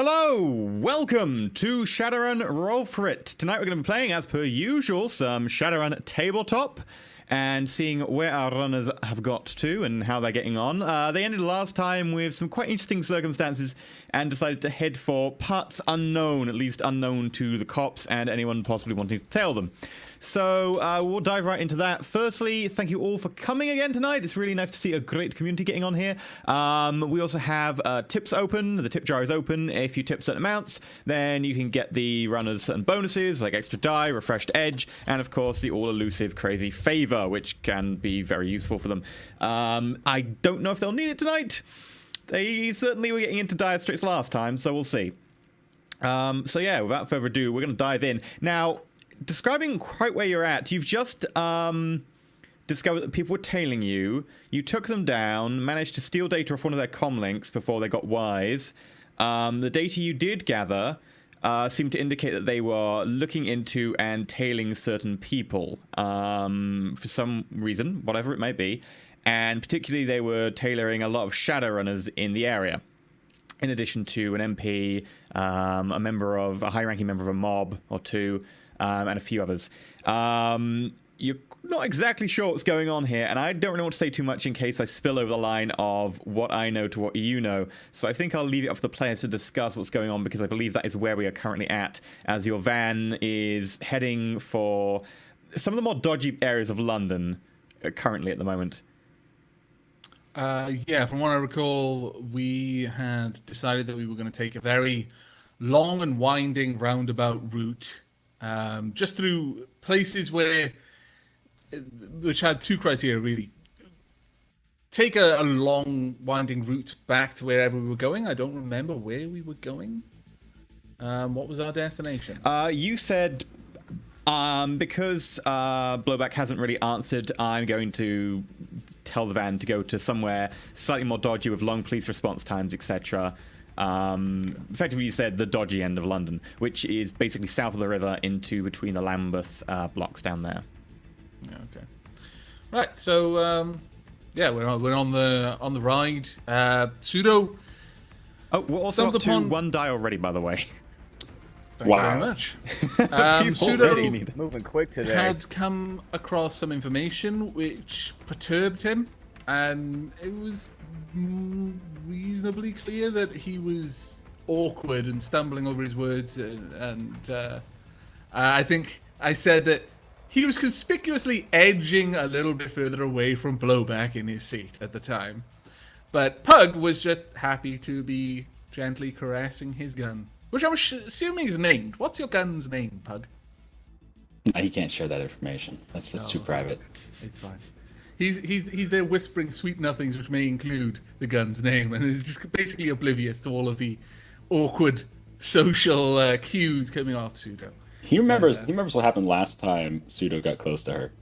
Hello! Welcome to Shadowrun Roll4It. Tonight we're going to be playing, as per usual, some Shadowrun tabletop and seeing where our runners have got to and how they're getting on. They ended last time with some quite interesting circumstances and decided to head for parts unknown, at least unknown to the cops and anyone possibly wanting to tell them. So we'll dive right into that. Firstly, thank you all for coming again tonight. It's really nice to see a great community getting on here. We also have tips open. The tip jar is open. If you tip certain amounts, then you can get the runners certain bonuses like extra die, refreshed edge, and of course the all-elusive crazy favor, which can be very useful for them. I don't know if they'll need it tonight. They certainly were getting into dire straits last time, so we'll see. So yeah, without further ado, we're going to dive in. Now, describing quite where you're at, you've just discovered that people were tailing you. You took them down, managed to steal data off one of their comm links before they got wise. The data you did gather seemed to indicate that they were looking into and tailing certain people for some reason, whatever it may be. And particularly they were tailoring a lot of Shadowrunners in the area, in addition to an MP, a high-ranking member of a mob or two, and a few others. You're not exactly sure what's going on here, and I don't really want to say too much in case I spill over the line of what I know to what you know. So I think I'll leave it up to the players to discuss what's going on, because I believe that is where we are currently at, as your van is heading for some of the more dodgy areas of London currently at the moment. Yeah, from what I recall, we had decided that we were going to take a very long and winding roundabout route, just through places which had two criteria, really. Take a long, winding route back to wherever we were going. I don't remember where we were going. What was our destination? You said, because Blowback hasn't really answered, I'm going to tell the van to go to somewhere slightly more dodgy with long police response times, etc. Effectively, you said the dodgy end of London, which is basically south of the river into between the Lambeth blocks down there. Yeah, okay. Right. So yeah, we're on the ride. Pseudo. Oh, we're also up to one die already, by the way. Thank you very much. Pseudo moving quick today. Had come across some information which perturbed him, and it was reasonably clear that he was awkward and stumbling over his words, and I think I said that he was conspicuously edging a little bit further away from Blowback in his seat at the time, but Pug was just happy to be gently caressing his gun, which I'm assuming is named. What's your gun's name, Pug? He can't share that information. That's too private. It's fine. He's there whispering sweet nothings, which may include the gun's name, and is just basically oblivious to all of the awkward social cues coming off Pseudo. He remembers what happened last time Pseudo got close to her.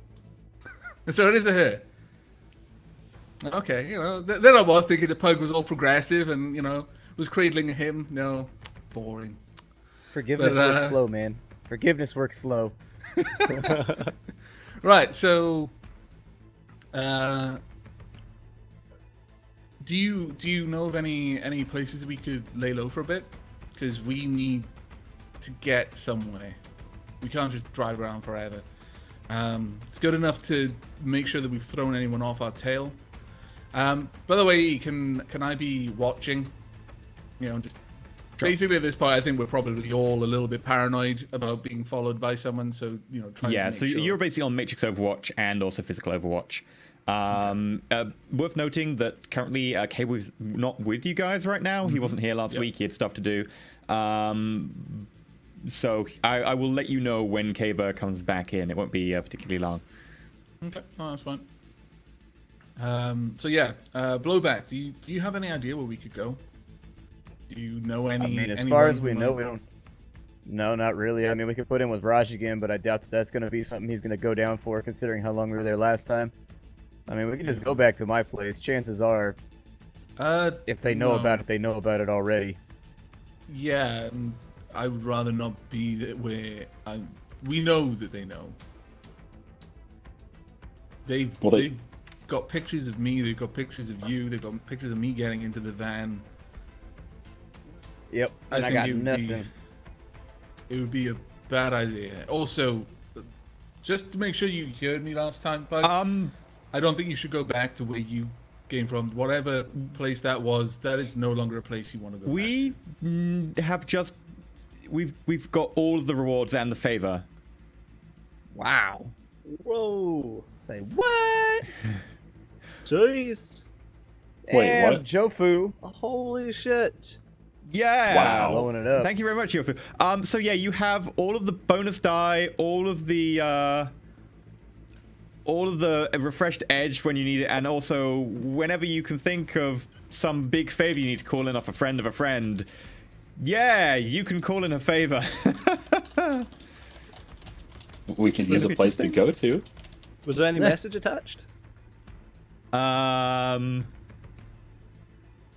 And so it is a her. Okay, then I was thinking the Pug was all progressive and, was cradling him. No, boring. Forgiveness works slow, man. Forgiveness works slow. Right, so do you know of any places we could lay low for a bit? Because we need to get somewhere. We can't just drive around forever. It's good enough to make sure that we've thrown anyone off our tail. By the way, can I be watching? Just basically at this point, I think we're probably all a little bit paranoid about being followed by someone. So trying to make sure. You're basically on Matrix Overwatch and also Physical Overwatch. Worth noting that currently Cable is not with you guys right now. He wasn't here last week. He had stuff to do. So I will let you know when Caber comes back in. It won't be particularly long. Okay, that's fine. So yeah, Blowback. Do you have any idea where we could go? Do you know any? I mean, as far as we know, we don't. No, not really. I mean, we could put in with Raj again, but I doubt that's going to be something he's going to go down for, considering how long we were there last time. I mean, we can just go back to my place. Chances are, if they know about it, they know about it already. Yeah, I would rather not be where we know that they know. They've got pictures of me. They've got pictures of you. They've got pictures of me getting into the van. Yep. And I got nothing. It would be a bad idea. Also, just to make sure you heard me last time, but I don't think you should go back to where you came from. Whatever place that was, that is no longer a place you want to go We have just we've got all of the rewards and the favor. Wow. Whoa. Say what? Jeez. Wait, Damn, what? Jofu. Holy shit. Yeah. Wow. Blowing it up. Thank you very much, Yofu. So yeah, you have all of the bonus die, all of the refreshed edge when you need it, and also whenever you can think of some big favor you need to call in off a friend of a friend. Yeah, you can call in a favor. We can use a place to go to. Was there any message attached?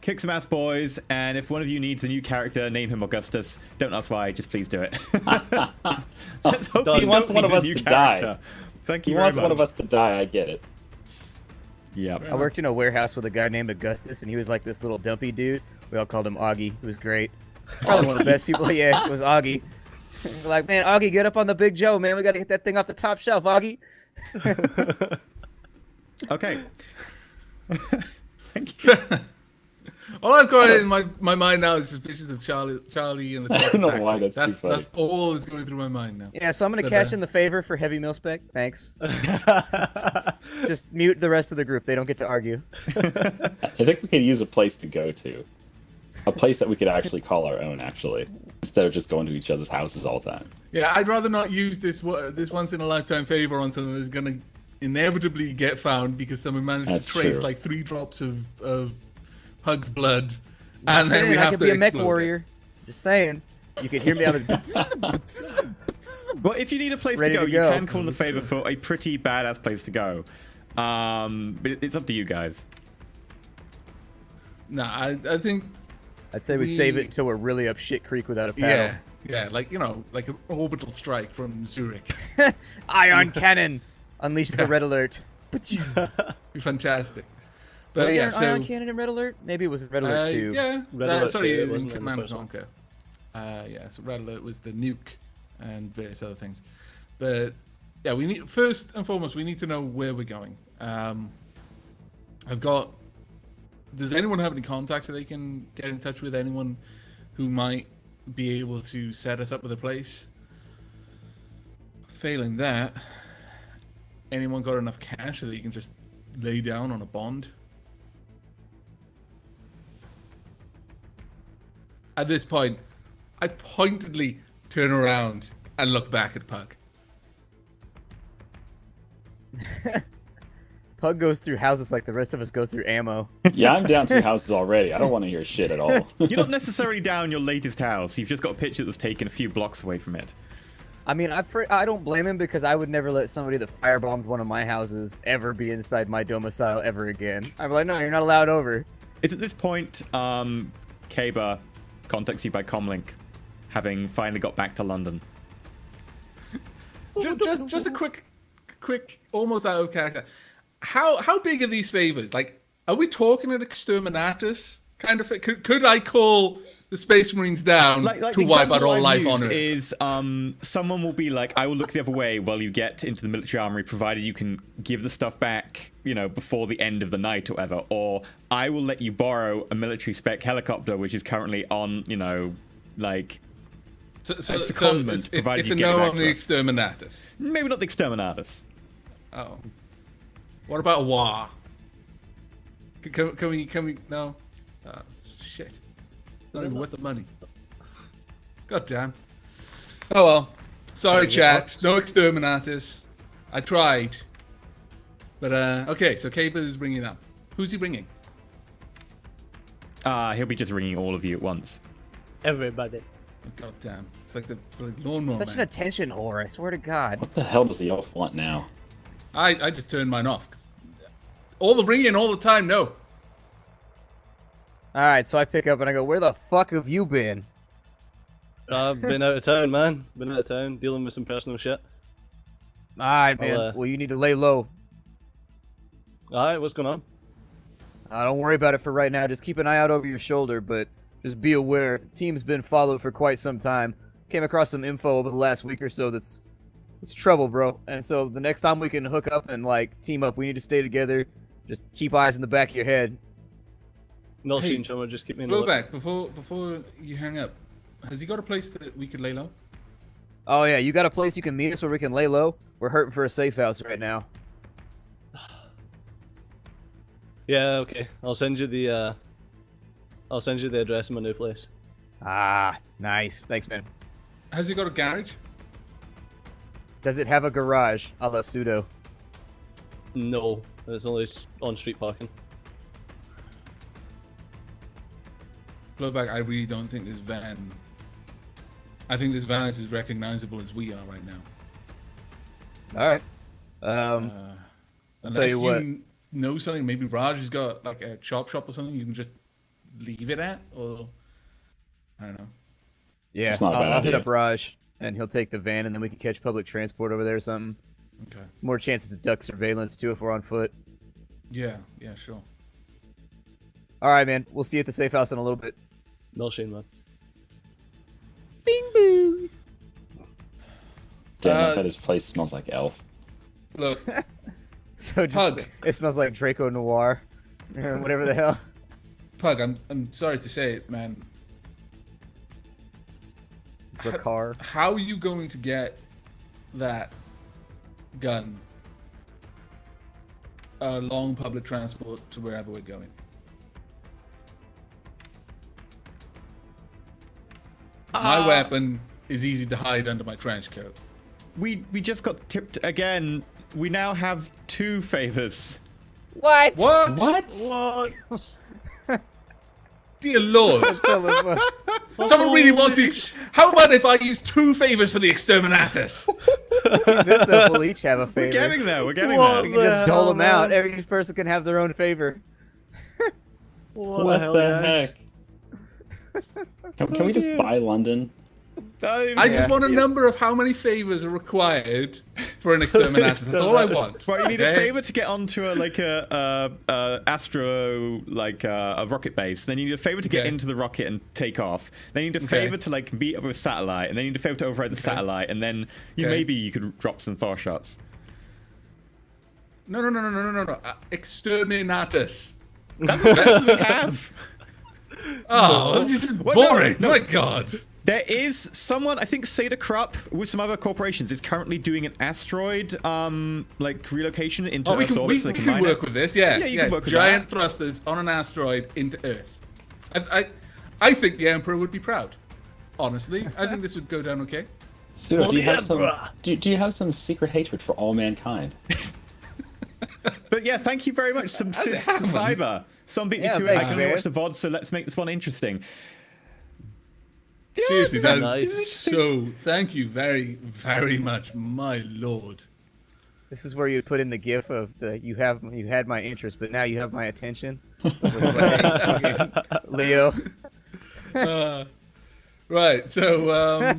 Kick some ass, boys, and if one of you needs a new character, name him Augustus. Don't ask why, just please do it. Let's hope He you wants don't one of need a us new to die. character. Thank He you very wants much. one of us to die, I get it. Yep. I worked in a warehouse with a guy named Augustus, and he was like this little dumpy dude. We all called him Augie. It was great. Probably one of the best people. Yeah, it was Augie. We're like, man, Augie, get up on the Big Joe, man. We gotta get that thing off the top shelf, Augie. Okay. Thank you. All I've got in my mind now is just pictures of Charlie and the I don't know why that's too funny. That's all that's going through my mind now. Yeah, so I'm gonna But, cash in the favor for heavy mil spec. Thanks. Just mute the rest of the group. They don't get to argue. I think we could use a place to go to. A place that we could actually call our own, actually. Instead of just going to each other's houses all the time. Yeah, I'd rather not use this once in a lifetime favor on something that's gonna inevitably get found because someone managed That's to trace true. like 3 drops of Pug's blood, and then we I have could to be a mech explode it. warrior. Just saying. You could hear me out of. Well, if you need a place Ready to go, to you go. can call in the favor for a pretty badass place to go. But it's up to you guys. Nah, I think I'd say we save it until we're really up shit creek without a yeah, paddle. like like an orbital strike from Zurich. Ion cannon. Unleash the red alert. Be fantastic. But Was yeah, there an so ion cannon in red alert? Maybe it was red alert 2. yeah, Red Alert sorry, 2, it it was in wasn't in the Command and first one. Conquer. Yeah, so Red Alert was the nuke and various other things. But yeah, we need first and foremost we need to know where we're going. I've got. Does anyone have any contacts that they can get in touch with? Anyone who might be able to set us up with a place? Failing that, anyone got enough cash so that you can just lay down on a bond? At this point, I pointedly turn around and look back at Pug. Pug goes through houses like the rest of us go through ammo. Yeah, I'm down 2 houses already. I don't want to hear shit at all. You're not necessarily down your latest house. You've just got a picture that's taken a few blocks away from it. I mean, I don't blame him because I would never let somebody that firebombed one of my houses ever be inside my domicile ever again. I'm like, no, you're not allowed over. It's at this point, Kaba contacts you by comlink, having finally got back to London. Just a quick, almost out of character. How big are these favors? Like, are we talking an exterminatus kind of? Could I call the Space Marines down Like to the wipe out example all I've life used on Earth? is someone will be like, I will look the other way while you get into the military armory, provided you can give the stuff back, before the end of the night or whatever. Or I will let you borrow a military spec helicopter, which is currently on, like So, a secondment, provided it's you a get it no back on to the us. exterminatus. Maybe not the exterminatus. Oh, what about Wa? Can we? No. Oh, shit. Not even worth the money. God damn. Oh well. Sorry, chat. No exterminatus. I tried. But okay. So Caper is bringing up. Who's he bringing? He'll be just ringing all of you at once. Everybody. God damn. It's like the lawnmower Such an man. attention whore, I swear to God. What the hell does the elf want now? I just turned mine off. 'Cause all the ringing all the time. No. Alright, so I pick up and I go, where the fuck have you been? I've been out of town, man. Been out of town, dealing with some personal shit. Alright, man. I'll, Well, you need to lay low. Alright, what's going on? Don't worry about it for right now. Just keep an eye out over your shoulder, but just be aware. Team's been followed for quite some time. Came across some info over the last week or so that's it's trouble, bro. And so the next time we can hook up and like team up, we need to stay together. Just keep eyes in the back of your head. No Hey, shooting, someone just keep me in the loop. Blowback, before you hang up, has he got a place that we could lay low? Oh yeah, you got a place you can meet us where we can lay low? We're hurting for a safe house right now. Yeah, okay. I'll send you the address of my new place. Ah, nice. Thanks, man. Has he got a garage? Does it have a garage? A la pseudo. No, it's only on street parking. Blowback, I really don't think this van. I think this van is as recognizable as we are right now. All right. Unless tell you what. know something, maybe Raj has got like a chop shop or something you can just leave it at, or I don't know. Yeah, It's not a bad I'll hit idea. up Raj, and he'll take the van, and then we can catch public transport over there or something. Okay. More chances of duck surveillance, too, if we're on foot. Yeah, sure. All right, man. We'll see you at the safe house in a little bit. No shame, man. Bing, boo. Damn, I bet his place smells like elf. Look, So just, Pug. it smells like Draco Noir, or whatever the hell. Pug, I'm sorry to say it, man. Dracar. How are you going to get that gun along public transport to wherever we're going? My weapon is easy to hide under my trench coat. We just got tipped again. We now have 2 favors. What? What? What? Dear Lord. Someone really wants the. How about if I use 2 favors for the exterminatus? This up, we'll each have a favor. We're getting there. We're getting What We there. can just the dole hell, them out. man? Every person can have their own favor. What, What hell, the guys? heck? Can we just buy London? I just want a number of how many favors are required for an exterminatus. That's all I want. Well, you need a okay? favor to get onto a astro a rocket base. Then you need a favor to get Okay. into the rocket and take off. Then you need a favor to like meet up with a satellite, and then you need a favor to override the satellite, and then maybe you could drop some Thor shots. No. Exterminatus. That's the best we have. Oh, this is What? No, boring. no. My God. There is someone, I think Seda Krupp, with some other corporations, is currently doing an asteroid relocation into Oh, we Earth's can, orbit so they we can can mine work it. with this. Yeah, Yeah, you can work with giant that. thrusters on an asteroid into Earth. I think the Emperor would be proud. Honestly, I think this would go down okay. Pseudo, For do you the have some? Emperor. Do you have some secret hatred for all mankind? But yeah, thank you very much. Some As it cis to happens. cyber. Some beat me Yeah, to it. I thanks, can only man. watch the VOD, so let's make this one interesting. Seriously, this that is nice. so. Thank you very, very much, my lord. This is where you put in the gif of the you had my interest, but now you have my attention. With Leo. Right. So,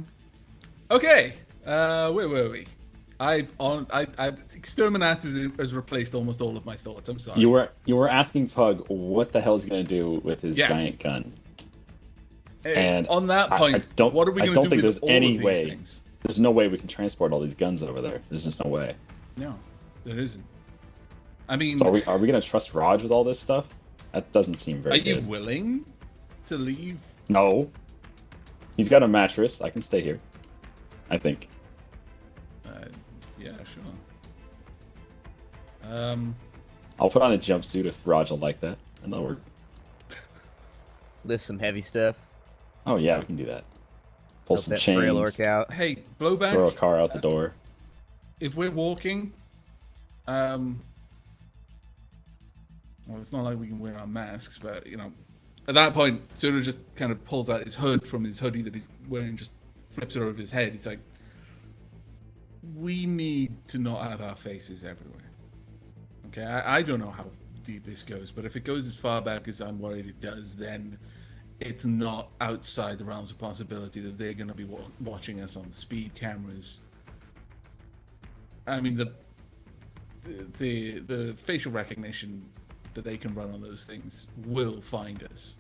okay. Where were we? Exterminatus has replaced almost all of my thoughts. I'm sorry. You were asking Pug what the hell he's gonna do with his Yeah. giant gun. Hey, and on that I point, don't- what are we I going don't to do think with there's all any of these way. things? There's no way we can transport all these guns over there. There's just no way. No, there isn't. I mean, So are we gonna trust Raj with all this stuff? That doesn't seem very are you good. willing to leave? No. He's got a mattress. I can stay here. I think. Yeah, sure. I'll put on a jumpsuit if Raj will like that. And that'll work. Lift some heavy stuff. Oh yeah, we can do that. Pull Help some that frail orc chains. out. Hey, blowback. Throw a car out the door. If we're walking, well, it's not like we can wear our masks, but at that point, Suda just kind of pulls out his hood from his hoodie that he's wearing, just flips it over his head. He's like, "We need to not have our faces everywhere." Okay, I don't know how deep this goes, but if it goes as far back as I'm worried it does, then it's not outside the realms of possibility that they're going to be watching us on speed cameras. I mean, the facial recognition that they can run on those things will find us.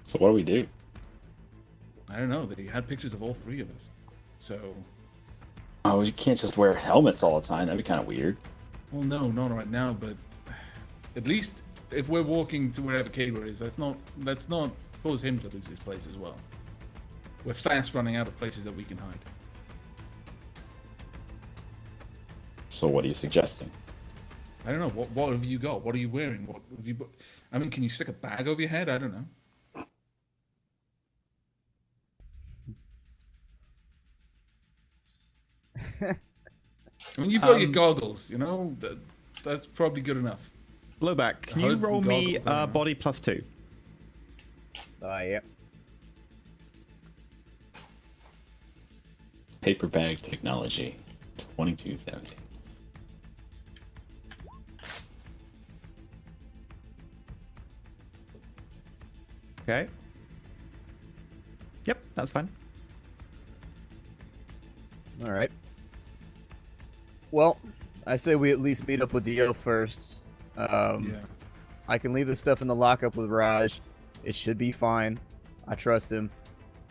So what do we do? I don't know. They had pictures of all three of us. So, Oh, you can't just wear helmets all the time. That'd be kind of weird. well, no, not right now. But at least if we're walking to wherever Kadra is, let's not cause him to lose his place as well. We're fast running out of places that we can hide. So what are you suggesting? I don't know. What have you got? What are you wearing? What have you? I mean, can you stick a bag over your head? I don't know. I mean, you've got your goggles. You know, that's probably good enough. Blowback, can you hood roll and me goggles, I don't know. body +2? Yeah. Paper bag technology. 2270. Okay. Yep, that's fine. All right. Well, I say we at least meet up with the elf first. Yeah. I can leave the stuff in the lockup with Raj. It should be fine. I trust him.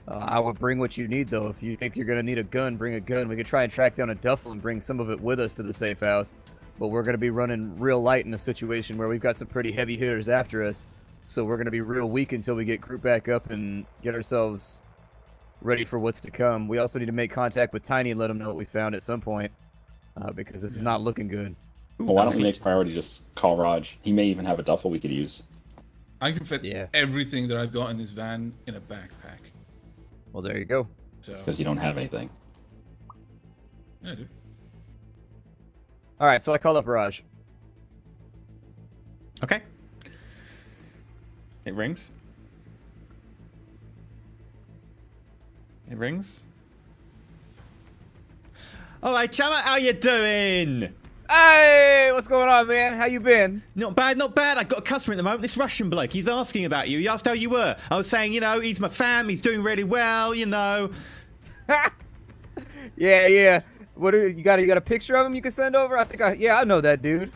I will bring what you need, though. If you think you're going to need a gun, bring a gun. We could try and track down a duffel and bring some of it with us to the safe house. But we're going to be running real light in a situation where we've got some pretty heavy hitters after us. So we're going to be real weak until we get grouped back up and get ourselves ready for what's to come. We also need to make contact with Tiny and let him know what we found at some point. Because this is not looking good. Well, why don't we make priority just call Raj? He may even have a duffel we could use. I can fit everything that I've got in this van in a backpack. Well, there you go. So, Because you don't have anything. yeah, dude. All right, so I call up Raj. Okay. It rings. It rings. All right, Chama, how you doing? Hey, what's going on, man? How you been? Not bad, not bad. I've got a customer at the moment, this Russian bloke. He's asking about you. He asked how you were. I was saying, you know, he's my fam. He's doing really well, you know. Yeah. What you got a picture of him you can send over? I know that dude.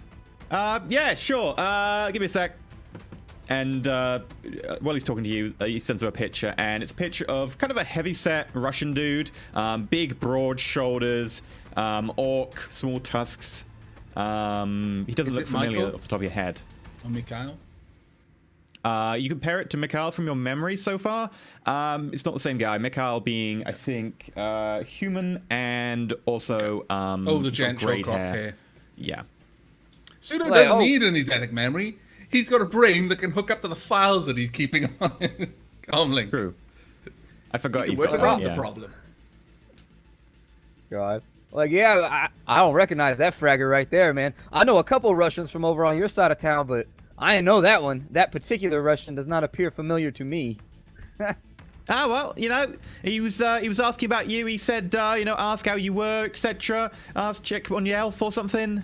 Yeah, sure. Give me a sec. And while he's talking to you, he sends her a picture, and it's a picture of kind of a heavy-set Russian dude, big, broad shoulders, orc, small tusks. He doesn't look familiar Michael? off the top of your head. Or Mikhail? You compare it to Mikhail from your memory so far. It's not the same guy. Mikhail being, I think, human and also The gent grey cropped hair. Yeah. Pseudo doesn't need an eidetic memory. He's got a brain that can hook up to the files that he's keeping on Comlink. True. I forgot you've Work got around that. the Yeah. problem. God. Like, yeah, I don't recognize that fragger right there, man. I know a couple Russians from over on your side of town, but I didn't know that one. That particular Russian does not appear familiar to me. Ah, well, you know, he was asking about you. He said, you know, ask how you were, etc. Ask, check on your health or something.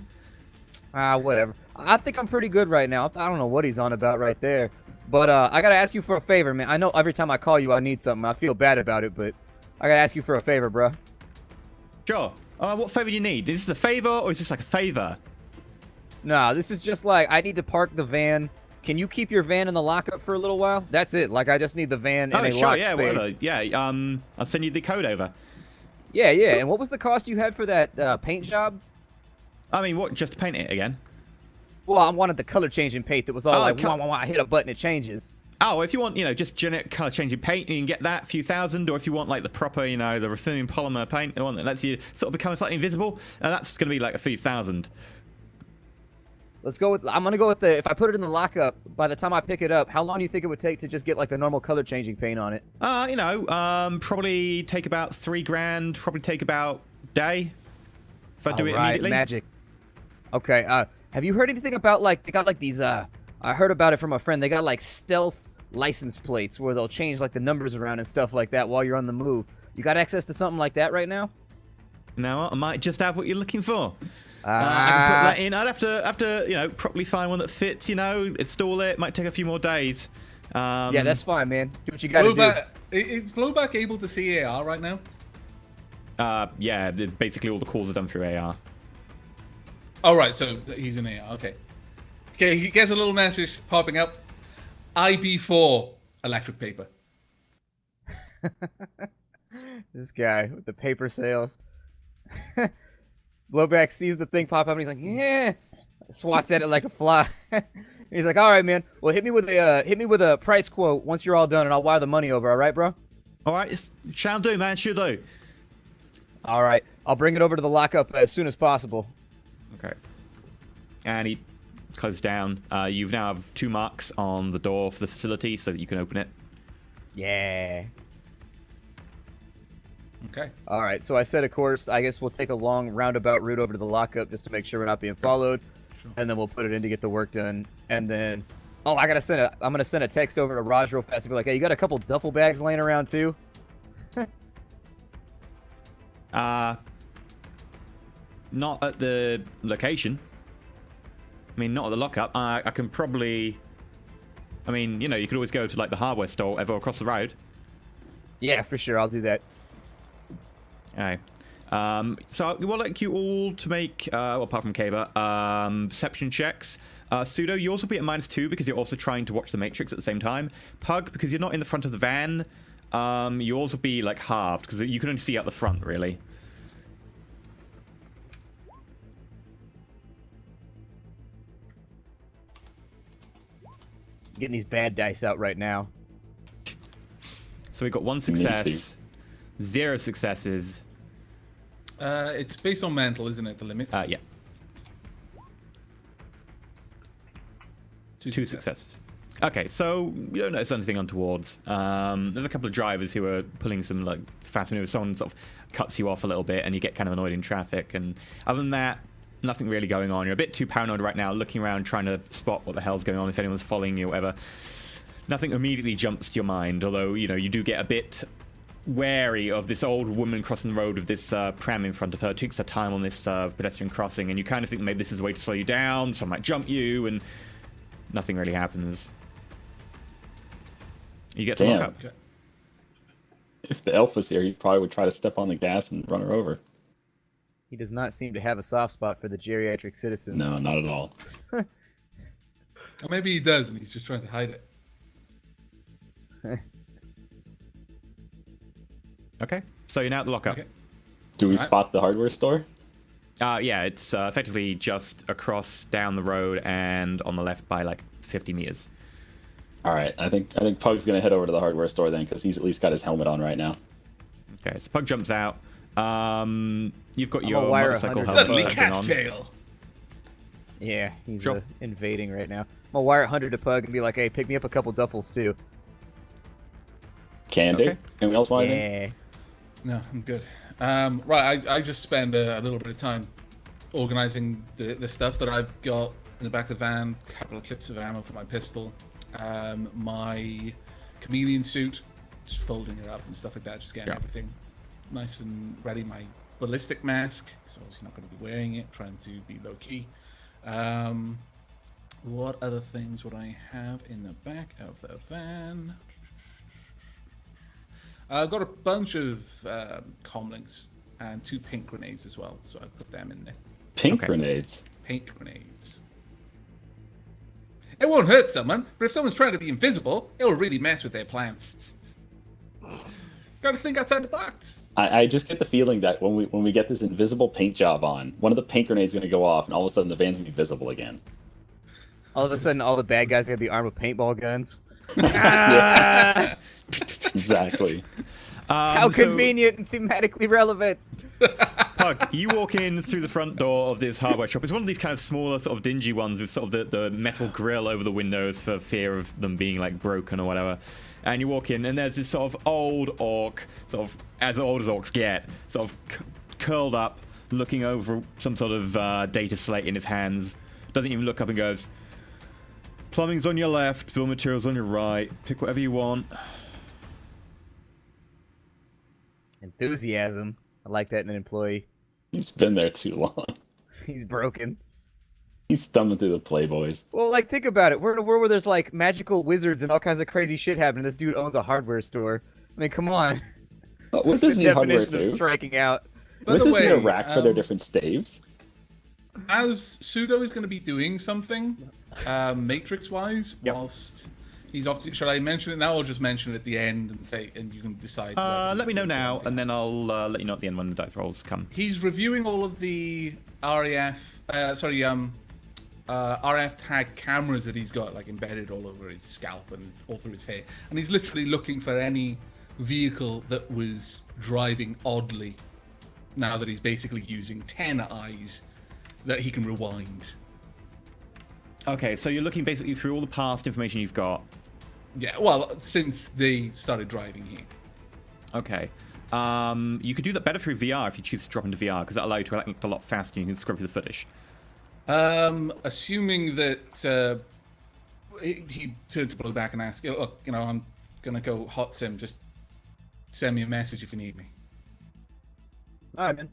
Whatever. I think I'm pretty good right now. I don't know what he's on about right there. But I gotta ask you for a favor, man. I know every time I call you, I need something. I feel bad about it, but I gotta ask you for a favor, bro. Sure. What favor do you need? Is this a favor or is this like a favor? Nah, this is just like, I need to park the van. Can you keep your van in the lockup for a little while? That's it. Like, I just need the van in a sure, locked yeah, space. whatever. Yeah, I'll send you the code over. Yeah. And what was the cost you had for that paint job? I mean, what, just to paint it again? Well, I wanted the color changing paint that was all like, co- wah, wah, wah, I hit a button, it changes. Oh, if you want, you know, just generic color changing paint, you can get that, a few thousand. Or if you want, like, the proper, you know, the ruthenium polymer paint, the one that lets you sort of become slightly invisible, that's going to be like a few thousand. I'm gonna go with if I put it in the lockup, by the time I pick it up, how long do you think it would take to just get like the normal color changing paint on it? You know, probably take about $3,000, probably take about a day if I do it immediately. Magic. Okay, have you heard anything about, like, they got like these, I heard about it from a friend, they got like stealth license plates where they'll change like the numbers around and stuff like that while you're on the move. You got access to something like that right now? No, I might just have what you're looking for. I can put that in. I'd have to, you know, properly find one that fits, you know, install it. Might take a few more days. Yeah, that's fine, man. Do what you gotta do. Is Blowback able to see AR right now? Yeah, basically all the calls are done through AR. Oh, right, so he's in AR, okay. Okay, he gets a little message popping up. IB4, electric paper. This guy with the paper sales. Blowback sees the thing pop up and he's like, yeah. Swats at it like a fly. He's like, all right, man. Well, hit me with a price quote once you're all done, and I'll wire the money over. All right, bro? All right, shall do, man. Shall do. All right. I'll bring it over to the lockup as soon as possible. Okay. And he closes down. You now have 2 marks on the door for the facility so that you can open it. Yeah. Okay. All right. So I said, of course, I guess we'll take a long roundabout route over to the lockup just to make sure we're not being followed. Sure. And then we'll put it in to get the work done. And then, I'm gonna send a text over to Raj real fast and be like, hey, you got a couple duffel bags laying around too? Not at the location. I mean, not at the lockup. I can probably... I mean, you know, you could always go to, like, the hardware store ever across the road. Yeah, for sure. I'll do that. Okay. So we'll like you all to make, well, apart from Kaba, perception checks. Pseudo, yours will be at -2 because you're also trying to watch the Matrix at the same time. Pug, because you're not in the front of the van, yours will be, like, halved because you can only see out the front, really. Getting these bad dice out right now. So we've got 1 success, 0 successes. It's based on mental, isn't it? The limit. Yeah. 2 successes. Okay, so you don't notice anything untowards. There's a couple of drivers who are pulling some like fast maneuvers. Someone sort of cuts you off a little bit, and you get kind of annoyed in traffic. And other than that, nothing really going on. You're a bit too paranoid right now, looking around, trying to spot what the hell's going on, if anyone's following you or whatever. Nothing immediately jumps to your mind, although, you know, you do get a bit wary of this old woman crossing the road with this pram in front of her. Takes her time on this pedestrian crossing, and you kind of think maybe this is a way to slow you down, someone might jump you, and nothing really happens. You get to lock up. Okay. If the elf was here, he probably would try to step on the gas and run her over. He does not seem to have a soft spot for the geriatric citizens. No, not at all. Or maybe he does, and he's just trying to hide it. Okay, so you're now at the lockup. Okay. Do we Alright. spot the hardware store? Yeah, it's effectively just across down the road and on the left by like 50 meters. All right, I think Pug's gonna head over to the hardware store then, because he's at least got his helmet on right now. Okay, so Pug jumps out. You've got I'm your a wire motorcycle 100. helmet Suddenly, and everything on. cattail. Yeah, he's Sure. invading right now. I'm gonna wire 100 to Pug and be like, hey, pick me up a couple duffels too. Can do. Okay. Anyone else want anything? Yeah. No, I'm good. Right, I just spend a little bit of time organizing the stuff that I've got in the back of the van. A couple of clips of ammo for my pistol. My chameleon suit, just folding it up and stuff like that. Just getting Yeah. everything nice and ready. My ballistic mask, because obviously not going to be wearing it. Trying to be low key. What other things would I have in the back of the van? I've got a bunch of comlinks and 2 pink grenades as well, so I put them in there. Pink Okay. grenades. Pink grenades. It won't hurt someone, but if someone's trying to be invisible, it'll really mess with their plan. Gotta think outside the box. I just get the feeling that when we get this invisible paint job on, one of the paint grenades is gonna go off, and all of a sudden the van's gonna be visible again. All of a sudden, all the bad guys are gonna be armed with paintball guns. Exactly. How So, convenient and thematically relevant. Pug, you walk in through the front door of this hardware shop. It's one of these kind of smaller, sort of dingy ones with sort of the metal grill over the windows for fear of them being like broken or whatever. And you walk in, and there's this sort of old orc, sort of as old as orcs get, sort of curled up, looking over some sort of data slate in his hands. Doesn't even look up and goes, "Plumbing's on your left, build materials on your right. Pick whatever you want." Enthusiasm. I like that in an employee. He's been there too long. He's broken. He's thumbing through the Playboys. Well, like, think about it. We're in a world where there's, like, magical wizards and all kinds of crazy shit happening. This dude owns a hardware store. I mean, come on. But Wizards The need hardware definition of too. striking out. By the Wizards need a way, rack for their different staves. As Pseudo is going to be doing something, Matrix-wise, Yep. whilst He's off. Should I mention it now, or just mention it at the end and say, and you can decide? Let me know now, and then I'll let you know at the end when the dice rolls come. He's reviewing all of the RF tag cameras that he's got like embedded all over his scalp and all through his hair, and he's literally looking for any vehicle that was driving oddly. Now that he's basically using 10 eyes that he can rewind. Okay, so you're looking basically through all the past information you've got. Yeah, well, since they started driving here. Okay. You could do that better through VR if you choose to drop into VR, because that'll allow you to act a lot faster and you can scrub through the footage. Assuming that he turned to blow back and ask, look, I'm going to go hot sim, just send me a message if you need me. All right, man.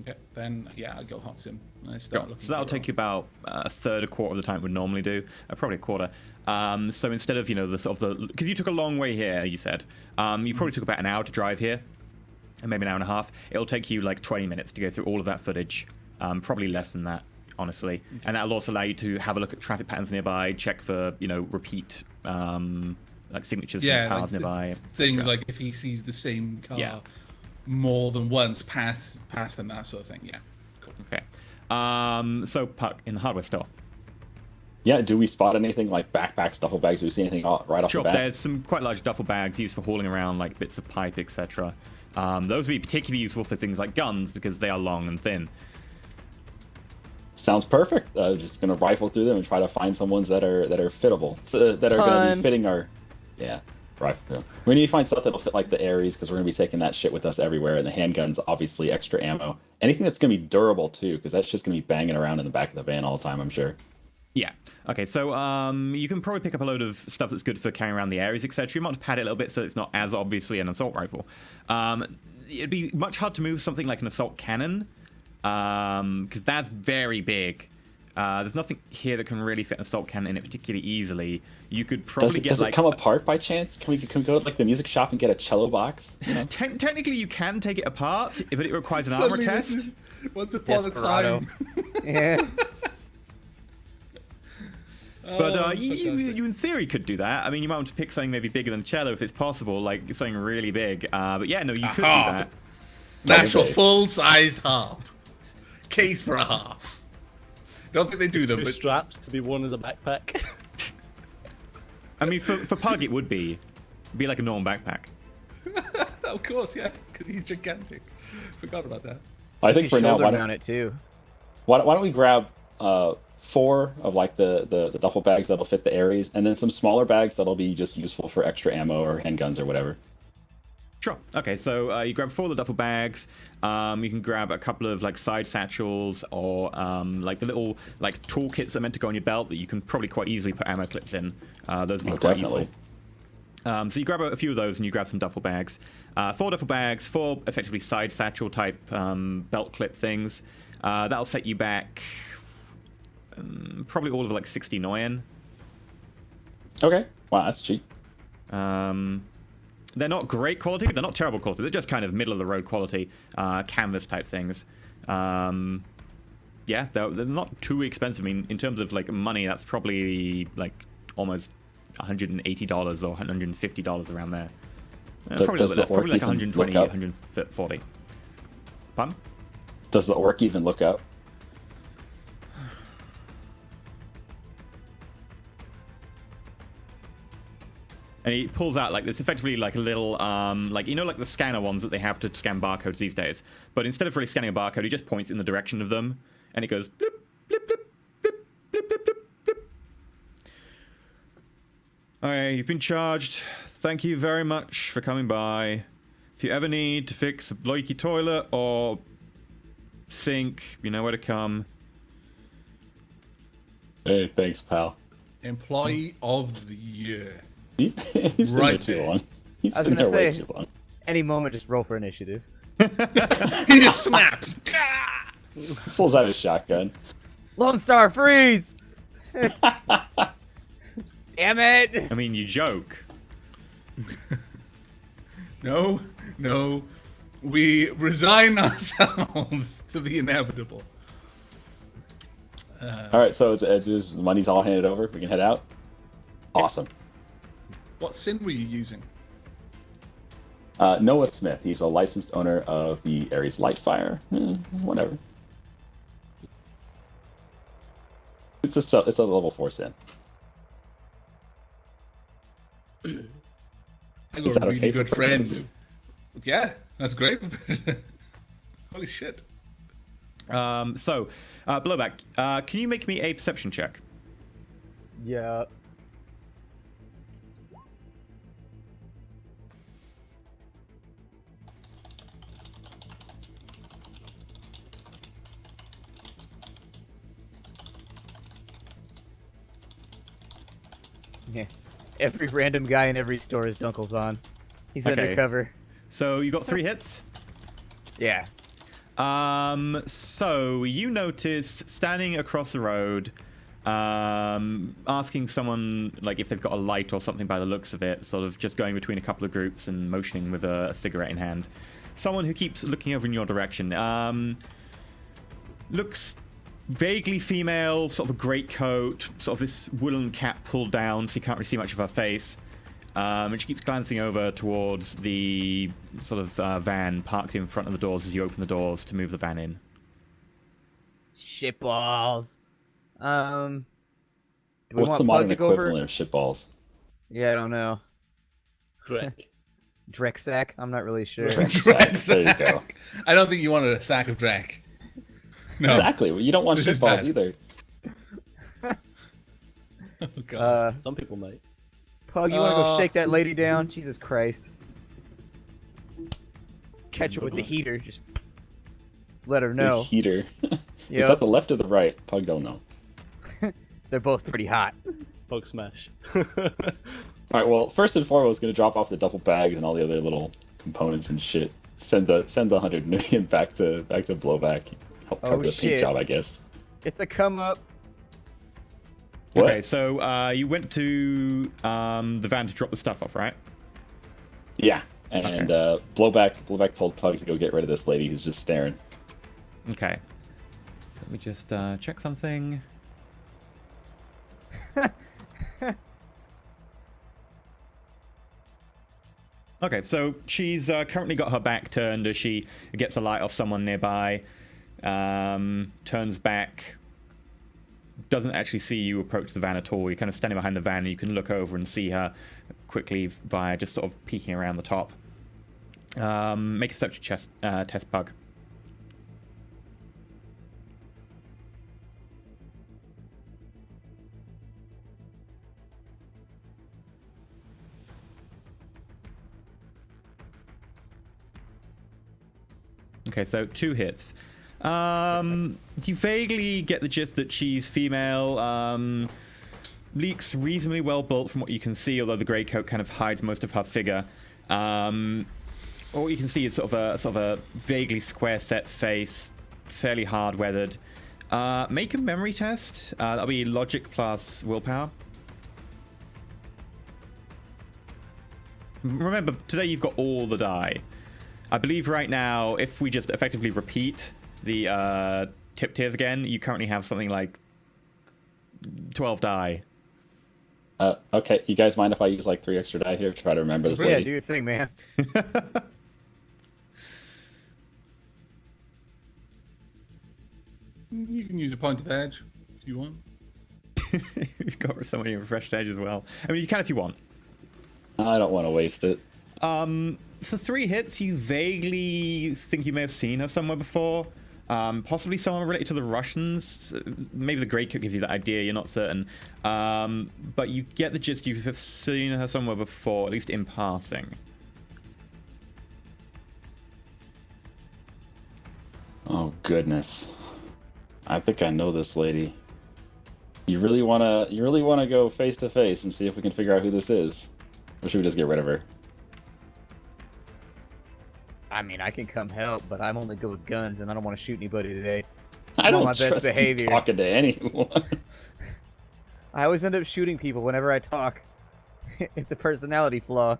Okay, then, yeah, I'll go hot sim. I start looking so that'll take you about a third, a quarter of the time it would normally do. Probably a quarter. So instead of, because you took a long way here, you said, you probably took about an hour to drive here, and maybe an hour and a half. It'll take you like 20 minutes to go through all of that footage. Probably less than that, honestly. And that'll also allow you to have a look at traffic patterns nearby, check for, repeat, like signatures from cars nearby. Things like if he sees the same car more than once past them, that sort of thing. Yeah. Cool. Okay. So Puck, in the hardware store. Yeah, do we spot anything like backpacks, duffel bags? Do we see anything right off the bat? There's some quite large duffel bags used for hauling around like bits of pipe, etc. Those would be particularly useful for things like guns because they are long and thin. Sounds perfect. Just gonna rifle through them and try to find some ones that are fittable, that are gonna be fitting our rifle. We need to find stuff that'll fit like the Ares because we're gonna be taking that shit with us everywhere, and the handgun's obviously extra ammo. Anything that's gonna be durable too, because that's just gonna be banging around in the back of the van all the time, I'm sure. Yeah. Okay, so you can probably pick up a load of stuff that's good for carrying around the Ares, etc. You might want to pad it a little bit so it's not as obviously an assault rifle. It'd be much hard to move something like an assault cannon, because that's very big. There's nothing here that can really fit an assault cannon in it particularly easily. You could probably does it come apart by chance? Can we go to like the music shop and get a cello box? Technically, you can take it apart, but it requires an armor test. Once upon a time. Yeah. But you in theory could do that. I mean, you might want to pick something maybe bigger than cello if it's possible, like something really big. But yeah, no, you could do that. An actual full-sized harp. Case for a harp. Don't think they do them, Two but straps to be worn as a backpack. I mean, for Pug, it would be like a normal backpack. of course, yeah, because he's gigantic. Forgot about that. I think for now, why mount it too. don't we grab 4 of like the duffel bags that'll fit the Ares, and then some smaller bags that'll be just useful for extra ammo or handguns or whatever. Sure. Okay, so you grab 4 of the duffel bags. You can grab a couple of like side satchels or like the little like toolkits that are meant to go on your belt that you can probably quite easily put ammo clips in. Those would be quite definitely. useful. So you grab a few of those and you grab some duffel bags. 4 duffel bags, 4 effectively side satchel type belt clip things. That'll set you back probably all of like 60 Noyen. Okay. Wow, that's cheap. They're not great quality. They're not terrible quality. They're just kind of middle of the road quality, canvas type things. Yeah, they're not too expensive. I mean, in terms of like money, that's probably like almost $180 or $150 around there. Probably a little bit less. Probably like 120, 140. Pardon? Does the orc even look up? And he pulls out like this, effectively like a little, like like the scanner ones that they have to scan barcodes these days. But instead of really scanning a barcode, he just points in the direction of them, and it goes blip, blip, blip, blip, blip, blip, blip, blip. Okay, you've been charged. Thank you very much for coming by. If you ever need to fix a leaky toilet or sink, you know where to come. Hey, thanks, pal. Employee of the year. He's been there too long. He's I was been gonna there way say, too long. any moment, just roll for initiative. He just snaps. Pulls out his shotgun. Lone Star, freeze! Damn it! I mean, you joke. No. We resign ourselves to the inevitable. All right, so as money's all handed over, we can head out. Awesome. What sin were you using? Noah Smith. He's a licensed owner of the Ares Lightfire. Whatever. It's a level 4 sin. I Is got that really okay good for friends. Yeah, that's great. Holy shit. Blowback, can you make me a perception check? Yeah. Yeah. Every random guy in every store is Dunkle's on. He's Okay. undercover. So you got 3 hits. Yeah. So you notice standing across the road, asking someone like if they've got a light or something by the looks of it, sort of just going between a couple of groups and motioning with a cigarette in hand. Someone who keeps looking over in your direction. Looks vaguely female, sort of a greatcoat, sort of this woolen cap pulled down so you can't really see much of her face. And she keeps glancing over towards the sort of van parked in front of the doors as you open the doors to move the van in. Shitballs. Do we What's want the Pug modern to go over? equivalent of shitballs? Yeah, I don't know. Correct. Drexack? I'm not really sure. Drexack. There you go. I don't think you wanted a sack of Drek. No. Exactly. Well, you don't want This is shitballs bad. either. Oh, God. Some people might. Pug, you want to go shake that lady down? Jesus Christ. Catch her with the heater. Just let her The know. heater. Is Yep. that the left or the right? Pug don't know. They're both pretty hot. Bug smash. All right. Well, first and foremost, going to drop off the duffel bags and all the other little components and shit. Send the 100 million back to Blowback. Help Oh, cover the shit. paint job, I guess. It's a come up. What? Okay, so you went to the van to drop the stuff off, right? Yeah. And Blowback told Pug to go get rid of this lady who's just staring. Okay. Let me just check something. Okay, so she's currently got her back turned as she gets a light off someone nearby, turns back, doesn't actually see you approach the van at all. You're kind of standing behind the van and you can look over and see her quickly via just sort of peeking around the top. Make a perception test, Pug. Okay, so 2 hits. You vaguely get the gist that she's female. Leaks reasonably well built from what you can see, although the grey coat kind of hides most of her figure. All you can see is sort of a vaguely square set face, fairly hard weathered. Make a memory test. That'll be logic plus willpower. Remember, today you've got all the die. I believe right now, if we just effectively repeat the tip tiers again, you currently have something like 12 die. Okay, you guys mind if I use like 3 extra die here to try to remember this Yeah, lady? do your thing, man. You can use a point of edge if you want. You've got so many refreshed edge as well. I mean, you can if you want. I don't want to waste it. For 3 hits, you vaguely think you may have seen her somewhere before. Possibly someone related to the Russians. Maybe the Great Cook gives you that idea, you're not certain. But you get the gist, you have seen her somewhere before, at least in passing. Oh goodness. I think I know this lady. You really wanna go face to face and see if we can figure out who this is? Or should we just get rid of her? I mean, I can come help, but I'm only good with guns, and I don't want to shoot anybody today. I I'm on don't my best trust you behavior. talking to anyone. I always end up shooting people whenever I talk. It's a personality flaw.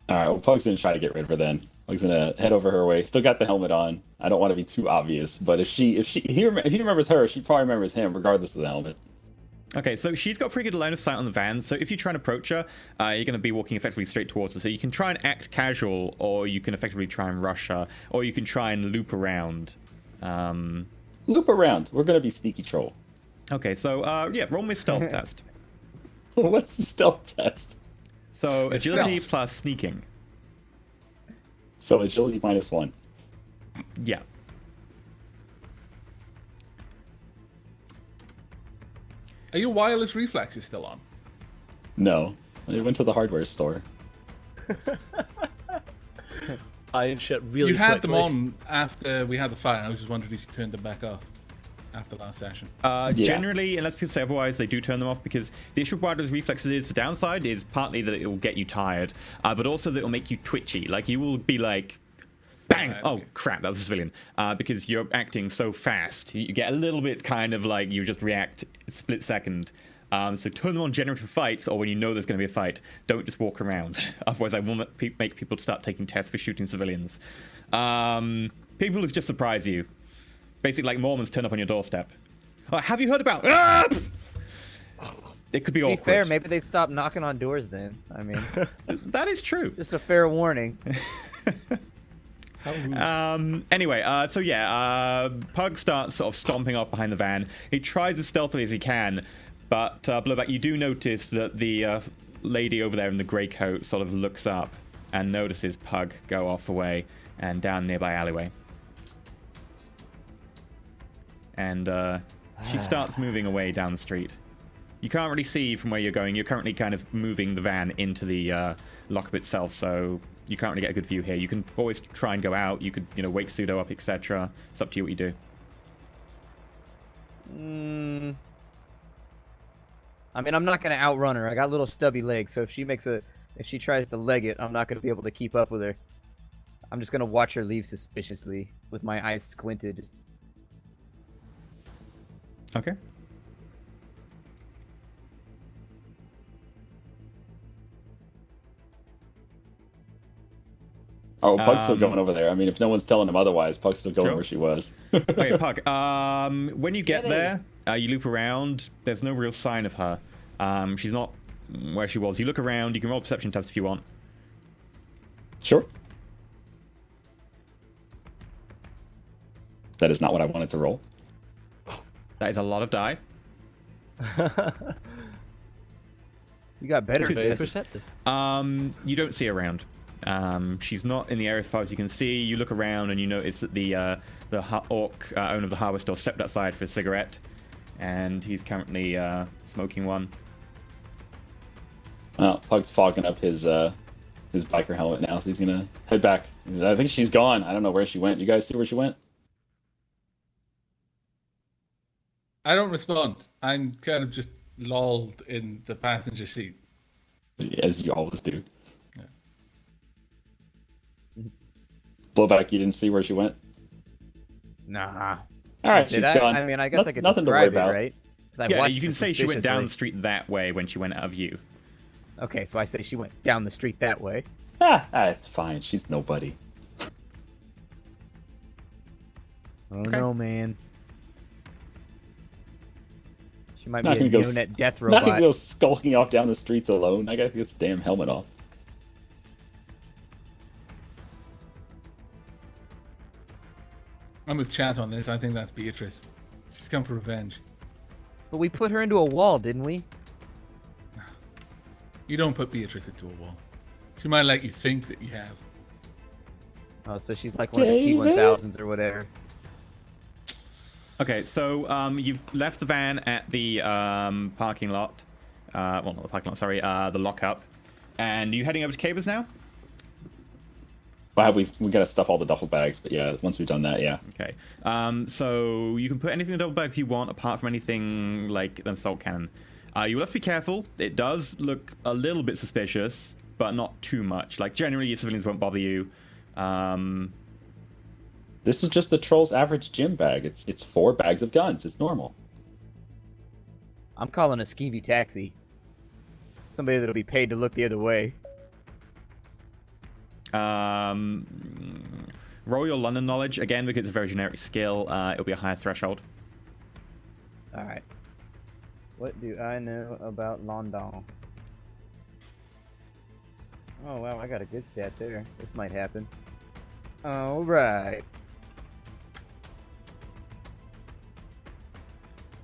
All right, well, Pug's gonna try to get rid of her then. Pug's gonna head over her way. Still got the helmet on. I don't want to be too obvious, but if he remembers her, she probably remembers him, regardless of the helmet. Okay, so she's got pretty good line of sight on the van, so if you try and approach her, you're going to be walking effectively straight towards her. So you can try and act casual, or you can effectively try and rush her, or you can try and loop around. Loop around. We're gonna be sneaky troll. Okay, so yeah, roll me a stealth test. What's the stealth test? So agility stealth. plus sneaking. So agility -1. Yeah. Are your wireless reflexes still on? No, I went to the hardware store. Iron shit really You had them quickly. on after we had the fight. I was just wondering if you turned them back off after last session. Generally, unless people say otherwise, they do turn them off because the issue with wireless reflexes is the downside is partly that it will get you tired, but also that it will make you twitchy. Like you will be like, bang! Right, Oh okay. crap, that was a civilian. Because you're acting so fast, you get a little bit kind of like you just react split second. So turn them on generally for fights, or when you know there's going to be a fight. Don't just walk around. Otherwise, I will make people start taking tests for shooting civilians. People will just surprise you. Basically, like Mormons turn up on your doorstep. Have you heard about? Ah! It could be To be awkward. fair, maybe they stop knocking on doors then. I mean, That is true. just a fair warning. Anyway, so yeah, Pug starts sort of stomping off behind the van. He tries as stealthily as he can, but Blowback, you do notice that the lady over there in the grey coat sort of looks up and notices Pug go off away and down nearby alleyway. And she starts moving away down the street. You can't really see from where you're going. You're currently kind of moving the van into the lockup itself, so you can't really get a good view here. You can always try and go out. You could, wake Pseudo up, etc. It's up to you what you do. I mean, I'm not gonna outrun her. I got little stubby legs, so if she tries to leg it, I'm not gonna be able to keep up with her. I'm just gonna watch her leave suspiciously with my eyes squinted. Okay. Oh, Pug's still going over there. I mean, if no one's telling him otherwise, Pug's still going Sure. where she was. Okay, Pug. When you get Get there, you loop around. There's no real sign of her. She's not where she was. You look around. You can roll a perception test if you want. Sure. That is not what I wanted to roll. That is a lot of die. You got better Two face. Perceptive. You don't see her around. She's not in the area as far as you can see. You look around and you notice that the orc owner of the hardware store stepped outside for a cigarette, and he's currently smoking one. Well, Pug's fogging up his biker helmet now, so he's gonna head back. I think she's gone. I don't know where she went. You guys see where she went? I don't respond. I'm kind of just lolled in the passenger seat. As you always do. Yeah. Blowback, you didn't see where she went? Nah. All right, Did she's I? gone. I mean, I guess I could nothing to worry describe it, about. right? 'Cause I Yeah, watched you can her say she went down the suspiciously. street that way when she went out of view. Okay, so I say she went down the street that way. It's fine. She's nobody. Oh no, man. She might Not be a gonna go neonet death Not gonna robot. go skulking off down the streets alone. I gotta get this damn helmet off. I'm with chat on this. I think that's Beatrice. She's come for revenge. But we put her into a wall, didn't we? You don't put Beatrice into a wall. She might let you think that you have. Oh, so she's like one of the David? T-1000s or whatever. Okay, so you've left the van at the parking lot. Well, not the parking lot, sorry, the lockup. And you heading over to Cabers now? Well, we gotta stuff all the duffel bags, but yeah, once we've done that, yeah. Okay. So you can put anything in the double bags you want, apart from anything like an assault cannon. You will have to be careful. It does look a little bit suspicious, but not too much. Like, generally, your civilians won't bother you. This is just the troll's average gym bag. It's 4 bags of guns. It's normal. I'm calling a skeevy taxi. Somebody that'll be paid to look the other way. Roll your London knowledge again because it's a very generic skill. It'll be a higher threshold. All right. What do I know about London? Oh wow, I got a good stat there. This might happen. All right.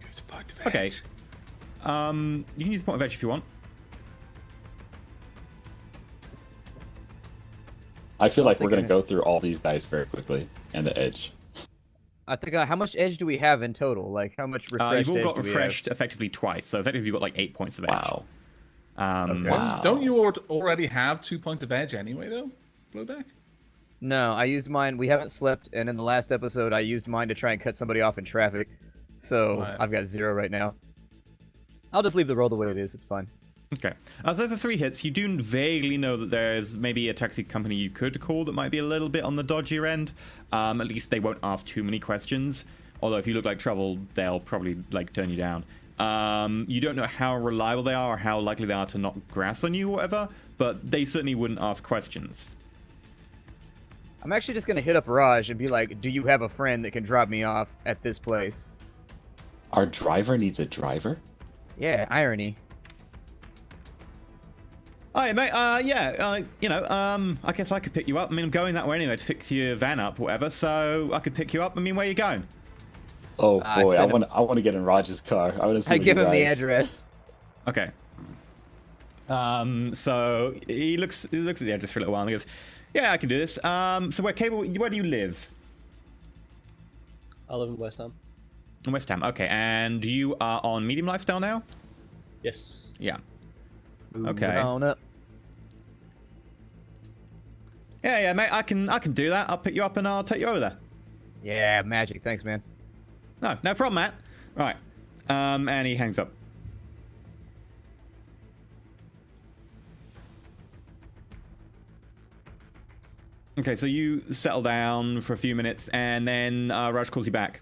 Use a point of Okay. edge. You can use a point of edge if you want. I feel like we're think gonna go through all these dice very quickly and the edge. I think how much edge do we have in total? Like how much refreshed You've all edge got do we have? refreshed effectively twice, so effectively you've got like 8 points of edge. Wow. Um, Wow. Don't you already have 2 points of edge anyway, though? Blowback? No, I used mine. We haven't slept, and in the last episode, I used mine to try and cut somebody off in traffic. So Right. I've got 0 right now. I'll just leave the roll the way it is. It's fine. Okay. So for 3 hits, you do vaguely know that there's maybe a taxi company you could call that might be a little bit on the dodgier end. At least they won't ask too many questions. Although if you look like trouble, they'll probably like turn you down. You don't know how reliable they are or how likely they are to not grass on you or whatever, but they certainly wouldn't ask questions. I'm actually just gonna hit up Raj and be like, "Do you have a friend that can drop me off at this place?" Our driver needs a driver? Yeah, irony. Hi, mate. I guess I could pick you up. I mean, I'm going that way anyway to fix your van up, whatever. So I could pick you up. I mean, where you going? Oh I boy, I sent want to get in Raj's car. I want to see. I what give he him the drives. address. Okay. So he looks at the address for a little while and he goes, "Yeah, I can do this." So where do you live? I live in West Ham. In West Ham. Okay, and you are on medium lifestyle now? Yes. Yeah. Moving Okay. on up. Yeah, mate. I can do that. I'll pick you up and I'll take you over there. Yeah, magic. Thanks, man. No problem, Matt. Right. And he hangs up. Okay, so you settle down for a few minutes, and then Raj calls you back.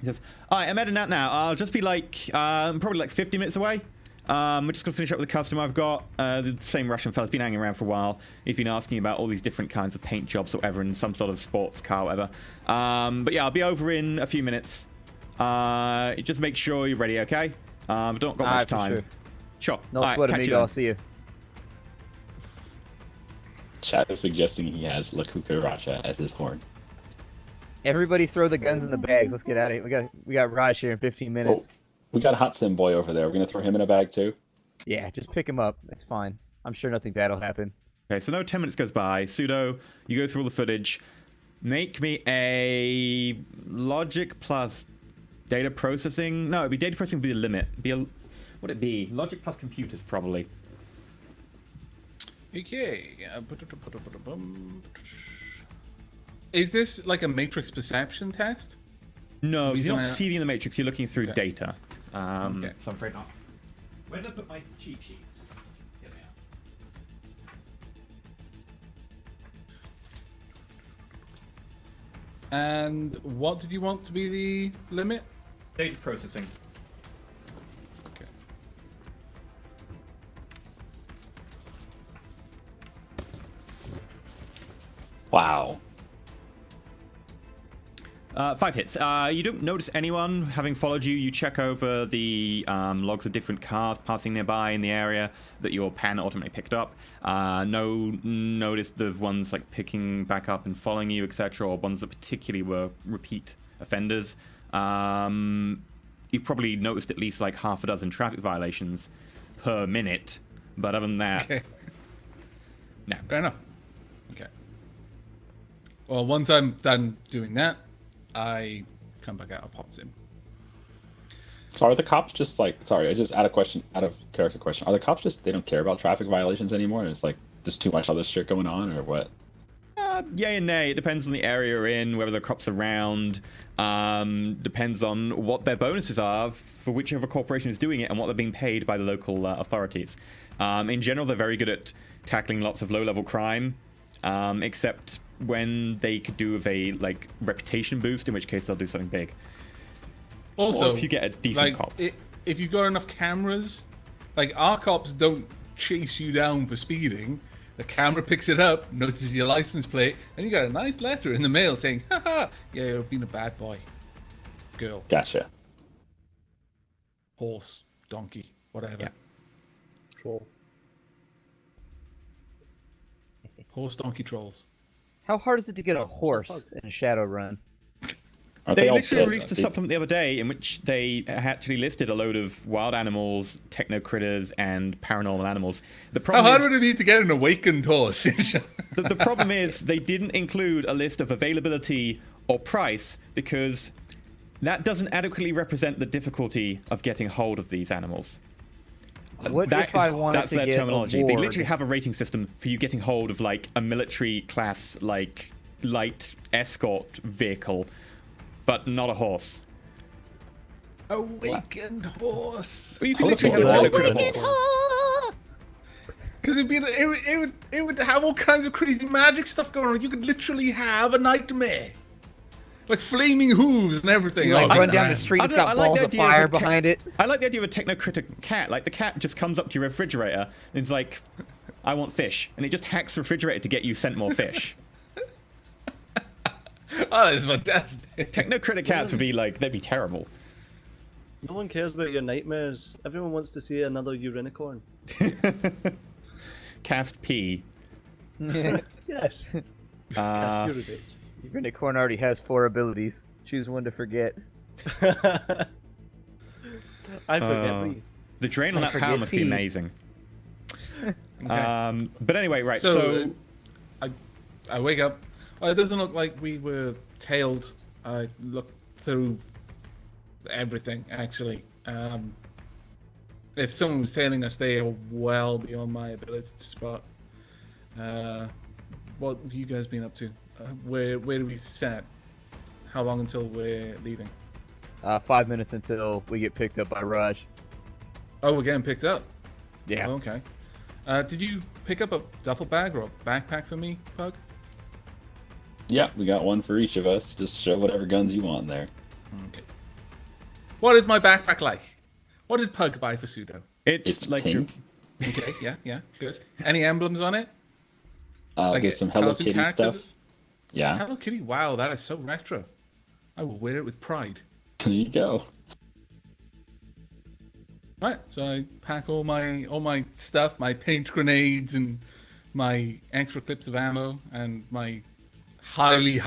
He says, "All right, I'm heading out now. I'll just be like, probably like 50 minutes away. We're just gonna finish up with the customer I've got. The same Russian fella's been hanging around for a while. He's been asking about all these different kinds of paint jobs or whatever, and some sort of sports car, or whatever. But yeah, I'll be over in a few minutes. Just make sure you're ready, okay? I've not got much for time. sure. Sure. No All right, sweat, catch you amigo. then. I'll see you. Chat is suggesting he has La Cucaracha as his horn. Everybody throw the guns in the bags. Let's get out of here. We got Raj here in 15 minutes. Oh, we got a hot sim boy over there. We're gonna throw him in a bag too. Yeah, just pick him up. It's fine. I'm sure nothing bad will happen. Okay, so no 10 minutes goes by. Pseudo, you go through all the footage. Make me a logic plus data processing. No, it'd be data processing would be the limit. Would it be? Logic plus computers, probably. Okay. Is this like a matrix perception test? No, Reason you're not I- seeding the matrix, you're looking through Okay. data. Okay. So I'm afraid not. Where did I put my cheat sheets? Here they are. And what did you want to be the limit? Data processing. Okay. Wow. 5 hits. You don't notice anyone having followed you. You check over the logs of different cars passing nearby in the area that your pan automatically picked up. No notice the ones like picking back up and following you, etc., or ones that particularly were repeat offenders. You've probably noticed at least like half a dozen traffic violations per minute, but other than that, Okay. no. Fair enough. Okay. Well, once I'm done doing that, I come back out of hot sim. So are the cops just like? Sorry, I just out of character question. Are the cops just they don't care about traffic violations anymore? And it's like there's too much other shit going on, or what? Yay and nay. It depends on the area you're in, whether the cops around. Depends on what their bonuses are for whichever corporation is doing it and what they're being paid by the local authorities. In general, they're very good at tackling lots of low-level crime, except when they could do with a like reputation boost, in which case they'll do something big. Also, Or if you get a decent like, cop. If you've got enough cameras, like our cops don't chase you down for speeding. The camera picks it up, notices your license plate, and you got a nice letter in the mail saying, haha, yeah, you've been a bad boy. Girl, Gotcha. horse, donkey, whatever. Yeah. Troll. Horse, donkey, trolls. How hard is it to get a horse in Shadowrun? Aren't They all literally dead, released a though? supplement the other day in which they actually listed a load of wild animals, techno critters, and paranormal animals. The How problem hard is, would it be to get an awakened horse? the problem is they didn't include a list of availability or price because that doesn't adequately represent the difficulty of getting hold of these animals. What if I wanted That's to their get terminology. a They ward? literally have a rating system for you getting hold of like a military class, like light escort vehicle, but not a horse. Awakened horse. But you can How literally have a would techno people critter awaken horse. Because it would have all kinds of crazy magic stuff going on. You could literally have a nightmare. Like flaming hooves and everything. Like Oh, run down man. the street, I it's don't know, got I like balls the of idea of fire a tech- behind it. I like the idea of a techno-critter cat. Like the cat just comes up to your refrigerator and it's like, I want fish. And it just hacks the refrigerator to get you sent more fish. Oh, it's fantastic. Techno-critter cats would be like, they'd be terrible. No one cares about your nightmares. Everyone wants to see another unicorn. Cast P. Yes. That's your debate. Unicorn already has 4 abilities. Choose one to forget. I forget me. The drain on I that power forget must be P. amazing. Okay. But anyway, right, So, I wake up. Oh, it doesn't look like we were tailed. I looked through everything, actually. If someone was tailing us, they are well beyond my ability to spot. What have you guys been up to? Where do we set? How long until we're leaving? 5 minutes until we get picked up by Raj. Oh, we're getting picked up. Yeah. Oh, okay. Did you pick up a duffel bag or a backpack for me, Pug? Yeah, we got one for each of us. Just show whatever guns you want in there. Okay. What is my backpack like? What did Pug buy for Pseudo? It's like pink. Okay, yeah, good. Any emblems on it? Like There's some Hello cartoon Kitty characters? stuff. Yeah, Hello Kitty, wow, that is so retro. I will wear it with pride. there you go. Right, so I pack all my stuff, my paint grenades and my extra clips of ammo and my highly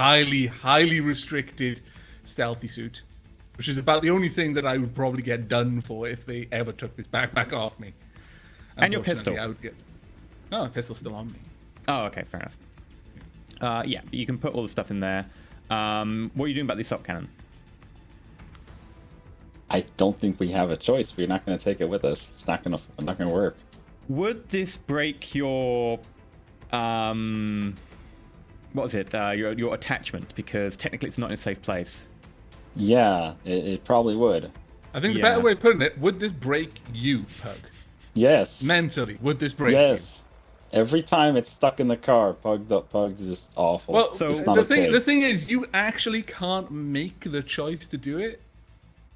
restricted stealthy suit, which is about the only thing that I would probably get done for if they ever took this backpack off me. And your Unfortunately, pistol. I would get... No, the pistol's still on me. Oh, okay, fair enough. Yeah, you can put all the stuff in there. What are you doing about the assault cannon? I don't think we have a choice. We're not going to take it with us. It's not going to work. Would this break your what was it? Your attachment, because technically it's not in a safe place. Yeah, it probably would. I think the Yeah. better way of putting it, would this break you, Pug? Yes. Mentally, would this break you? Yes. Every time it's stuck in the car, Pug's just awful. Well, So- it's not the okay. thing is, you actually can't make the choice to do it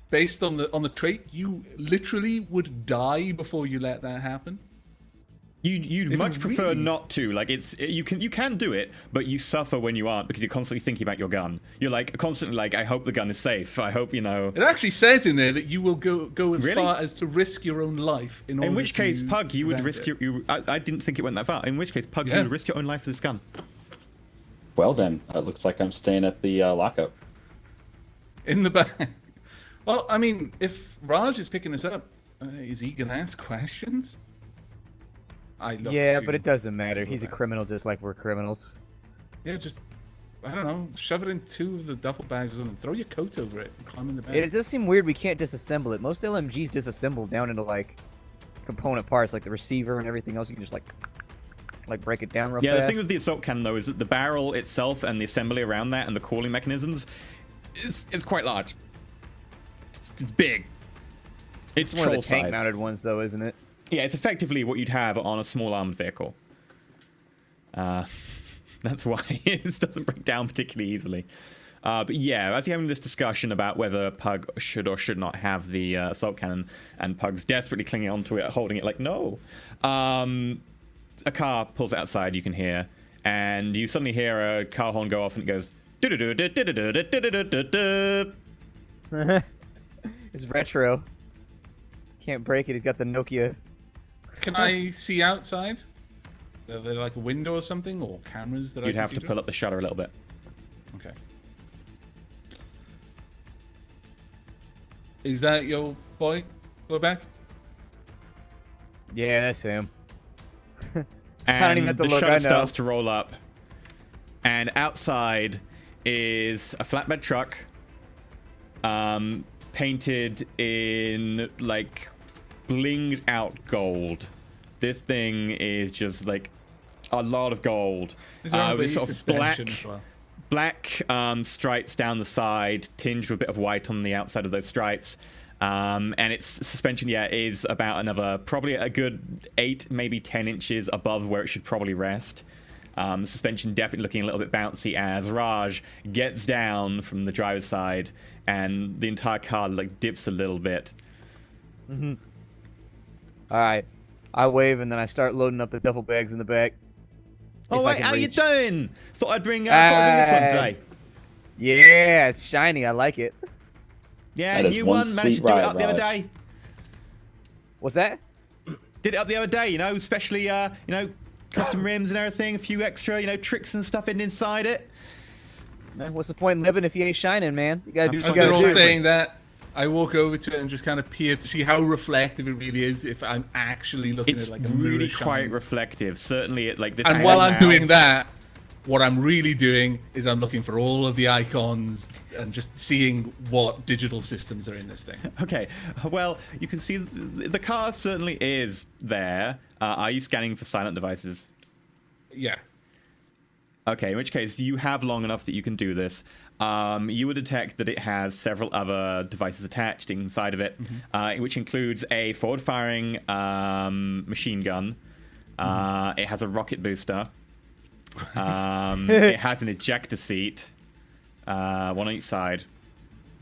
based on the trait. You literally would die before you let that happen. You'd It's much prefer really- not to. Like you can do it, but you suffer when you aren't because you're constantly thinking about your gun. You're like constantly like, I hope the gun is safe. I hope It actually says in there that you will go as Really? far as to risk your own life in order. In which case, to Pug, you would prevent risk it. your. I didn't think it went that far. In which case, Pug, you Yeah. would risk your own life for this gun. Well then, it looks like I'm staying at the lockup. in the back. Well, I mean, if Raj is picking this up, is he gonna ask questions? I look Yeah, to- but it doesn't matter. He's a criminal just like we're criminals. Yeah, just I don't know, shove it in 2 of the duffel bags and throw your coat over it and climb in the bag. It does seem weird we can't disassemble it. Most LMGs disassemble down into like component parts, like the receiver and everything else. You can just like break it down real Yeah, fast. the thing with the assault cannon though is that the barrel itself and the assembly around that and the cooling mechanisms is quite large. It's big. It's It's one of the troll-sized. tank-mounted ones, though, isn't it? Yeah, it's effectively what you'd have on a small armed vehicle. That's why it doesn't break down particularly easily. But yeah, as you're having this discussion about whether Pug should or should not have the assault cannon, and Pug's desperately clinging onto it, holding it like, no. a car pulls outside, you can hear, and you suddenly hear a car horn go off, and it goes. It's retro. Can't break it. He's got the Nokia. Can I see outside? Are there like a window or something, or cameras that I You'd can have see to through? pull up the shutter a little bit. Okay. Is that your boy? Go back. Yeah, that's him. And don't even have to the look, shutter I know. starts to roll up, and outside is a flatbed truck, painted in like blinged out gold. This thing is just like a lot of gold. Is there a With sort of black, suspension as well? black stripes down the side, tinged with a bit of white on the outside of those stripes. And its suspension, is about another, probably a good 8, maybe 10 inches above where it should probably rest. The suspension definitely looking a little bit bouncy as Raj gets down from the driver's side, and the entire car like dips a little bit. All right. I wave and then I start loading up the duffel bags in the back. Oh If I wait, can how you reach. doing? Thought I'd bring this one today. Yeah, it's shiny. I like it. Yeah, That is new one one. Managed to sweet do it ride, up the other Raj. day. What's that? Did it up the other day, especially custom rims and everything, a few extra, tricks and stuff inside it. Man, what's the point in living if you ain't shining, man? You gotta do As what you they're gotta all do. saying that, I walk over to it and just kind of peer to see how reflective it really is. If I'm actually looking It's at like a really mirror quite shine. reflective. Certainly, like this. And angle while I'm now- doing that, what I'm really doing is I'm looking for all of the icons and just seeing what digital systems are in this thing. Okay, well, you can see the car certainly is there. Are you scanning for silent devices? Yeah. Okay, in which case you have long enough that you can do this. You would detect that it has several other devices attached inside of it, which includes a forward-firing machine gun. It has a rocket booster. It has an ejector seat, one on each side.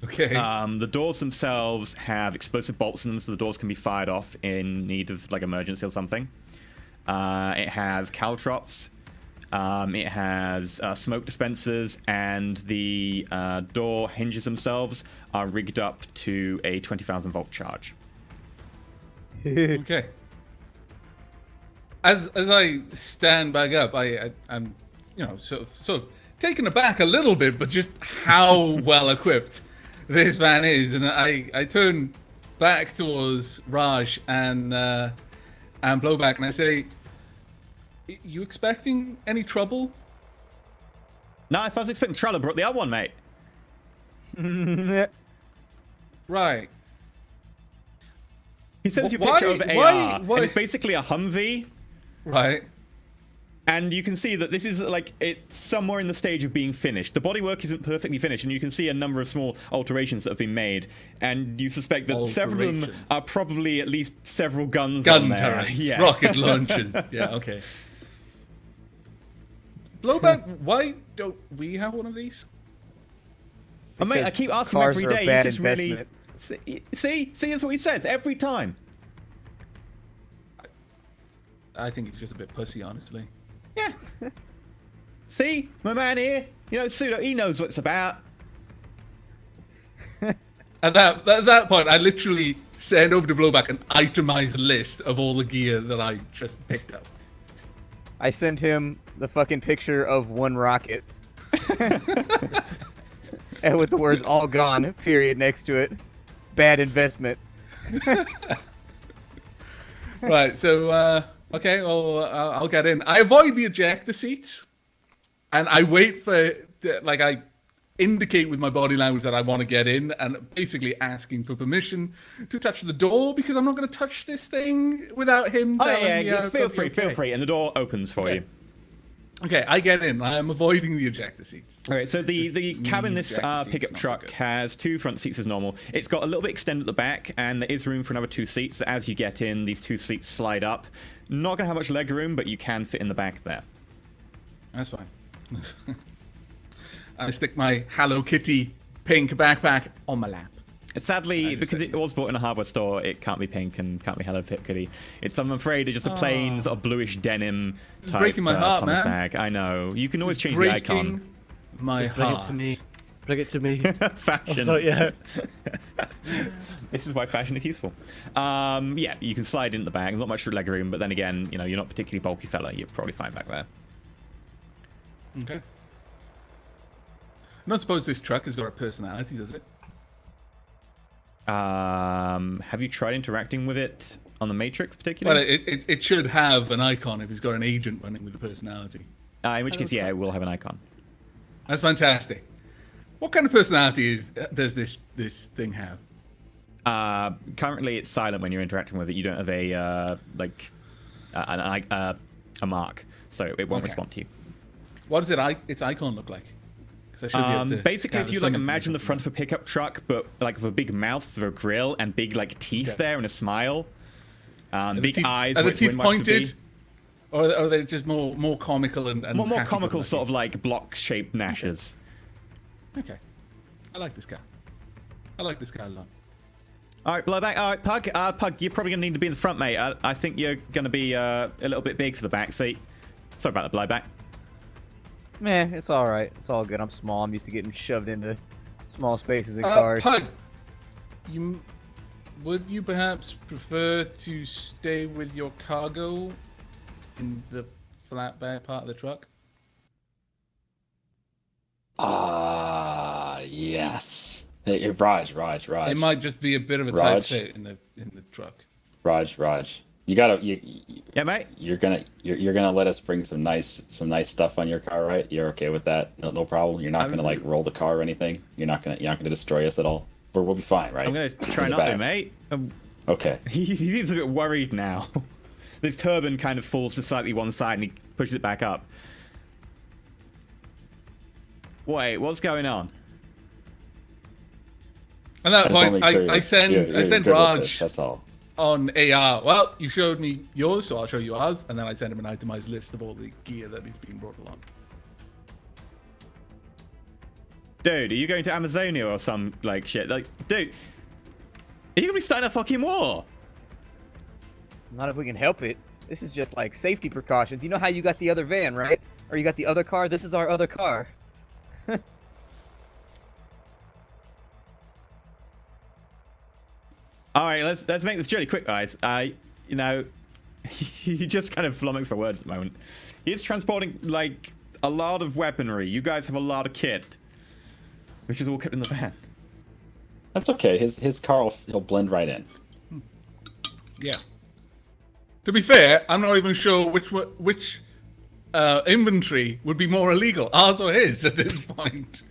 Okay. The doors themselves have explosive bolts in them, so the doors can be fired off in need of like emergency or something. It has caltrops. It has smoke dispensers, and the door hinges themselves are rigged up to a 20,000 volt charge. Okay. As I stand back up, I'm sort of taken aback a little bit, but just how well equipped this van is, and I turn back towards Raj and Blowback, and I say, "You expecting any trouble?" No, if I was expecting trouble, I brought the other one, mate. Right. He sends you a Why- picture of why- AR, why- and it's basically a Humvee. Right. And you can see that this is like it's somewhere in the stage of being finished. The bodywork isn't perfectly finished, and you can see a number of small alterations that have been made. And you suspect that several of them Alterations. are probably at least several guns on Gun there. turrets, Yeah. rocket launchers. Yeah, okay. Blowback, why don't we have one of these? Oh, mate, I Because keep asking him cars every are a day. bad He's just really investment. see, that's what he says every time. I think it's just a bit pussy, honestly. Yeah. See, my man here, Pseudo, he knows what it's about. At that point, I literally send over to Blowback an itemized list of all the gear that I just picked up. I sent him the fucking picture of one rocket. And with the words "all gone" period next to it. Bad investment. Right, so, okay, well, I'll get in. I avoid the ejector seats, and I wait for, I indicate with my body language that I want to get in, and basically asking for permission to touch the door, because I'm not going to touch this thing without him Oh telling yeah, me. yeah, feel okay, free, feel okay. free, and the door opens for you. Okay, I get in. I am avoiding the ejector seats. All right, so the cab in this ejector seats, pickup not so truck good. has 2 front seats as normal. It's got a little bit extended at the back, and there is room for another 2 seats. So as you get in, these 2 seats slide up. Not going to have much leg room, but you can fit in the back there. That's fine. I stick my Hello Kitty pink backpack on my lap. Sadly, because it was bought in a hardware store, it can't be pink and can't be Hello Kitty. It's, I'm afraid, it's just a plain sort of bluish denim type breaking my heart, pumice man. bag. I know. You can always It's change the icon. breaking my Bring heart. it to me. Bring it to me. Fashion. So yeah. This is why fashion is useful. Yeah, you can slide in the bag. Not much leg room, but then again, you know, you're not a particularly bulky fella. You're probably fine back there. Okay. I don't suppose this truck has got a personality, does it? Have you tried interacting with it on the Matrix, particularly? Well, it should have an icon if it's got an agent running with a personality. In which case, yeah, it will have an icon. That's fantastic. What kind of personality does this thing have? Currently, it's silent when you're interacting with it. You don't have a mark, so it won't respond to you. What does its icon look like? 'Cause I should be able to Basically, gather if you some like imagine the information front of a pickup truck, but like with a big mouth, with a grill, and big like teeth there, and a smile, big eyes. Are the where its teeth wind wipes would be. pointed? Or are they just more comical and More happy-go-lucky? comical, sort of like block-shaped gnashes. Okay. I like this guy. I like this guy a lot. All right, Blowback. All right, Pug. Pug, you're probably gonna need to be in the front, mate. I think you're gonna be a little bit big for the back seat. Sorry about the Blowback. Meh, it's all right. It's all good. I'm small. I'm used to getting shoved into small spaces in cars. Pug, would you perhaps prefer to stay with your cargo in the flatbed part of the truck? Yes. Hey, Raj. It might just be a bit of a tight Raj. fit in the truck. Raj. You gotta. Yeah, mate. You're gonna let us bring some nice stuff on your car, right? You're okay with that? No problem. You're not gonna like roll the car or anything. You're not gonna destroy us at all. We'll be fine, right? I'm gonna try In the not to, back. mate. Okay. He seems a bit worried now. This turban kind of falls to slightly one side, and he pushes it back up. Wait, what's going on? At that just wanna point, make sure I send you're good with Raj this, that's all. on AR. Well, you showed me yours, so I'll show you ours, and then I send him an itemized list of all the gear that is being brought along. Dude, are you going to Amazonia or some like shit? Like, dude, are you gonna be starting a fucking war? Not if we can help it. This is just like safety precautions. You know how you got the other van, right? Or you got the other car? This is our other car. All right, let's make this journey quick, guys. You know, he just kind of flummoxed for words at the moment. He's transporting like a lot of weaponry. You guys have a lot of kit, which is all kept in the van. That's okay. His car he'll blend right in. Yeah. To be fair, I'm not even sure which inventory would be more illegal, ours or his, at this point.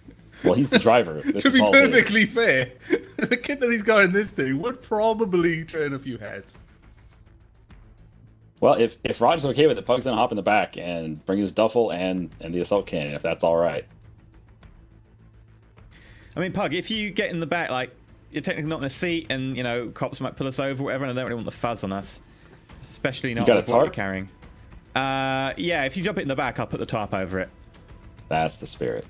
Well, he's the driver. This To is be all his. perfectly fair, the kid that he's got in this thing would probably turn a few heads. Well, if Roger's okay with it, Pug's gonna hop in the back and bring his duffel and the assault cannon, if that's all right. I mean, Pug, if you get in the back, like, you're technically not in a seat, and, you know, cops might pull us over or whatever, and I don't really want the fuzz on us. Especially not got a with what we're tarp? carrying. Yeah, if you jump it in the back, I'll put the tarp over it. That's the spirit.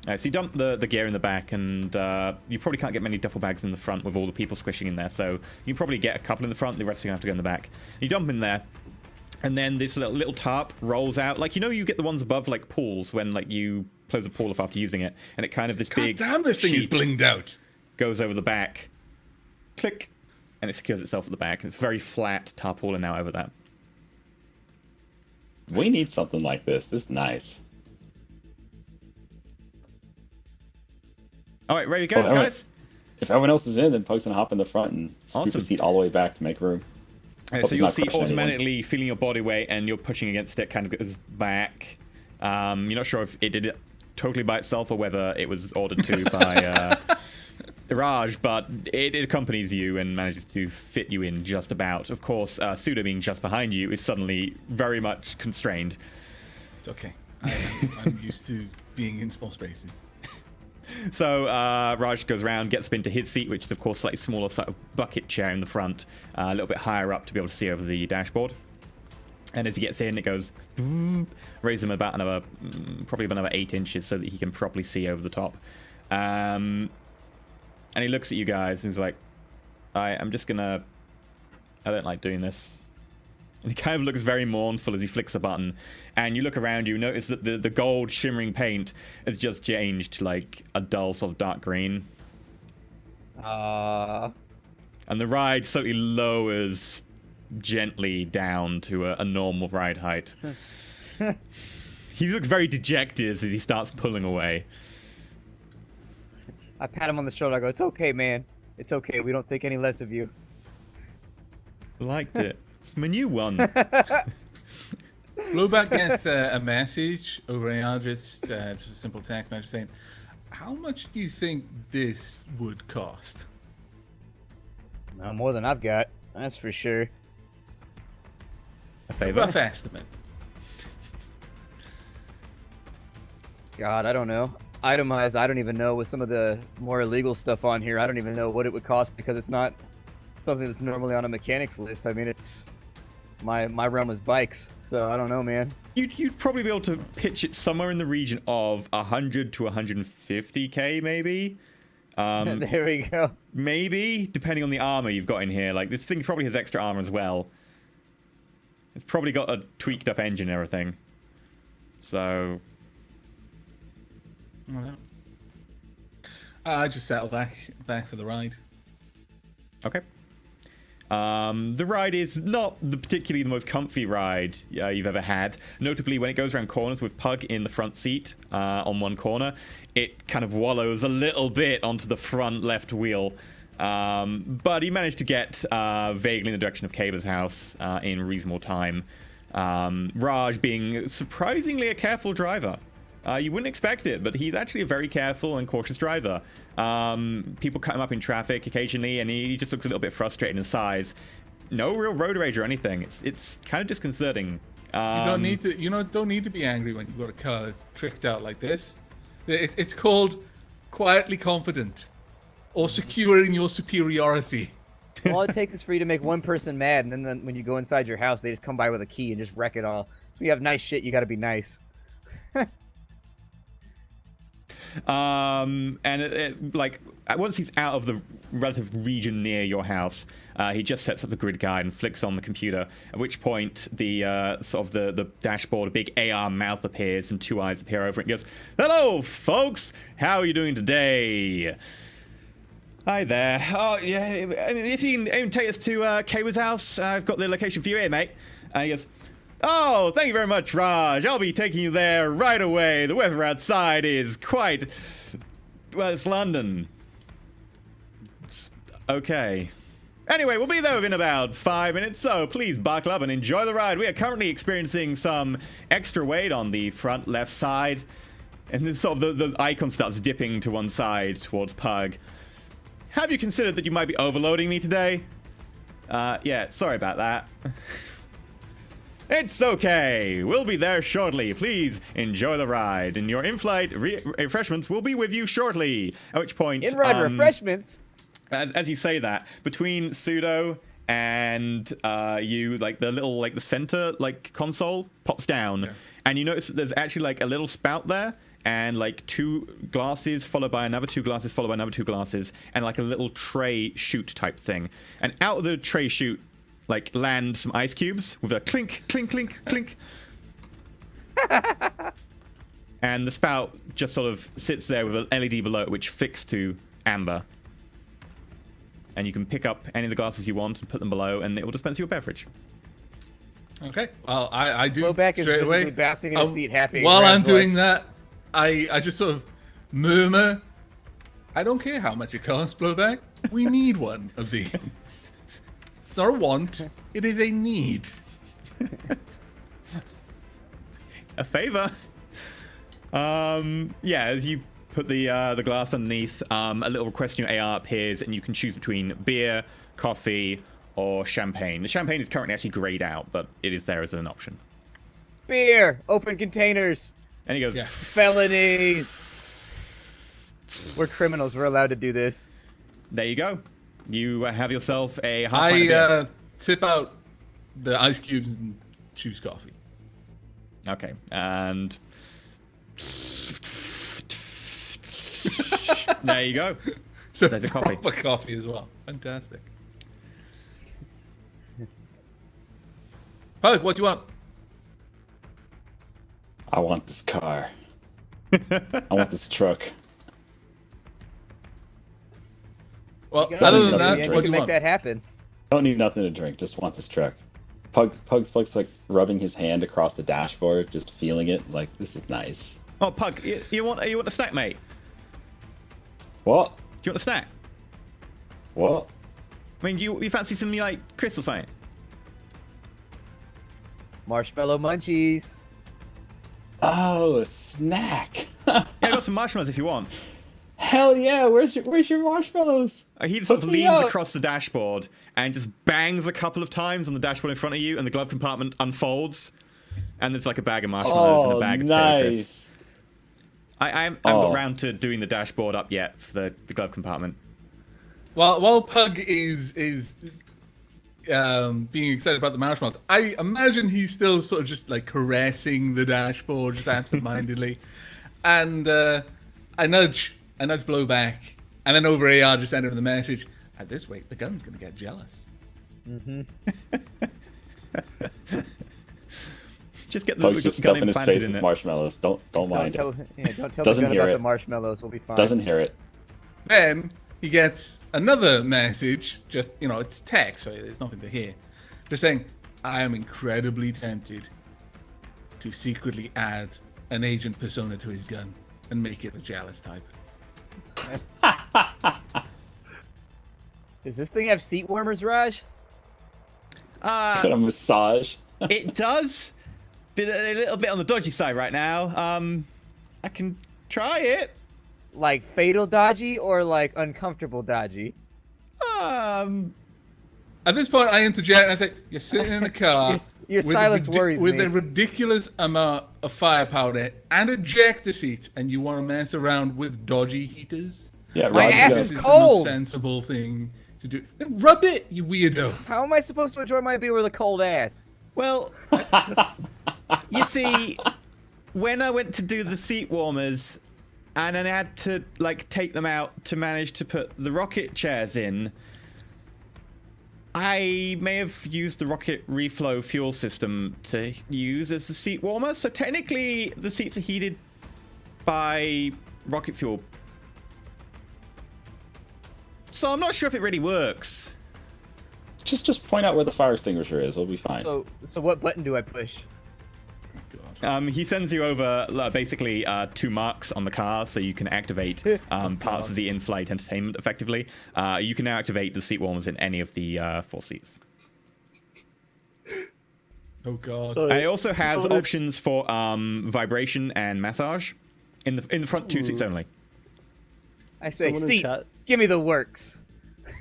So you dump the gear in the back, and you probably can't get many duffel bags in the front with all the people squishing in there, so you probably get a couple in the front, the rest are going to have to go in the back. You dump in there, and then this little tarp rolls out. Like, you know, you get the ones above, like, pools, when, like, you close a pool off after using it, and it kind of, this God big damn, this thing is sheet blinged out. goes over the back. Click. And it secures itself at the back. It's very flat tarpaulin now over that. We need something like this. This is nice. All right, ready to go, Well, guys? If everyone else is in, then Pug's gonna hop in the front and scoop Awesome. his seat all the way back to make room. So he's you'll not see crushing anyone. automatically feeling your body weight, and you're pushing against it, kind of goes back. You're not sure if it did it totally by itself or whether it was ordered to by Raj, but it accompanies you and manages to fit you in just about. Of course, Suda being just behind you is suddenly very much constrained. It's okay. I'm used to being in small spaces. So Raj goes around, gets up into his seat, which is of course slightly smaller sort of bucket chair in the front, a little bit higher up to be able to see over the dashboard. And as he gets in, it goes, raises him about another, probably about another 8 inches so that he can properly see over the top. And he looks at you guys and he's like, I'm just gonna... I don't like doing this. And he kind of looks very mournful as he flicks a button. And you look around you, notice that the gold shimmering paint has just changed to like a dull sort of dark green. And the ride slowly lowers gently down to a normal ride height. He looks very dejected as he starts pulling away. I pat him on the shoulder. I go, "It's okay, man. It's okay. We don't think any less of you." Liked it. It's my new one. Blowback gets a message over AR, just a simple text message saying, "How much do you think this would cost?" No more than I've got. That's for sure. A favor? Rough estimate. God, I don't know. Itemized, I don't even know. With some of the more illegal stuff on here, I don't even know what it would cost because it's not something that's normally on a mechanics list. I mean, it's my realm is bikes, so I don't know, man. You'd probably be able to pitch it somewhere in the region of 100 to 150k, maybe. There we go. Maybe, depending on the armor you've got in here. Like, this thing probably has extra armor as well. It's probably got a tweaked up engine and everything. So... I just settle back for the ride. Okay. The ride is not particularly the most comfy ride you've ever had. Notably, when it goes around corners with Pug in the front seat on one corner, it kind of wallows a little bit onto the front left wheel. But he managed to get vaguely in the direction of Kaber's house in reasonable time. Raj being surprisingly a careful driver. You wouldn't expect it, but he's actually a very careful and cautious driver. People cut him up in traffic occasionally, and he just looks a little bit frustrated in size. No real road rage or anything. It's kind of disconcerting. You don't need to be angry when you've got a car that's tricked out like this. It's called quietly confident or securing your superiority. All it takes is for you to make one person mad, and then when you go inside your house, they just come by with a key and just wreck it all. If you have nice shit, you got to be nice. Like once he's out of the relative region near your house, he just sets up the grid guide and flicks on the computer, at which point the sort of the dashboard, a big AR mouth appears and two eyes appear over it and goes, "Hello folks, how are you doing today?" Hi there. Oh yeah, I mean, if you can take us to Kawa's house, I've got the location for you here, mate. And he goes, "Oh, thank you very much, Raj. I'll be taking you there right away. The weather outside is quite... well, it's London. It's okay. Anyway, we'll be there within about 5 minutes, so please buckle up and enjoy the ride. We are currently experiencing some extra weight on the front left side. And then sort of the icon starts dipping to one side towards Pug. Have you considered that you might be overloading me today? Yeah, sorry about that." It's okay. We'll be there shortly. Please enjoy the ride, and your in-flight refreshments will be with you shortly. At which point, In-ride refreshments. As you say that, between Pseudo and you, like the little the center console pops down, and you notice that there's actually like a little spout there, and like 2 glasses followed by another 2 glasses followed by another 2 glasses, and like a little tray chute type thing. And out of the tray chute, land some ice cubes with a clink, clink, clink, clink. And the spout just sort of sits there with an LED below it, which flicks to amber. And you can pick up any of the glasses you want and put them below, and it will dispense you a beverage. Okay. Well, I do Blowback is straight away. visibly bouncing in his seat, happy. While I'm Grabs doing one. that, I just sort of murmur, "I don't care how much it costs, Blowback. We need one of these. It's not a want, it is a need." A favor. Yeah, as you put the glass underneath, a little request in your AR appears, and you can choose between beer, coffee, or champagne. The champagne is currently actually grayed out, but it is there as an option. Beer, open containers, And he goes, Yeah. felonies. We're criminals. We're allowed to do this. "There you go. You have yourself a half pint of beer." I tip out the ice cubes and choose coffee. Okay, and there you go. So There's a coffee. proper coffee as well. Fantastic. Pug, what do you want? I want this car. I want this truck. Well, You other gotta than that, make what do you make want? that happen. Don't need nothing to drink. Just want this truck. Pug's like rubbing his hand across the dashboard, just feeling it. Like, this is nice. Oh, Pug, you want a snack, mate? What? Do you want a snack? What? I mean, you fancy some like crystal something? Marshmallow munchies. Oh, a snack. Yeah, I got some marshmallows if you want. Hell yeah! Where's your marshmallows? He sort of Hook me leans up. across the dashboard and just bangs a couple of times on the dashboard in front of you, and the glove compartment unfolds, and there's like a bag of marshmallows and a bag of Taylor Crisp. nice. I haven't got round to doing the dashboard up yet for the glove compartment. While Pug is being excited about the marshmallows, I imagine he's still sort of just like caressing the dashboard, just absent-mindedly, and I nudge Blow back, and then over AR just send him the message. At this rate, the gun's gonna get jealous. Just get the Pug's just gun stuffing his implanted face in with it. marshmallows. Don't mind Don't it. tell Doesn't the gun hear about it. the marshmallows. We'll be fine. Doesn't hear it. Then he gets another message, just, it's text, so there's nothing to hear. Just saying, I am incredibly tempted to secretly add an agent persona to his gun and make it a jealous type. Does this thing have seat warmers, Raj? Got a massage. It does, but a little bit on the dodgy side right now. I can try it. Like fatal dodgy or like uncomfortable dodgy? At this point, I interject and I say, "You're sitting in a car. Your with silence worries with me. a ridiculous amount of firepower and ejector seats, and you want to mess around with dodgy heaters? Yeah, My Rod's ass gonna- is This cold. the most sensible thing to do. Then rub it, you weirdo. How am I supposed to enjoy my beer with a cold ass? Well, you see, when I went to do the seat warmers, and then I had to like take them out to manage to put the rocket chairs in, I may have used the rocket reflow fuel system to use as the seat warmer. So technically, the seats are heated by rocket fuel. So I'm not sure if it really works. Just point out where the fire extinguisher is. We'll be fine. So what button do I push? He sends you over basically 2 marks on the car so you can activate parts of the in-flight entertainment effectively. You can now activate the seat warmers in any of the 4 seats. Oh god. So And it also has so the- options for vibration and massage in the front 2 seats only. I say, Someone in seat, chat- give me the works.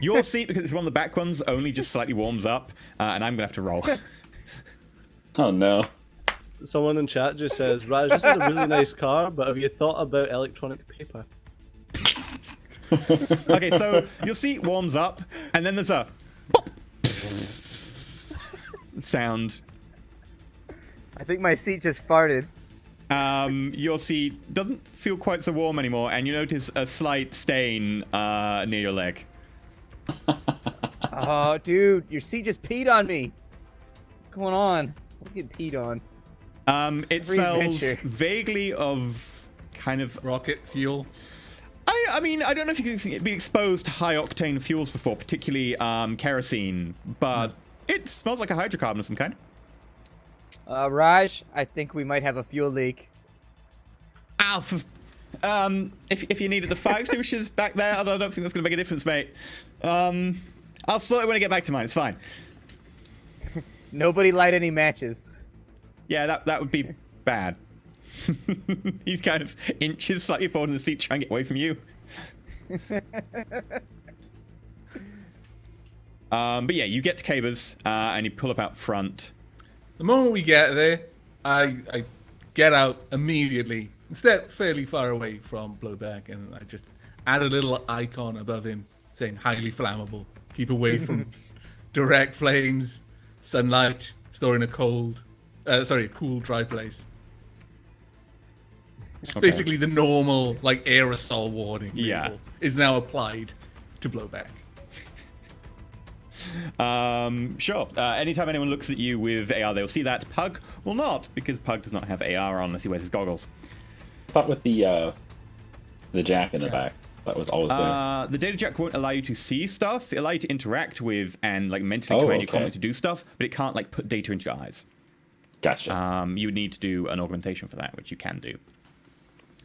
Your seat, because it's one of the back ones, only just slightly warms up, and I'm going to have to roll. Oh no. Someone in chat just says, Raj, this is a really nice car, but have you thought about electronic paper? Okay, so your seat warms up, and then there's a pop sound. I think my seat just farted. Your seat doesn't feel quite so warm anymore, and you notice a slight stain near your leg. Oh, dude, your seat just peed on me. What's going on? Let's get peed on. It Every smells adventure. vaguely of kind of. Rocket fuel. I mean, I don't know if you've been exposed to high octane fuels before, particularly kerosene, but it smells like a hydrocarbon of some kind. Raj, I think we might have a fuel leak. Alpha. If you needed the fire extinguishers back there, I don't think that's going to make a difference, mate. I'll sort it when I get back to mine. It's fine. Nobody light any matches. Yeah, that would be bad. He kind of inches slightly forward in the seat, trying to get away from you. But yeah, you get to Cabers, and you pull up out front. The moment we get there, I get out immediately, step fairly far away from Blowback, and I just add a little icon above him saying highly flammable. Keep away from direct flames, sunlight, store in a cool, dry place. Okay. Basically, the normal like aerosol warning Yeah. label is now applied to blow back. Sure. Anytime anyone looks at you with AR, they'll see that. Pug will not, because Pug does not have AR on unless he wears his goggles. I thought with the jack in the back, that was always there. The data jack won't allow you to see stuff. It'll allow you to interact with and like mentally command your comment to do stuff, but it can't like put data into your eyes. Gotcha. You would need to do an augmentation for that, which you can do.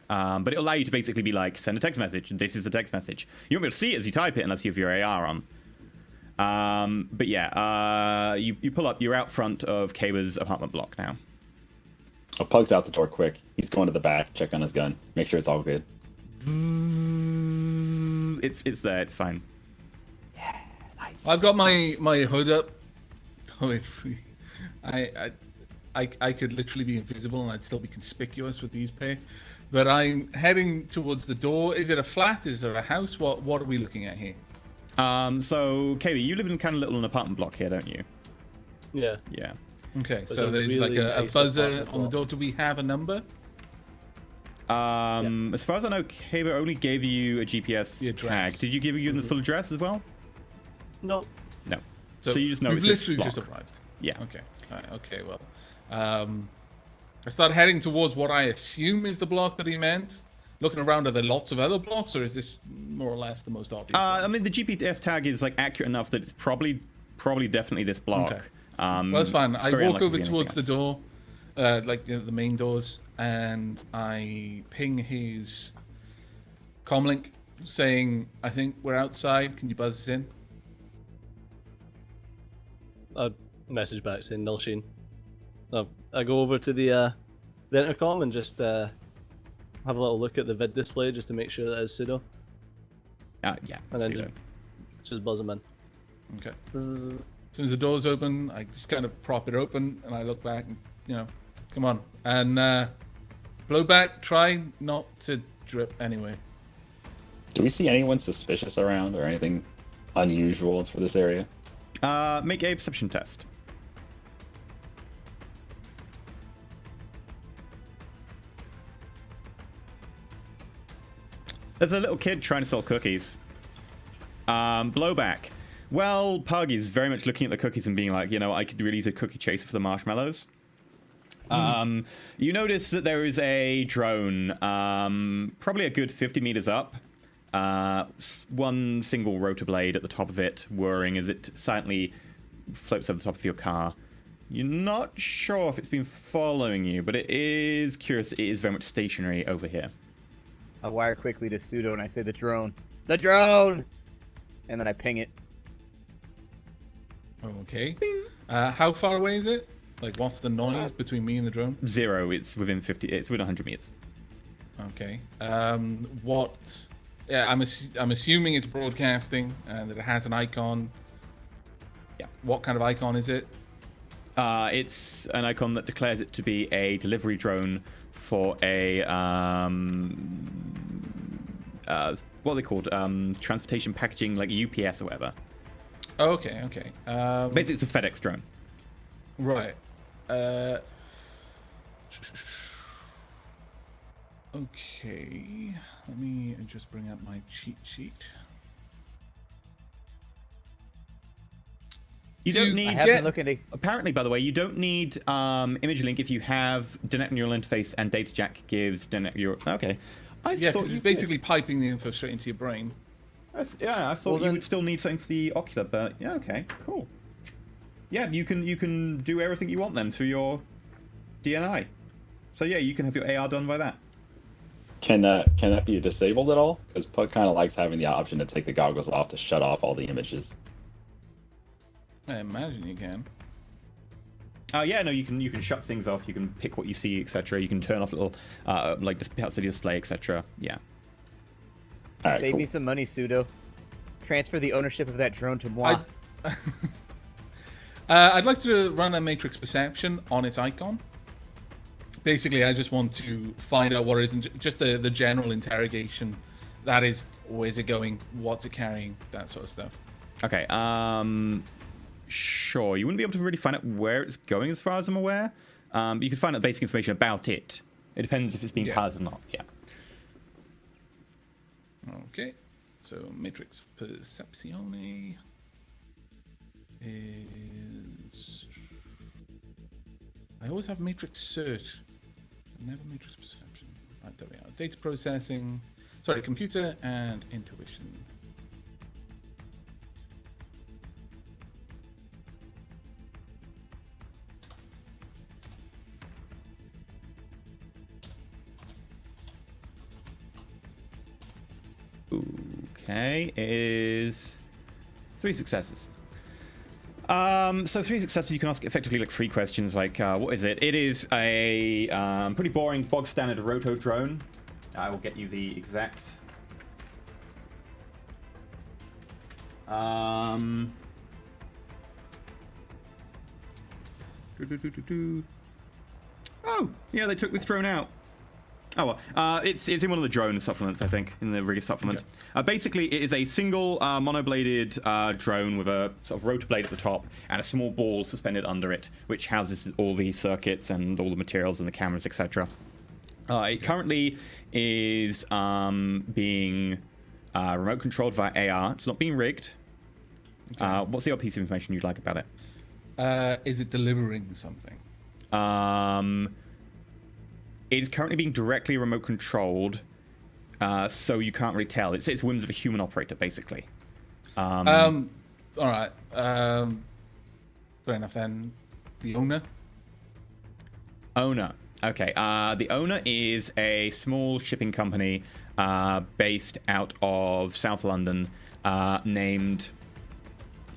But it'll allow you to basically be like, send a text message, and this is the text message. You won't be able to see it as you type it unless you have your AR on. But yeah, you pull up, you're out front of Kaba's apartment block now. Oh, Pug's out the door quick. He's going to the back, check on his gun, make sure it's all good. It's there, it's fine. Yeah, nice. I've got my hood up. I could literally be invisible and I'd still be conspicuous with these pay. But I'm heading towards the door. Is it a flat? Is it a house? What are we looking at here? So Kaylee, you live in kind of little an apartment block here, don't you? Yeah. Yeah. Okay, It's so a there's really like a nice buzzer apartment on the block. door. Do we have a number? As far as I know, Kayla only gave you a GPS The address. tag. Did you give you the full address as well? No. No. So you just know we've it's this literally block. just arrived. Yeah. Okay. All right, okay. Well, I start heading towards what I assume is the block that he meant. Looking around, are there lots of other blocks, or is this more or less the most obvious? I mean, the GPS tag is like accurate enough that it's probably definitely this block. Okay. Well, that's fine. it's I very walk unlikely over to be towards the anything else. door, like the main doors, and I ping his comlink saying, "I think we're outside. Can you buzz us in?" A message back saying null sheen. I go over to the intercom and just have a little look at the vid display just to make sure that it's pseudo, Yeah. and then pseudo. just buzz them in. Okay. As soon as the door's open, I just kind of prop it open, and I look back and, come on. And blow back, try not to drip anyway. Do we see anyone suspicious around or anything unusual for this area? Make a perception test. There's a little kid trying to sell cookies. Blowback. Well, Pug is very much looking at the cookies and being like, I could really use a cookie chaser for the marshmallows. You notice that there is a drone, probably a good 50 meters up. One single rotor blade at the top of it, whirring as it silently floats over the top of your car. You're not sure if it's been following you, but it is curious. It is very much stationary over here. I wire quickly to Pseudo and I say the drone. The drone! And then I ping it. Okay. How far away is it? Like, what's the noise between me and the drone? 0. It's within 50. It's within 100 meters. Okay. What? Yeah, I'm assuming it's broadcasting and that it has an icon. Yeah. What kind of icon is it? It's an icon that declares it to be a delivery drone for a what are they called? Transportation packaging, like UPS or whatever. Oh, okay. Basically, it's a FedEx drone. Right. Okay. Let me just bring up my cheat sheet. You So don't you- need. I have been looking to... Apparently, by the way, you don't need image link if you have Direct Neural Interface and Data Jack gives Direct Neural. Okay. Yeah, thought because you it's basically piping the info straight into your brain. I thought Well, you then- would still need something for the ocular, but yeah, okay, cool. Yeah, you can do everything you want then through your DNI. So yeah, you can have your AR done by that. Can that be disabled at all? Because Pug kind of likes having the option to take the goggles off to shut off all the images. I imagine you can. Yeah, no, you can shut things off. You can pick what you see, etc. You can turn off little like just parts of the display, etc. Yeah. All right, Save cool. me some money, Pseudo. Transfer the ownership of that drone to moi. I'd like to run a matrix perception on its icon. Basically, I just want to find out what it is, and just the general interrogation. That is, where's it going? What's it carrying? That sort of stuff. Okay. Sure. You wouldn't be able to really find out where it's going, as far as I'm aware. You could find out basic information about it. It depends if it's being Yeah. piloted or not. Yeah. Okay. So Matrix Percepzione is... I always have Matrix Search, never Matrix Perception. Right, there we are. Data processing, sorry, computer and intuition. Okay, is 3 successes. So 3 successes, you can ask effectively like 3 questions, like, what is it? It is a pretty boring, bog standard roto drone. I will get you the exact. Oh, yeah, they took this drone out. Oh, well, it's in one of the drone supplements, I think, in the rigger supplement. Okay. Basically, it is a single monobladed drone with a sort of rotor blade at the top and a small ball suspended under it, which houses all the circuits and all the materials and the cameras, etc. It currently is being remote controlled via AR. It's not being rigged. Okay. What's the other piece of information you'd like about it? Is it delivering something? It is currently being directly remote controlled, so you can't really tell. It's whims of a human operator, basically. All right. Fair enough then. The owner? Owner. Okay. The owner is a small shipping company based out of South London, named...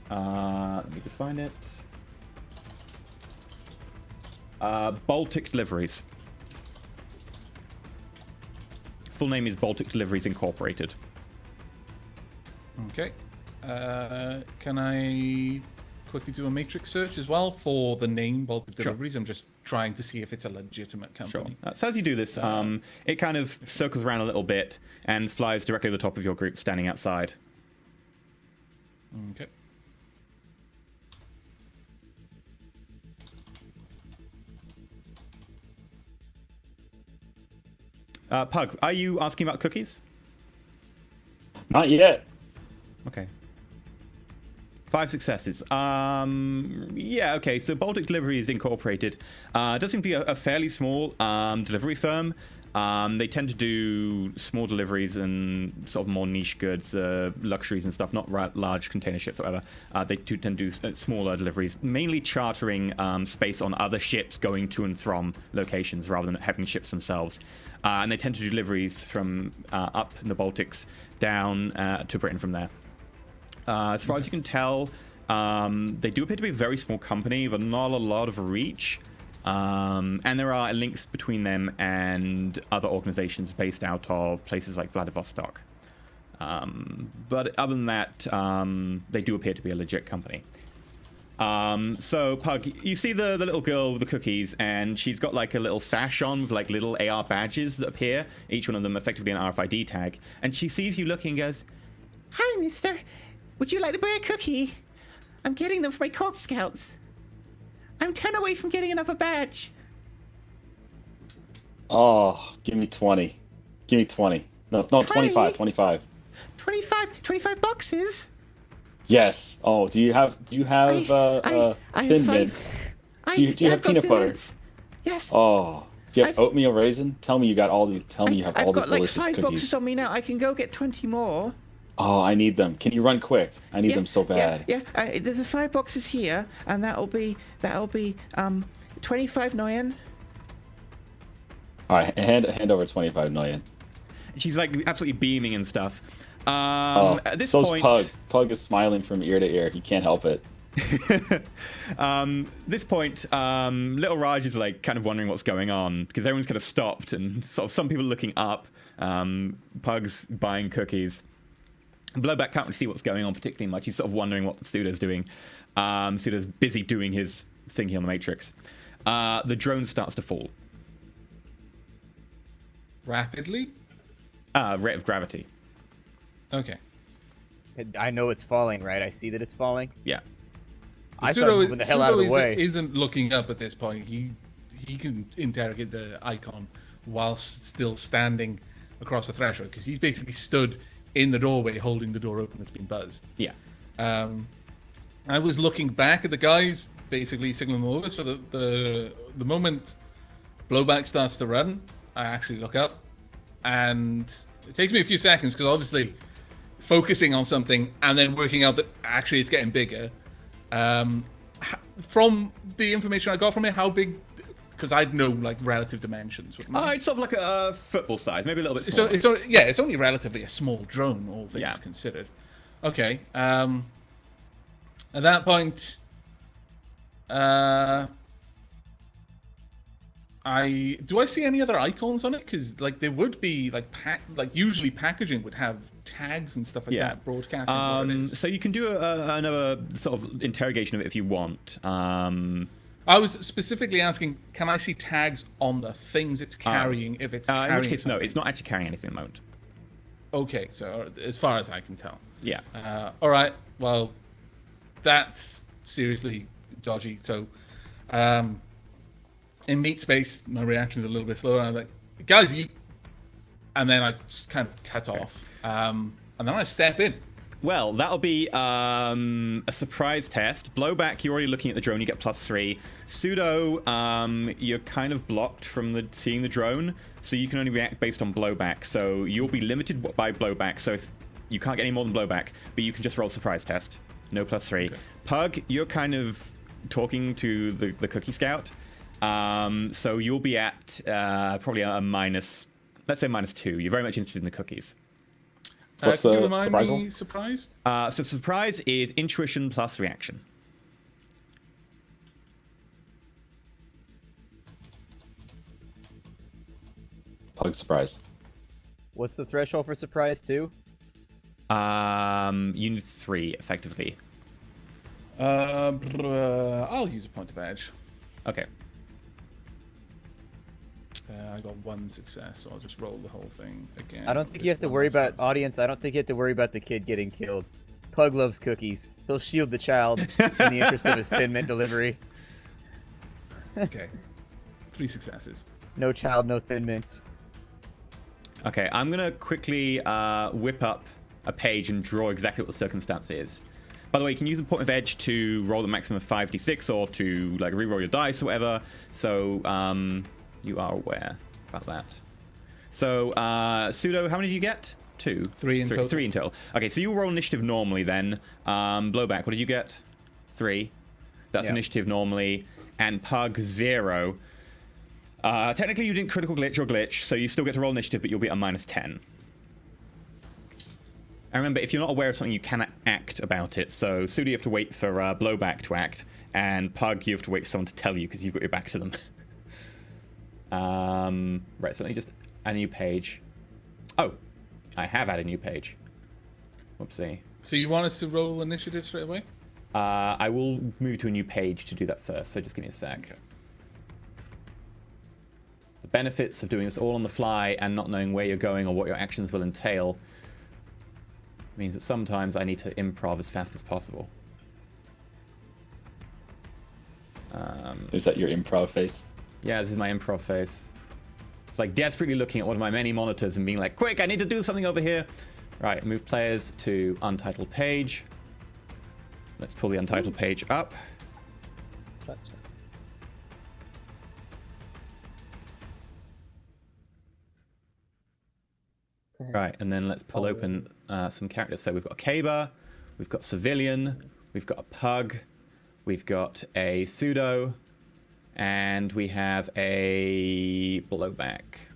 let me just find it. Baltic Deliveries. Full name is Baltic Deliveries Incorporated. Okay. Can I quickly do a matrix search as well for the name Baltic Deliveries? I'm just trying to see if it's a legitimate company. Sure. So as you do this, it kind of circles around a little bit and flies directly to the top of your group standing outside. Okay. Pug, are you asking about cookies? Not yet. Okay. 5 successes. Yeah, okay, so Baltic Deliveries Incorporated does seem to be a fairly small delivery firm. They tend to do small deliveries and sort of more niche goods, luxuries and stuff, not large container ships or whatever. They do tend to do smaller deliveries, mainly chartering space on other ships going to and from locations rather than having ships themselves. And they tend to do deliveries from up in the Baltics down to Britain from there. As far as you can tell, they do appear to be a very small company, but not a lot of reach. And there are links between them and other organizations based out of places like Vladivostok. But other than that, they do appear to be a legit company. So, Pug, you see the little girl with the cookies, and she's got like a little sash on with like little AR badges that appear, each one of them effectively an RFID tag. And she sees you looking and goes, "Hi, mister. Would you like to buy a cookie? I'm getting them for my Corp Scouts. I'm 10 away from getting another badge." Oh, give me 20. Give me 20. No, 25. 25. 25 boxes? Yes. Oh, do you have Thin Mint? Do you have peanut butter? Yes. Oh, do you have oatmeal raisin? Tell me you got all the. Tell me you have all the delicious cookies. I've got like 5 boxes on me now. I can go get 20 more. Oh, I need them. Can you run quick? I need them so bad. Yeah. There's 5 boxes here, and that'll be 25 million. All right, hand over 25 million. She's like absolutely beaming and stuff. At this so's point, Pug. Pug is smiling from ear to ear. He can't help it. This point, little Raj is like kind of wondering what's going on because everyone's kind of stopped and sort of some people looking up. Pug's buying cookies. Blowback can't really see what's going on particularly much. He's sort of wondering what the Pseudo's doing. Pseudo's busy doing his thing here on the Matrix. The drone starts to fall. Rapidly? Rate of gravity. Okay. I know it's falling, right? I see that it's falling. Yeah. I start moving the hell out of the way. Isn't looking up at this point. He can interrogate the icon whilst still standing across the threshold because he's basically stood in the doorway holding the door open that's been buzzed. Yeah. I was looking back at the guys, basically signaling them over, so that the moment Blowback starts to run, I actually look up, and it takes me a few seconds because obviously focusing on something and then working out that actually it's getting bigger. From the information I got from it, how big? Because I'd know like relative dimensions. It's sort of like a football size, maybe a little bit smaller. So it's only relatively a small drone, all things considered. Okay. At that point, I see any other icons on it? Because like there would be like usually packaging would have tags and stuff like that broadcasting what it is. So you can do another sort of interrogation of it if you want. I was specifically asking, can I see tags on the things it's carrying if it's carrying in which case, something? no, it's not actually carrying anything at the moment. Okay, so as far as I can tell. Yeah. All right, well, that's seriously dodgy. So, in meat space, my reaction's a little bit slower. I'm like, guys, you... And then I just kind of cut off. And then I step in. Well, that'll be a surprise test. Blowback, you're already looking at the drone, you get +3. Pseudo, you're kind of blocked from seeing the drone, so you can only react based on blowback. So you'll be limited by blowback, so if you can't get any more than blowback, but you can just roll surprise test. No +3. Okay. Pug, you're kind of talking to the Cookie Scout, so you'll be at probably a minus, let's say -2. You're very much interested in the cookies. What's could the you remind surprise me roll? surprise? So surprise is intuition plus reaction. Pug surprise. What's the threshold for surprise, too? You need 3, effectively. I'll use a point of edge. Okay. I got 1 success, so I'll just roll the whole thing again. I don't think you have to worry about, audience, I don't think you have to worry about the kid getting killed. Pug loves cookies. He'll shield the child in the interest of his Thin Mint delivery. Okay. 3 successes. No child, no Thin Mints. Okay, I'm going to quickly whip up a page and draw exactly what the circumstance is. By the way, you can use the point of edge to roll the maximum of 5d6 or to like re-roll your dice or whatever. So, you are aware about that. So, Pseudo, how many did you get? 2? 3 in total. 3 in total. Okay, so you roll initiative normally then. Blowback, what did you get? 3. That's initiative normally. And Pug, 0. Technically, you didn't critical glitch or glitch, so you still get to roll initiative, but you'll be at a -10. And remember, if you're not aware of something, you cannot act about it. So, Pseudo, you have to wait for Blowback to act, and Pug, you have to wait for someone to tell you because you've got your back to them. Right, so let me just add a new page. Oh, I have added a new page. Whoopsie. So you want us to roll initiative straight away? I will move to a new page to do that first, so just give me a sec. Okay. The benefits of doing this all on the fly and not knowing where you're going or what your actions will entail means that sometimes I need to improv as fast as possible. Is that your improv face? Yeah, this is my improv face. It's like desperately looking at one of my many monitors and being like, quick, I need to do something over here. Right, move players to untitled page. Let's pull the untitled page up. Right, and then let's pull open some characters. So we've got a Caber, we've got Civilian, we've got a Pug, we've got a Pseudo, and we have a Blowback.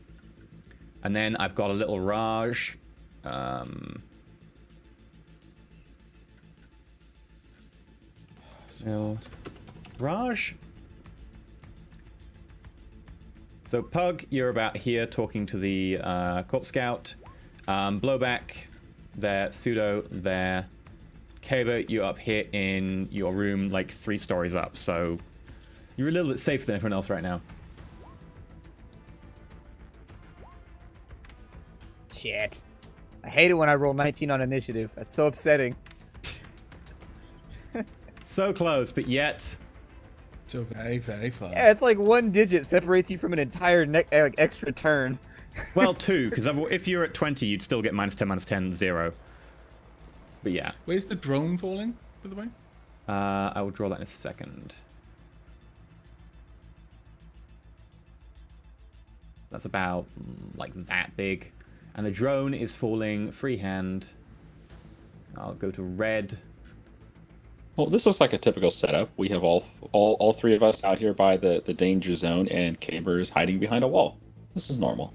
And then I've got a little Raj. So, Raj? So, Pug, you're about here talking to the Corpse Scout. Blowback, there. Pseudo, there. Caber, you're up here in your room, like 3 stories up. So, you're a little bit safer than everyone else right now. Shit. I hate it when I roll 19 on initiative. That's so upsetting. So close, but yet... So very, very far. Yeah, it's like 1 digit separates you from an entire extra turn. Well, 2, because if you're at 20, you'd still get -10, -10, 0. But yeah. Where's the drone falling, by the way? I will draw that in a second. That's about like that big. And the drone is falling freehand. I'll go to red. Well, this looks like a typical setup. We have all three of us out here by the danger zone, and Caber is hiding behind a wall. This is normal.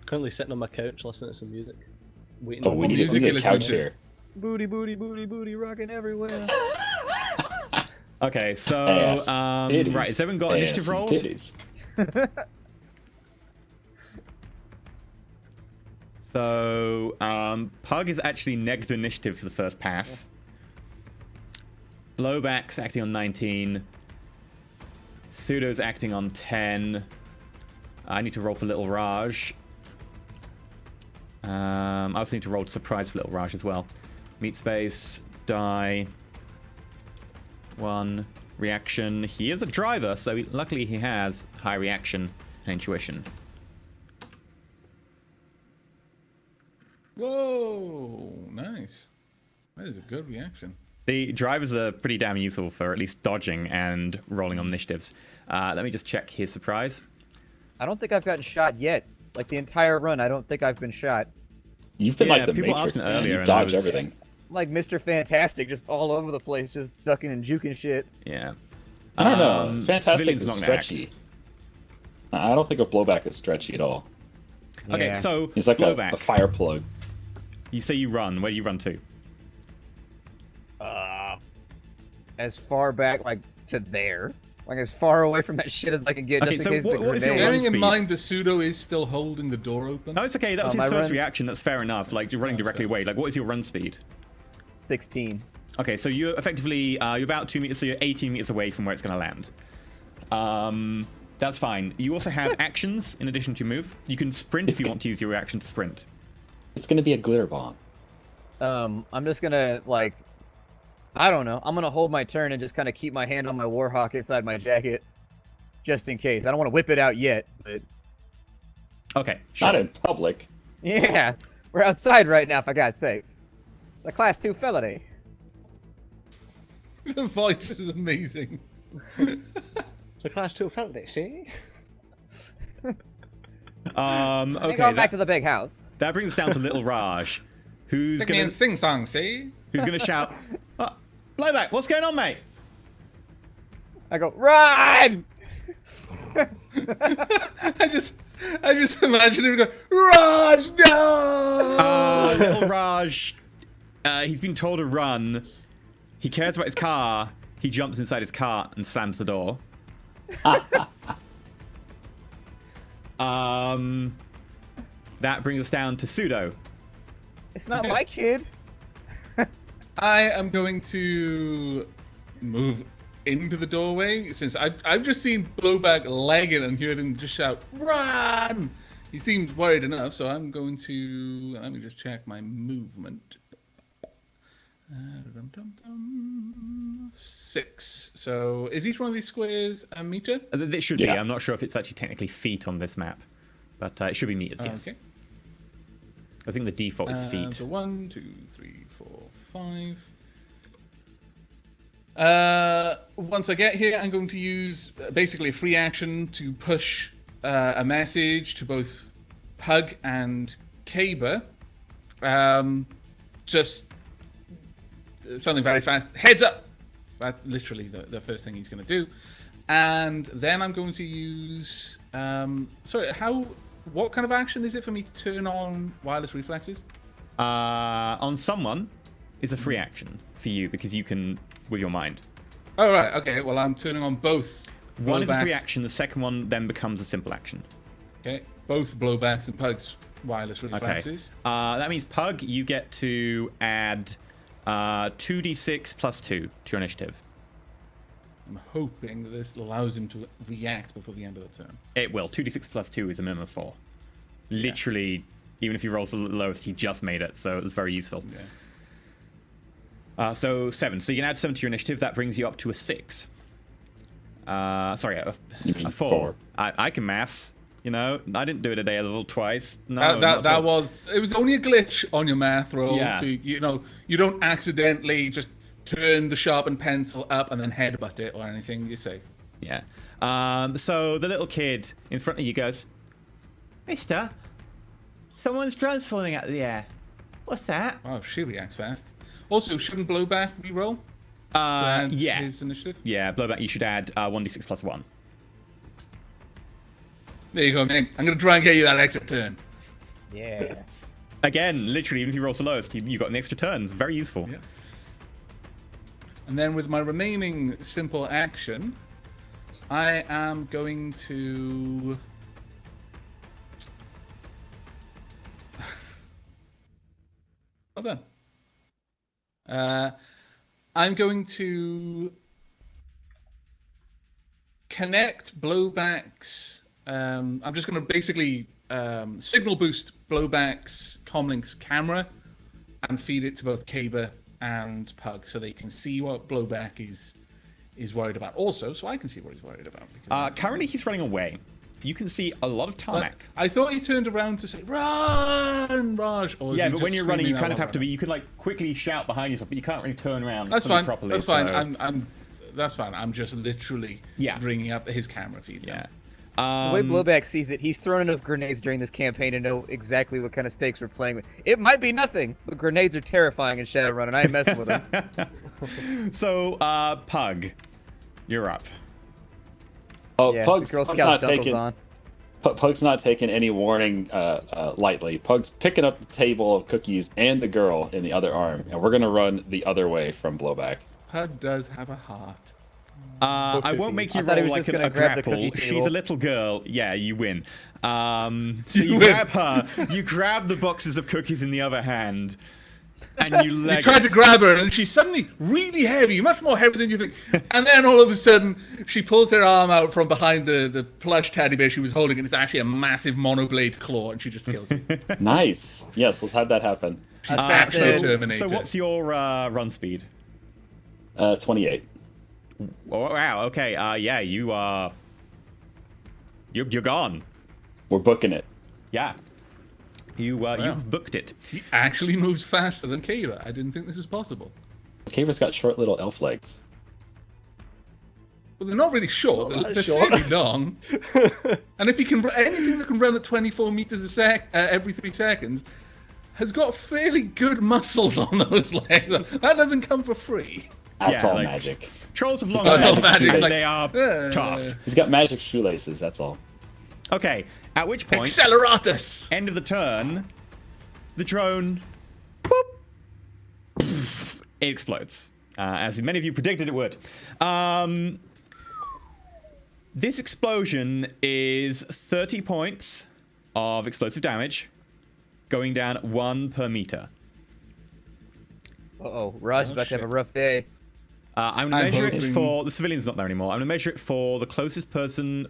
Currently sitting on my couch listening to some music. Waiting Oh, on we need music a is couch listening to? here. Booty, booty, booty, booty, rocking everywhere. Okay, so Ass, titties, right, has everyone got ass, initiative and rolled? titties. So Pug is actually negative initiative for the first pass. Blowback's acting on 19. Pseudo's acting on 10. I need to roll for Little Raj. I also need to roll surprise for Little Raj as well. Meat space, die. 1 reaction. He is a driver, so luckily he has high reaction and intuition. Whoa, nice. That is a good reaction. The drivers are pretty damn useful for at least dodging and rolling on initiatives. Let me just check his surprise. I don't think I've gotten shot yet. Like the entire run, I don't think I've been shot. You've been Yeah, like the people Matrix, asked me man. earlier, You and I dodge was- everything. Like Mr. Fantastic, just all over the place, just ducking and juking shit. Yeah. I don't know. Fantastic Civilian's is not gonna act. stretchy. I don't think a blowback is stretchy at all. Okay, Yeah. so He's like blowback. a fire plug. You say you run. Where do you run to? As far back, like, to there. Like, as far away from that shit as I can get, Okay, just so in case it's a what is your grenade. run Bearing in speed? mind the pseudo is still holding the door open. No, it's okay. That was his my first run- reaction. That's fair enough. Like, you're running That's directly fair. away. Like, what is your run speed? 16. Okay, so you're effectively, you're about 2 meters, so you're 18 meters away from where it's going to land. That's fine. You also have actions in addition to move. You can sprint if you want to use your reaction to sprint. It's gonna be a glitter bomb. I'm just gonna, like, I don't know. I'm gonna hold my turn and just kind of keep my hand on my Warhawk inside my jacket. Just in case. I don't want to whip it out yet, but... Okay, sure. Not in public. Yeah, we're outside right now, for God's sakes. It's a class 2 felony. The voice is amazing. It's a class 2 felony, see? Okay, Okay, going back to the big house. that brings us down to Little Raj, who's Sing me gonna and sing song, see? shout, oh, Blowback, what's going on, mate? I go, run! I just imagine him go, Raj, no! Little Raj, he's been told to run. He cares about his car. He jumps inside his car and slams the door. That brings us down to Pseudo. It's not my kid. I am going to move into the doorway since I've just seen Blowback leg it and heard him just shout, run! He seems worried enough, so I'm going to, let me just check my movement. 6. So is each one of these squares a meter? It should be. Yeah. I'm not sure if it's actually technically feet on this map, but it should be meters, yes. Okay. I think the default is feet. So 1, 2, 3, 4, 5. Once I get here, I'm going to use basically a free action to push a message to both Pug and Caber. Just something very fast. Heads up! That's literally the first thing he's going to do. And then I'm going to use... what kind of action is it for me to turn on wireless reflexes? On someone is a free action for you because you can with your mind. Oh, right. Okay. Well, I'm turning on both. One is a free blowbacks. action. The second one then becomes a simple action. Okay. Both blowbacks and Pug's wireless Okay. reflexes. That means Pug, you get to add 2d6 plus 2 to your initiative. I'm hoping that this allows him to react before the end of the turn. It will. 2d6 plus 2 is a minimum of 4. Literally, even if he rolls the lowest, he just made it, so it was very useful. Yeah. So 7. So you can add 7 to your initiative. That brings you up to a 6. Sorry, You mean a 4. four. I can maths. You know, I didn't do it a day level twice. No, That was it was only a glitch on your math roll. Yeah. So you know you don't accidentally just turn the sharpened pencil up and then headbutt it or anything. You're safe. Yeah. So the little kid in front of you goes, Mister, someone's drums falling out of the air. What's that? Oh, she reacts fast. Also, shouldn't blowback re-roll? To Yeah. his initiative. Yeah, blowback. You should add 1d6 plus 1. There you go, man. I'm gonna try and get you that extra turn. Yeah. Again, literally, even if you roll the lowest, you got an extra turn. It's very useful. Yeah. And then with my remaining simple action, I am going to. Well done. I'm going to connect Blowback's. I'm just going to basically signal boost Blowback's comlink's camera and feed it to both Kaber and Pug so they can see what Blowback is worried about. Also, so I can see what he's worried about. Because Currently, he's running away. You can see a lot of tarmac. I thought he turned around to say, "Run, Raj!" Or Yeah, he but just when you're running, you screaming kind of out have to be. loud? You can like quickly shout behind yourself, but you can't really turn around. That's fully fine. Properly, That's fine. so- That's fine. I'm just literally bringing up his camera feed. Yeah. The way Blowback sees it, he's thrown enough grenades during this campaign to know exactly what kind of stakes we're playing with. It might be nothing, but grenades are terrifying in Shadowrun, and I ain't messing with them. So, Pug, you're up. Oh, Yeah, Pug's, the Girl Pug's Scouts not dunkles taking. on. Pug's not taking any warning lightly. Pug's picking up the table of cookies and the girl in the other arm, and we're gonna run the other way from Blowback. Pug does have a heart. I won't make you I thought he roll was like just gonna a grab the grapple. cookie She's table. a little girl. Yeah, you win. So you win. grab her. You grab the boxes of cookies in the other hand, and you leg You tried to it. grab her, and she's suddenly really heavy, much more heavy than you think. And then all of a sudden, she pulls her arm out from behind the plush teddy bear she was holding, and it's actually a massive monoblade claw, and she just kills you. Nice. Yes, let's have that happen. Assassin so, Terminator. so what's your run speed? 28. Oh, wow. Okay. Yeah, you are. You're gone. We're booking it. Yeah. You've booked it. He actually moves faster than Kayla. I didn't think this was possible. Caver's got short little elf legs. Well, they're not really short. Not They're that short. fairly long. And if he can, anything that can run at 24 meters every 3 seconds, has got fairly good muscles on those legs. That doesn't come for free. That's Yeah, all like- magic. Trolls have long That's all legs, magic, and like- they are tough. He's got magic shoelaces, that's all. Okay. At which point, Acceleratus. end of the turn, the drone, boop, poof, it explodes, as many of you predicted it would. This explosion is 30 points of explosive damage, going down 1 per meter. Uh-oh, Raj's about to have a shit. rough day. I'm going I'm to measure it hoping- for... The civilian's not there anymore. I'm going to measure it for the closest person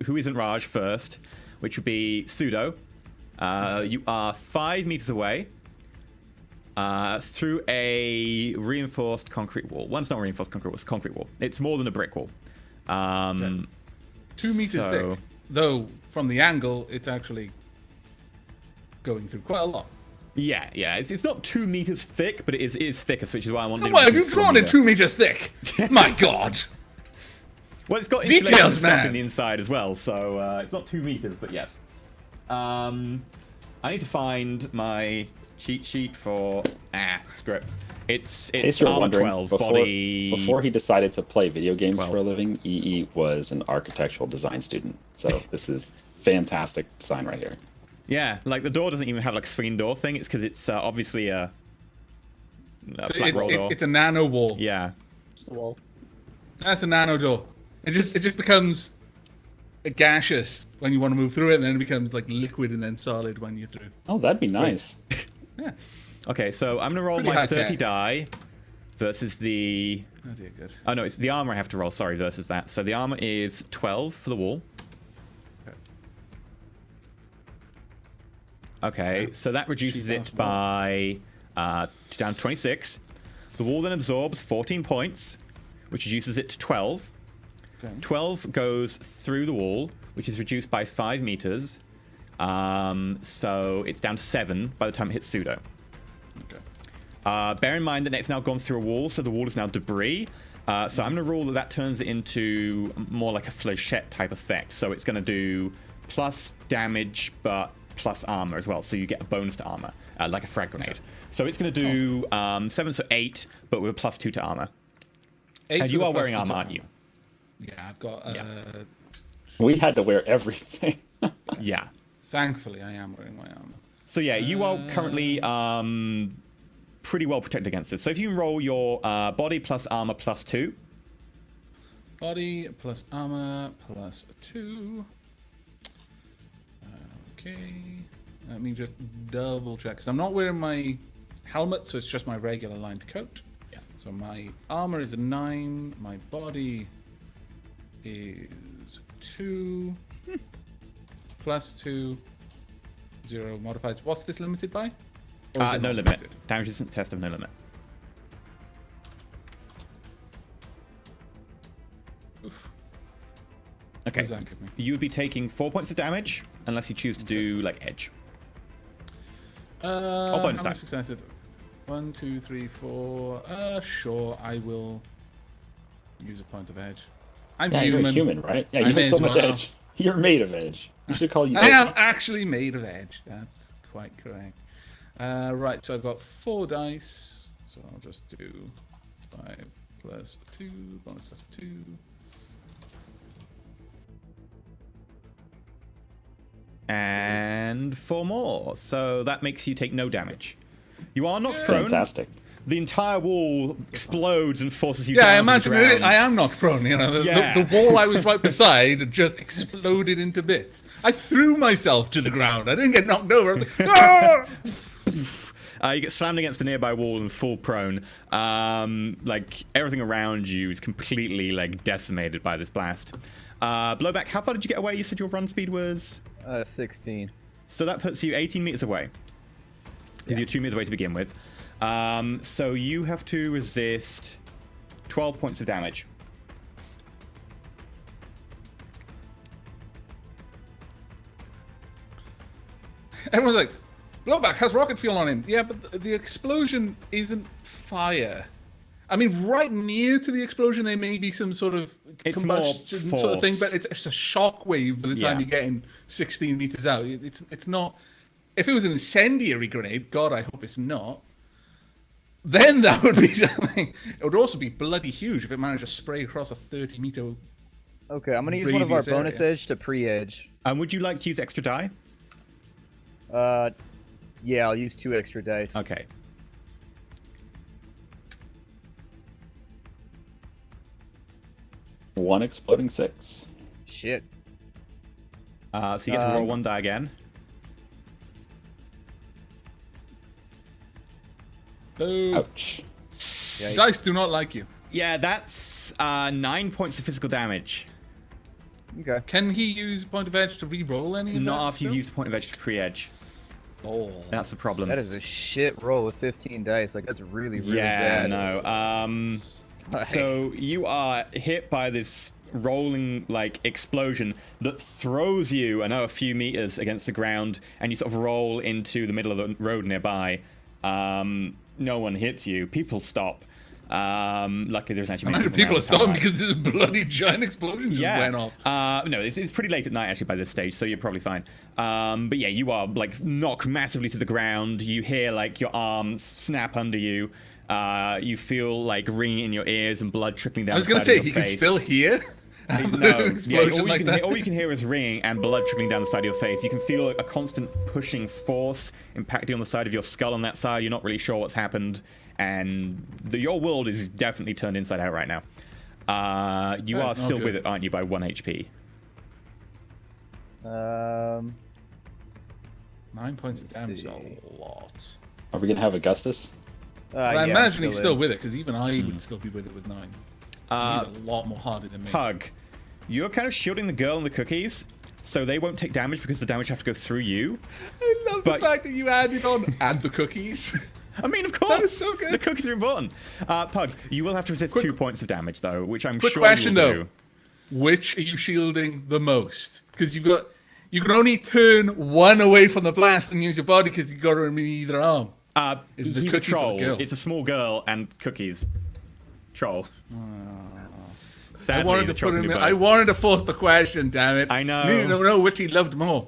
who isn't Raj first, which would be Pseudo. You are 5 meters away through a reinforced concrete wall. Well, it's not reinforced concrete wall, it's a concrete wall. It's more than a brick wall. 2 meters so- thick. Though, from the angle, it's actually going through quite a lot. Yeah. It's not 2 meters thick, but it is thicker, which is why I want to... Why have you drawn it 2 meters thick? My God. Well, it's got Details, insulation stuff man. in the inside as well, so it's not 2 meters, but yes. I need to find my cheat sheet for... screw it. It's In case you're armor wondering, 12, body... before he decided to play video games 12. for a living, EE was an architectural design student. So this is fantastic design right here. Yeah, like the door doesn't even have like a swinging door thing. It's because it's obviously a flat roll door. It's a nano wall. Yeah. Just a wall. That's a nano door. It just becomes gaseous when you want to move through it, and then it becomes like liquid and then solid when you're through. Oh, that'd be nice. Yeah. Okay, so I'm gonna roll Pretty my high 30 tech. die versus the... Oh dear, good. Oh no, it's the armor I have to roll, sorry, versus that. So the armor is 12 for the wall. Okay, so that reduces Cheap it ass by down to 26. The wall then absorbs 14 points, which reduces it to 12. Okay. 12 goes through the wall, which is reduced by 5 meters. So it's down to 7 by the time it hits pseudo. Okay. Bear in mind that it's now gone through a wall, so the wall is now debris. So I'm going to rule that turns it into more like a flechette type effect. So it's going to do plus damage, but plus armor as well. So you get a bonus to armor, like a frag grenade. So it's going to do 7, so 8, but with a plus 2 to armor. 8 And you with a are plus wearing 2 armor, to aren't you? Yeah, I've got. We had to wear everything. Yeah. Thankfully, I am wearing my armor. So yeah, you are currently pretty well protected against this. So if you can roll your body plus armor plus 2. Body plus armor plus 2. Okay. Let me just double check, because I'm not wearing my helmet, so it's just my regular lined coat. Yeah. So my armor is a 9. My body is 2. Plus 2. 0 modifiers. What's this limited by? Or is it No not limit. limited? Damage resistance test of no limit. Oof. Okay. What does that give me? You would be taking 4 points of damage unless you choose to do like edge. bonus how die. much success is it? 1, 2, 3, 4. Sure, I will use a point of edge. I'm Yeah, you're human. a human, right? Yeah, I you may have so as much well. edge. You're made of edge. You should call you. I am actually made of edge. That's quite correct. Right, so I've got 4 dice. So I'll just do 5 plus 2, bonus test of 2. And 4 more. So that makes you take no damage. You are knocked prone. Fantastic. The entire wall explodes and forces you Yeah, I down to imagine the ground. I am knocked prone. You know, Yeah. the wall I was right beside just exploded into bits. I threw myself to the ground. I didn't get knocked over. I was like, "Ah!" You get slammed against a nearby wall and fall prone. Like everything around you is completely like decimated by this blast. Blowback, how far did you get away? You said your run speed was 16. so that puts you 18 meters away. Because you're 2 meters away to begin with. So you have to resist 12 points of damage. Everyone's like, Blowback has rocket fuel on him. Yeah, but the explosion isn't fire. I mean, right near to the explosion, there may be some sort of It's more combustion sort of thing, force. but it's a shock wave by the time Yeah. you're getting 16 meters out. It's not. If it was an incendiary grenade, God, I hope it's not. Then that would be something. It would also be bloody huge if it managed to spray across a 30-meter. Okay, I'm gonna use one of our Radius area. bonus edge to pre-edge. Would you like to use extra die? Yeah, I'll use 2 extra dice. Okay. One exploding 6. Shit. So you get to roll 1 die again. Boo. Ouch. Yikes. Dice do not like you. Yeah, that's 9 points of physical damage. Okay. Can he use point of edge to re-roll any of Not that after you've still? used a point of edge to pre-edge. Oh. That's the problem. That is a shit roll with 15 dice. Like, that's really, really yeah, bad. no. So you are hit by this rolling like explosion that throws you, I know, a few meters against the ground, and you sort of roll into the middle of the road nearby. No one hits you. People stop. Luckily, there's actually many Imagine people around are stopping the because this bloody giant explosion just went off. No, it's pretty late at night actually by this stage, so you're probably fine. But yeah, you are like knocked massively to the ground. You hear like your arms snap under you. You feel like ringing in your ears and blood trickling down. I was going to say he can still hear. No, An explosion like that. all you can hear is ringing and blood trickling down the side of your face. You can feel a constant pushing force impacting on the side of your skull on that side. You're not really sure what's happened, and your world is definitely turned inside out right now. You That's are not still good. with it, aren't you, by 1 HP? 9 points of damage is see. a lot. Are we gonna have Augustus? But I yeah, I'm imagine he's still in. with it, because even I would still be with it with 9. He's a lot more harder than me. Pug, you're kind of shielding the girl and the cookies, so they won't take damage because the damage have to go through you. I love But- the fact that you added on and the cookies. I mean, of course, so good. the cookies are important. Pug, you will have to resist 2 points of damage, though, which I'm Quick sure question, you will though. do. which are you shielding the most? Because you can only turn one away from the blast and use your body because you got to remove either arm. Is the He's a cookies or the troll. girl? It's a small girl and cookies. Troll. I Sadly, wanted the to troll put can him. do I both. wanted to force the question. Damn it! I know. I needed to know which he loved more.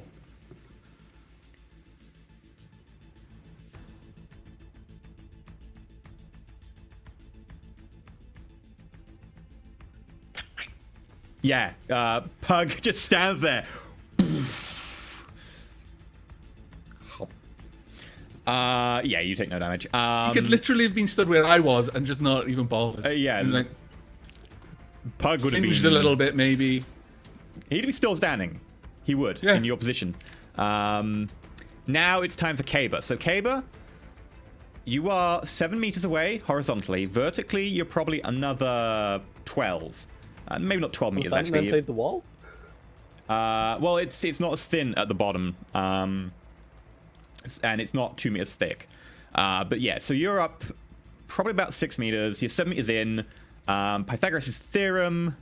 Yeah, Pug just stands there. Yeah, you take no damage. He could literally have been stood where I was and just not even bothered. Yeah, He was like Pug would have singed been a little bit, maybe. He'd be still standing. He would Yeah. in your position. Now it's time for Kaba. So Kaba, you are 7 meters away horizontally. Vertically, you're probably another 12. Maybe not 12 meters Standing actually. inside the wall? Well, it's not as thin at the bottom, and it's not 2 meters thick. But yeah, so you're up probably about 6 meters. You're 7 meters in. Pythagoras' theorem.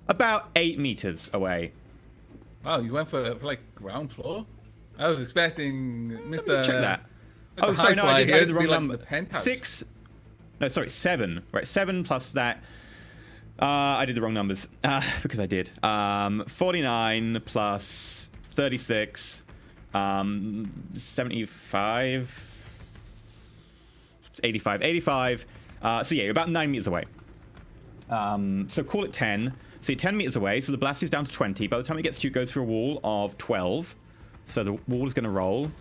About 8 meters away. Wow, you went for like ground floor. I was expecting Mr. Let's check that. Mr. Oh, sorry, no, Hi-Fi I did here the to wrong be like number. the penthouse. 6. No, sorry, 7. Right, 7 plus that. I did the wrong numbers because I did. 49 plus 36, 75, 85. So yeah, you're about 9 meters away. So call it 10. So you're 10 meters away, so the blast is down to 20. By the time it gets to you, it goes through a wall of 12. So the wall is going to roll.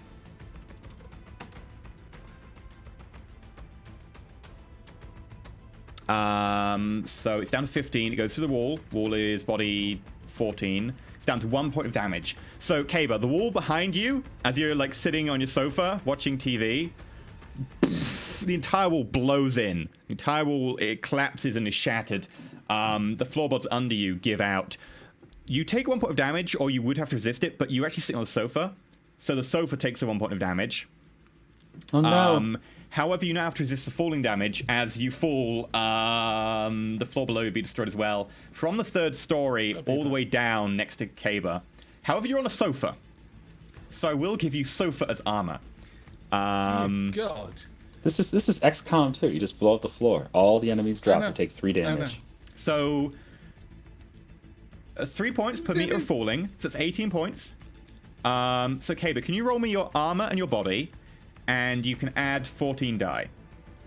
So it's down to 15. It goes through the wall. Wall is body 14. It's down to 1 point of damage. So, Kaba, the wall behind you, as you're like sitting on your sofa watching TV, the entire wall blows in. The entire wall, it collapses and is shattered. The floorboards under you give out. You take 1 point of damage, or you would have to resist it, but you're actually sitting on the sofa. So the sofa takes a 1 point of damage. Oh no. However, you now have to resist the falling damage. As you fall, the floor below will be destroyed as well. From the 3rd story all the way down next to Kaba. However, you're on a sofa. So I will give you sofa as armor. God. This is XCOM 2. You just blow up the floor. All the enemies drop know. to take 3 know. damage. So 3 points per meter of falling. So it's 18 points. So Kaba, can you roll me your armor and your body? And you can add 14 die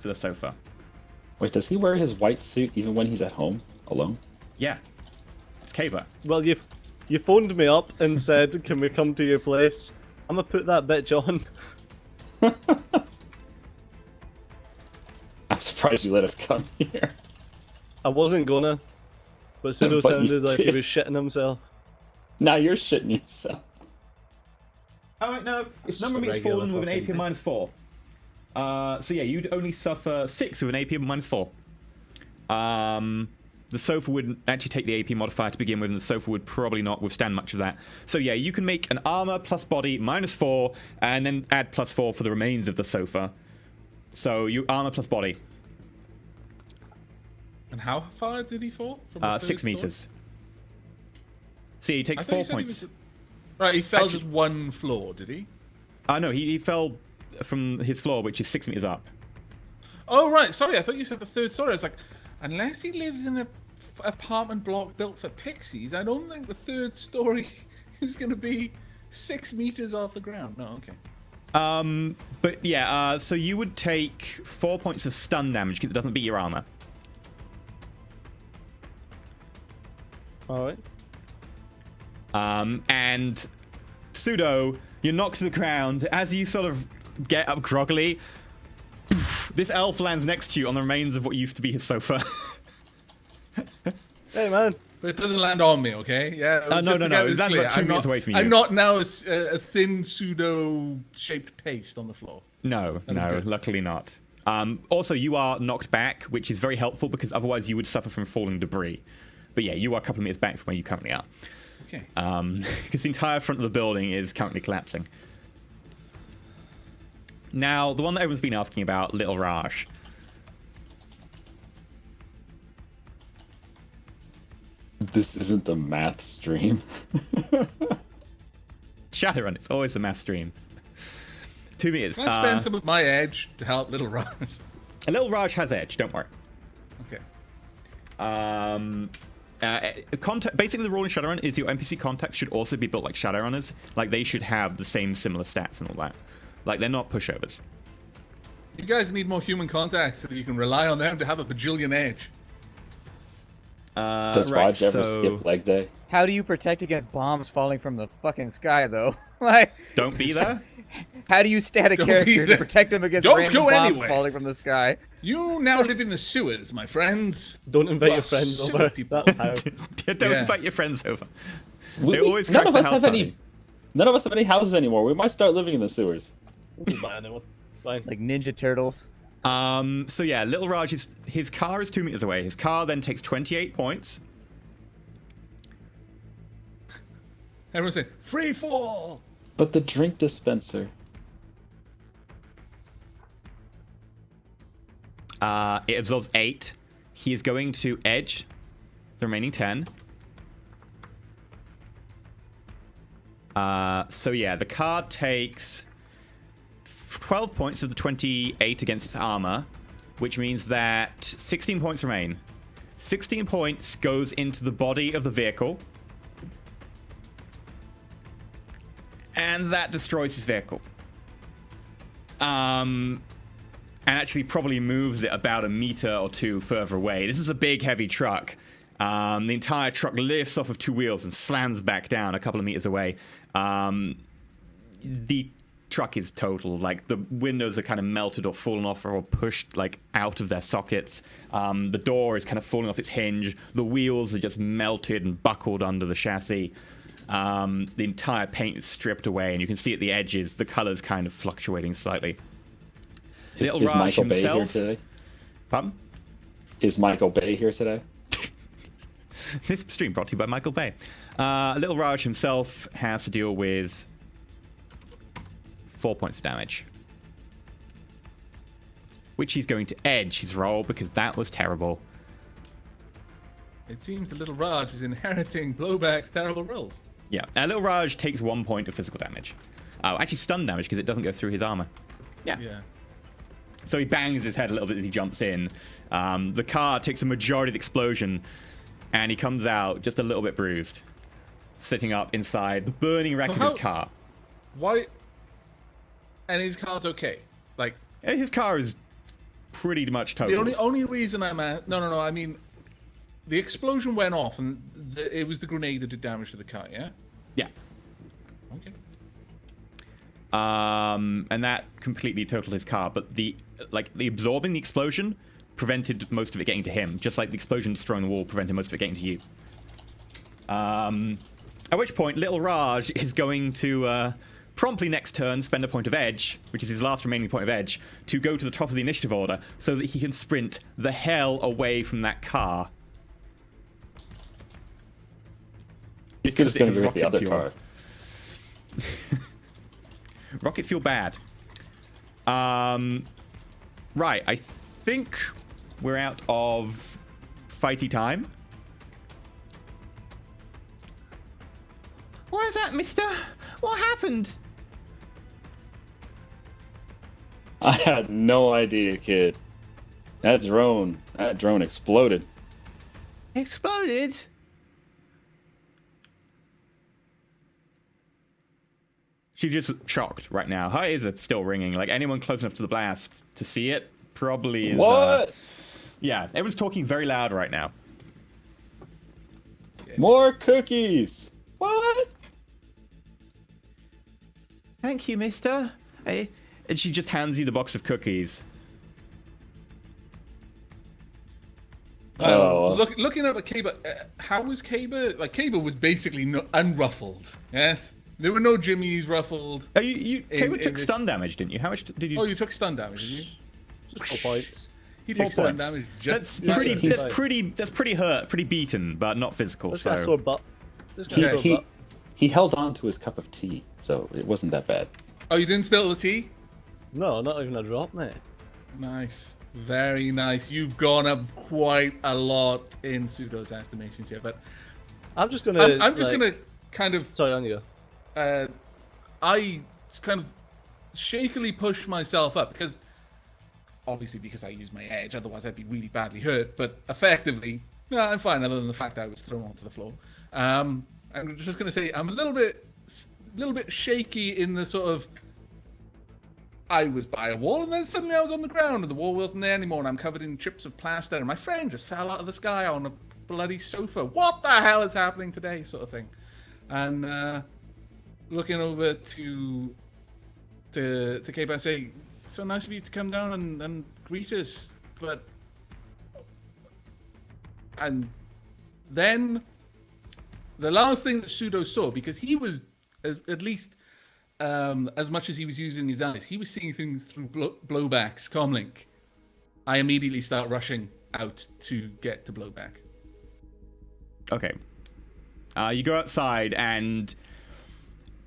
for the sofa. Wait, does he wear his white suit even when he's at home alone? Yeah. It's Kaba. Well, you phoned me up and said, can we come to your place? I'm going to put that bitch on. I'm surprised you let us come here. I wasn't gonna, but Pseudo But you sounded like he did. was shitting himself. Now you're shitting yourself. Oh, wait, no. It's number Just a meters regular fallen with an fucking AP of minus 4. So yeah, you'd only suffer 6 with an AP of minus 4. The sofa would actually take the AP modifier to begin with, and the sofa would probably not withstand much of that. So yeah, you can make an armor plus body minus 4, and then add plus 4 for the remains of the sofa. So you armor plus body. And how far did he fall? From the 6 story? meters. So yeah, you take I thought 4 you said he points. was- Right, he fell Actually- just one floor, did he? No, he fell from his floor, which is 6 meters up. Oh, right. Sorry, I thought you said the 3rd story. I was like, unless he lives in a apartment block built for pixies, I don't think the 3rd story is going to be 6 meters off the ground. No, okay. But yeah, so you would take 4 points of stun damage because it doesn't beat your armor. Alright. And Pseudo, you're knocked to the ground. As you sort of get up groggily, this elf lands next to you on the remains of what used to be his sofa. Hey, man. But it doesn't land on me, okay? Yeah. no, just to no, get it this lands clear, about 2 I'm meters not- away from you. I'm not now a thin pseudo-shaped paste on the floor. No, is good. luckily not. Also, you are knocked back, which is very helpful because otherwise you would suffer from falling debris. But yeah, you are a couple of meters back from where you currently are. Okay. Because the entire front of the building is currently collapsing. Now, the one that everyone's been asking about, Little Raj. This isn't the math stream. Shadowrun, it's always a math stream. 2 meters. Can I spend some of my edge to help Little Raj? A little Raj has edge, don't worry. Okay. Basically, the rule in Shadowrun is your NPC contacts should also be built like Shadowrunners. Like, they should have the same similar stats and all that. Like, they're not pushovers. You guys need more human contacts so that you can rely on them to have a bajillion edge. Does right, Raj ever so- skip leg day? How do you protect against bombs falling from the fucking sky, though? Like, Don't be there. how do you stat a Don't character be to there. protect him against Don't random go bombs anywhere. falling from the sky? You now live in the sewers, my friends. Don't invite your Well, friends sewer over. people. That's how. Don't Yeah. invite your friends over. We- They always none crash of the us house have party. any. None of us have any houses anymore. We might start living in the sewers. We'll buy anyone. Fine. Like Ninja Turtles. So yeah, Little Raj his car is 2 meters away. His car then takes 28 points. Everyone say, free fall! But the drink dispenser. It absorbs 8. He is going to edge the remaining 10. So yeah, the card takes 12 points of the 28 against its armor, which means that 16 points remain. 16 points goes into the body of the vehicle. And that destroys his vehicle. And actually probably moves it about a meter or two further away. This is a big, heavy truck. The entire truck lifts off of 2 wheels and slams back down a couple of meters away. The truck is total. Like, the windows are kind of melted or fallen off or pushed, like, out of their sockets. The door is kind of falling off its hinge. The wheels are just melted and buckled under the chassis. The entire paint is stripped away, and you can see at the edges the colors kind of fluctuating slightly. Is Little Raj Michael Bay here himself- today? Pardon? Is Michael Bay here today? This stream brought to you by Michael Bay. Little Raj himself has to deal with 4 points of damage, which he's going to edge his roll because that was terrible. It seems the Little Raj is inheriting Blowback's terrible rolls. Yeah, Little Raj takes 1 point of physical damage. Actually, stun damage because it doesn't go through his armor. Yeah. So he bangs his head a little bit as he jumps in. The car takes a majority of the explosion, and he comes out just a little bit bruised, sitting up inside the burning wreck So of his how- car. Why? And his car's okay. Like, And his car is pretty much total. the only reason I'm at... No, I mean... The explosion went off, and it was the grenade that did damage to the car, yeah? Yeah. Okay. And that completely totaled his car, but the absorbing the explosion prevented most of it getting to him, just like the explosion destroying the wall prevented most of it getting to you. At which point, Little Raj is going to promptly next turn spend a point of edge, which is his last remaining point of edge, to go to the top of the initiative order so that he can sprint the hell away from that car. Because it's going to it be was with the rocket other fuel. car. Rocket fuel bad. Right, I think we're out of fighty time. What is that, mister? What happened? I had no idea, kid. That drone exploded. Exploded? She's just shocked right now. Her ears are still ringing. Like, anyone close enough to the blast to see it probably is... What? Yeah, everyone's talking very loud right now. More cookies. What? Thank you, mister. And she just hands you the box of cookies. Oh. Looking up at Kaba, how was Kaba? Like, Kaba was basically unruffled. Yes, there were no jimmies ruffled. Oh, you Kaba in took this- stun damage, didn't you? How much did you? Oh, you took stun damage, did you? Just 4 points. He took 4 stun points. damage. Just That's pretty. just- That's pretty hurt, pretty beaten, but not physical. This So guy's sore butt. This guy's He, sore he, butt. he held on to his cup of tea, so it wasn't that bad. Oh, you didn't spill the tea? No, not even a drop, mate. Nice, very nice. You've gone up quite a lot in Pseudo's estimations here, but I'm just gonna. I'm just gonna kind of. Sorry, on you go. I kind of shakily push myself up because I use my edge, otherwise I'd be really badly hurt. But effectively, no, I'm fine. Other than the fact that I was thrown onto the floor. I'm just gonna say I'm a little bit shaky in the sort of. I was by a wall and then suddenly I was on the ground and the wall wasn't there anymore and I'm covered in chips of plaster and my friend just fell out of the sky on a bloody sofa. What the hell is happening today? Sort of thing. And looking over to Cape, I say, so nice of you to come down and greet us. And then the last thing that Pseudo saw, because he was at least as much as he was using his eyes, he was seeing things through Blowback's comlink. I immediately start rushing out to get to Blowback. Okay. You go outside and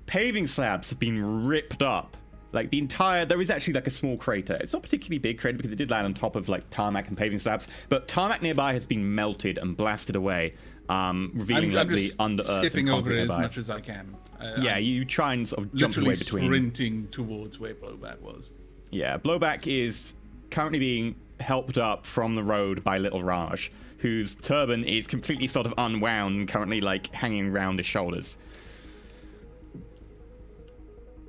paving slabs have been ripped up. Like there is actually like a small crater. It's not particularly big crater because it did land on top of like tarmac and paving slabs, but tarmac nearby has been melted and blasted away, revealing I'm the just under earth. skipping over it nearby. as much as I can. Yeah, you try and sort of jump away between. Sprinting towards where Blowback was. Yeah, Blowback is currently being helped up from the road by Little Raj, whose turban is completely sort of unwound and currently like hanging around his shoulders.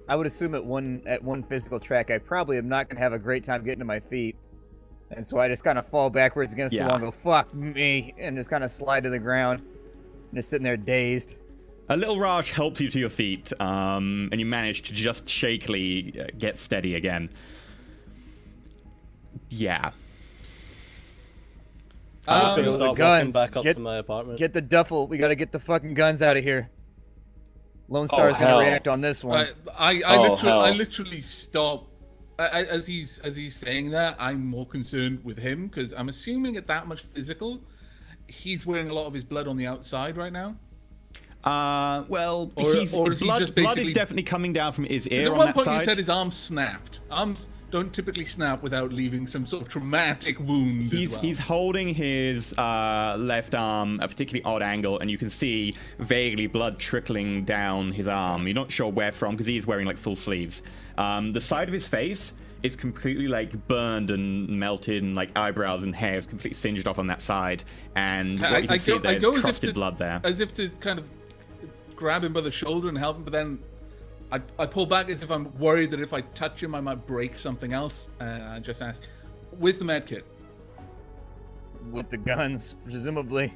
I would assume at one physical track, I probably am not gonna have a great time getting to my feet, and so I just kind of fall backwards against the wall and go "fuck me" and just kind of slide to the ground, just sitting there dazed. A Little Raj helps you to your feet, and you manage to just shakily get steady again. Yeah. I'm just gonna the start walking guns. back up to my apartment. Get the duffel. We gotta get the fucking guns out of here. Lone Star's hell. gonna react on this one. I literally stop. As he's saying that, I'm more concerned with him because I'm assuming at that much physical, he's wearing a lot of his blood on the outside right now. Well, Or is he blood just is basically- definitely coming down from his ear At on one that point, side. you said his arm snapped. Arms don't typically snap without leaving some sort of traumatic wound. as well. He's holding his left arm a particularly odd angle, and you can see vaguely blood trickling down his arm. You're not sure where from because he is wearing like full sleeves. The side of his face is completely like burned and melted, and like eyebrows and hair is completely singed off on that side. And what you can see there's as if crusted to- blood there. As if to kind of grab him by the shoulder and help him, but then I pull back as if I'm worried that if I touch him, I might break something else. I just ask, "Where's the med kit?" With the guns, presumably.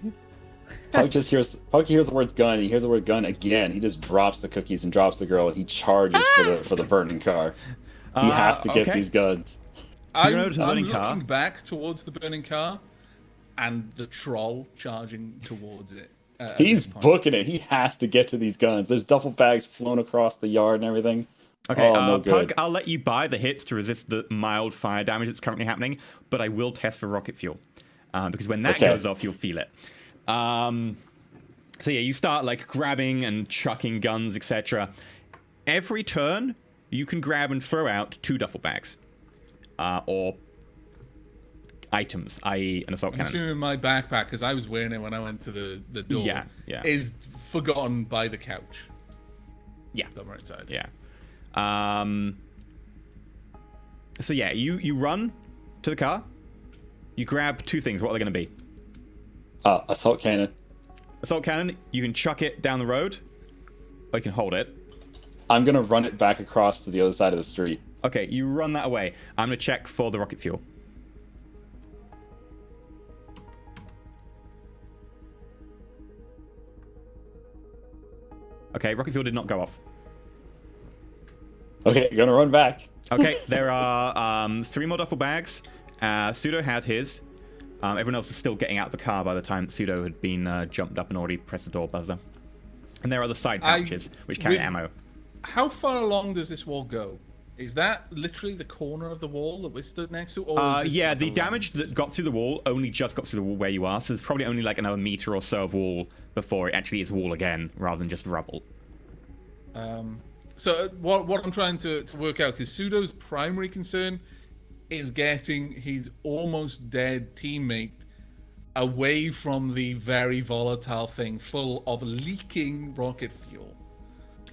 Pug hears the word gun. He hears the word gun again. He just drops the cookies and drops the girl, and he charges for the burning car. He has to get okay. these guns. I'm over to the burning looking car. back towards the burning car, and the troll charging towards it. At He's this point. booking it. He has to get to these guns. There's duffel bags flown across the yard and everything. Okay, Oh, no good. Pug, I'll let you buy the hits to resist the mild fire damage that's currently happening, but I will test for rocket fuel. Because when that Okay. goes off, you'll feel it. So yeah, you start like grabbing and chucking guns, etc. Every turn, you can grab and throw out 2 duffel bags. Or items, i.e. an assault I'm cannon. assuming my backpack, because I was wearing it when I went to the door, Yeah. is forgotten by the couch. Yeah. Somewhere outside. Yeah. So yeah, you run to the car. You grab 2 things. What are they going to be? Assault cannon. Assault cannon. You can chuck it down the road, or you can hold it. I'm gonna run it back across to the other side of the street. Okay, you run that away. I'm going to check for the rocket fuel. Okay, rocket fuel did not go off. Okay, gonna run back. Okay, there are 3 more duffel bags. Pseudo had his. Everyone else is still getting out of the car by the time Pseudo had been jumped up and already pressed the door buzzer. And there are the side pouches, which carry ammo. How far along does this wall go? Is that literally the corner of the wall that we're stood next to? Or is this Yeah, like the a damage that got through the wall only just got through the wall where you are, so there's probably only like another meter or so of wall before it actually is wall again, rather than just rubble. So what I'm trying to work out, because Pseudo's primary concern is getting his almost dead teammate away from the very volatile thing full of leaking rocket fuel.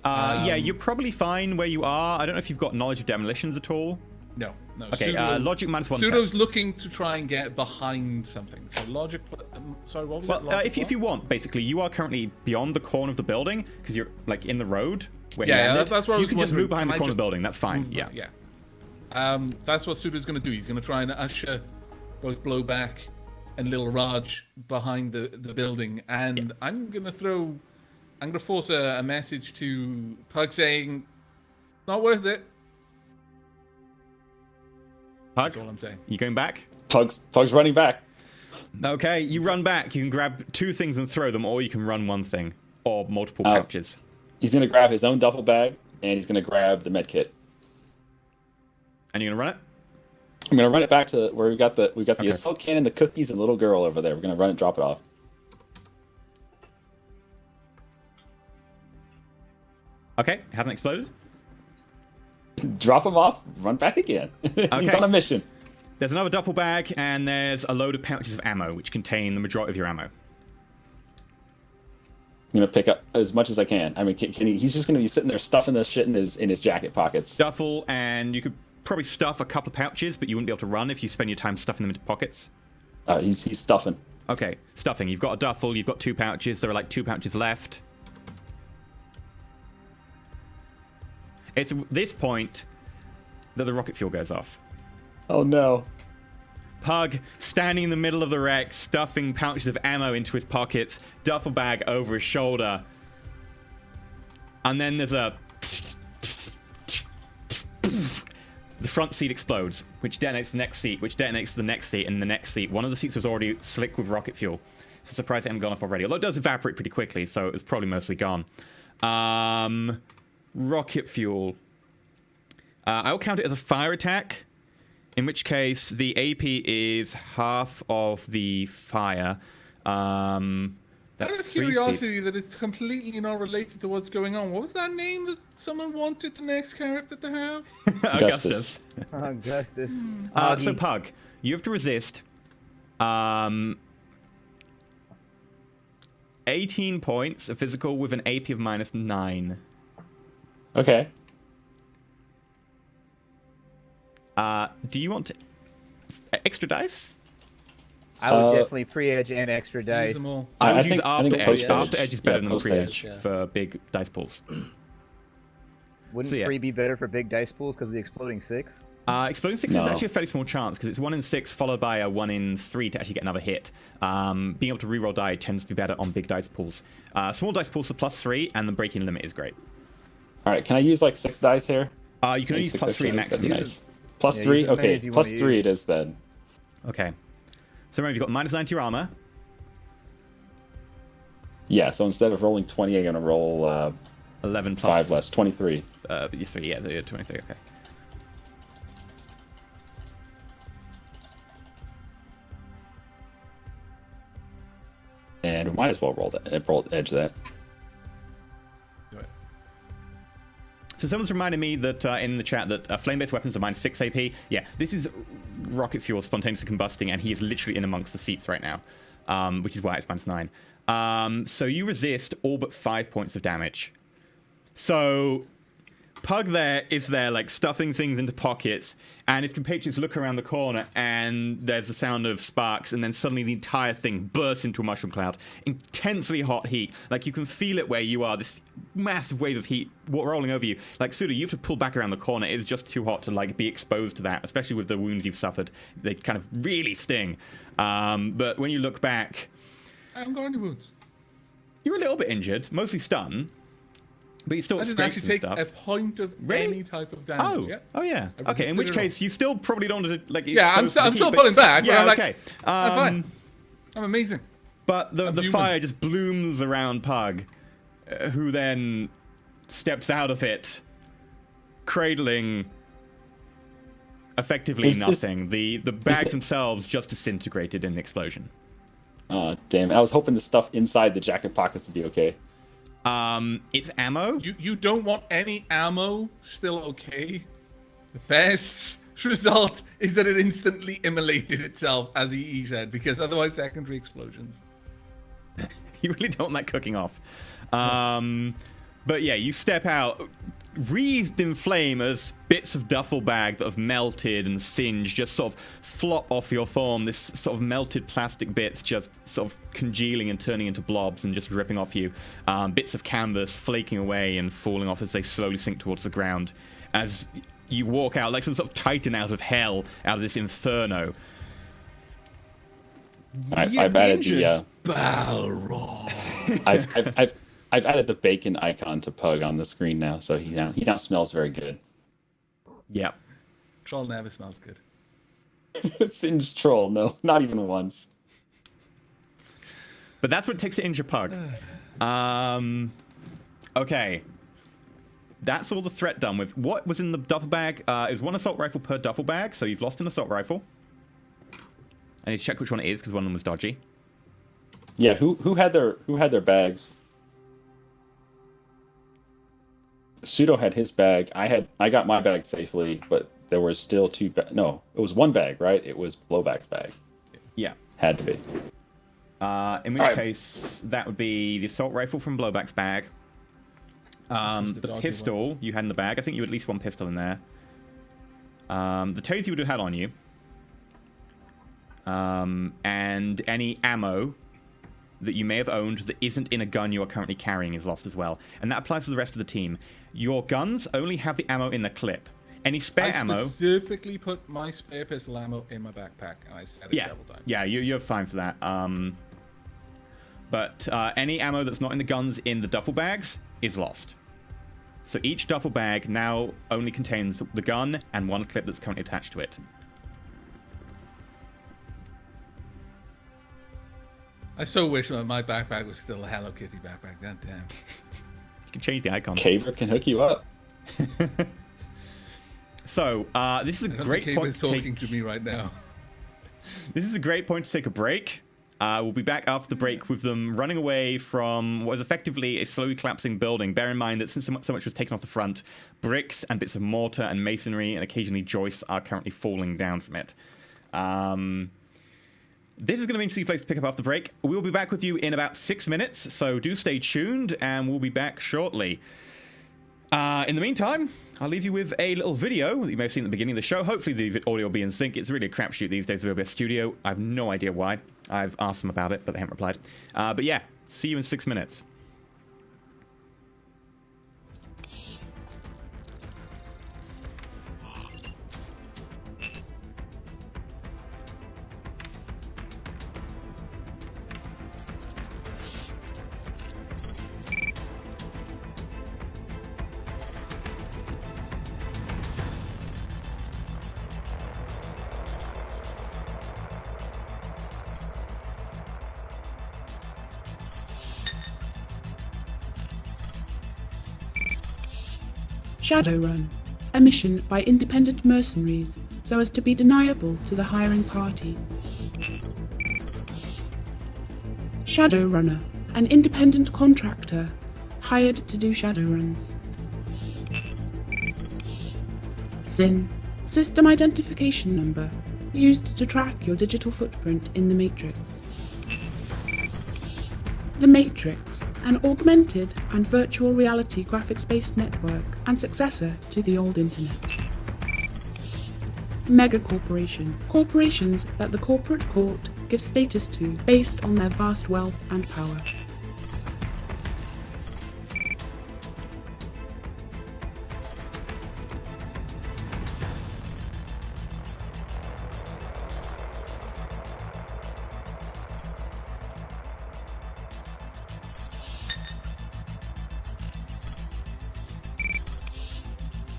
Yeah, you're probably fine where you are. I don't know if you've got knowledge of demolitions at all. No. Okay, logic -1 Pseudo's test. looking to try and get behind something. So logic. Sorry, what was Well, it? Logic if you want, basically, you are currently beyond the corner of the building because you're like in the road. Where he Yeah, landed. that's what I you was can just wondering. move behind the Can I corner of just the building. That's fine. Yeah. Yeah. That's what Pseudo's going to do. He's going to try and usher both Blowback and Little Raj behind the building, and I'm going to force a message to Pug saying, "Not worth it." Pug, That's all I'm saying. you going back? Pug's running back. Okay, you run back. You can grab 2 things and throw them, or you can run 1 thing, or multiple pouches. He's gonna grab his own duffel bag, and he's gonna grab the med kit. And you're gonna run it? I'm gonna run it back to where we got the assault cannon, the cookies, and the little girl over there. We're gonna run and drop it off. Okay, haven't exploded. Drop him off. Run back again. He's Okay. on a mission. There's another duffel bag, and there's a load of pouches of ammo, which contain the majority of your ammo. I'm gonna pick up as much as I can. I mean, he's just gonna be sitting there stuffing this shit in his jacket pockets. Duffel, and you could probably stuff a couple of pouches, but you wouldn't be able to run if you spend your time stuffing them into pockets. He's stuffing. Okay, stuffing. You've got a duffel, you've got 2 pouches. There are like 2 pouches left. It's at this point that the rocket fuel goes off. Oh no. Pug, standing in the middle of the wreck, stuffing pouches of ammo into his pockets, duffel bag over his shoulder. And then there's a... The front seat explodes, which detonates the next seat, which detonates the next seat, and the next seat. One of the seats was already slick with rocket fuel. It's a surprise it hadn't gone off already. Although it does evaporate pretty quickly, so it's probably mostly gone. Rocket fuel. I'll count it as a fire attack, in which case the AP is half of the fire. That's Out of 3 curiosity, seats. that is completely not related to what's going on. What was that name that someone wanted the next character to have? Augustus. Augustus. So Pug, you have to resist 18 points of physical with an AP of -9. Okay. Do you want extra dice? I would definitely pre-edge and extra Use dice. them all. I would I use think after edge. post-edge. After edge is better Yeah, than post-edge. pre-edge Yeah. for big dice pools. Wouldn't So, yeah. 3 be better for big dice pools because of the exploding 6? Exploding 6 is No. actually a fairly small chance because it's 1 in 6 followed by a 1 in 3 to actually get another hit. Being able to reroll die tends to be better on big dice pools. Small dice pools are +3, and the breaking limit is great. All right. Can I use like 6 dice here? You can only use +3 That'd be maximum. nice. Plus Yeah, 3. use as many Okay. as you Plus wanna 3 use. it is then. Okay. So remember, you've got -9 to your armor. Yeah. So instead of rolling 20, I'm gonna roll 11 plus 5 less. 23. 3, yeah, 23, okay. And we might as well roll edge that. So someone's reminded me that in the chat that flame-based weapons are -6 AP. Yeah, this is rocket fuel spontaneously combusting, and he is literally in amongst the seats right now, which is why it's -9. So you resist all but 5 points of damage. So Pug there is there, like, stuffing things into pockets, and his compatriots look around the corner, and there's a sound of sparks, and then suddenly the entire thing bursts into a mushroom cloud. Intensely hot heat. Like, you can feel it where you are, this massive wave of heat rolling over you. Like, Suda, you have to pull back around the corner. It's just too hot to, like, be exposed to that, especially with the wounds you've suffered. They kind of really sting. But when you look back, I haven't got any wounds. you're a little bit injured, mostly stun. But you still I got didn't scrapes actually and take stuff. a point of Really? any type of damage. Yeah. Oh yeah. I Okay, in which resisted it all. case you still probably don't want to like. Yeah, I'm expose the I'm heat, still but- pulling back. But Yeah, I'm like, okay. I'm fine. I'm amazing. But the I'm human. fire just blooms around Pug, who then steps out of it, cradling effectively Is this- nothing. The bags it- themselves just disintegrated in the explosion. Oh, damn. I was hoping the stuff inside the jacket pockets would be okay. It's ammo. You don't want any ammo? Still okay. The best result is that it instantly immolated itself, as he said, because otherwise secondary explosions. You really don't want that cooking off. But yeah, you step out, wreathed in flame as bits of duffel bag that have melted and singed just sort of flop off your form. This sort of melted plastic bits just sort of congealing and turning into blobs and just ripping off you. Bits of canvas flaking away and falling off as they slowly sink towards the ground. As you walk out like some sort of titan out of hell, out of this inferno. I've added the Balrog. I've added the bacon icon to Pug on the screen now, so he now smells very good. Yeah. Troll never smells good. Singed troll, no, not even once. But that's what takes to injure Pug. Okay. That's all the threat done with. What was in the duffel bag is one assault rifle per duffel bag, so you've lost an assault rifle. I need to check which one it is because one of them was dodgy. Yeah, who had their bags? Pseudo had his bag. I got my bag safely, but there were still two. No, it was one bag, right? It was Blowback's bag. Yeah, had to be. In which case, that would be the assault rifle from Blowback's bag. The pistol you had in the bag. I think you had at least one pistol in there. The taser you would have had on you. And any ammo that you may have owned that isn't in a gun you are currently carrying is lost as well. And that applies to the rest of the team. Your guns only have the ammo in the clip. Any spare ammo... I specifically put my spare pistol ammo in my backpack, and I said it several times. Yeah, you're fine for that. But any ammo that's not in the guns in the duffel bags is lost. So each duffel bag now only contains the gun and one clip that's currently attached to it. I so wish that my backpack was still a Hello Kitty backpack. God damn. You can change the icon. Caver can hook you up. So, this is a great point to talking to me right now. This is a great point to take a break. We'll be back after the break with them running away from what is effectively a slowly collapsing building. Bear in mind that since so much was taken off the front, bricks and bits of mortar and masonry and occasionally joists are currently falling down from it. This is going to be an interesting place to pick up after the break. We'll be back with you in about 6 minutes, so do stay tuned, and we'll be back shortly. In the meantime, I'll leave you with a little video that you may have seen at the beginning of the show. Hopefully the audio will be in sync. It's really a crapshoot these days with OBS Studio. I have no idea why. I've asked them about it, but they haven't replied. But yeah, see you in 6 minutes. Shadowrun, a mission by independent mercenaries so as to be deniable to the hiring party. Shadowrunner, an independent contractor hired to do Shadowruns. SIN, system identification number, used to track your digital footprint in the Matrix. The Matrix, an augmented and virtual reality graphics-based network and successor to the old internet. Megacorporation, corporations that the corporate court gives status to based on their vast wealth and power.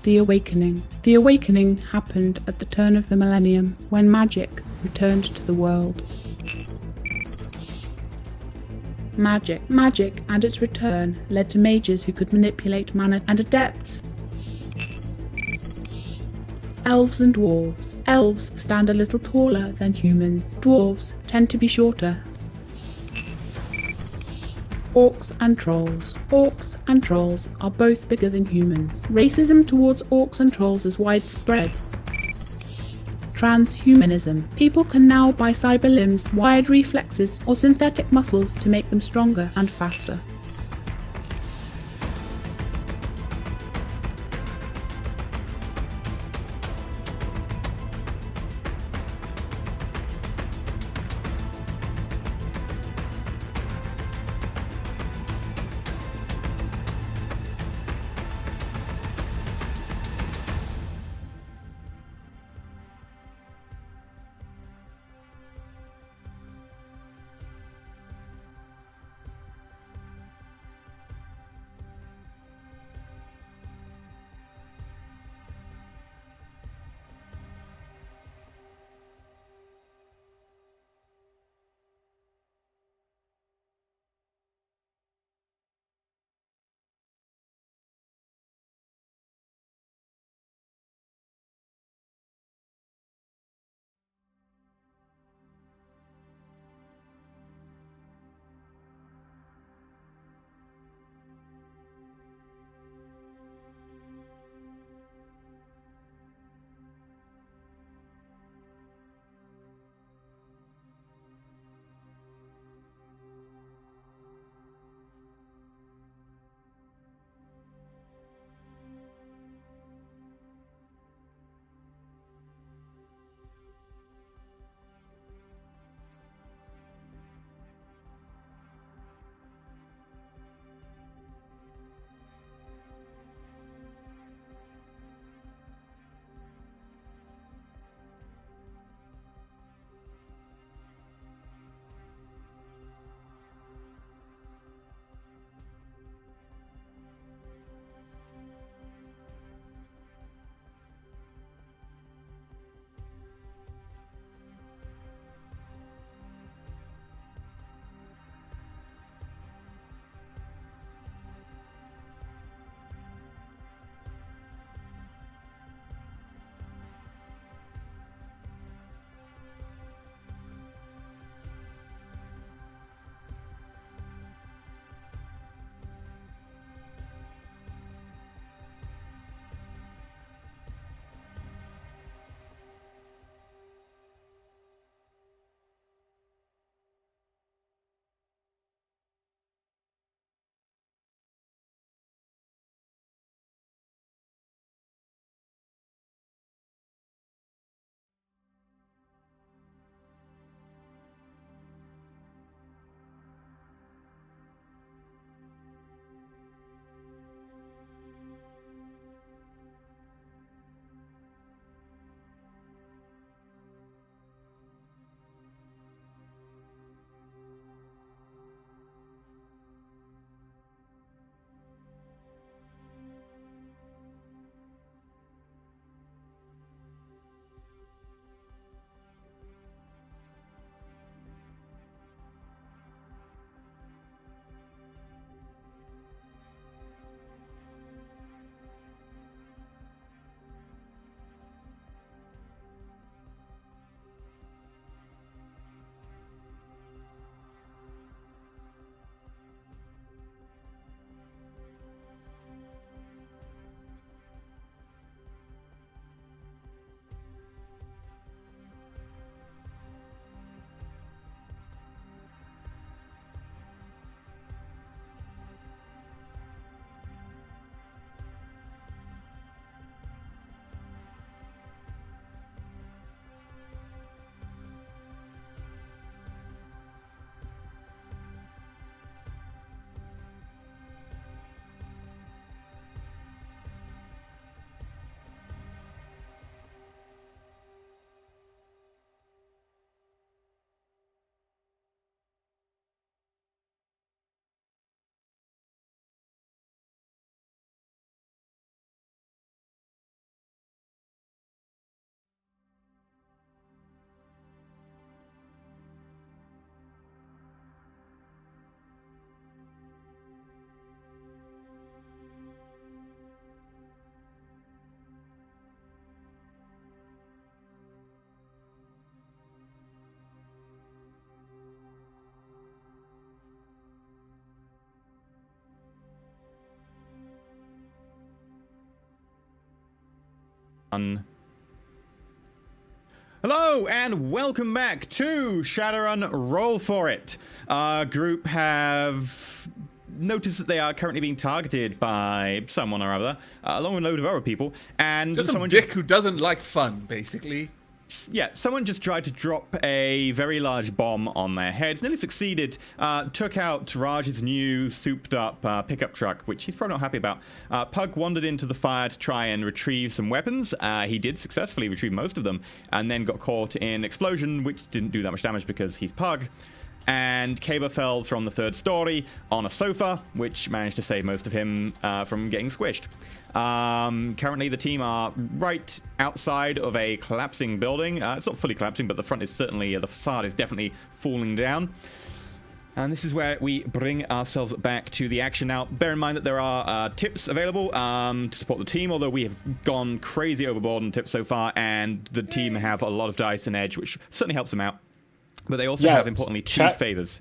The Awakening. The Awakening happened at the turn of the millennium, when magic returned to the world. Magic and its return led to mages who could manipulate mana and adepts. Elves and dwarves. Elves stand a little taller than humans. Dwarves tend to be shorter. Orcs and trolls. Orcs and trolls are both bigger than humans. Racism towards orcs and trolls is widespread. transhumanism. People can now buy cyber limbs, wired reflexes, or synthetic muscles to make them stronger and faster. Hello and welcome back to Shadowrun Roll4It. Our group have noticed that they are currently being targeted by someone or other, along with a load of other people, and Just some someone dick who doesn't like fun, basically. someone just tried to drop a very large bomb on their heads. Nearly succeeded. Took out Raj's new souped-up pickup truck, which he's probably not happy about. Pug wandered into the fire to try and retrieve some weapons. He did successfully retrieve most of them, and then got caught in an explosion, which didn't do that much damage because he's Pug. And Kaba fell from the 3rd story on a sofa, which managed to save most of him from getting squished. Currently, the team are right outside of a collapsing building. It's not fully collapsing, but the front is certainly, the facade is definitely falling down. And this is where we bring ourselves back to the action. Now, bear in mind that there are tips available to support the team, although we have gone crazy overboard on tips so far, and the team have a lot of dice and edge, which certainly helps them out. But they also have, importantly, 2 favors.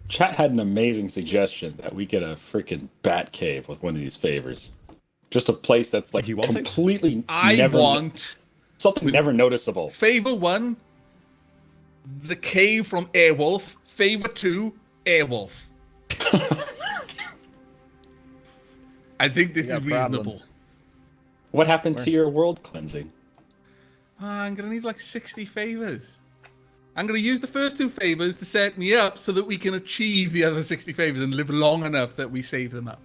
Chat had an amazing suggestion that we get a freaking bat cave with one of these favors. Just a place that's like completely something never noticeable. Favor 1, the cave from Airwolf. Favor 2, Airwolf. I think this is reasonable. What happened to your world cleansing? I'm gonna need like 60 favors. I'm going to use the first 2 favors to set me up so that we can achieve the other 60 favors and live long enough that we save them up.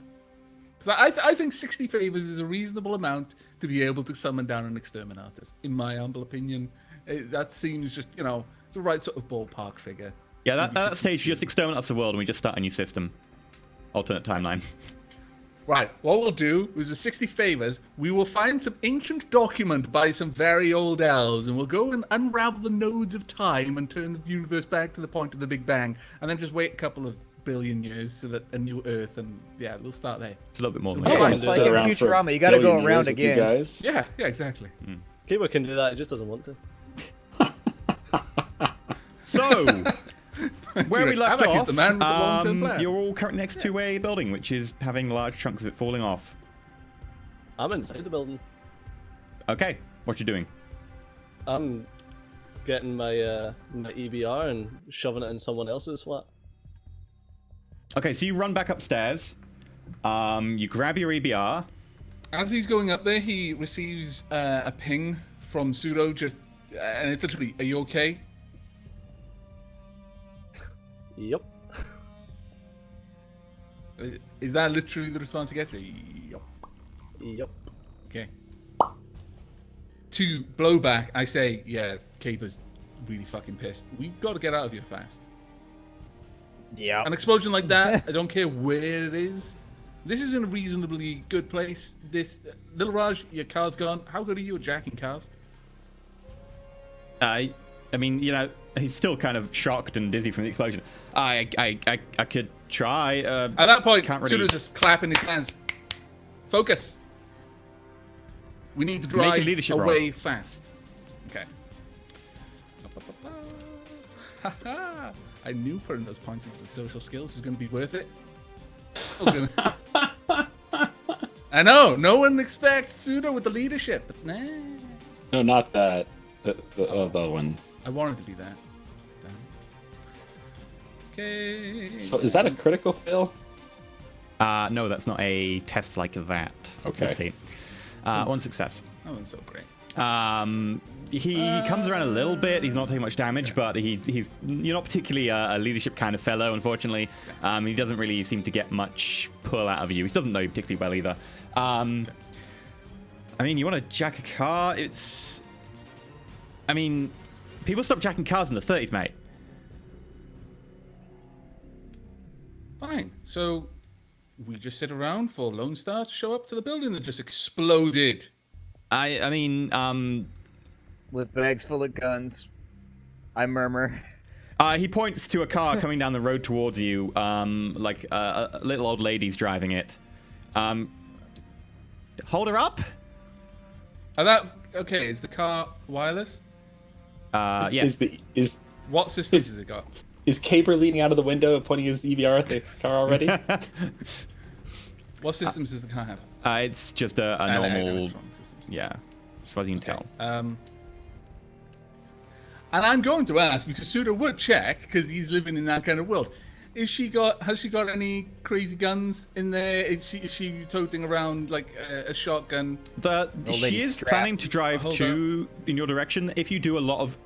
Because I think 60 favors is a reasonable amount to be able to summon down an exterminatus. In my humble opinion, that seems just, it's the right sort of ballpark figure. Yeah, that stage, you just exterminate the world and we just start a new system. Alternate timeline. Right, what we'll do is with 60 favors, we will find some ancient document by some very old elves, and we'll go and unravel the nodes of time and turn the universe back to the point of the Big Bang, and then just wait a couple of billion years so that a new Earth, and yeah, we'll start there. It's a little bit more than that. It's like in Futurama, you gotta go around again. Guys. Yeah, exactly. Kaba can do that, he just doesn't want to. So... Where we left off, the you're all currently next to a building, which is having large chunks of it falling off. I'm inside the building. Okay, what you doing? I'm getting my my EBR and shoving it in someone else's flat. Okay, so you run back upstairs. You grab your EBR. As he's going up there, he receives a ping from Pseudo, and it's literally, "Are you okay?" Yep. Is that literally the response you get? Yep. Yep. Okay. To blowback, I say, yeah, Caper's really fucking pissed. We've got to get out of here fast. Yeah. An explosion like that, I don't care where it is. This is in a reasonably good place. This, Little Raj, your car's gone. How good are you at jacking cars? I mean, he's still kind of shocked and dizzy from the explosion. I could try. At that point, can't really... Pseudo's just clapping his hands. Focus. We need to drive away fast. Okay. I knew putting those points into the social skills was going to be worth it. Still gonna... I know. No one expects Pseudo with the leadership, but nah. No, not that. The other one. I wanted to be that. Okay. So is that a critical fail? No, that's not a test like that. Okay. Let's see. One success. That was so great. He comes around a little bit. He's not taking much damage, but he's you're not particularly a leadership kind of fellow, unfortunately. He doesn't really seem to get much pull out of you. He doesn't know you particularly well either. I mean, you want to jack a car? I mean, people stopped jacking cars in the 30s, mate. Fine. So we just sit around for Lone Star to show up to the building that just exploded. I mean, with bags full of guns, I murmur. He points to a car coming down the road towards you, like a little old lady's driving it. Hold her up. Okay? Is the car wireless? Yeah. What systems has it got? Is Caper leaning out of the window and pointing his EVR at the car already? What systems does the car have? It's just a normal. Yeah, as far as you can tell. And I'm going to ask, because Suda would check, because he's living in that kind of world. Has she got any crazy guns in there? Is she toting around like a shotgun? She is planning to drive in your direction. If you do a lot of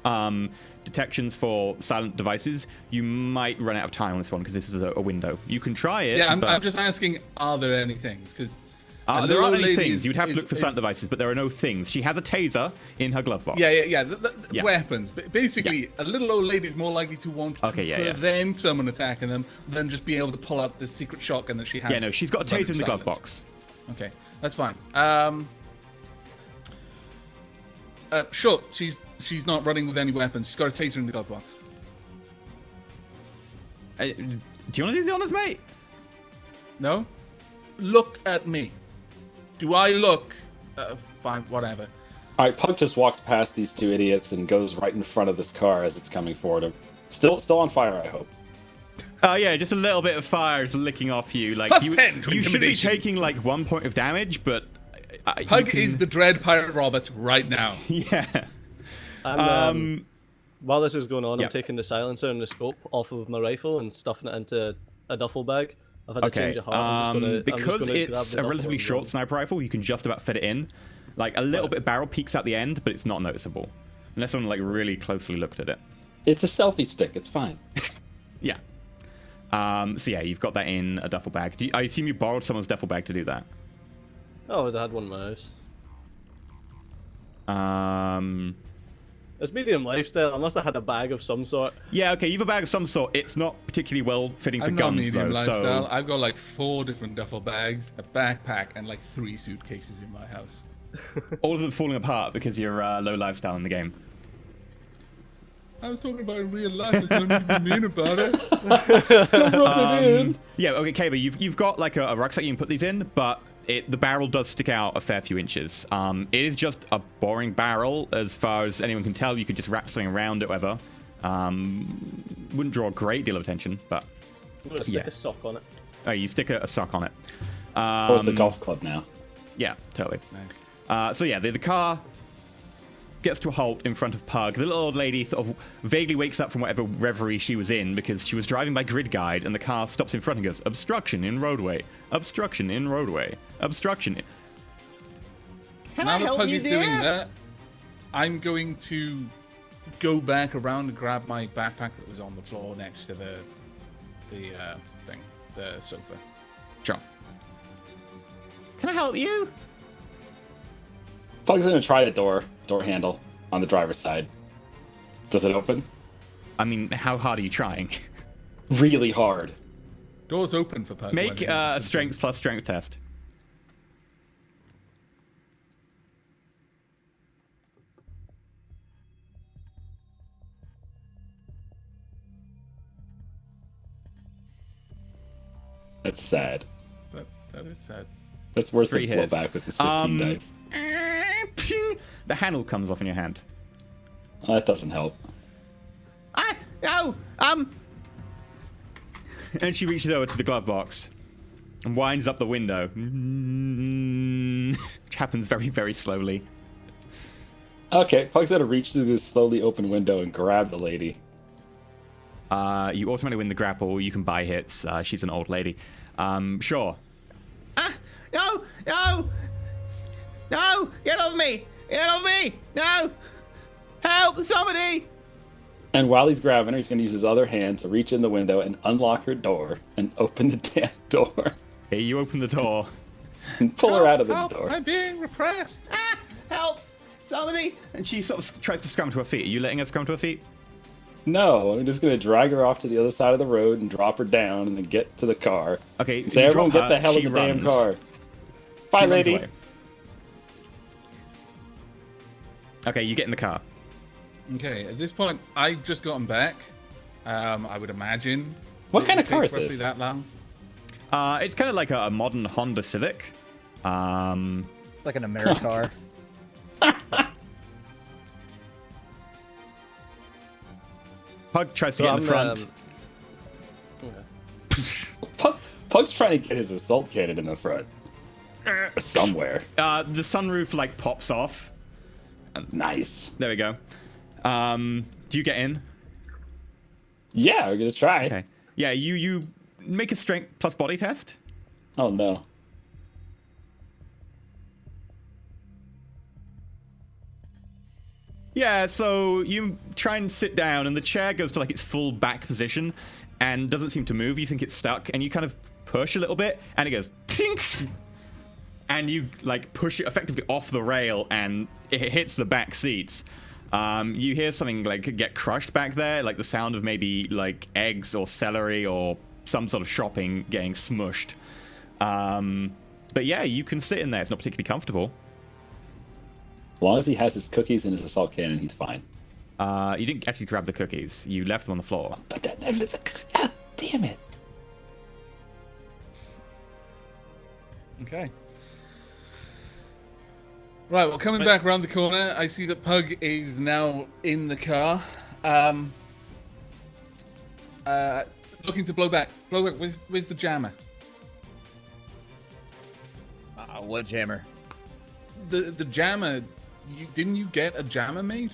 detections for silent devices, you might run out of time on this one because this is a window. You can try it. Yeah, I'm just asking, are there any things? Because there aren't any things. You'd have to look for silent devices, but there are no things. She has a taser in her glove box. Yeah. Weapons. But basically, a little old lady is more likely to want to prevent someone attacking them than just be able to pull out the secret shotgun that she has. Yeah, no, she's got a taser in the glove box. Okay, that's fine. Sure, she's not running with any weapons. She's got a taser in the glove box. Do you want to do the honors, mate? No? Look at me. Do I look... fine, whatever. Alright, Pug just walks past these two idiots and goes right in front of this car as it's coming forward him. Still on fire, I hope. Yeah, just a little bit of fire is licking off you. Like Plus 10 to you should be intimidation. taking like 1 point of damage, but... Pug is the Dread Pirate Robert right now. Yeah. While this is going on, I'm taking the silencer and the scope off of my rifle and stuffing it into a duffel bag. I've had to change of heart. Because it's a relatively short sniper rifle, you can just about fit it in. Like a little bit of barrel peeks out the end, but it's not noticeable unless someone like really closely looked at it. It's a selfie stick. It's fine. Yeah. So yeah, you've got that in a duffel bag. I assume you borrowed someone's duffel bag to do that. Oh, I had one in my house. It's medium lifestyle. I must have had a bag of some sort. Yeah, okay, you have a bag of some sort. It's not particularly well fitting for I'm guns, not medium though. lifestyle. So... I've got like 4 different duffel bags, a backpack, and like 3 suitcases in my house. all of them falling apart because you're low lifestyle in the game. I was talking about in real life. There's no need to be mean about it. Don't rub it in. Yeah, okay, Kaba, you've got like a rucksack you can put these in, but the barrel does stick out a fair few inches. It is just a boring barrel as far as anyone can tell. You could just wrap something around it, whatever. Wouldn't draw a great deal of attention, but I'm gonna stick a sock on it. Oh, you stick a sock on it. It's a golf club now. Yeah, totally. Nice. So yeah, the car gets to a halt in front of Pug. The little old lady sort of vaguely wakes up from whatever reverie she was in because she was driving by grid guide, and the car stops in front and goes, obstruction in roadway, obstruction in roadway, obstruction in... Now that Pug is doing that, I'm going to go back around and grab my backpack that was on the floor next to the sofa. Sure. Can I help you? Pug's gonna try the door handle on the driver's side. Does it open? I mean, how hard are you trying? Really hard. Door's open for Pug. Make a strength plus strength test. That's sad. That is sad. That's worse 3 than hits. blowback with this 15 dice. The handle comes off in your hand. That doesn't help. And she reaches over to the glove box and winds up the window, which happens very, very slowly. Okay, Pug's gonna reach through this slowly open window and grab the lady. You automatically win the grapple. You can buy hits. She's an old lady. Sure. No! No! No! Get off me! Get off me! No! Help! Somebody! And while he's grabbing her, he's gonna use his other hand to reach in the window and unlock her door and open the damn door. Hey, you open the door. And pull her out of the Help, door. I'm being repressed. Help! Somebody! And she sort of tries to scrum to her feet. Are you letting her scrum to her feet? No, I'm just gonna drag her off to the other side of the road and drop her down and then get to the car. Okay, Say, you everyone drop get the her, hell she in the damn runs. car. She Bye, runs lady. away. Okay, you get in the car. Okay, at this point, I've just gotten back. I would imagine. What it kind would of car take is roughly this? that long. It's kind of like a modern Honda Civic. It's like an Americar. Pug tries to get in the front. Pug's trying to get his assault cannon in the front. Somewhere. The sunroof like pops off. Nice. There we go. Do you get in? Yeah, we're gonna try. Okay. Yeah, you make a strength plus body test. Oh no. Yeah, so you try and sit down, and the chair goes to like its full back position, and doesn't seem to move. You think it's stuck, and you kind of push a little bit, and it goes tink, and you like push it effectively off the rail, and it hits the back seats. You hear something like get crushed back there, like the sound of maybe like eggs or celery or some sort of shopping getting smushed. But yeah, you can sit in there. It's not particularly comfortable. As long as he has his cookies and his assault cannon, he's fine. You didn't actually grab the cookies. You left them on the floor. But that it's a God damn it. Okay. Right, well, coming back around the corner, I see that Pug is now in the car. Looking to blow back. Blow back, where's the jammer? What jammer? The jammer, didn't you get a jammer made?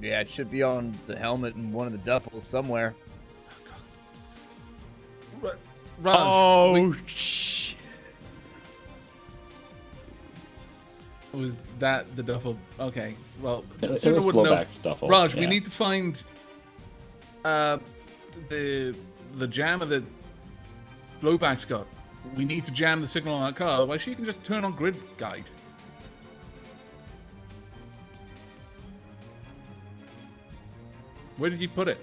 Yeah, it should be on the helmet in one of the duffels somewhere. Raj, Oh, was that the duffel? Okay, well, It Suda was would know. blowback duffel, Raj, we yeah. need to find the jammer that Blowback's got. We need to jam the signal on that car, otherwise she can just turn on grid guide. Where did you put it?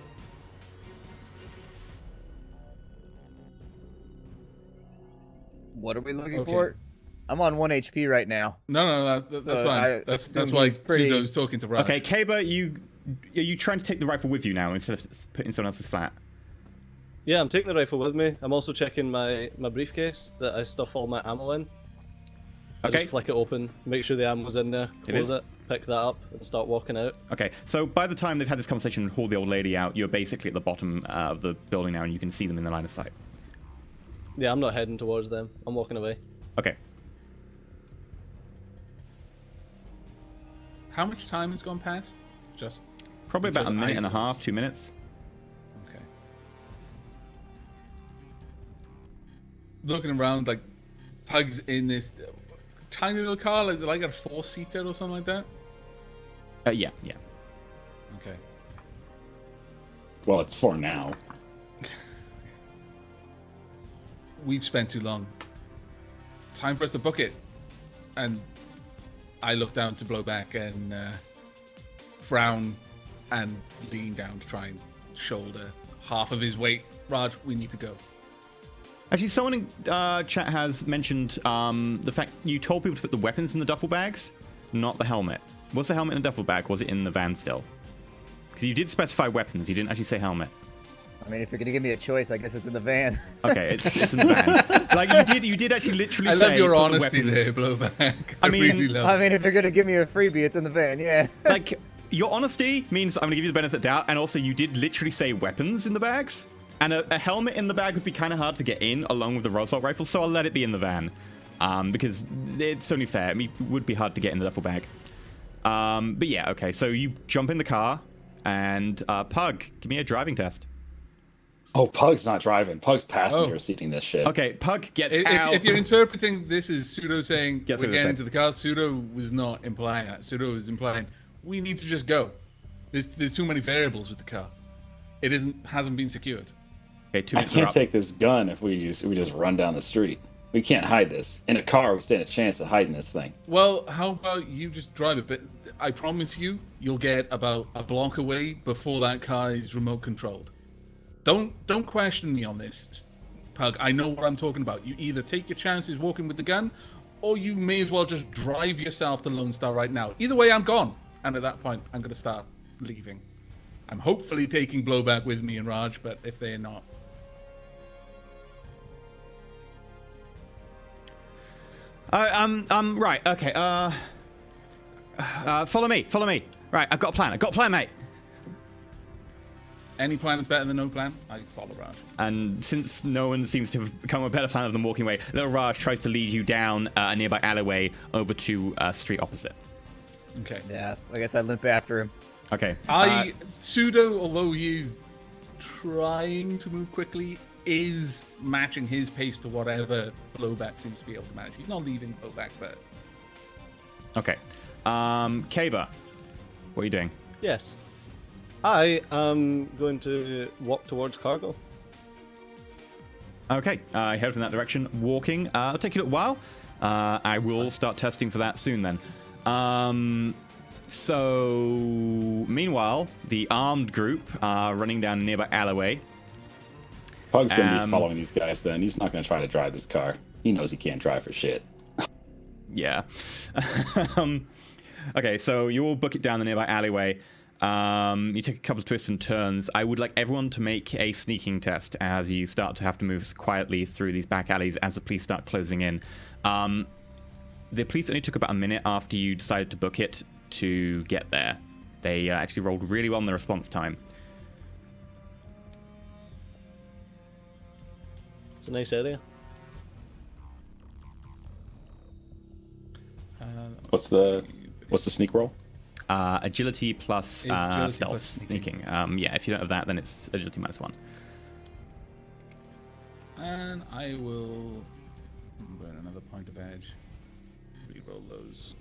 What are we looking Okay. for? I'm on 1 HP right now. No, that's So fine. I That's assume why he's pretty- Pseudo's talking to Raj. okay, Kaba, are you trying to take the rifle with you now instead of putting someone else's flat? Yeah, I'm taking the rifle with me. I'm also checking my briefcase that I stuff all my ammo in. I Okay. just flick it open, make sure the ammo's in there, close is. it, pick that up, and start walking out. Okay, so by the time they've had this conversation and hauled the old lady out, you're basically at the bottom of the building now, and you can see them in the line of sight. Yeah, I'm not heading towards them. I'm walking away. Okay. How much time has gone past? Just Probably about a Because minute I've and a half, lost. 2 minutes. okay. Looking around, like Pug's in this tiny little car. Is it like a 4-seater or something like that? Yeah. Okay. Well, it's 4 now. We've spent too long. Time for us to book it. And I look down to blow back and frown and lean down to try and shoulder half of his weight. Raj, we need to go. Actually, someone in chat has mentioned the fact you told people to put the weapons in the duffel bags, not the helmet. Was the helmet in the duffel bag? Was it in the van still? Because you did specify weapons. You didn't actually say helmet. I mean, if you're gonna give me a choice, I guess it's in the van. Okay, it's in the van. Like you did actually literally I say love your put the honesty weapons- there, Blowback. I mean- really love I it. mean, if you're gonna give me a freebie, it's in the van. Yeah. Like, your honesty means I'm going to give you the benefit of the doubt, and also you did literally say weapons in the bags, and a helmet in the bag would be kind of hard to get in along with the assault rifle, so I'll let it be in the van, because it's only fair. I mean, it would be hard to get in the duffel bag. But yeah, okay, so you jump in the car, and Pug, give me a driving test. Oh, Pug's not driving. Pug's passenger seating this shit. Okay, Pug gets out. If you're interpreting this as Pseudo saying Yes, we're what getting you're into the car, Pseudo was not implying that. Pseudo was implying we need to just go. There's too many variables with the car. It hasn't been secured. Okay, 2 I minutes are can't up. take this gun if we just run down the street. We can't hide this. In a car, we stand a chance of hiding this thing. Well, how about you just drive it? But I promise you'll get about a block away before that car is remote controlled. Don't question me on this, Pug. I know what I'm talking about. You either take your chances walking with the gun, or you may as well just drive yourself to Lone Star right now. Either way, I'm gone. And at that point, I'm going to start leaving. I'm hopefully taking Blowback with me and Raj, but if they're not... Right, okay, follow me. Right, I've got a plan, mate. Any plan is better than no plan. I follow Raj. And since no one seems to have come up with a better plan than walking away, little Raj tries to lead you down a nearby alleyway over to a street opposite. Okay. Yeah, I guess I limp after him. Okay. Pseudo, although he's trying to move quickly, is matching his pace to whatever blowback seems to be able to manage. He's not leaving blowback, but Okay. Kaba, what are you doing? Yes. I am going to walk towards cargo. Okay, I head in that direction, walking. It'll take you a little while. I will start testing for that soon then. So, meanwhile, the armed group are running down a nearby alleyway. Pug's gonna be following these guys then. He's not gonna try to drive this car. He knows he can't drive for shit. Yeah. Okay, so you all book it down the nearby alleyway. You take a couple of twists and turns. I would like everyone to make a sneaking test as you start to have to move quietly through these back alleys as the police start closing in. The police only took about a minute after you decided to book it to get there. They actually rolled really well in the response time. It's a nice area. What's the sneak roll? Agility plus agility stealth plus sneaking. Yeah, if you don't have that, then it's agility -1. and I will burn another point of edge. Reroll those.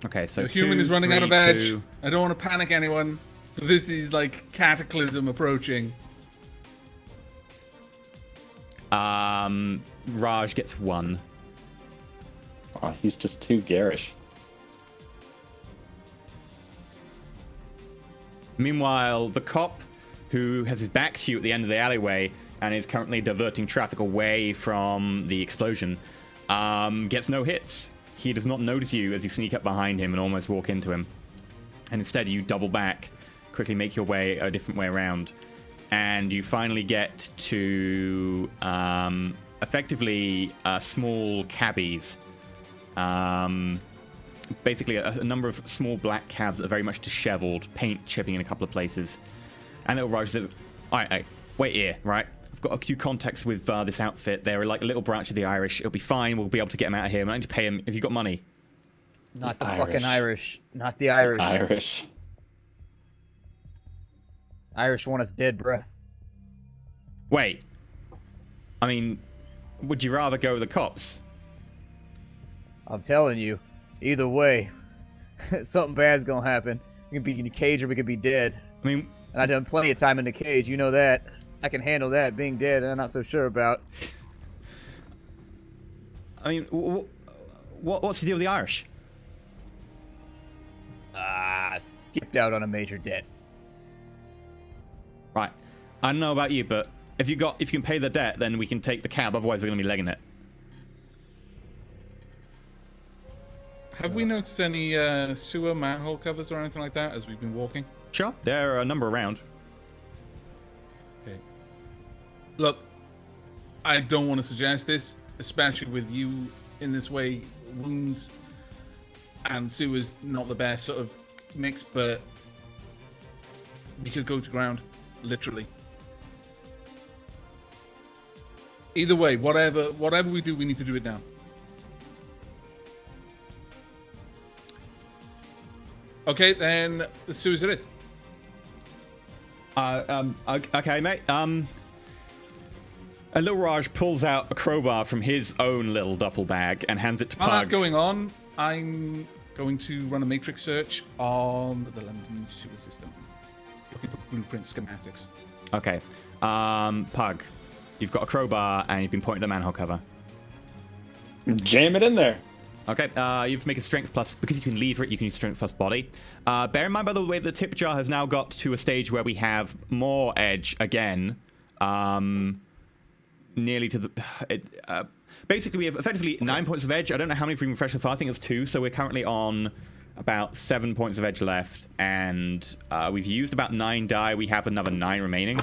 Okay, so The human 2, is running 3, out of edge. 2. I don't want to panic anyone. This is like cataclysm approaching. Raj gets 1. Oh, he's just too garish. Meanwhile, the cop who has his back to you at the end of the alleyway and is currently diverting traffic away from the explosion gets no hits. He does not notice you as you sneak up behind him and almost walk into him. And instead you double back, quickly make your way a different way around, and you finally get to effectively small cabbies. Basically a number of small black cabs that are very much disheveled, paint chipping in a couple of places. And little Raj says, alright, wait here, right? I've got a few contacts with this outfit. They're like a little branch of the Irish. It'll be fine. We'll be able to get him out of here. I need to pay him if you've got money. Not the Irish. fucking Irish. Not the Irish. Irish. Irish want us dead, bruh. Wait. I mean, would you rather go with the cops? I'm telling you, either way, something bad's gonna happen. We could be in a cage or we could be dead. I mean, And I've done plenty of time in the cage, you know that. I can handle that. Being dead, I'm not so sure about. what's the deal with the Irish? Skipped out on a major debt. Right. I don't know about you, but if you can pay the debt, then we can take the cab. Otherwise, we're going to be legging it. Have we noticed any sewer manhole covers or anything like that as we've been walking? Sure. There are a number around. Okay. Look, I don't want to suggest this, especially with you in this way. Wounds and sewers not the best sort of mix, but we could go to ground, literally. Either way, whatever we do, we need to do it now. Okay, then the sewers it is. Okay, mate. A little Raj pulls out a crowbar from his own little duffel bag and hands it to Pug. While that's going on, I'm going to run a matrix search on the London sewer system, looking for blueprint schematics. Okay. Pug, you've got a crowbar and you've been pointing at the manhole cover. Jam it in there. Okay, you have to make a strength plus, because you can lever it, you can use strength plus body. Bear in mind, by the way, the tip jar has now got to a stage where we have more edge again. Nearly to the... basically, we have effectively 9 points of edge. I don't know how many we can refresh so far. I think it's 2, so we're currently on about 7 points of edge left. And we've used about 9 die. We have another 9 remaining.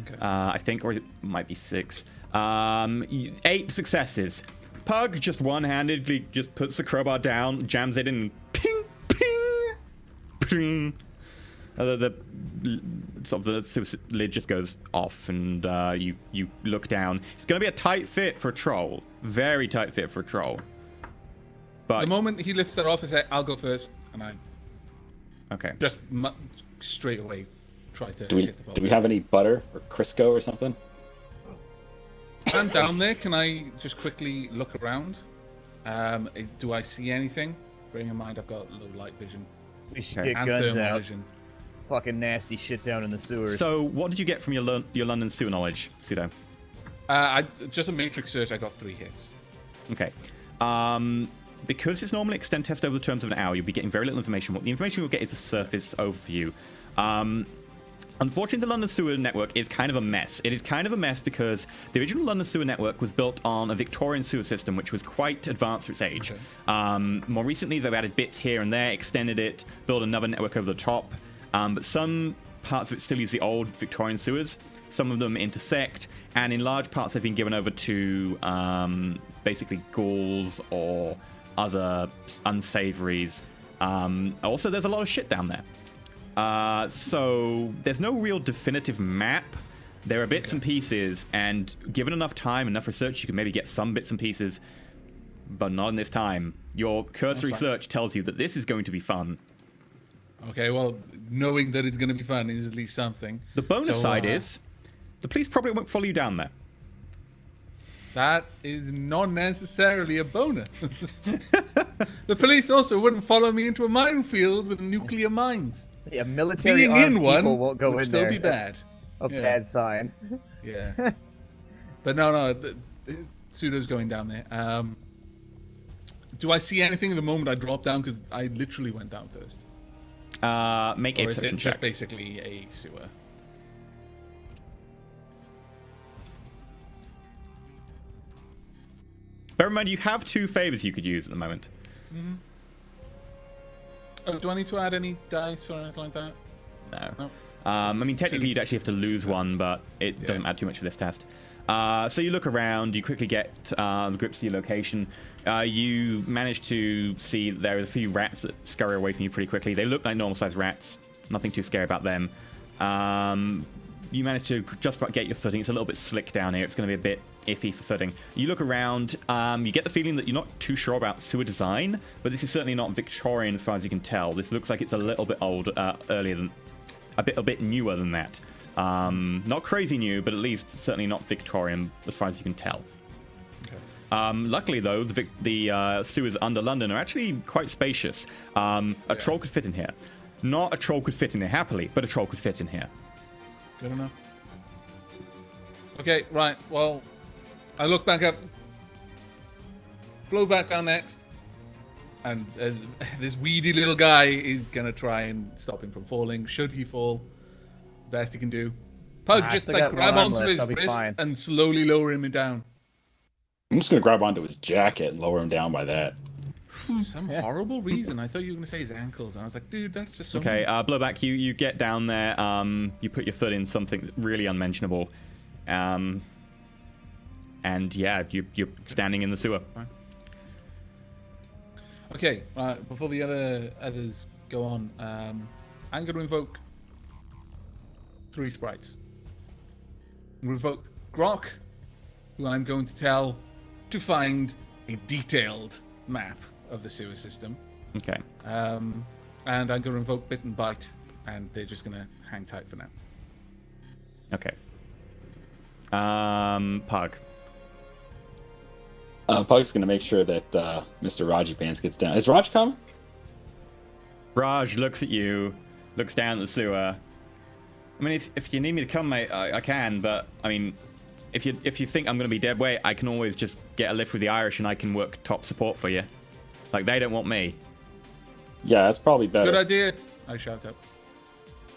Okay. I think, or it might be 6. 8 successes. Pug just one-handedly just puts the crowbar down, jams it in, ping, ping, ping. Sort of the sewer lid just goes off, and you look down. It's going to be a tight fit for a troll. Very tight fit for a troll. But the moment he lifts it off, I say, "I'll go first," and I okay. just straight away try to Do hit the ball. we have any butter or Crisco or something? I'm down there. Can I just quickly look around? Do I see anything? Bearing in mind I've got low light vision We should Okay. get and guns thermal out. vision. Fucking nasty shit down in the sewers. So, what did you get from your London sewer knowledge, Pseudo? Just a matrix search. I got 3 hits. Okay. Because it's normally extend test over the terms of an hour, you'll be getting very little information. What the information you'll get is a surface overview. Unfortunately, the London sewer network is kind of a mess. It is kind of a mess because the original London sewer network was built on a Victorian sewer system, which was quite advanced for its age. Okay. More recently, they've added bits here and there, extended it, built another network over the top. But some parts of it still use the old Victorian sewers. Some of them intersect, and in large parts, they've been given over to basically ghouls or other unsavories. Also, there's a lot of shit down there. So there's no real definitive map. There are bits and pieces, and given enough time, enough research, you can maybe get some bits and pieces, but not in this time. Your cursory search tells you that this is going to be fun. Okay, well, knowing that it's going to be fun is at least something. The bonus So, side is the police probably won't follow you down there. That is not necessarily a bonus. The police also wouldn't follow me into a minefield with nuclear mines. Yeah, military Being armed in people one won't go would in still there. be bad. That's a Yeah. bad sign. Yeah. But no, Pseudo's going down there. Do I see anything at the moment I drop down? Because I literally went down first. Make a Or is it perception just check. basically a sewer? Bear in mind, you have 2 favors you could use at the moment. Oh, do I need to add any dice or anything like that? No. No. I mean, technically, you'd actually have to lose one, but it Yeah. doesn't add too much for this test. So you look around, you quickly get the grips to your location. You manage to see there are a few rats that scurry away from you pretty quickly. They look like normal-sized rats. Nothing too scary about them. You manage to just about get your footing. It's a little bit slick down here. It's going to be a bit iffy for footing. You look around. You get the feeling that you're not too sure about sewer design, but this is certainly not Victorian as far as you can tell. This looks like it's a little bit old, earlier than, a bit newer than that. Not crazy new, but at least certainly not Victorian as far as you can tell. Okay. Luckily, though, the sewers under London are actually quite spacious. A troll could fit in here. Not a troll could fit in here happily, but a troll could fit in here. Good enough. Okay, right. Well, I look back up. Blow back down next. And as this weedy little guy is going to try and stop him from falling. Should he fall, best he can do. Pug, I just still like got grab one arm onto left, his I'll be wrist fine. and slowly lower him down. I'm just gonna grab onto his jacket and lower him down by that. For some horrible reason, I thought you were going to say his ankles. And I was like, dude, that's just so... Okay, Blowback, you get down there. You put your foot in something really unmentionable. And yeah, you're standing in the sewer. Okay, right, before the others go on, I'm going to invoke 3 sprites. I'm going to invoke Grok, who I'm going to tell to find a detailed map of the sewer system. Okay. And I'm going to invoke Bit and Bite, and they're just going to hang tight for now. Okay. Pug. Pug's gonna make sure that Mr. Raji Pants gets down. Is Raj coming? Raj looks at you, looks down at the sewer. I mean, if you need me to come, mate, I can. But I mean, if you think I'm gonna be dead weight, I can always just get a lift with the Irish, and I can work top support for you. Like they don't want me. Yeah, that's probably better. Good idea, I shout out.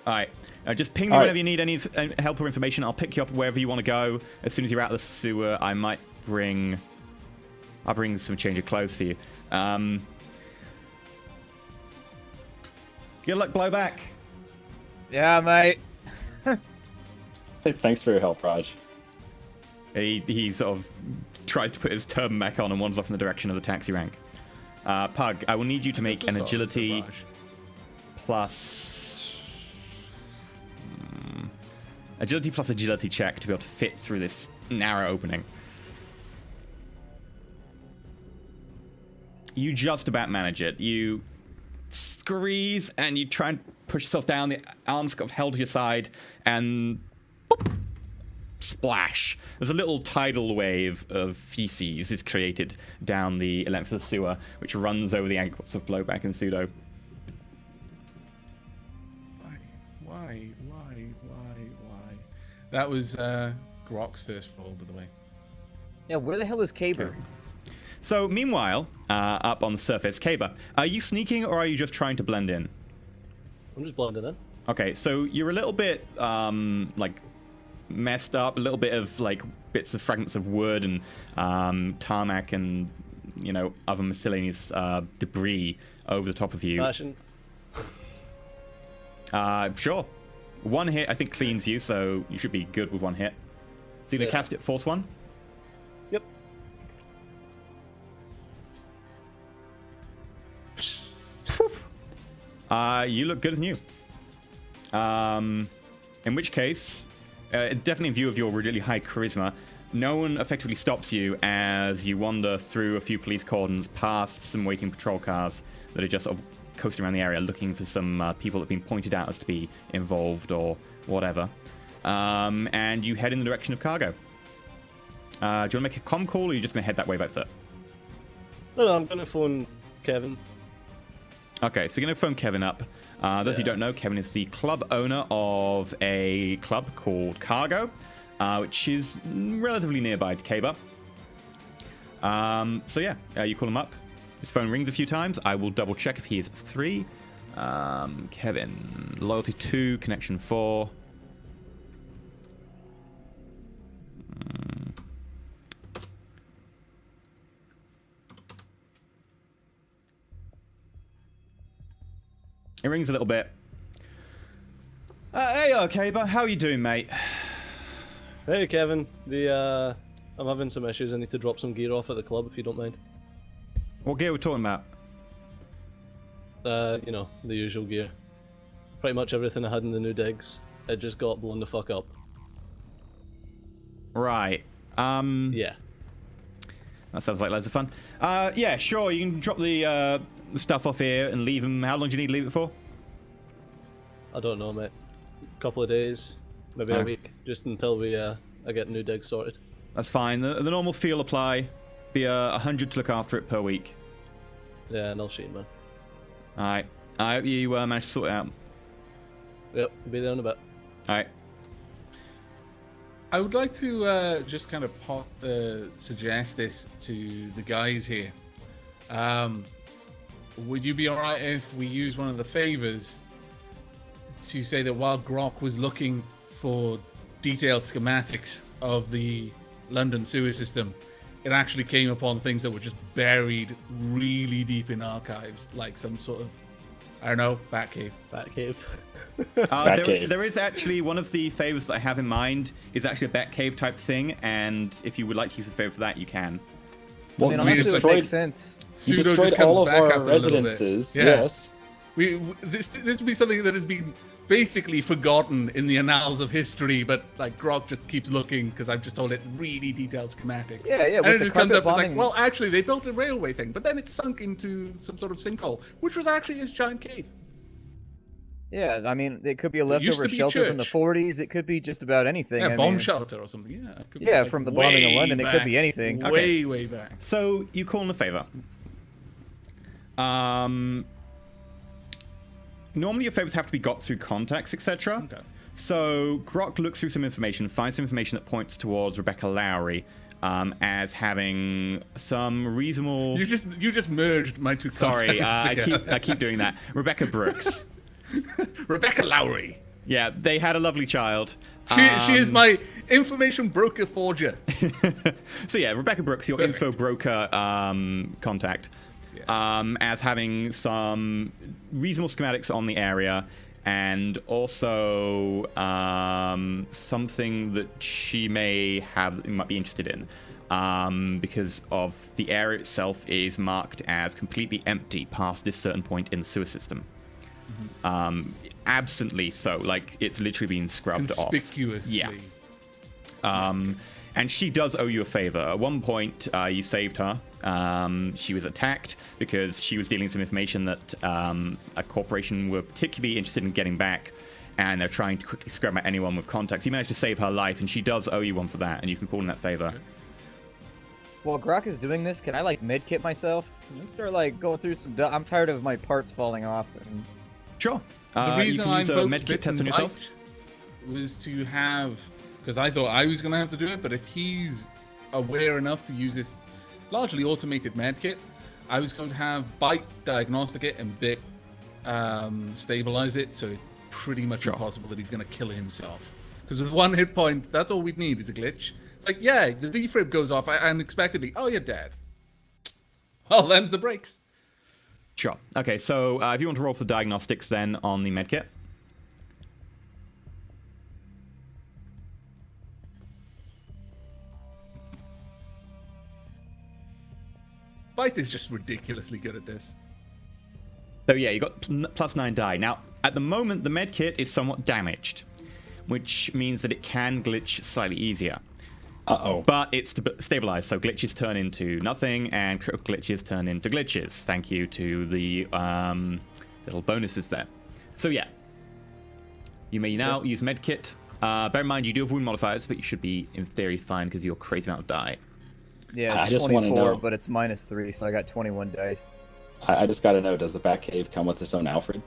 All right. Just ping me All right. whenever you need any help or information. I'll pick you up wherever you want to go. As soon as you're out of the sewer, I might bring... I'll bring some change of clothes for you. Good luck, Blowback. Yeah, mate. Hey, thanks for your help, Raj. He sort of tries to put his turban back on and wanders off in the direction of the taxi rank. Pug, I will need you to make an agility plus Agility plus agility check to be able to fit through this narrow opening. You just about manage it. You squeeze and you try and push yourself down. The arms kind of held to your side and boop, splash. There's a little tidal wave of feces is created down the length of the sewer, which runs over the ankles of Blowback and Pseudo. Why? That was Grok's first roll, by the way. Yeah, where the hell is Caber? So, meanwhile, up on the surface, Caber, are you sneaking or are you just trying to blend in? I'm just blending in. Okay, so you're a little bit, like, messed up, a little bit of, like, bits of fragments of wood and tarmac and, you know, other miscellaneous debris over the top of you. Fashion. Sure. One hit, I think, cleans you, so you should be good with one hit. So you're going to cast it, force one? Yep. You look good as new. In which case, definitely in view of your really high charisma, no one effectively stops you as you wander through a few police cordons past some waiting patrol cars that are just sort of coasting around the area looking for some people that have been pointed out as to be involved or whatever. And you head in the direction of cargo. Do you want to make a comm call or are you just going to head that way by foot? No, I'm going to phone Kevin. Okay, so you're going to phone Kevin up. Those who don't know, Kevin is the club owner of a club called Cargo, which is relatively nearby to Caber. So yeah, you call him up. His phone rings a few times. I will double check if he is free. Kevin, loyalty 2, connection 4. It rings a little bit. Hey, Caber, how are you doing, mate? Hey, Kevin. I'm having some issues. I need to drop some gear off at the club, if you don't mind. What gear are we talking about? You know, the usual gear. Pretty much everything I had in the new digs. It just got blown the fuck up. Right. Yeah. That sounds like loads of fun. Yeah, sure, you can drop the stuff off here and leave them. How long do you need to leave it for? I don't know, mate. A couple of days, maybe a week, just until I get new digs sorted. That's fine. The normal fee will apply. Be 100 to look after it per week. Yeah, no shit, man. Alright. I hope you manage to sort it out. Yep, be there in a bit. Alright. I would like to just kind of suggest this to the guys here. Would you be alright if we use one of the favors to say that while Grok was looking for detailed schematics of the London sewer system, it actually came upon things that were just buried really deep in archives, like some sort of, I don't know, Batcave. There is actually one of the favors that I have in mind is actually a Batcave type thing, and if you would like to use a favor for that, you can. Well, I mean, honestly, it makes sense. You destroyed all of our residences. Yeah. Yes. This would be something that has been basically forgotten in the annals of history, but like Grok just keeps looking because I've just told it really detailed schematics. Yeah. And it just comes up as like, well, actually, they built a railway thing, but then it sunk into some sort of sinkhole, which was actually his giant cave. Yeah, I mean, it could be a leftover shelter from the 40s. It could be just about anything. Yeah, bomb shelter or something. Yeah. It could be like from the bombing of London, it could be anything. Way back. So you call in a favor. Normally your favors have to be got through contacts, etc. Okay. So Grok looks through some information, finds some information that points towards Rebecca Lowry as having some reasonable. You just merged my two. Sorry, I keep doing that. Rebecca Brooks. Rebecca Lowry. Yeah, they had a lovely child. She is my information broker forger. So yeah, Rebecca Brooks, your info broker contact, as having some reasonable schematics on the area, and also something that she might be interested in, because of the area itself is marked as completely empty past this certain point in the sewer system. Absently so. Like, it's literally been scrubbed off. Conspicuously. Yeah. And she does owe you a favor. At one point, you saved her. She was attacked because she was dealing some information that a corporation were particularly interested in getting back, and they're trying to quickly scrub out anyone with contacts. You managed to save her life, and she does owe you one for that, and you can call in that favor. While Grok is doing this, can I like medkit myself? Let's start like going through some. I'm tired of my parts falling off. And... Sure. The You reason can I use a invoked medkit test on Bitten yourself. Bite was to have, because I thought I was going to have to do it, but if he's aware enough to use this largely automated medkit, I was going to have Bite diagnostic it and Bit stabilize it, so it's pretty much impossible that he's going to kill himself. Because with 1 hit point, that's all we'd need is a glitch. It's like, yeah, the defib goes off unexpectedly. Oh, you're dead. Well, them's the breaks. Sure. Okay, so if you want to roll for diagnostics then on the medkit. Bite is just ridiculously good at this. So yeah, you got +9 die. Now, at the moment, the medkit is somewhat damaged, which means that it can glitch slightly easier. Uh-oh. But it's stabilized, so glitches turn into nothing, and critical glitches turn into glitches. Thank you to the little bonuses there. So yeah, you may now use medkit. Bear in mind, you do have wound modifiers, but you should be, in theory, fine because you're crazy amount of die. Yeah, I it's just wanna 24, know- but it's -3, so I got 21 dice. I just gotta know, does the Batcave come with its own Alfred?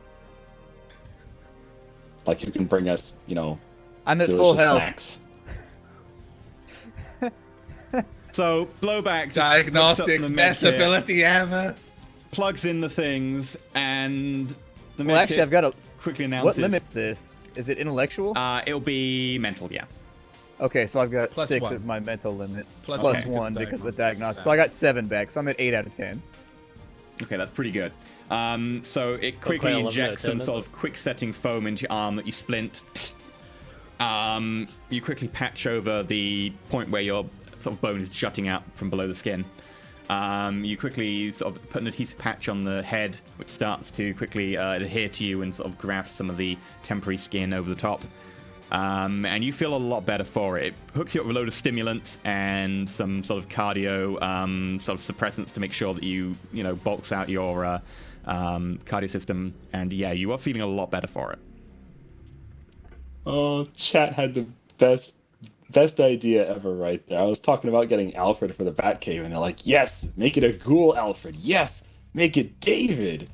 Like, who can bring us, I'm at delicious full health. snacks? So blowback just hooks up Diagnostics, the best medkit, ability ever. plugs in the things, and the Well, actually, medkit I've got a. quickly What announces. limits this? Is it intellectual? It'll be mental, yeah. Okay, so I've got Plus 6 1. as my mental limit. Plus Plus one, 1 because because of the diagnostics is diagnosis. So I got 7 back, so I'm at 8 out of 10. Okay, that's pretty good. So it quickly quite a lot of injects that, some isn't sort of quick setting foam into your arm that you splint. You quickly patch over the point where your sort of bone is jutting out from below the skin. You quickly sort of put an adhesive patch on the head, which starts to quickly adhere to you and sort of graft some of the temporary skin over the top. And you feel a lot better for it. It hooks you up with a load of stimulants and some sort of cardio sort of suppressants to make sure that you bulks out your cardio system. And yeah, you are feeling a lot better for it. Oh, chat had the best idea ever right there. I was talking about getting Alfred for the Batcave, and they're like, yes, make it a ghoul Alfred. Yes, make it David.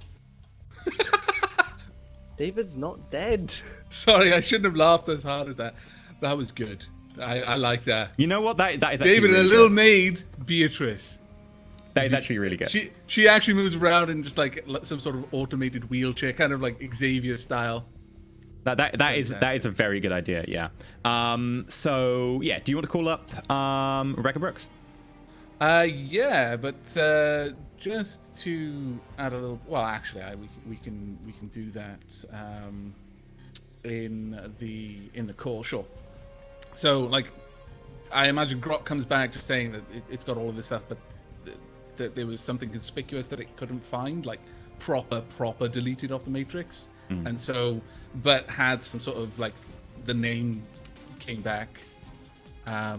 David's not dead. Sorry, I shouldn't have laughed as hard at that. That was good. I like that. You know what? That is actually David and really a little good. maid, Beatrice. That is actually really good. She actually moves around in just like some sort of automated wheelchair, kind of like Xavier style. That is a very good idea. Yeah. So yeah, do you want to call up Rebecca Brooks? Yeah, but just to add a little. Well, actually, we can do that in the call. Sure. So like, I imagine Grok comes back just saying that it's got all of this stuff, but that there was something conspicuous that it couldn't find, like proper deleted off the matrix, and so but had some sort of like the name came back.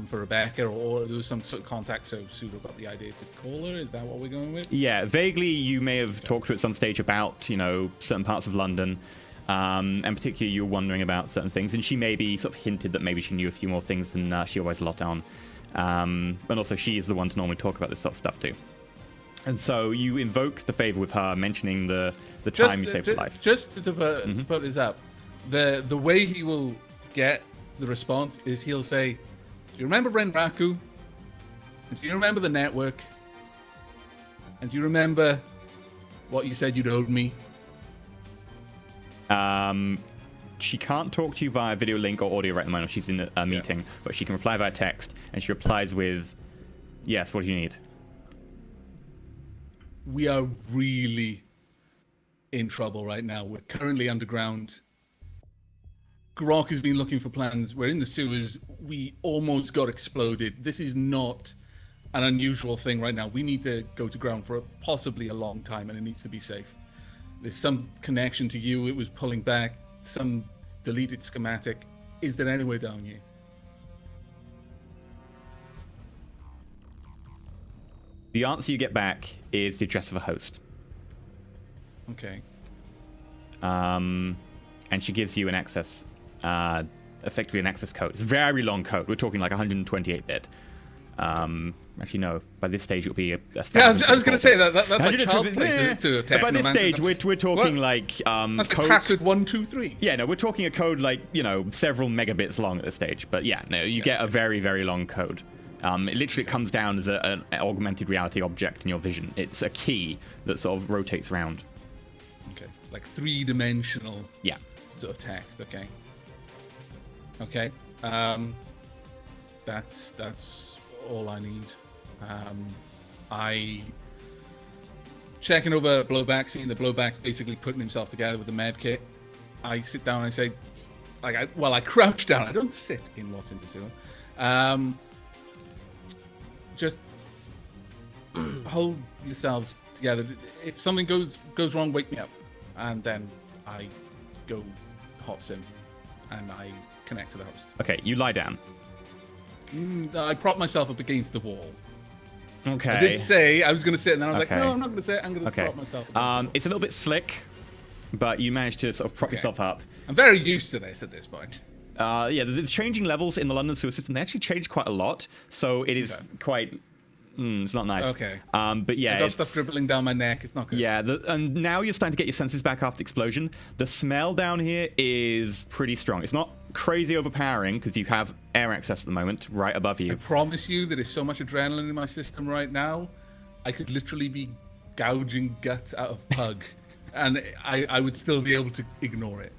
For Rebecca, or there was some sort of contact, so Pseudo got the idea to call her. Is that what we're going with? Yeah, vaguely you may have talked to her at some stage about, certain parts of London, and particularly you were wondering about certain things, and she maybe sort of hinted that maybe she knew a few more things than she always let on. And also she is the one to normally talk about this sort of stuff too. And so you invoke the favor with her, mentioning the time you saved her life. Just to put this up, the way he will get the response is he'll say, "Do you remember Renraku? And do you remember the network? And do you remember what you said you'd owed me?" She can't talk to you via video link or audio right at the moment. She's in a meeting, but she can reply via text, and she replies with, "Yes, what do you need?" We are really in trouble right now. We're currently underground. Grok has been looking for plans. We're in the sewers. We almost got exploded. This is not an unusual thing right now. We need to go to ground for possibly a long time, and it needs to be safe. There's some connection to you. It was pulling back some deleted schematic. Is there any way down here? The answer you get back is the address of a host. Okay. And she gives you an access, effectively an access code. It's a very long code. We're talking like 128-bit. Actually, no. By this stage, it'll be a Yeah, I was going to say that's like child's play yeah. to attack. By this stage, we're talking What? like That's code. the password 123. Yeah, no, we're talking a code like, you know, several megabits long at this stage. But yeah, no, you get a very, very long code. It literally comes down as an augmented reality object in your vision. It's a key that sort of rotates around. Okay, like 3-dimensional. Yeah. Sort of text. Okay. Okay. That's all I need. I checking over blowback, seeing the blowback basically putting himself together with the med kit. I sit down and I say, I crouch down. I don't sit in what's in the sewer. Just hold yourselves together. If something goes wrong, wake me up, and then I go hot sim, and I connect to the host. Okay, you lie down. I prop myself up against the wall. Okay. I did say I was going to sit, and then I was Okay. like, no, I'm not going to sit. I'm going to Okay. prop myself against the wall. It's a little bit slick, but you managed to sort of prop yourself up. I'm very used to this at this point. Yeah, the changing levels in the London sewer system, they actually changed quite a lot. So it is quite... it's not nice. Okay. But yeah, I got it's... stuff dribbling down my neck. It's not good. Yeah, and now you're starting to get your senses back after the explosion. The smell down here is pretty strong. It's not crazy overpowering because you have air access at the moment right above I you. promise you there is so much adrenaline in my system right now. I could literally be gouging guts out of Pug, and I would still be able to ignore it.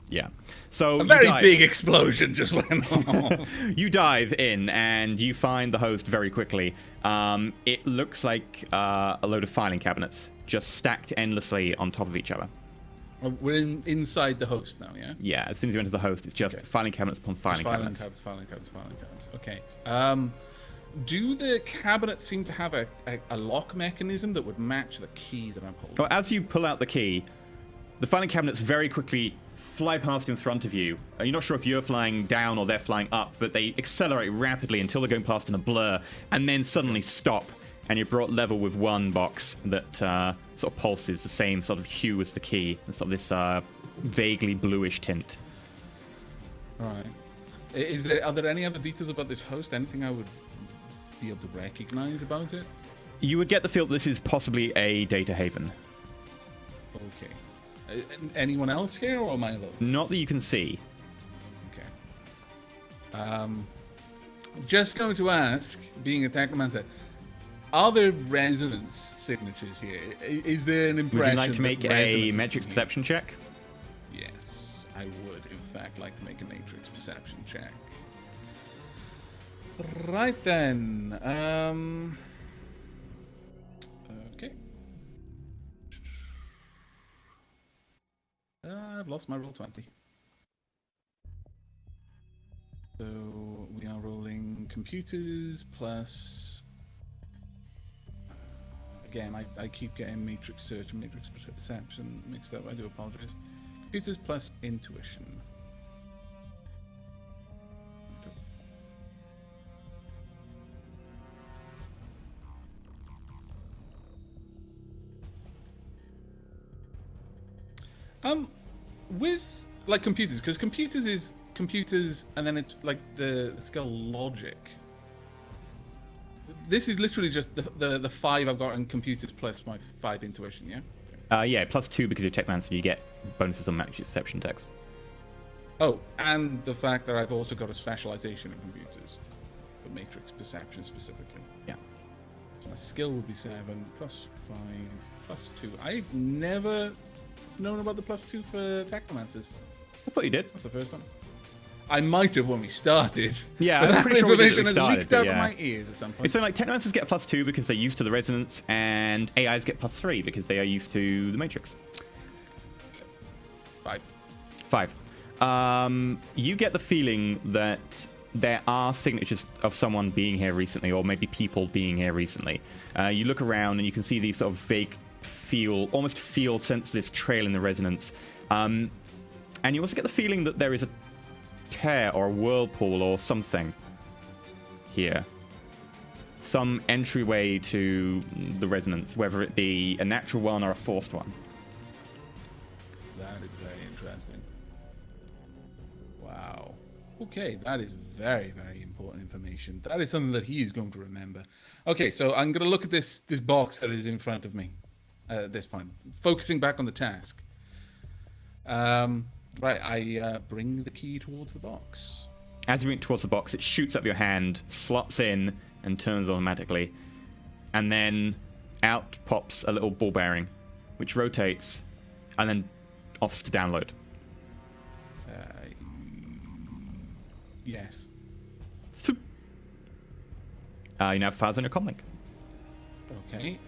Yeah. So A very you dive. big explosion just went on. You dive in and you find the host very quickly. It looks like a load of filing cabinets just stacked endlessly on top of each other. We're inside the host now, yeah? Yeah, as soon as you enter the host, it's just filing cabinets upon filing cabinets. Filing cabinets. Okay. Do the cabinets seem to have a lock mechanism that would match the key that I'm holding? Well, as you pull out the key, the filing cabinets very quickly fly past in front of you. You're not sure if you're flying down or they're flying up, but they accelerate rapidly until they're going past in a blur, and then suddenly stop, and you're brought level with one box that sort of pulses the same sort of hue as the key. It's sort of this vaguely bluish tint. All right. Are there any other details about this host? Anything I would be able to recognize about it? You would get the feel that this is possibly a data haven. Okay. Anyone else here, or am I alone? Not that you can see. Okay. Just going to ask, being a technomancer, are there resonance signatures here? Is there an impression? Would you like to make that a resonance metrics is here? perception check? Yes, I would, in fact, like to make a matrix perception check. Right then. Okay. I've lost my roll 20. So we are rolling computers plus. Again, I keep getting matrix search and matrix perception mixed up. I do apologize. Computers plus intuition. With like computers, because computers is computers, and then it's like it's got logic. This is literally just the 5 I've got in computers plus my 5 intuition, yeah? Yeah, +2 because you're Techman, so you get bonuses on matrix perception checks. Oh, and the fact that I've also got a specialization in computers for matrix perception specifically. Yeah. So my skill would be 7 plus 5 plus 2. I've never known about the +2 for technomancers. I thought you did. That's the first time. I might have when we started. Yeah, but I'm that pretty sure we did at the information has start, leaked but out of yeah. my ears at some point. So like Technomancers get +2 because they're used to the resonance, and AIs get +3 because they are used to the matrix. 5. You get the feeling that there are signatures of someone being here recently, or maybe people being here recently. You look around and you can see these sort of vague sense this trail in the resonance. And you also get the feeling that there is a tear or a whirlpool or something here. Some entryway to the resonance, whether it be a natural one or a forced one. That is very interesting. Wow. Okay, that is very, very important information. That is something that he is going to remember. Okay, so I'm going to look at this box that is in front of me at this point, focusing back on the task. Right, I bring the key towards the box. As you bring it towards the box, it shoots up your hand, slots in, and turns automatically. And then out pops a little ball bearing, which rotates, and then offers to download. Yes. You now have files on your comlink. Okay.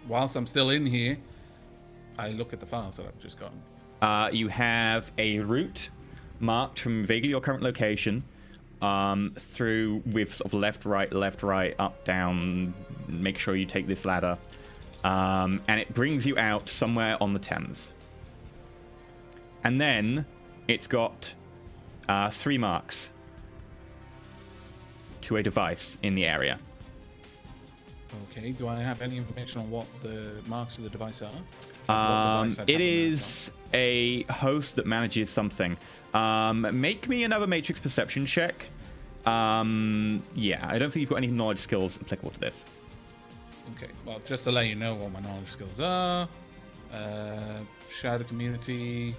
Whilst I'm still in here, I look at the files that I've just gotten. You have a route marked from vaguely your current location through with sort of left, right, up, down. Make sure you take this ladder. And it brings you out somewhere on the Thames. And then it's got 3 marks to a device in the area. Okay, do I have any information on what the marks of the device are? It is a host that manages something. Make me another Matrix perception check. Yeah, I don't think you've got any knowledge skills applicable to this. Okay, well, just to let you know what my knowledge skills are. Shadow community,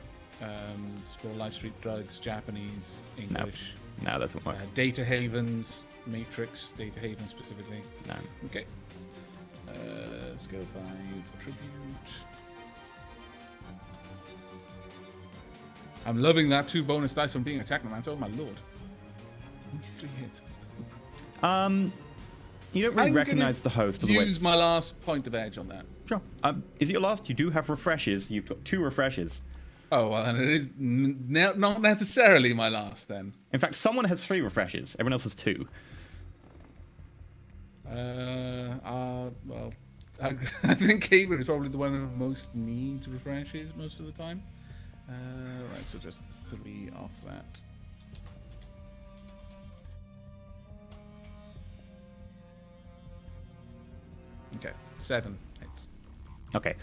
Spore Life Street drugs, Japanese, English. No, that doesn't work. Data havens, Matrix, data haven specifically. No. Okay. Let's go 5 for tribute. I'm loving that 2 bonus dice from being a technomancer. Oh my lord. These 3 hits. You don't really recognize the host. Use my last point of edge on that. Sure. Is it your last? You do have refreshes. You've got 2 refreshes. Oh, well, and it is not necessarily my last then. In fact, someone has 3 refreshes. Everyone else has 2. Well, I think Caber is probably the one who most needs refreshes most of the time. Right, so just 3 off that. Okay, 7 hits. Okay.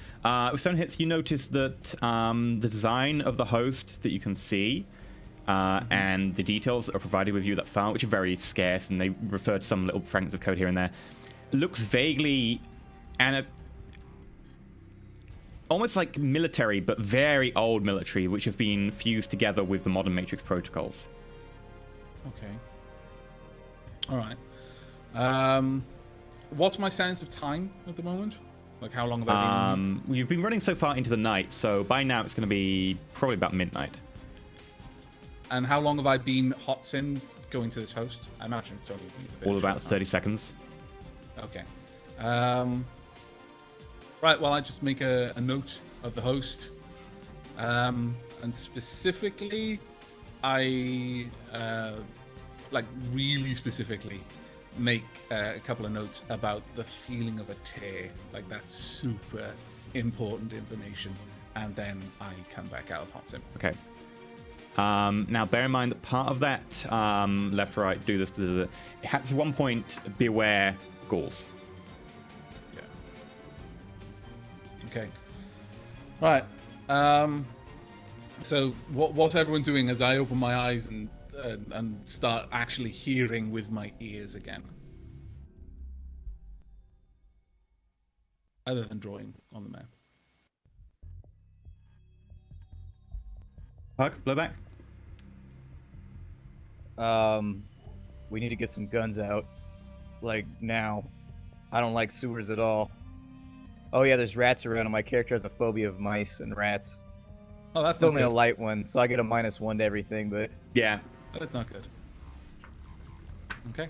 With 7 hits, you notice that the design of the host that you can see and the details that are provided with you that file, which are very scarce, and they refer to some little fragments of code here and there, looks vaguely almost like military, but very old military, which have been fused together with the modern Matrix protocols. Okay. All right. What's my sense of time at the moment? Like, how long have I been? You've been running so far into the night, so by now it's going to be probably about midnight. And how long have I been hot sim going to this host? I imagine it's only been All about 30 seconds. Okay. Right, well, I just make a note of the host. And specifically, I, really specifically, make a couple of notes about the feeling of a tear. Like, that's super important information. And then I come back out of hot sim. Okay. Now, bear in mind that part of that left, right, do this, it has at one point beware ghouls. Yeah. Okay. Right. So what's everyone doing as I open my eyes and start actually hearing with my ears again? Other than drawing on the map. Hug, blowback. We need to get some guns out. Like, now. I don't like sewers at all. Oh yeah, there's rats around, and my character has a phobia of mice and rats. Oh, that's It's only a light one, so I get a -1 to everything, but... Yeah. That's not good. Okay.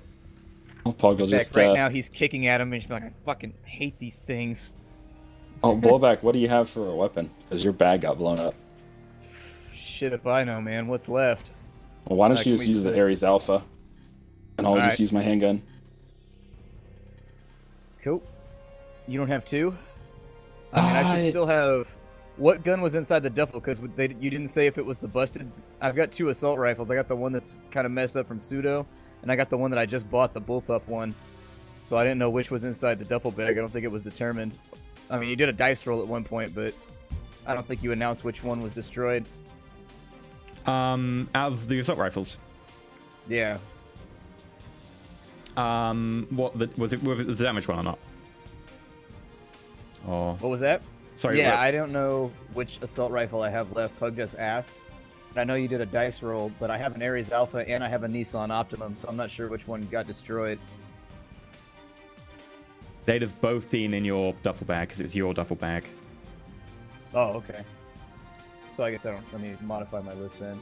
Pog will In fact, just right now he's kicking at him, and he's like, I fucking hate these things. Oh, blowback. What do you have for a weapon? Because your bag got blown up. Shit if I know, man. What's left? Well, why don't Can you just we use the split? Ares Alpha? And I'll just Alright. use my handgun. Cool. You don't have 2? I mean, I should still have. What gun was inside the duffel? Because you didn't say if it was the busted. I've got 2 assault rifles. I got the one that's kind of messed up from pseudo, and I got the one that I just bought, the bullpup one. So I didn't know which was inside the duffel bag. I don't think it was determined. I mean, you did a dice roll at one point, but I don't think you announced which one was destroyed. Out of the assault rifles. Yeah. Was it the damaged one or not? Oh, What was that? sorry. Yeah, what- I don't know which assault rifle I have left. Pug just asked. And I know you did a dice roll, but I have an Ares Alpha and I have a Nissan Optimum, so I'm not sure which one got destroyed. They'd have both been in your duffel bag because it's your duffel bag. Oh, okay. So I guess I don't. Let me modify my list then.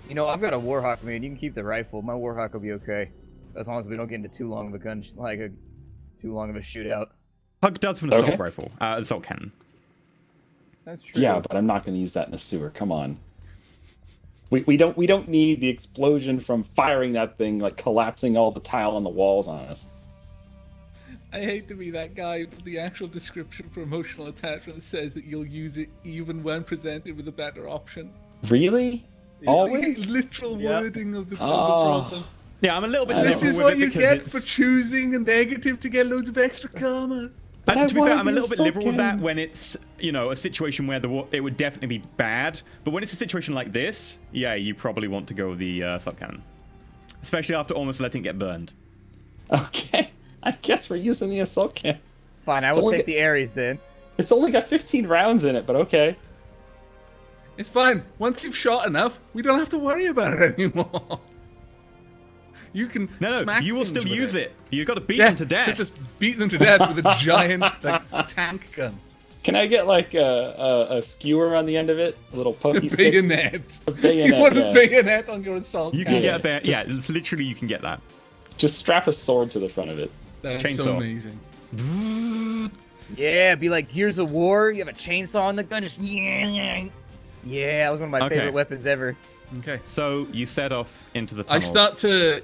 You know, I've got a Warhawk, man. You can keep the rifle. My Warhawk will be okay, as long as we don't get into too long of a too long of a shootout. Pug does have an assault Okay. rifle, assault cannon. That's true. Yeah, but I'm not going to use that in a sewer. Come on. We don't need the explosion from firing that thing, like collapsing all the tile on the walls on us. I hate to be that guy, but the actual description for emotional attachment says that you'll use it even when presented with a better option. Really? It's Always? the literal Yeah. wording of the Oh. problem. Yeah, I'm a little bit. This liberal is with what it you because get it's- for choosing a negative to get loads of extra karma. But I to be fair, wanted I'm a the little bit assault liberal with that cannon. when it's, you know, a situation where it would definitely be bad. But when it's a situation like this, yeah, you probably want to go with the assault cannon, especially after almost letting it get burned. Okay. I guess we're using the assault cannon. Fine, I It's will only take the Ares then. It's only got 15 rounds in it, but okay. It's fine. Once you've shot enough, we don't have to worry about it anymore. You can No, smack you will things still with use it. You've got to beat Yeah, them to death. Just beat them to death with a giant tank gun. Can I get like a skewer on the end of it? A little pokey stick? Bayonet. Bayonet, You want yeah. a bayonet on your assault You can cannon. get there. Yeah, it's literally you can get that. Just strap a sword to the front of it. That's so chainsaw. amazing. Yeah, be like Gears of War. You have a chainsaw on the gun. Just yeah, that was one of my Okay. favorite weapons ever. Okay. So you set off into the I tunnels. start to,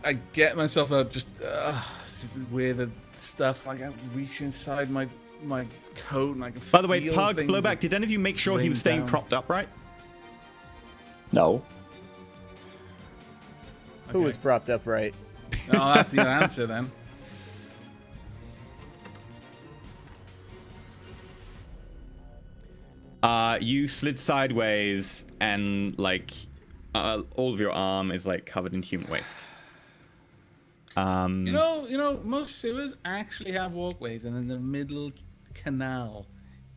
I get myself up just where the stuff, like I reach inside my coat and I can By the way, feel Pug, things Blowback, did any of you make sure he rain was staying down. propped upright? No. Who was propped up right? No, that's the answer then. You slid sideways and like all of your arm is like covered in human waste. You know, most sewers actually have walkways, and in the middle canal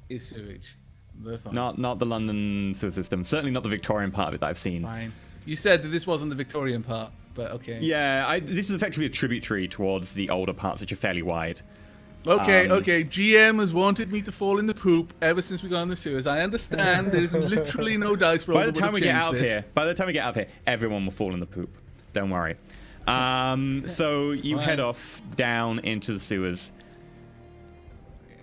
is sewage. They're fine. Not the London sewer system. Certainly not the Victorian part of it that I've seen. Fine. You said that this wasn't the Victorian part, but okay. Yeah, this is effectively a tributary towards the older parts, which are fairly wide. Okay. GM has wanted me to fall in the poop ever since we got in the sewers. I understand. There's literally no dice roll. By the that would time have we get out of changed this. here, everyone will fall in the poop. Don't worry. So you head Fine. off down into the sewers.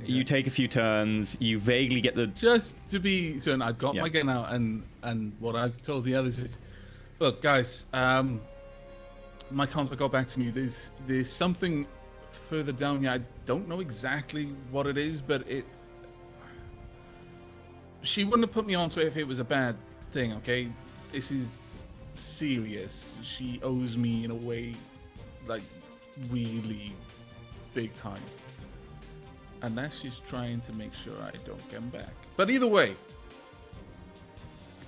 You take a few turns. You vaguely get the. Just to be certain, I've got Yeah. my gun out, and what I've told the others is, look, guys, my console got back to me. There's something further down here. I don't know exactly what it is, but she wouldn't have put me onto it if it was a bad thing. Okay, this is serious. She owes me in a way, like really big time. Unless she's trying to make sure I don't come back. But either way,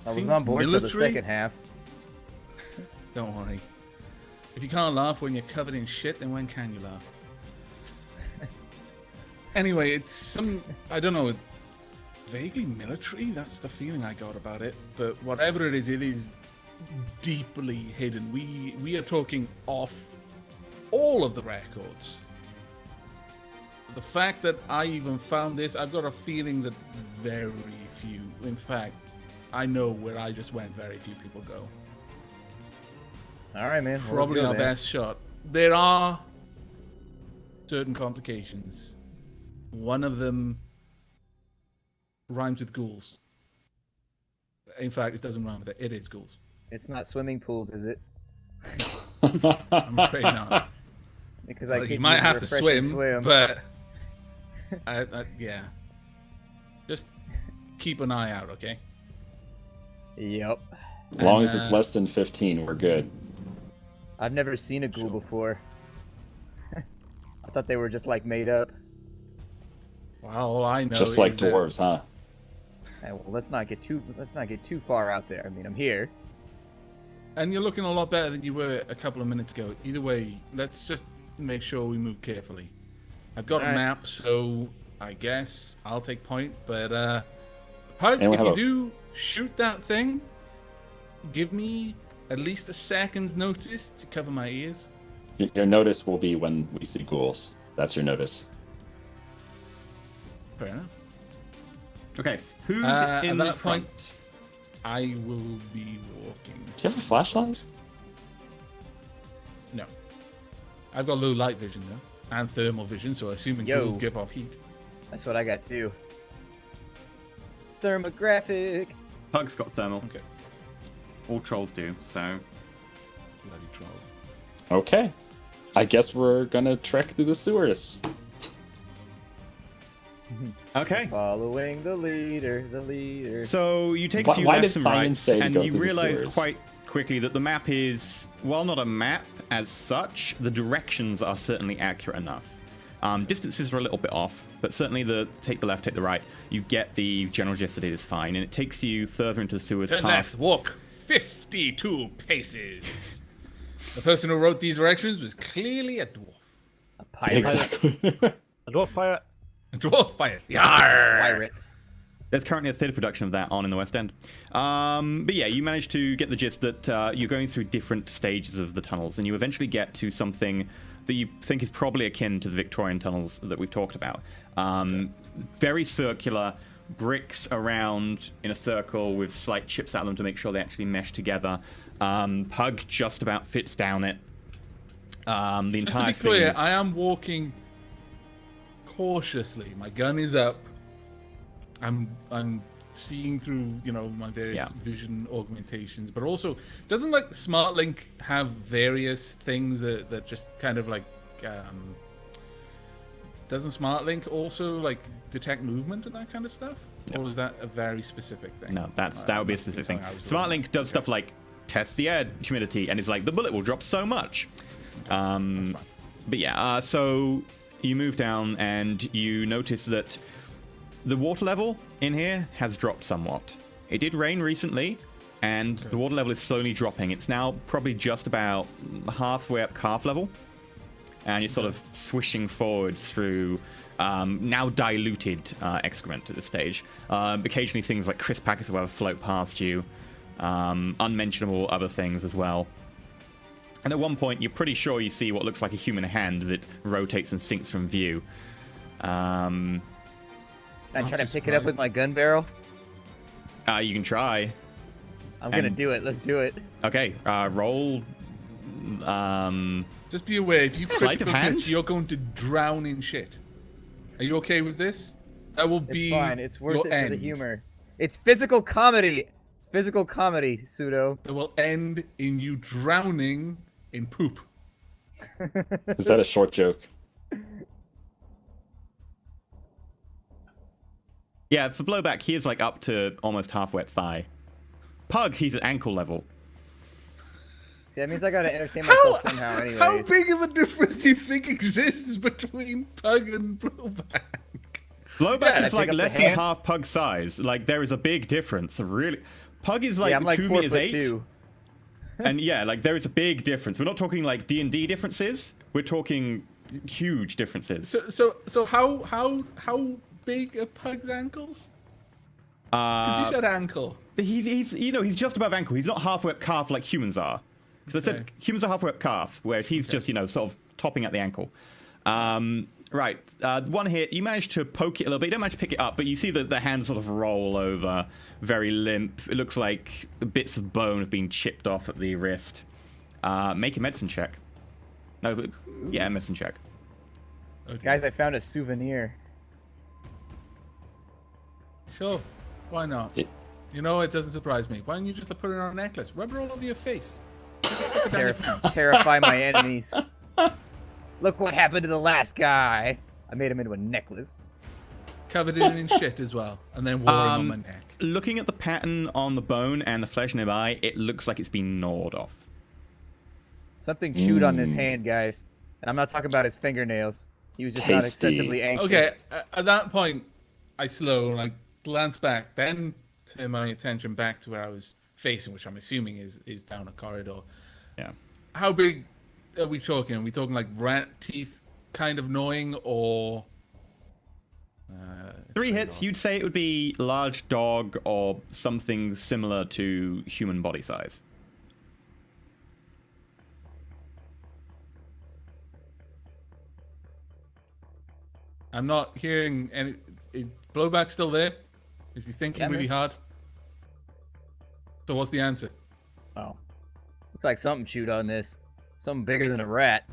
I was seems on board till the military. second half. Don't worry. If you can't laugh when you're covered in shit, then when can you laugh? Anyway, it's some, I don't know, vaguely military. That's the feeling I got about it. But whatever it is deeply hidden. We are talking off all of the records. The fact that I even found this, I've got a feeling that very few, in fact, I know where I just went, very few people go. All right, man. Well, let's Probably go our then. best shot. There are certain complications. One of them rhymes with ghouls. In fact, it doesn't rhyme with it. It is ghouls. It's not swimming pools, is it? I'm afraid not. Because Well, I you keep might using have to refresh and swim, but yeah. Just keep an eye out, okay? Yep. As long And, as it's less than 15, we're good. I've never seen a ghoul before. I thought they were just like made up. Well, all I know Just like is that dwarves, huh? Hey, well, let's not get too far out there. I mean, I'm here. And you're looking a lot better than you were a couple of minutes ago. Either way, let's just make sure we move carefully. I've got a Alright. map, so I guess I'll take point. But, Pug, And we if have you a- do shoot that thing, give me at least a second's notice to cover my ears. Your notice will be when we see ghouls. That's your notice. Fair enough. Okay, who's At in that the front? point, I will be walking. Do you have a flashlight? No. I've got low light vision, though, and thermal vision, so assuming Yo. ghouls give off heat. That's what I got too. Thermographic. Pug's got thermal. Okay. All trolls do, so. Bloody trolls. Okay. I guess we're gonna trek through the sewers. Okay. Following the leader. So you take a Why- few why lefts did and Simon rights, say to and go you through the realize sewers? quite quickly that the map is, while not a map as such, the directions are certainly accurate enough. Distances are a little bit off, but certainly the take the left, take the right, you get the general gist that it is fine, and it takes you further into the sewers Turn past. left, walk 52 paces. The person who wrote these directions was clearly a dwarf. A pirate. Exactly. A dwarf pirate. A dwarf pirate. Yarr! Pirate. There's currently a theatre production of that on in the West End. But yeah, you manage to get the gist that you're going through different stages of the tunnels, and you eventually get to something that you think is probably akin to the Victorian tunnels that we've talked about. Very circular, bricks around in a circle with slight chips out of them to make sure they actually mesh together. Pug just about fits down it. The Just to entire be thing clear, is... I am walking cautiously. My gun is up. I'm seeing through, my various vision augmentations, but also, doesn't like SmartLink have various things that just kind of like, doesn't SmartLink also like detect movement and that kind of stuff? Or is that a very specific thing? No, that would be a specific thing. something I was SmartLink does stuff like test the air humidity, and it's like the bullet will drop so much. But yeah, so you move down and you notice that the water level in here has dropped somewhat. It did rain recently, and the water level is slowly dropping. It's now probably just about halfway up calf level, and you're sort of swishing forwards through now diluted excrement at this stage. Occasionally things like crisp packets of weather float past you, unmentionable other things as well. And at one point, you're pretty sure you see what looks like a human hand as it rotates and sinks from view. I try to pick it up with my gun barrel. You can try. I'm gonna And- do it. Let's do it. Okay, roll. Just be aware, if you Sleight of critical hand? hit, you're going to drown in shit. Are you okay with this? That will It's be fine. It's worth your it for end. the humor. It's physical comedy. It's physical comedy, pseudo. That will end in you drowning in poop. Is that a short joke? Yeah, for blowback, he is like up to almost halfway at thigh. Pug, he's at ankle level. See, that means I gotta entertain myself somehow, anyways. How big of a difference do you think exists between Pug and Blowback? Blowback Yeah, is I like pick up the less than hand. half Pug size. Like, there is a big difference. Really. Pug is like, yeah, I'm like 2 4 meters foot 8. 2. And yeah, like there is a big difference. We're not talking like D&D differences. We're talking huge differences. So how big are Pug's ankles? Because you said ankle. He's just above ankle. He's not halfway up calf like humans are. Because I said Okay. humans are halfway up calf, whereas he's just, sort of topping at the ankle. Right. One hit, you manage to poke it a little bit. You don't manage to pick it up, but you see that the hands sort of roll over, very limp. It looks like the bits of bone have been chipped off at the wrist. Make a medicine check. No, but, yeah, medicine check. Okay. Guys, I found a souvenir. Sure. Why not? It- You know, it doesn't surprise me. Why don't you just put it on a necklace? Rub it all over your face. Terrify my enemies. Look what happened to the last guy. I made him into a necklace. Covered in shit as well, and then wore him on my neck. Looking at the pattern on the bone and the flesh nearby, it looks like it's been gnawed off. Something chewed on his hand, guys. And I'm not talking about his fingernails. He was just not excessively anxious. Okay, at that point, I slow and I glance back, then turn my attention back to where I was facing, which I'm assuming is down a corridor. Yeah. How big are we talking? Are we talking like rat teeth kind of gnawing, or... 3 hits, you'd say it would be large dog or something similar to human body size. I'm not hearing any... Is Blowback still there? Is he thinking really hard? So what's the answer? Oh. Looks like something chewed on this. Something bigger than a rat.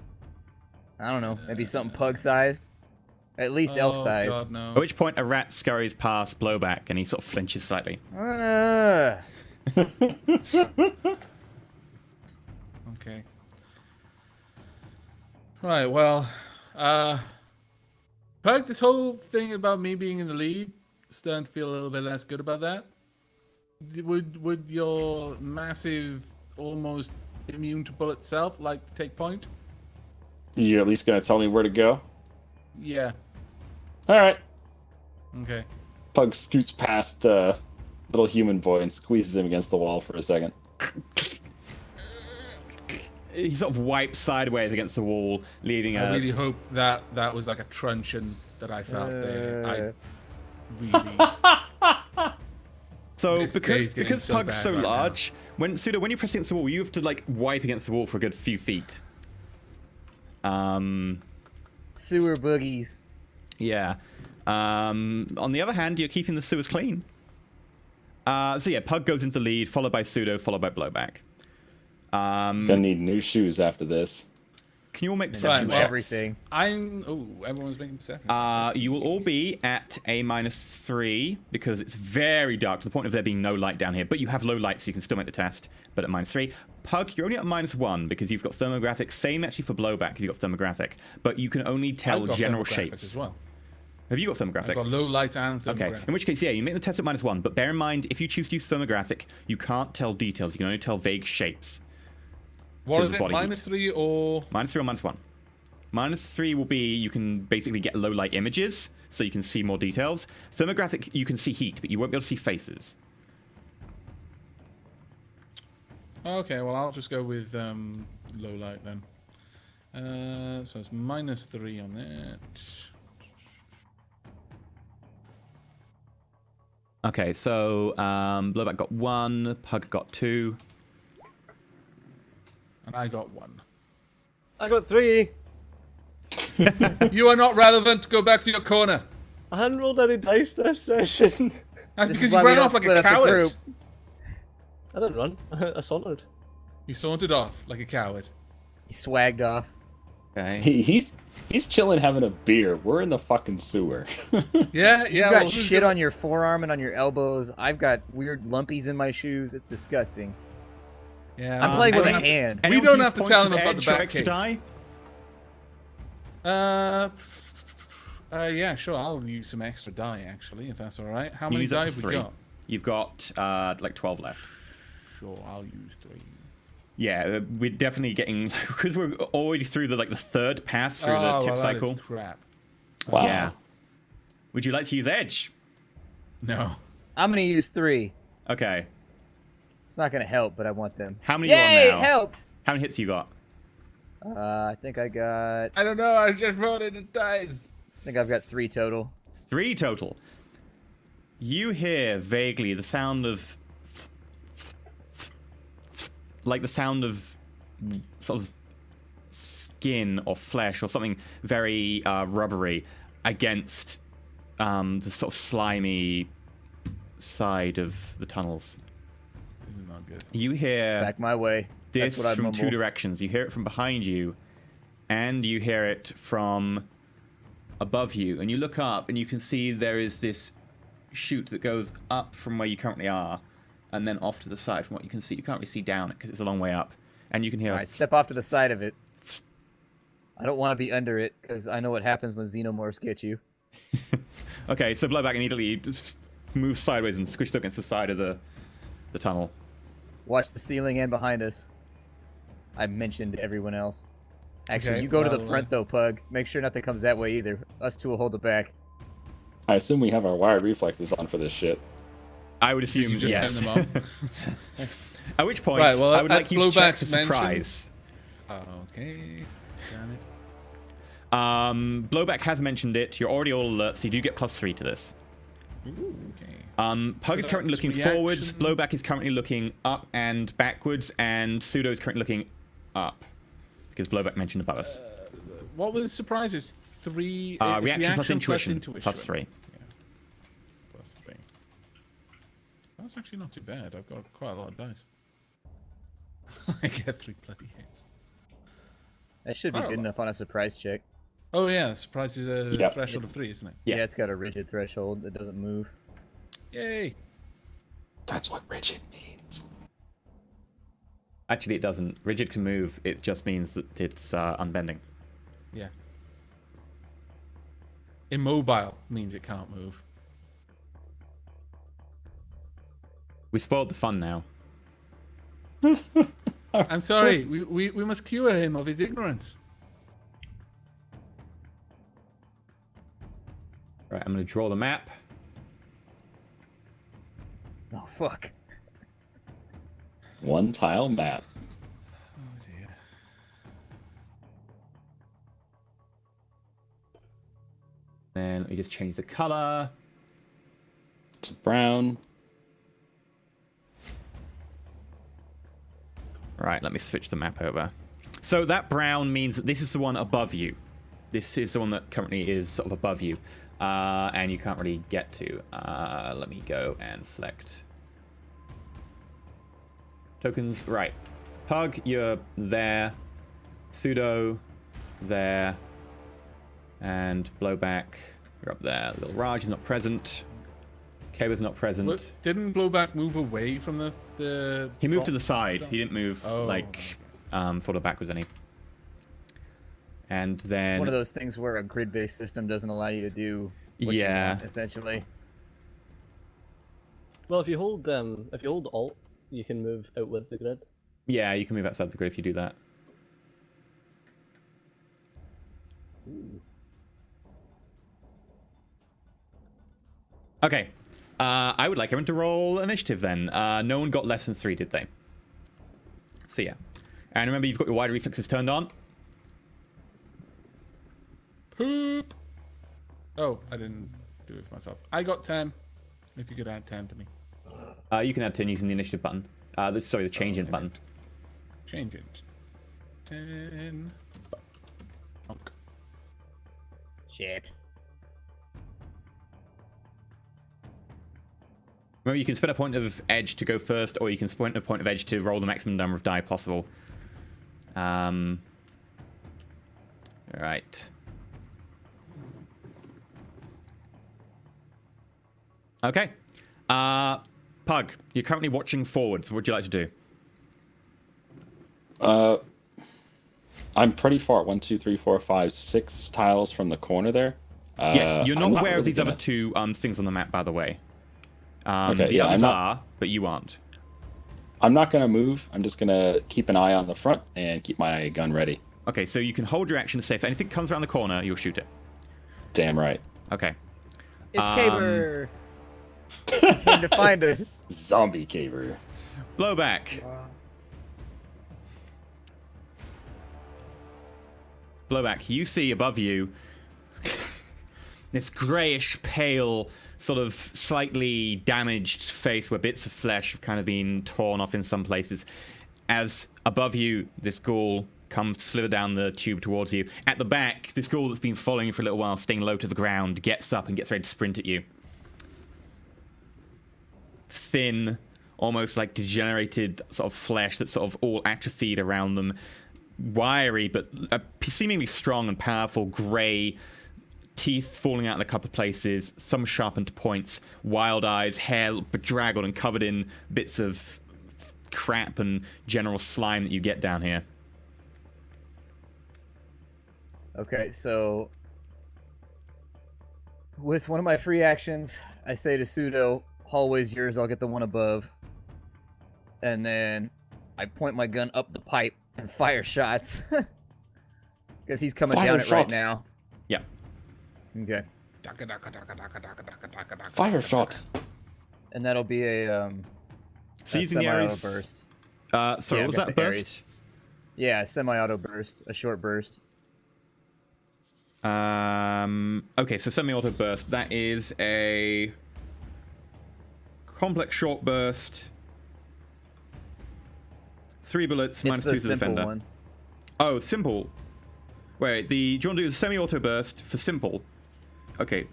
I don't know. Maybe something pug-sized. At least elf-sized. God, no. At which point a rat scurries past Blowback and he sort of flinches slightly. Okay. Right, well, Pug, this whole thing about me being in the lead, starting to feel a little bit less good about that. Would your massive, almost immune to bullet self like to take point? You're at least gonna tell me where to go? Yeah. Alright. Okay. Pug scoots past little human boy and squeezes him against the wall for a second. He sort of wipes sideways against the wall, leaving I really hope that was like a truncheon that I felt there. I really... So This day's getting because so Pug's bad so right now. large, when you're pressing against the wall, you have to like wipe against the wall for a good few feet. Sewer boogies. Yeah. On the other hand, you're keeping the sewers clean. So yeah, Pug goes into the lead, followed by Pseudo, followed by Blowback. Gonna need new shoes after this. Can you all make perception well, checks? Everything. Everyone's making perception. You will all be at a -3 because it's very dark to the point of there being no light down here. But you have low light, so you can still make the test. But at -3, Pug, you're only at -1 because you've got thermographic. Same actually for Blowback, because you've got thermographic. But you can only tell I've got general thermographic shapes. as well. Have you got thermographic? I've got low light and thermographic. Okay, in which case, yeah, you make the test at -1. But bear in mind, if you choose to use thermographic, you can't tell details. You can only tell vague shapes. What is Because it? of body heat. -3 or... -3 or -1. -3 will be you can basically get low light images, so you can see more details. Thermographic, you can see heat, but you won't be able to see faces. Okay, well, I'll just go with low light then. So it's -3 on that. Okay, so Blowback got 1, Pug got 2. And I got 1. I got 3. You are not relevant. Go back to your corner. I hadn't rolled any dice this session. That's This because is you why we ran don't off like split a up the coward. group. I didn't run. I sauntered. You sauntered off like a coward. He swagged off. Okay. He's chilling having a beer. We're in the fucking sewer. Yeah, You've yeah. got Well, who's shit gonna- on your forearm and on your elbows. I've got weird lumpies in my shoes. It's disgusting. Yeah, I'm playing with a anyone- hand. We anyone don't use have to points tell of him about the edge or back extra cave. die? Yeah, sure. I'll use some extra die actually, if that's all right. How You many use up die to have we 3. got? You've got like 12 left. Sure, I'll use 3. Yeah, we're definitely getting because we're already through the third pass through the tip well, cycle. That is crap. Wow. Yeah. Would you like to use edge? No. I'm gonna use 3. Okay. It's not gonna help, but I want them. How many Yay! you got It now? helped. How many hits you got? I think I got. I don't know. I just rolled it and dice. I think I've got 3 total. 3 total. You hear vaguely the sound of like the sound of sort of skin or flesh or something very rubbery against the sort of slimy side of the tunnels. This is not good. You hear Back my way. That's this what I from mumble. 2 directions. You hear it from behind you, and you hear it from above you. And you look up, and you can see there is this chute that goes up from where you currently are, and then off to the side from what you can see. You can't really see down it because it's a long way up. and you can hear. All right, step off to the side of it. I don't want to be under it because I know what happens when xenomorphs get you. Okay, so Blowback immediately just moves sideways and squished up against the side of the tunnel. Watch the ceiling and behind us. I mentioned everyone else. Actually, Okay, you go to the well, front though, Pug. Make sure nothing comes that way either. Us two will hold it back. I assume we have our wired reflexes on for this shit. I would assume you just yes. turn them At which point, Right, well, I would like you to check for Blowback's mentioned- surprise. Okay. Damn it. Blowback has mentioned it. You're already all alert, so you do get +3 to this. Ooh, okay. Pug is So currently that's looking forwards. reaction. Blowback is currently looking up and backwards, and Pseudo is currently looking up because Blowback mentioned above us. What was surprises? 3 it's Reaction plus intuition +3. +3. That's actually not too bad. I've got quite a lot of dice. I get 3 bloody hits. That should be Oh. good enough on a surprise check. Oh yeah, surprise is a Yep. threshold of 3, isn't it? Yeah. Yeah, it's got a rigid threshold that doesn't move. Yay! That's what rigid means. Actually, it doesn't. Rigid can move. It just means that it's unbending. Yeah. Immobile means it can't move. We spoiled the fun now. I'm sorry. We must cure him of his ignorance. Right, I'm going to draw the map. Oh, fuck. One tile map. Oh dear. Then we just change the color. To brown. Right, let me switch the map over. So that brown means that this is the one above you. This is the one that currently is sort of above you. And you can't really get to. Let me go and select tokens. Right. Pug, you're there. Pseudo, there. And Blowback, you're up there. Little Raj is not present. Kaba's not present. But didn't Blowback move away from the He moved drop? to the side. He didn't move Oh. forward or backwards any. And then It's one of those things where a grid-based system doesn't allow you to do what you Yeah. want, essentially. Well, if you hold Alt, you can move out with the grid. yeah, you can move outside the grid if you do that. Okay. I would like everyone to roll initiative then. No one got less than 3, did they? So yeah. And remember, you've got your wide reflexes turned on. Poop. Oh, I didn't do it for myself. I got 10. If you could add 10 to me. You can add 10 using the initiative button. Sorry, the change in button. Change it. 10. Bonk. Shit. Remember, you can spend a point of edge to go first, or you can spend a point of edge to roll the maximum number of die possible. Right. Okay. Pug, you're currently watching forwards. What would you like to do? I'm pretty far. 1, 2, 3, 4, 5, 6 tiles from the corner there. Yeah, you're I'm not aware of really these gonna- other two things on the map, by the way. Okay, the yeah, I'm others not- are, but you aren't. I'm not gonna move. I'm just gonna keep an eye on the front and keep my gun ready. Okay, so you can hold your action to say if anything comes around the corner, you'll shoot it. Damn right. Okay. It's Caber! He came to find us. Zombie caver. Blowback. Blowback, you see above you this greyish, pale, sort of slightly damaged face where bits of flesh have kind of been torn off in some places. As above you, this ghoul comes slither down the tube towards you. At the back, this ghoul that's been following you for a little while, staying low to the ground, gets up and gets ready to sprint at you. Thin, almost like degenerated sort of flesh that's sort of all atrophied around them. Wiry, but seemingly strong and powerful, grey, teeth falling out in a couple of places, some sharpened points, wild eyes, hair bedraggled and covered in bits of crap and general slime that you get down here. Okay, so with one of my free actions, I say to Pseudo, hallway's yours, I'll get the one above. And then I point my gun up the pipe and fire shots. Because he's coming down it right now. Yeah. Okay. Fire shot. And that'll be a Seizing the semi-auto Ares. burst. Sorry, Yeah, what was got that the burst? Ares. Yeah, semi-auto burst, a short burst. Okay, so semi-auto burst. That is a complex short burst. 3 bullets, It's -2 to the simple defender. one. Oh, simple. Wait, do you want to do the semi-auto burst for simple? Okay.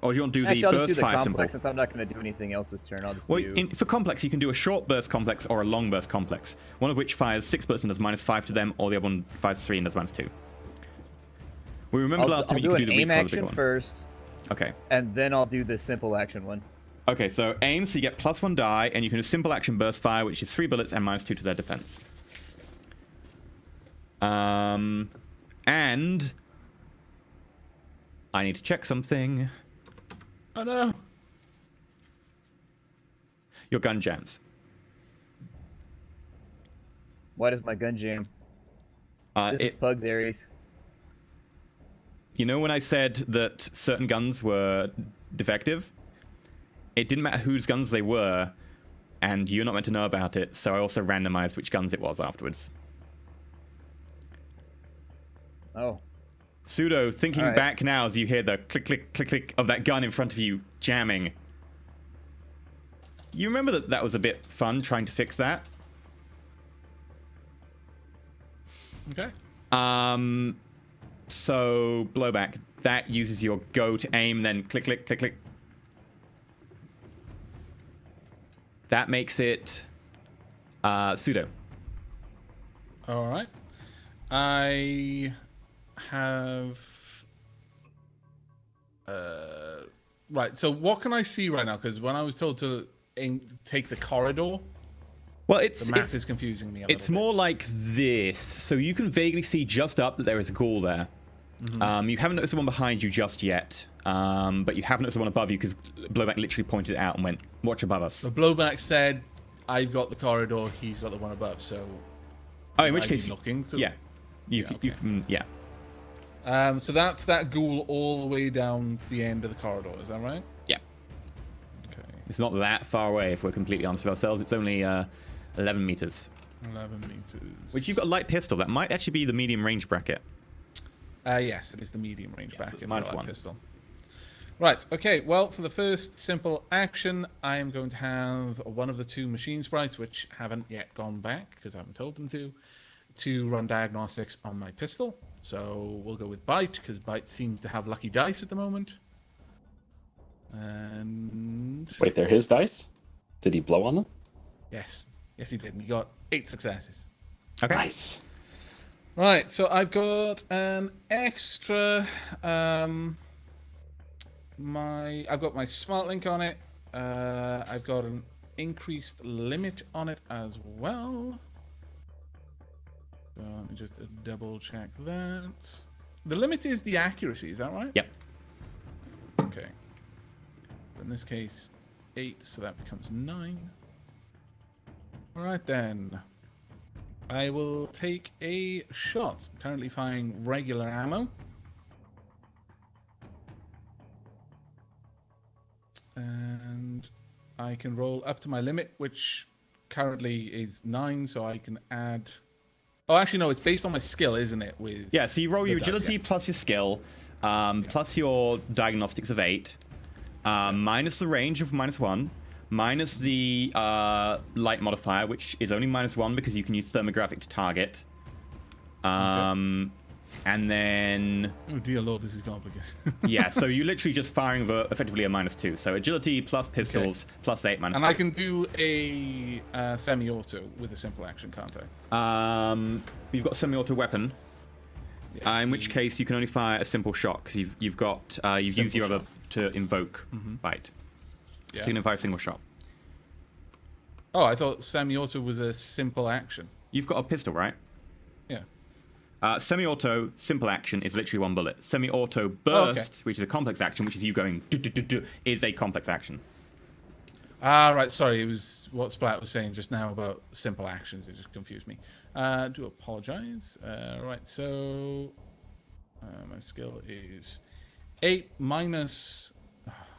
Or do you want to do Actually, the I'll burst just do the fire complex simple? since I'm not going to do anything else this turn. I'll just Well, do... for complex, you can do a short burst complex or a long burst complex. One of which fires 6 bullets and does -5 to them, or the other one fires 3 and does -2. We remember last time I'll you do could an do the aim recoil of the big action one. first, Okay. and then I'll do the simple action one. Okay, so aim, so you get +1 die, and you can do simple action burst fire, which is 3 bullets and -2 to their defense. And I need to check something. Oh no. Your gun jams. Why does my gun jam? This is Pug's Ares. You know when I said that certain guns were defective? It didn't matter whose guns they were, and you're not meant to know about it, so I also randomized which guns it was afterwards. Oh. Pseudo, thinking Alright. back now as you hear the click, click, click, click of that gun in front of you jamming. You remember that was a bit fun trying to fix that? Okay. So, blowback. That uses your go to aim, then click, click, click, click. That makes it pseudo. All right. I have. Right. So what can I see right now? Because when I was told to take the corridor, Well, the map is confusing me. It's more like this. So you can vaguely see just up that there is a ghoul there. You haven't noticed the one behind you just yet, but you have noticed the one above you because Blowback literally pointed it out and went, "Watch above us." The blowback said, "I've got the corridor. He's got the one above." So. Oh, in which I'd case, be looking. So, yeah, you okay. can, yeah. So that's that ghoul all the way down the end of the corridor. Is that right? Yeah. Okay. It's not that far away, if we're completely honest with ourselves. It's only 11 meters. 11 meters. Which you've got a light pistol. That might actually be the medium range bracket. Yes, it is the medium range Yeah, so bracket it's for the light -1. pistol. Right. Okay. Well, for the first simple action, I am going to have one of the 2 machine sprites, which haven't yet gone back because I haven't told them to run diagnostics on my pistol. So we'll go with Bite because Bite seems to have lucky dice at the moment. And Wait, they're his dice? Did he blow on them? yes, he did. And he got 8 successes. Okay. Nice. Right. So I've got an extra. I've got my smart link on it. I've got an increased limit on it as well. So let me just double check that. The limit is the accuracy, is that right? Yep. Okay. In this case, 8, so that becomes 9. Alright then. I will take a shot. I'm currently firing regular ammo. And I can roll up to my limit, which currently is 9, so I can add... Oh, actually, no, it's based on my skill, isn't it? With Yeah, so you roll your the dice, agility yeah. plus your skill, plus your diagnostics of 8, minus the range of -1, minus the light modifier, which is only -1 because you can use thermographic to target. And then... Oh, dear lord, this is complicated. yeah, so you're literally just firing effectively a -2. So agility plus pistols plus 8 minus And 2. I can do a semi-auto with a simple action, can't I? You've got a semi-auto weapon. Yeah, In which case you can only fire a simple shot because you've used Simple your other to invoke bite. Yeah. So you can fire a single shot. Oh, I thought semi-auto was a simple action. You've got a pistol, right? Yeah. Semi-auto, simple action is literally one bullet. Semi-auto burst, which is a complex action, which is you going is a complex action. Ah, right. Sorry, it was what Splat was saying just now about simple actions. It just confused me. Do apologize. Right, so my skill is 8 minus.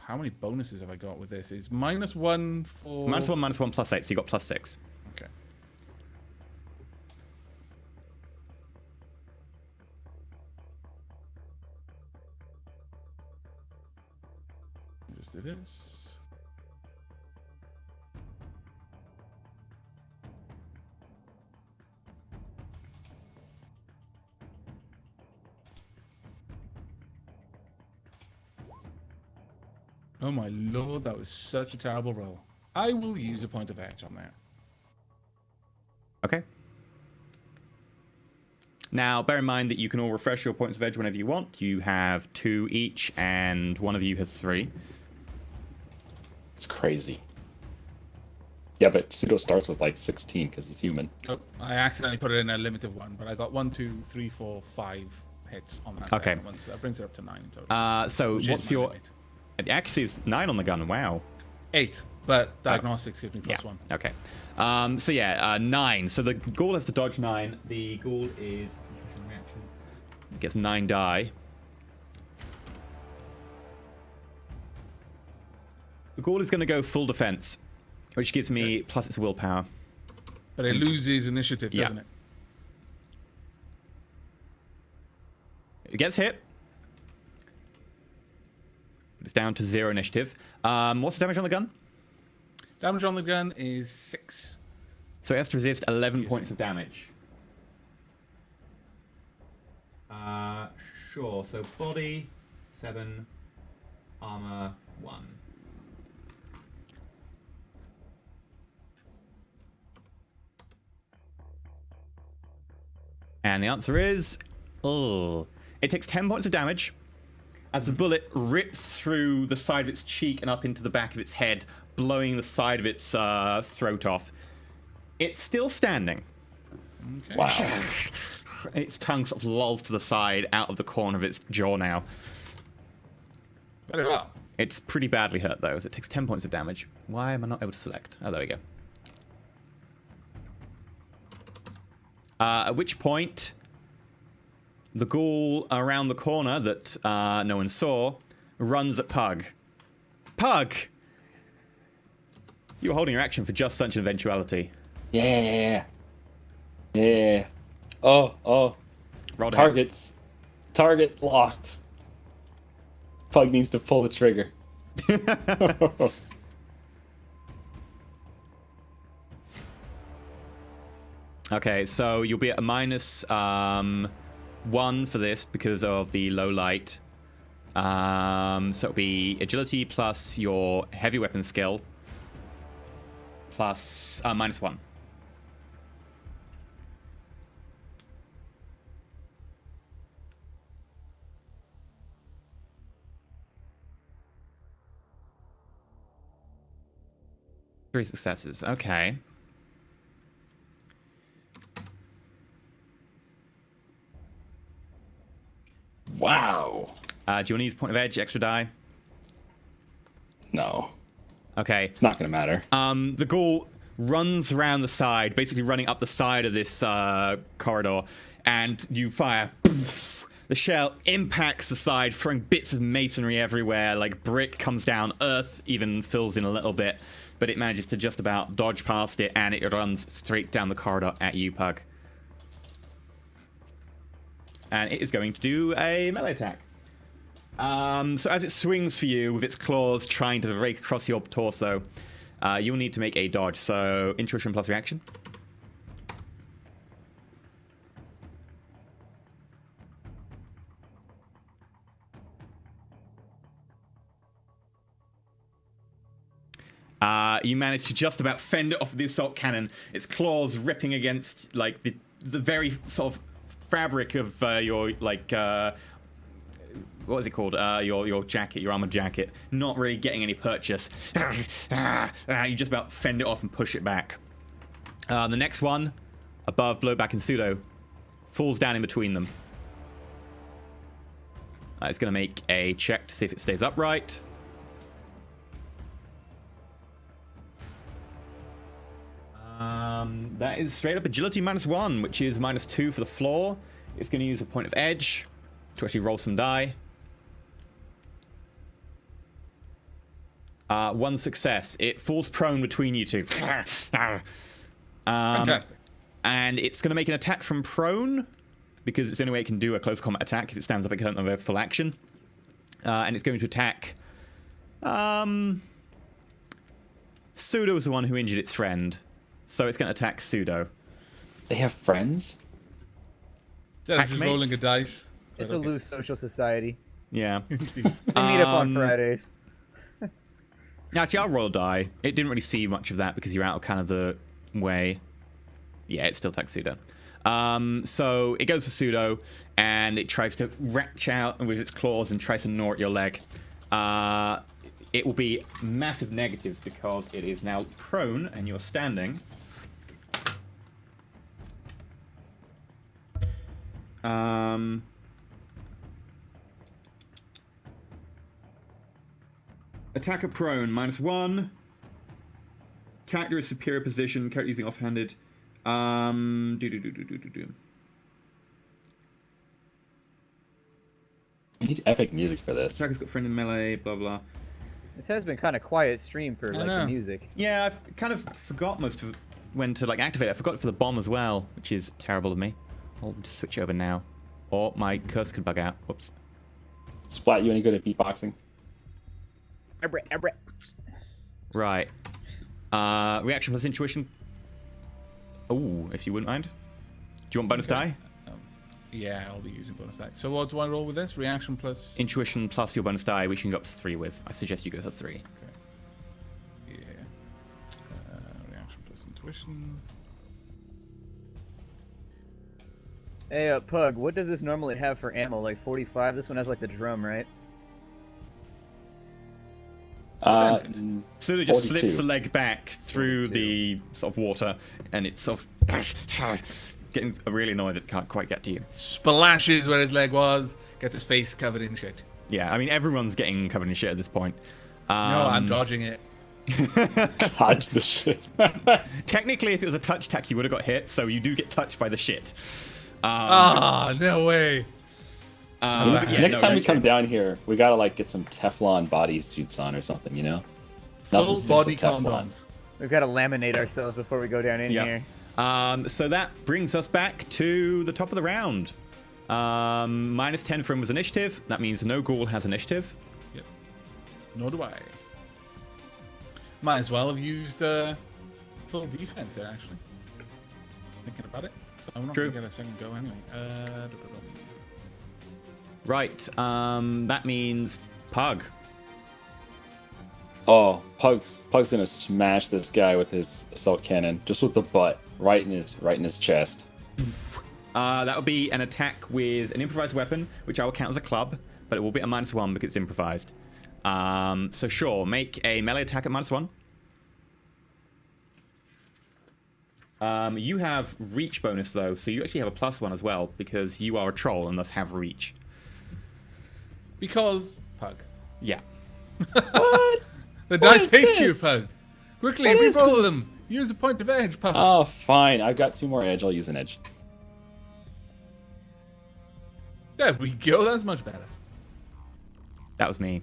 How many bonuses have I got with this? Is -1 for. -1, +8, so you got +6. Okay. Just do this. Oh my lord, that was such a terrible roll. I will use a point of edge on that. Okay. Now, bear in mind that you can all refresh your points of edge whenever you want. You have 2 each, and one of you has 3. It's crazy. Yeah, but Pseudo starts with like 16 because he's human. Oh, I accidentally put it in a limited one, but I got 1, 2, 3, 4, 5 hits on that second one, so that brings it up to 9 in total. So what's your... limit. Actually, it's 9 on the gun. Wow. 8, but diagnostics gives me +1. Okay. So yeah, 9. So the ghoul has to dodge 9. The ghoul is gets 9 die. The ghoul is going to go full defense, which gives me plus its willpower. But it loses initiative, doesn't it? It gets hit. It's down to 0 initiative. What's the damage on the gun? Damage on the gun is 6. So it has to resist 11 points of damage. Sure. So body, 7. Armor, 1. And the answer is... Oh. It takes 10 points of damage as the bullet rips through the side of its cheek and up into the back of its head, blowing the side of its throat off. It's still standing. Okay. Wow. Its tongue sort of lolls to the side out of the corner of its jaw now. Very well. It's pretty badly hurt, though, as it takes 10 points of damage. Why am I not able to select? Oh, there we go. At which point, the ghoul around the corner that no one saw runs at Pug. Pug! You were holding your action for just such an eventuality. Yeah. Oh. Roll down. Targets. Target locked. Pug needs to pull the trigger. Okay, so you'll be at a -1 for this because of the low light. So it'll be agility plus your heavy weapon skill plus -1. Three successes. Okay. Wow. Do you want to use point of edge, extra die? No. Okay. It's not going to matter. The ghoul runs around the side, basically running up the side of this corridor, and you fire. The shell impacts the side, throwing bits of masonry everywhere, like brick comes down, earth even fills in a little bit, but it manages to just about dodge past it, and it runs straight down the corridor at you, Pug. And it is going to do a melee attack. So as it swings for you with its claws trying to rake across your torso, you'll need to make a dodge. So intuition plus reaction. You manage to just about fend it off with the assault cannon, its claws ripping against like the very sort of fabric of your like what is it called? Your jacket, your armored jacket, not really getting any purchase. You just about fend it off and push it back. The next one, above Blowback and Pseudo, falls down in between them. It's going to make a check to see if it stays upright. That is straight up agility -1, which is -2 for the floor. It's going to use a point of edge to actually roll some die. 1 success. It falls prone between you two. Fantastic. And it's going to make an attack from prone, because it's the only way it can do a close combat attack. If it stands up, it can't have a full action. And it's going to attack... Pseudo was the one who injured its friend. So it's going to attack Pseudo. They have friends? Instead of just rolling a dice. It's a loose social society. Yeah. They meet up on Fridays. Actually, I'll roll a die. It didn't really see much of that because you're out of kind of the way. Yeah, it still attacks Pseudo. So it goes for Pseudo, and it tries to retch out with its claws and tries to gnaw at your leg. It will be massive negatives because it is now prone and you're standing. Attacker prone, -1. Character is superior position. Character using offhanded. I need epic music for this. Attacker's got friend in melee, blah blah. This has been kind of quiet stream for like the music. Yeah, I've kind of forgot most of when to like activate it. I forgot for the bomb as well, which is terrible of me. I'll just switch over now. Or my curse could bug out. Whoops. Splat, you any good at beatboxing? Right. Reaction plus intuition. Oh, if you wouldn't mind. Do you want bonus die? Yeah, I'll be using bonus die. So what do I roll with this? Reaction plus... Intuition plus your bonus die, which you can go up to 3 with. I suggest you go to 3. Okay. Yeah. Reaction plus intuition. Hey, Pug, what does this normally have for ammo? Like 45? This one has like the drum, right? So it just 42. slips the leg back through the sort of water, and it's sort of getting really annoyed that it can't quite get to you. Splashes where his leg was, gets his face covered in shit. Yeah, I mean, everyone's getting covered in shit at this point. No, I'm dodging it. Dodge the shit. Technically, if it was a touch attack, you would have got hit, so you do get touched by the shit. No way. Next time we come down here, we gotta like get some Teflon bodysuits on or something, you know? Full sticks body to Teflon. condoms. We've got to laminate ourselves before we go down in here. So that brings us back to the top of the round. -10 from was initiative. That means no ghoul has initiative. Yep. Nor do I. Might as well have used full defense there, actually. Thinking about it. So I'm not going to get a second go anyway. Right. That means Pug. Oh, Pug's gonna smash this guy with his assault cannon, just with the butt, right in his chest. That would be an attack with an improvised weapon, which I will count as a club, but it will be a -1 because it's improvised. So sure, make a melee attack at -1. You have reach bonus though, so you actually have a +1 as well because you are a troll and thus have reach. Because Pug. Yeah. What? The What dice is hate this? you, Pug. Quickly, What is re-roll this? them. Use a point of edge, Pug. Oh, fine. I've got 2 more edge. I'll use an edge. There we go. That's much better. That was me.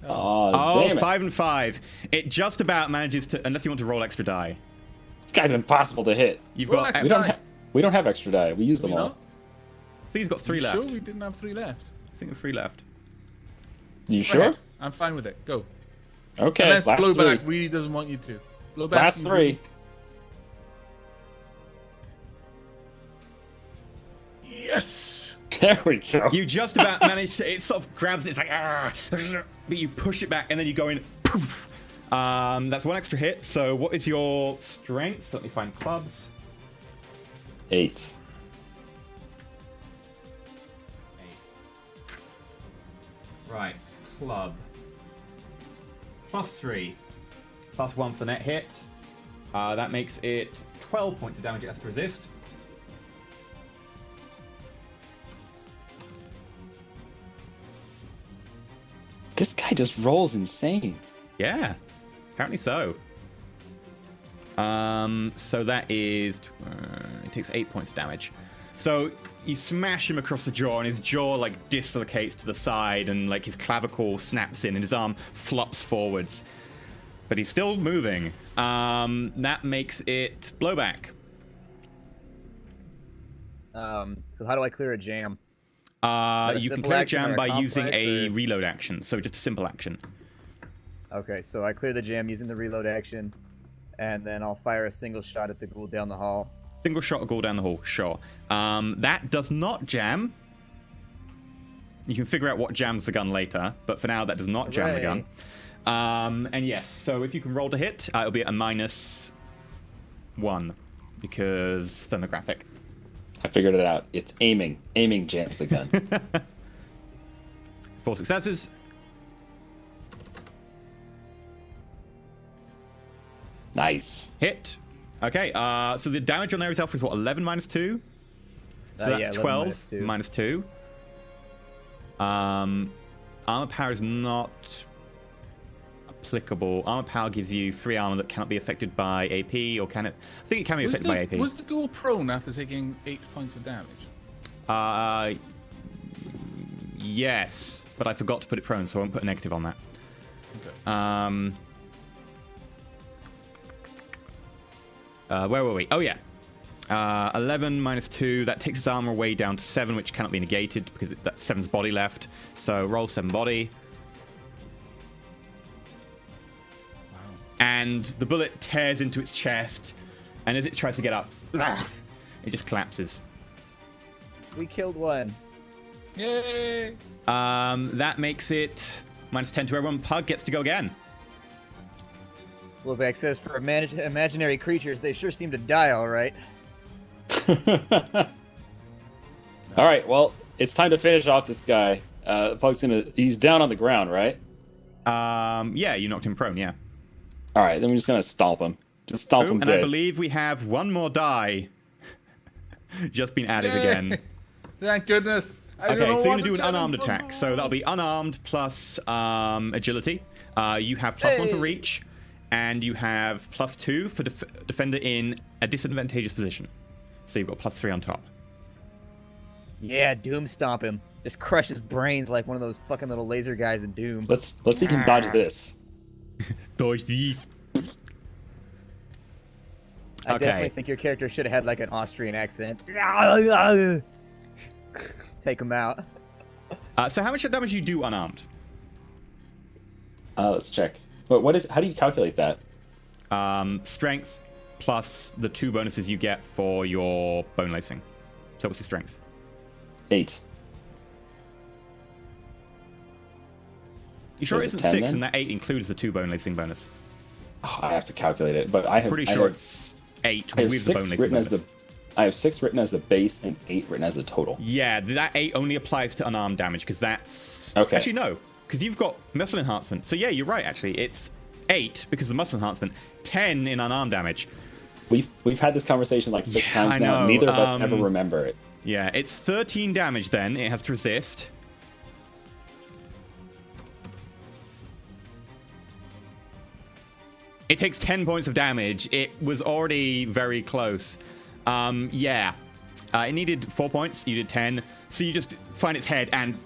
Oh, damn it. 5 and 5. It just about manages to, unless you want to roll extra die. This guy's impossible to hit. You've Roll got. extra We don't die. we don't have extra die. We used them You all. know? I think he's got 3 left. Sure, we didn't have 3 left. I think 3 left. You Go sure? ahead. I'm fine with it. Go. Okay, Unless last 3. Blowback really doesn't want you to. Blowback. Last you 3. really- Yes. There we go. You just about manage to. It sort of grabs it. It's like, but you push it back and then you go in. Poof. That's 1 extra hit. So what is your strength? Let me find clubs. 8. Right. Club. +3. +1 for net hit. That makes it 12 points of damage it has to resist. This guy just rolls insane. Yeah, apparently so. So that is... it takes 8 points of damage. So you smash him across the jaw, and his jaw, like, dislocates to the side, and, like, his clavicle snaps in, and his arm flops forwards. But he's still moving. That makes it blowback. So how do I clear a jam? You can clear a action jam or a by using complex, a or- reload action, so just a simple action. Okay, so I clear the jam using the reload action, and then I'll fire a single shot at the ghoul down the hall. Single shot or go down the hall, sure. That does not jam. You can figure out what jams the gun later, but for now that does not jam the gun. And yes, so if you can roll to hit, it'll be a -1 because thermographic. I figured it out. It's aiming. Aiming jams the gun. 4 successes. Nice. Hit. Okay, so the damage on there itself is what, 11 -2? So Yeah, that's 11 12 -2. -2. Armor power is not applicable. Armor power gives you 3 armor that cannot be affected by AP, or can it? I think it can be affected by AP. Was the ghoul prone after taking 8 points of damage? Yes, but I forgot to put it prone, so I won't put a negative on that. Okay. Where were we? Oh, yeah. 11 -2, that takes his armor way down to 7, which cannot be negated because that's 7's body left. So roll 7 body. Wow. And the bullet tears into its chest, and as it tries to get up, it just collapses. We killed one. Yay! That makes it -10 to everyone. Pug gets to go again. Blowback says, for imaginary creatures, they sure seem to die all right. All right, well, it's time to finish off this guy. He's down on the ground, right? Yeah, you knocked him prone, yeah. All right, then we're just gonna stomp him. Just stomp him And dead. I believe we have one more die just been added Yay! again. Thank goodness. I don't Okay, know so you're what gonna do an to tell unarmed him. attack. So that'll be unarmed plus agility. You have +1 for Hey! reach, and you have +2 for defender in a disadvantageous position. So you've got +3 on top. Yeah, Doom stomp him. Just crush his brains like one of those fucking little laser guys in Doom. Let's see if he can dodge this. Dodge these. I Okay. definitely think your character should have had like an Austrian accent. Take him out. So how much damage do you do unarmed? Let's check. But how do you calculate that? Strength plus the 2 bonuses you get for your bone lacing. So what's your strength? 8. You sure it is it isn't 10 6 then? and that 8 includes the 2 bone lacing bonus? Oh, I have to calculate it, but I have. Pretty I sure have- it's 8 I have with the 6 bone lacing written as bonus. I have 6 written as the base and 8 written as the total. Yeah, that 8 only applies to unarmed damage because that's... Okay. Actually, no, because you've got muscle enhancement. So yeah, you're right, actually. It's 8 because of muscle enhancement, 10 in unarmed damage. We've had this conversation like 6 Yeah, times I now. know, Neither of us ever remember it. Yeah, it's 13 damage then. It has to resist. It takes 10 points of damage. It was already very close. Yeah. It needed 4 points. You did 10. So you just find its head and...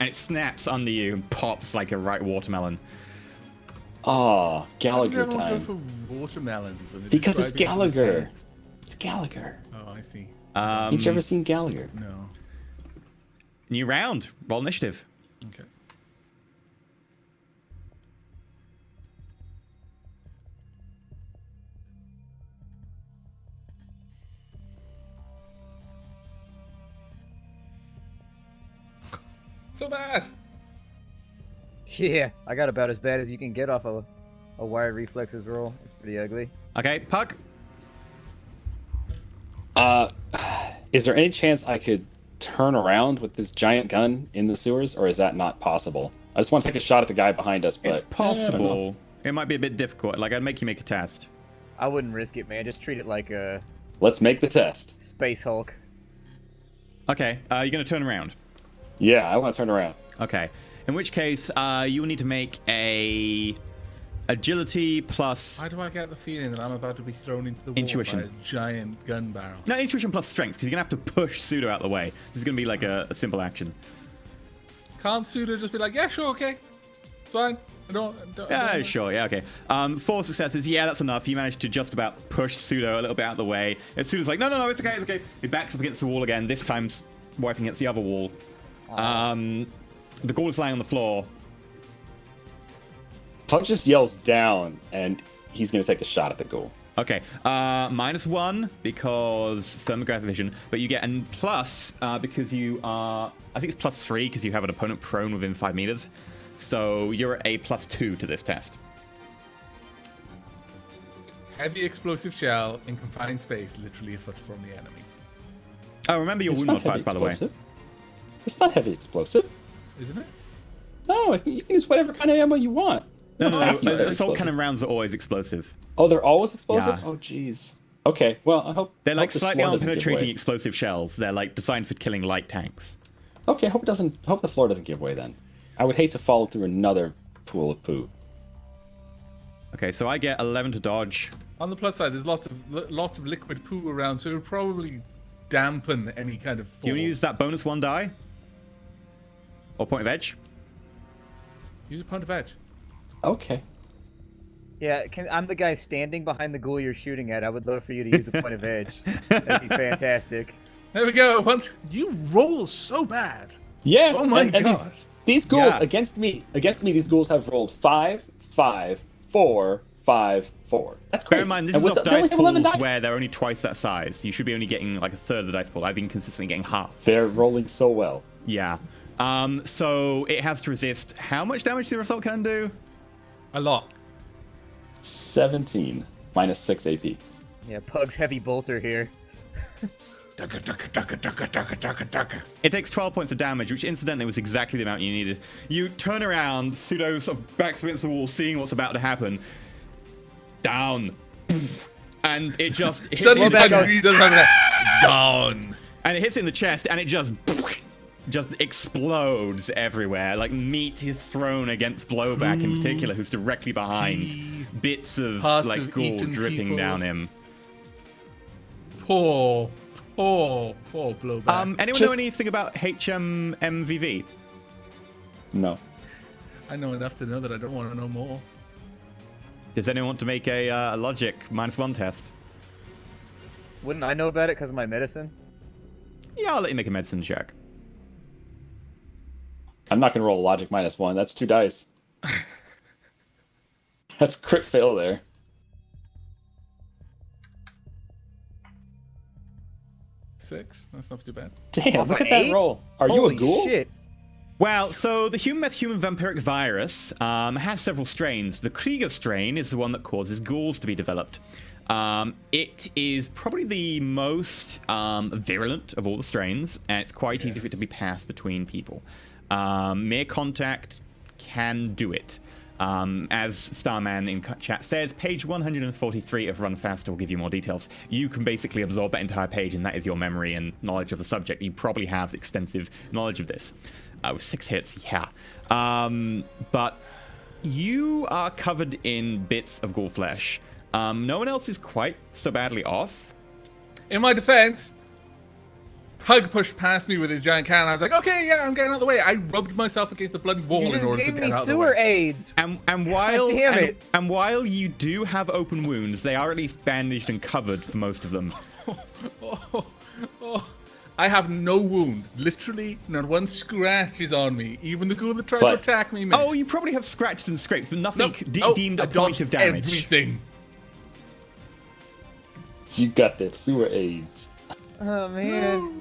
and it snaps under you and pops like a right watermelon. Oh, Gallagher Everyone go time. for watermelons when they Because describe it's it as a Gallagher. head. It's Gallagher. Oh, I see. Have you ever seen Gallagher? No. New round. Roll initiative. Okay. So bad. Yeah, I got about as bad as you can get off a wire reflexes roll. It's pretty ugly. Okay, Puck. Is there any chance I could turn around with this giant gun in the sewers, or is that not possible? I just want to take a shot at the guy behind us, but It's possible. It might be a bit difficult. Like, I'd make you make a test. I wouldn't risk it, man. Just treat it like a let's make the test. Space Hulk. Okay, you're going to turn around. Yeah, I want to turn around. Okay. In which case, you will need to make a agility plus... Why do I get the feeling that I'm about to be thrown into the water Intuition. by a giant gun barrel? No, intuition plus strength, because you're going to have to push Pseudo out of the way. This is going to be like a simple action. Can't Suda just be like, yeah, sure, okay. It's fine. I don't Yeah, sure, yeah, okay. 4 successes, yeah, that's enough. You managed to just about push Pseudo a little bit out of the way. And Pseudo's like, no, it's okay, it's okay. He backs up against the wall again, this time wiping against the other wall. The ghoul is lying on the floor. Pug just yells down, and he's going to take a shot at the ghoul. Okay, -1 because thermographic vision, but you get a plus because you are, I think it's +3 because you have an opponent prone within 5 meters. So you're at a +2 to this test. Heavy explosive shell in confined space, literally a foot from the enemy. Oh, remember your It's wound not modifiers, heavy by the way. explosive. It's not heavy explosive. Isn't it? No, you can use whatever kind of ammo you want. No, Heavy assault explosive. cannon rounds are always explosive. Oh, they're always explosive? Yeah. Oh, jeez. Okay, well, I hope... They're like hope this slightly floor doesn't give armor-penetrating way. explosive shells. They're like designed for killing light tanks. Okay, hope the floor doesn't give way then. I would hate to fall through another pool of poo. Okay, so I get 11 to dodge. On the plus side, there's lots of liquid poo around, so it would probably dampen any kind of fall. Do you want to use that bonus 1 die? Or point of edge? Use a point of edge. Okay. Yeah, I'm the guy standing behind the ghoul you're shooting at. I would love for you to use a point of edge. That'd be fantastic. There we go. Once you roll so bad. Yeah. Oh my and god. These ghouls Yeah. against me, these ghouls have rolled 5, 5, 4, 5, 4. That's crazy. Bear in mind, this And is with off they only dice have 11 pools dice. where they're only twice that size. You should be only getting like a third of the dice pool. I've been consistently getting half. They're rolling so well. Yeah. So it has to resist. How much damage does the assault cannon do? A lot. 17 minus 6 AP. Yeah, Pug's heavy bolter here. It takes 12 points of damage, which incidentally was exactly the amount you needed. You turn around, Pseudo sort of backs against the wall, seeing what's about to happen. Down. And it just hits Suddenly, it in the that chest. does have that down. And it hits it in the chest, and it just explodes everywhere. Like meat is thrown against Blowback in particular, who's directly behind. Bits of Parts like of ghoul eaten dripping people. down him. Poor Blowback. Anyone know anything about HMMVV? No. I know enough to know that I don't want to know more. Does anyone want to make a logic -1 test? Wouldn't I know about it because of my medicine? Yeah, I'll let you make a medicine check. I'm not going to roll a logic -1. That's 2 dice. That's crit fail there. Six. That's not too bad. Damn, Off look an at that 8? roll. Are you a Holy ghoul? shit. Well, so the human vampiric virus has several strains. The Krieger strain is the one that causes ghouls to be developed. It is probably the most virulent of all the strains, and it's quite easy for it to be passed between people. Mere contact can do it. As Starman in chat says, page 143 of Run Faster will give you more details. You can basically absorb that entire page, and that is your memory and knowledge of the subject. You probably have extensive knowledge of this. With 6 hits, yeah. But you are covered in bits of ghoul flesh. No one else is quite so badly off. In my defense, Pug pushed past me with his giant cannon. I was like, okay, yeah, I'm getting out of the way. I rubbed myself against the bloody wall You in just order to gave get me out of the sewer way. aids. And while Damn it. and while you do have open wounds, they are at least bandaged and covered for most of them. I have no wound. Literally, not one scratch is on me. Even the ghoul that tried to But- attack me missed. Oh, you probably have scratches and scrapes, but nothing Nope. deemed I a point dodged of damage. everything. You got that sewer AIDS. Oh, man.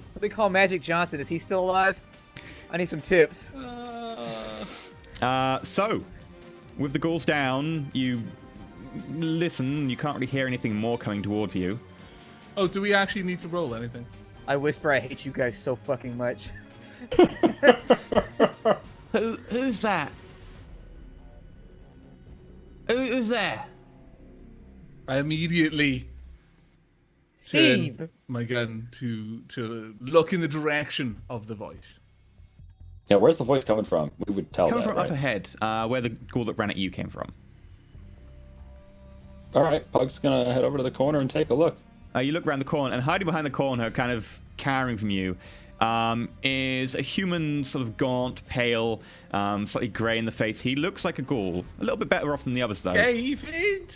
Somebody call Magic Johnson. Is he still alive? I need some tips. So, with the ghouls down, you listen. You can't really hear anything more coming towards you. Oh, do we actually need to roll anything? I whisper, I hate you guys so fucking much. Who's that? Who's there? I immediately Steve! turn my gun to look in the direction of the voice. Yeah, where's the voice coming from? We would tell Coming that, from right? up ahead, where the ghoul that ran at you came from. All right, Pug's gonna head over to the corner and take a look. You look around the corner, and hiding behind the corner, kind of cowering from you, is a human, sort of gaunt, pale, slightly grey in the face. He looks like a ghoul. A little bit better off than the others, though. David!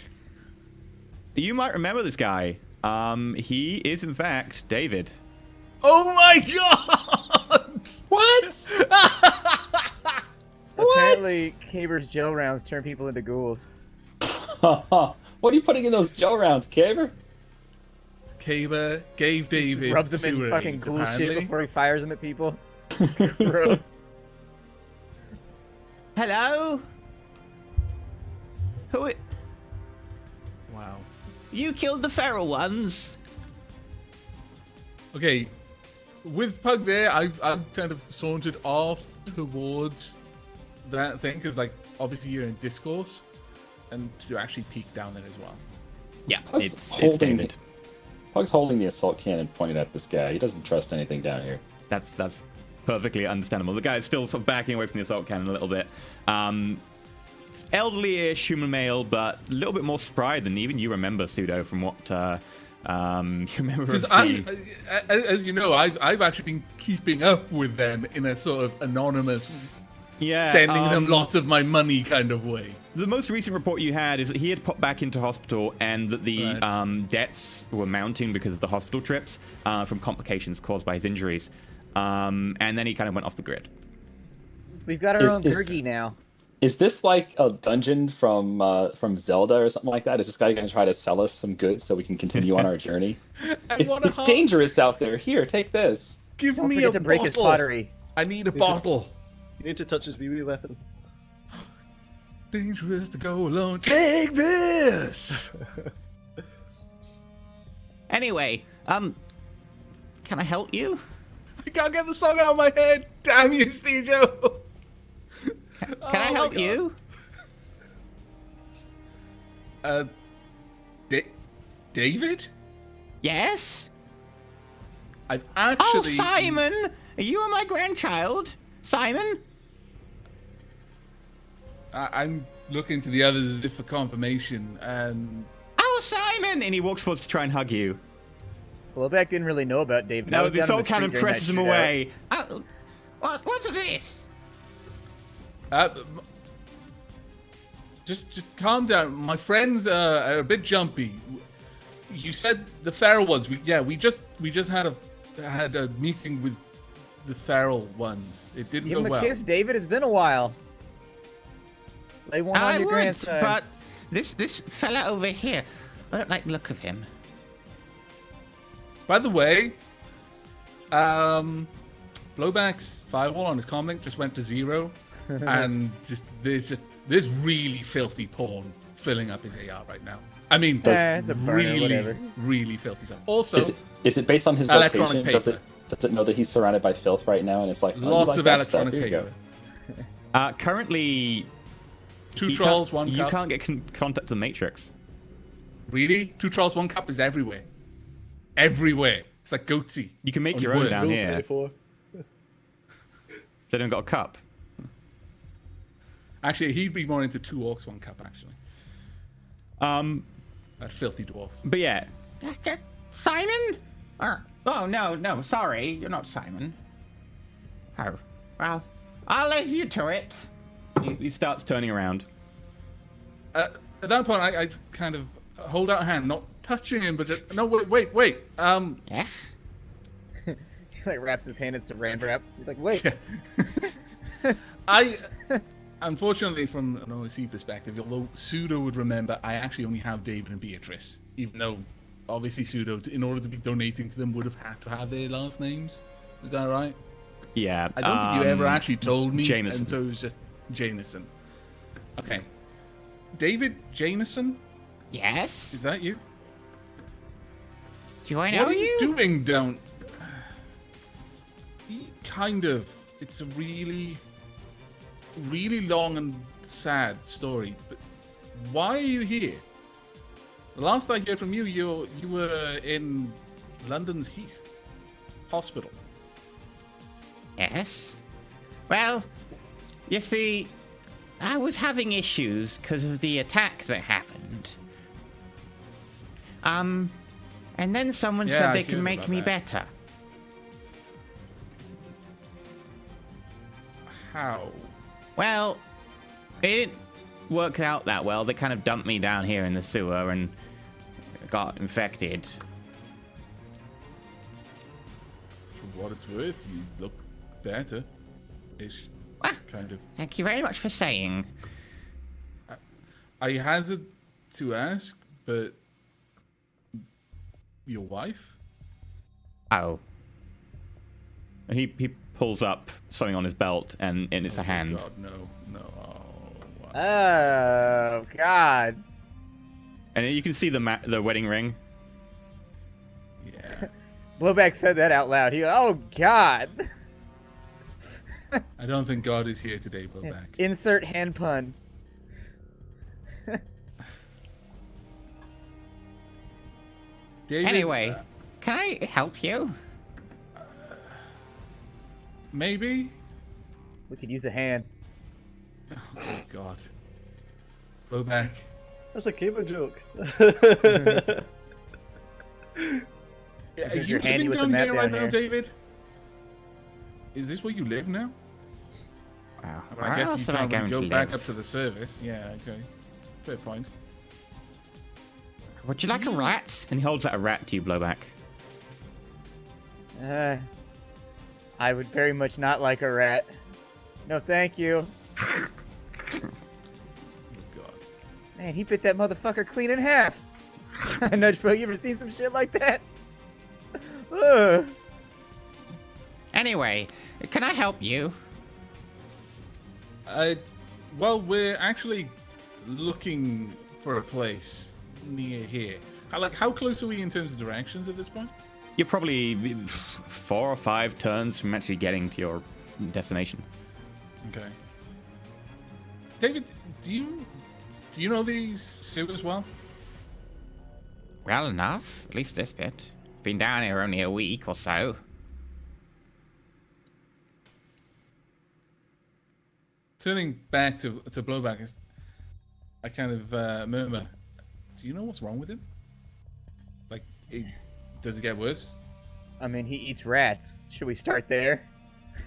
You might remember this guy. He is, in fact, David. Oh my god! What? Apparently, Caber's gel rounds turn people into ghouls. What are you putting in those gel rounds, Caber? Kaber gave David Rubs them in sewer fucking AIDS, ghoul shit apparently. before he fires them at people. Gross. Hello? Who? Wow. You killed the feral ones? Okay, with Pug there, I've kind of sauntered off towards that thing, because, like, obviously you're in discourse, and to actually peek down there as well. Yeah, Pug's it's holding- David. Pug's holding the assault cannon pointed at this guy. He doesn't trust anything down here. That's perfectly understandable. The guy is still sort of backing away from the assault cannon a little bit. Elderly-ish human male, but a little bit more spry than even you remember, Pseudo, from what you remember. Because as you know, I've actually been keeping up with them in a sort of anonymous, sending them lots of my money kind of way. The most recent report you had is that he had popped back into hospital and that the debts were mounting because of the hospital trips from complications caused by his injuries. And then he kind of went off the grid. We've got our own Gurgi now. Is this like a dungeon from Zelda or something like that? Is this guy going to try to sell us some goods so we can continue on our journey? It's dangerous out there. Here, take this. Give Don't me forget a to break his bottle. pottery. I need a bottle. You need to touch his wee weapon. Dangerous to go alone. Take this. Anyway, can I help you? I can't get the song out of my head. Damn you, Stejo. Can I help you? David? Yes? I've actually... Oh, Simon! You are my grandchild. Simon? I'm looking to the others as if for confirmation, and... Oh, Simon! And he walks forward to try and hug you. Blowback didn't really know about David. I No, was the down in assault street cannon during that presses him shootout. away. What's this? Just calm down. My friends are a bit jumpy. You said the feral ones. We just had a meeting with the feral ones. It didn't Give go him a well. kiss, David. It's been a while. Lay one on your grandson. but this fella over here, I don't like the look of him. By the way, Blowback's firewall on his comlink just went to 0, and there's really filthy porn filling up his AR right now. I mean, it's a burner, whatever. really filthy stuff. Also, Is it based on his electronic location? paper. Does it know that he's surrounded by filth right now? And it's like, oh, you Lots like of that stuff? electronic Here you paper. go. Currently, 2 you trolls, can't- 1 You cup. can't get contact to the Matrix. Really? 2 trolls, 1 cup is everywhere. Everywhere. It's like Goatsy. You can make On your own words. down here. 24. They don't got a cup. Actually, he'd be more into 2 orcs, 1 cup, actually. That filthy dwarf. But yeah. Simon? Oh, no, sorry. You're not Simon. Oh, well, I'll leave you to it. He starts turning around. At that point, I kind of hold out a hand, not touching him, but just... No, wait. Yes? He like wraps his hand in saran wrap. He's like, wait. Unfortunately, from an OSC perspective, although Pseudo would remember, I actually only have David and Beatrice. Even though, obviously, Pseudo, in order to be donating to them, would have had to have their last names. Is that right? Yeah. I don't think you ever actually told me. Jameson. And so it was just Jameson. Okay. David Jameson? Yes? Is that you? Do I What know are you you? doing down... Kind of. It's a really, really long and sad story. But why are you here? The last I heard from you, you were in London's Heath Hospital. Yes. Well, you see, I was having issues because of the attack that happened. And then someone Yeah, said I they heard could make about me that. better. How? Well, it didn't work out that well. They kind of dumped me down here in the sewer and got infected. For what it's worth, you look better. Ish. Ah, Kind of. thank you very much for saying. I hazard to ask, but your wife? Oh. And he pulls up something on his belt, and it's a hand. God, no. Oh, wow. Oh God. And you can see the wedding ring. Yeah. Blowback said that out loud. He goes, "Oh God." I don't think God is here today, Blowback. Insert hand pun. David, Anyway, can I help you? maybe? We could use a hand. Oh, God. Blowback. That's a cable joke. Are You're you handy living with the down map here right down now, here. David? Is this where you live now? Well, I where guess else you am I can't really going go to back live? up to the service. Yeah, okay. Fair point. Would you like a rat? And he holds out a rat to you, Blowback. I would very much not like a rat. No, thank you. Oh, God. Man, he bit that motherfucker clean in half. Nudge bro, you ever seen some shit like that? Ugh. Anyway, can I help you? Well, we're actually looking for a place near here. How close are we in terms of directions at this point? You're probably 4 or 5 turns from actually getting to your destination. Okay. David, do you know these sewers well? Well enough, at least this bit. Been down here only a week or so. Turning back to Blowback, I kind of murmur, do you know what's wrong with him? Like, does it get worse? I mean, he eats rats. Should we start there?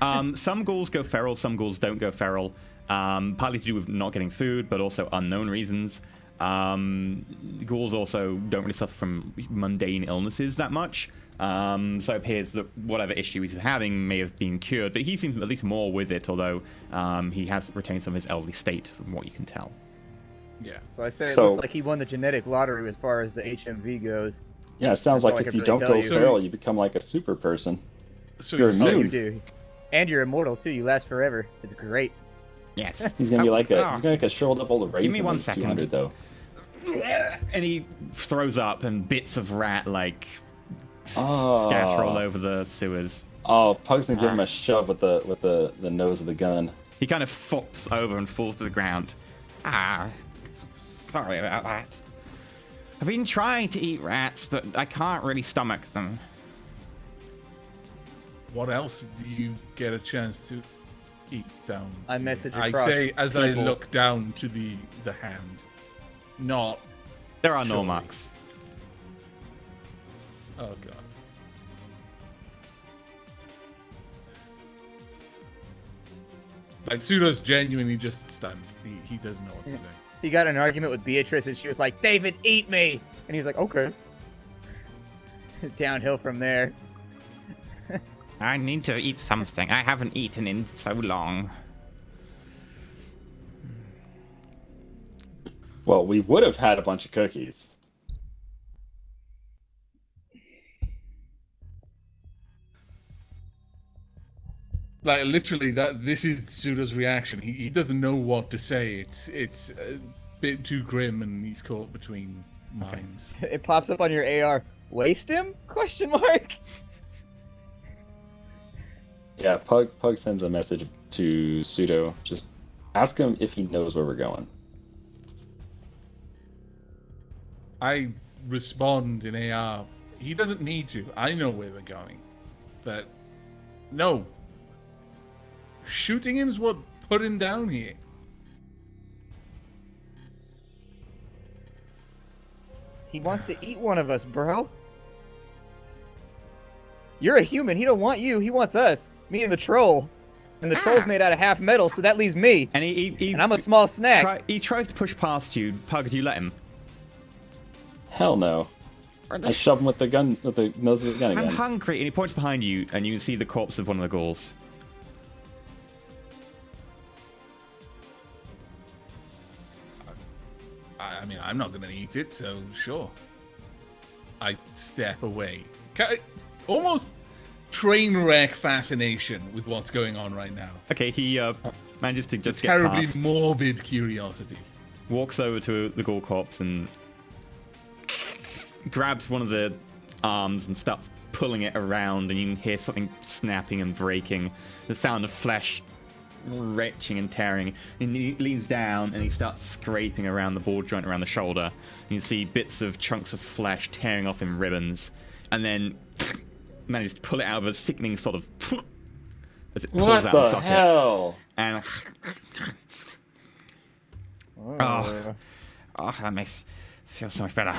Some ghouls go feral, some ghouls don't go feral. Partly to do with not getting food, but also unknown reasons. Ghouls also don't really suffer from mundane illnesses that much. So it appears that whatever issue he's having may have been cured, but he seems at least more with it, although he has retained some of his elderly state, from what you can tell. Yeah. So I said it So- looks like he won the genetic lottery as far as the HMV goes. Yeah, it sounds That's all like I if can you really don't tell go you. feral, you become like a super person. So You're you So say, you immune. do. And you're immortal too. You last forever. It's great. Yes. He's gonna be like Oh, he's gonna like a shriveled up old raisin. me one when he's second. 200 though. And he throws up, and bits of rat Oh. scatter all over the sewers. Oh, Pug's gonna give him a shove with the nose of the gun. He kind of flops over and falls to the ground. Ah, sorry about that. I've been trying to eat rats, but I can't really stomach them. what else do you get a chance to eat down? I message I across say as I people. look down to the hand, not. There are no Surely. marks. Oh God. Like Pseudo's genuinely just stunned. He doesn't know what to say. He got in an argument with Beatrice, and she was like, "David, eat me," and he was like, "Okay." Downhill from there. I need to eat something. I haven't eaten in so long. Well, we would have had a bunch of cookies. Like literally, this is Pseudo's reaction. He doesn't know what to say. It's a bit too grim, and he's caught between minds. It pops up on your AR. Waste him? Question mark. Yeah, Pug sends a message to Pseudo. Just ask him if he knows where we're going. I respond in AR. He doesn't need to. I know where we're going. But no. Shooting him's what put him down here. He wants to eat one of us, bro. You're a human. He don't want you. He wants us. Me and the troll. And the troll's made out of half metal, so that leaves me. And and I'm a small snack. He tries to push past you. Pug, do you let him? Hell no. I shove him with the gun, with the nose of the gun again. I'm hungry, and he points behind you, and you can see the corpse of one of the ghouls. I mean, I'm not going to eat it, so sure. I step away. Almost train wreck fascination with what's going on right now. Okay, he manages to just get Terribly past. morbid curiosity. Walks over to the ghoul corpse and grabs one of the arms and starts pulling it around, and you can hear something snapping and breaking. The sound of flesh retching and tearing. And he leans down and he starts scraping around the ball joint around the shoulder. You can see bits of chunks of flesh tearing off in ribbons, and then manages to pull it out of a sickening sort of as it pulls out the socket. Hell? And oh, that makes feel so much better.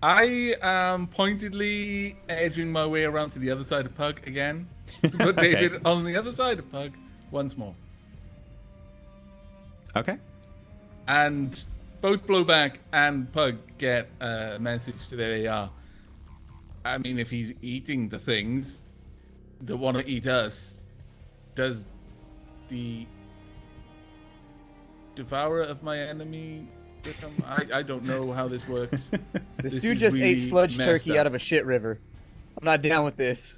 I am pointedly edging my way around to the other side of Pug again. Put David on the other side of Pug once more. Okay. And both Blowback and Pug get a message to their AR. I mean, if he's eating the things that want to eat us, does the devourer of my enemy become... I don't know how this works. This dude just ate sludge turkey out of a shit river. I'm not down with this.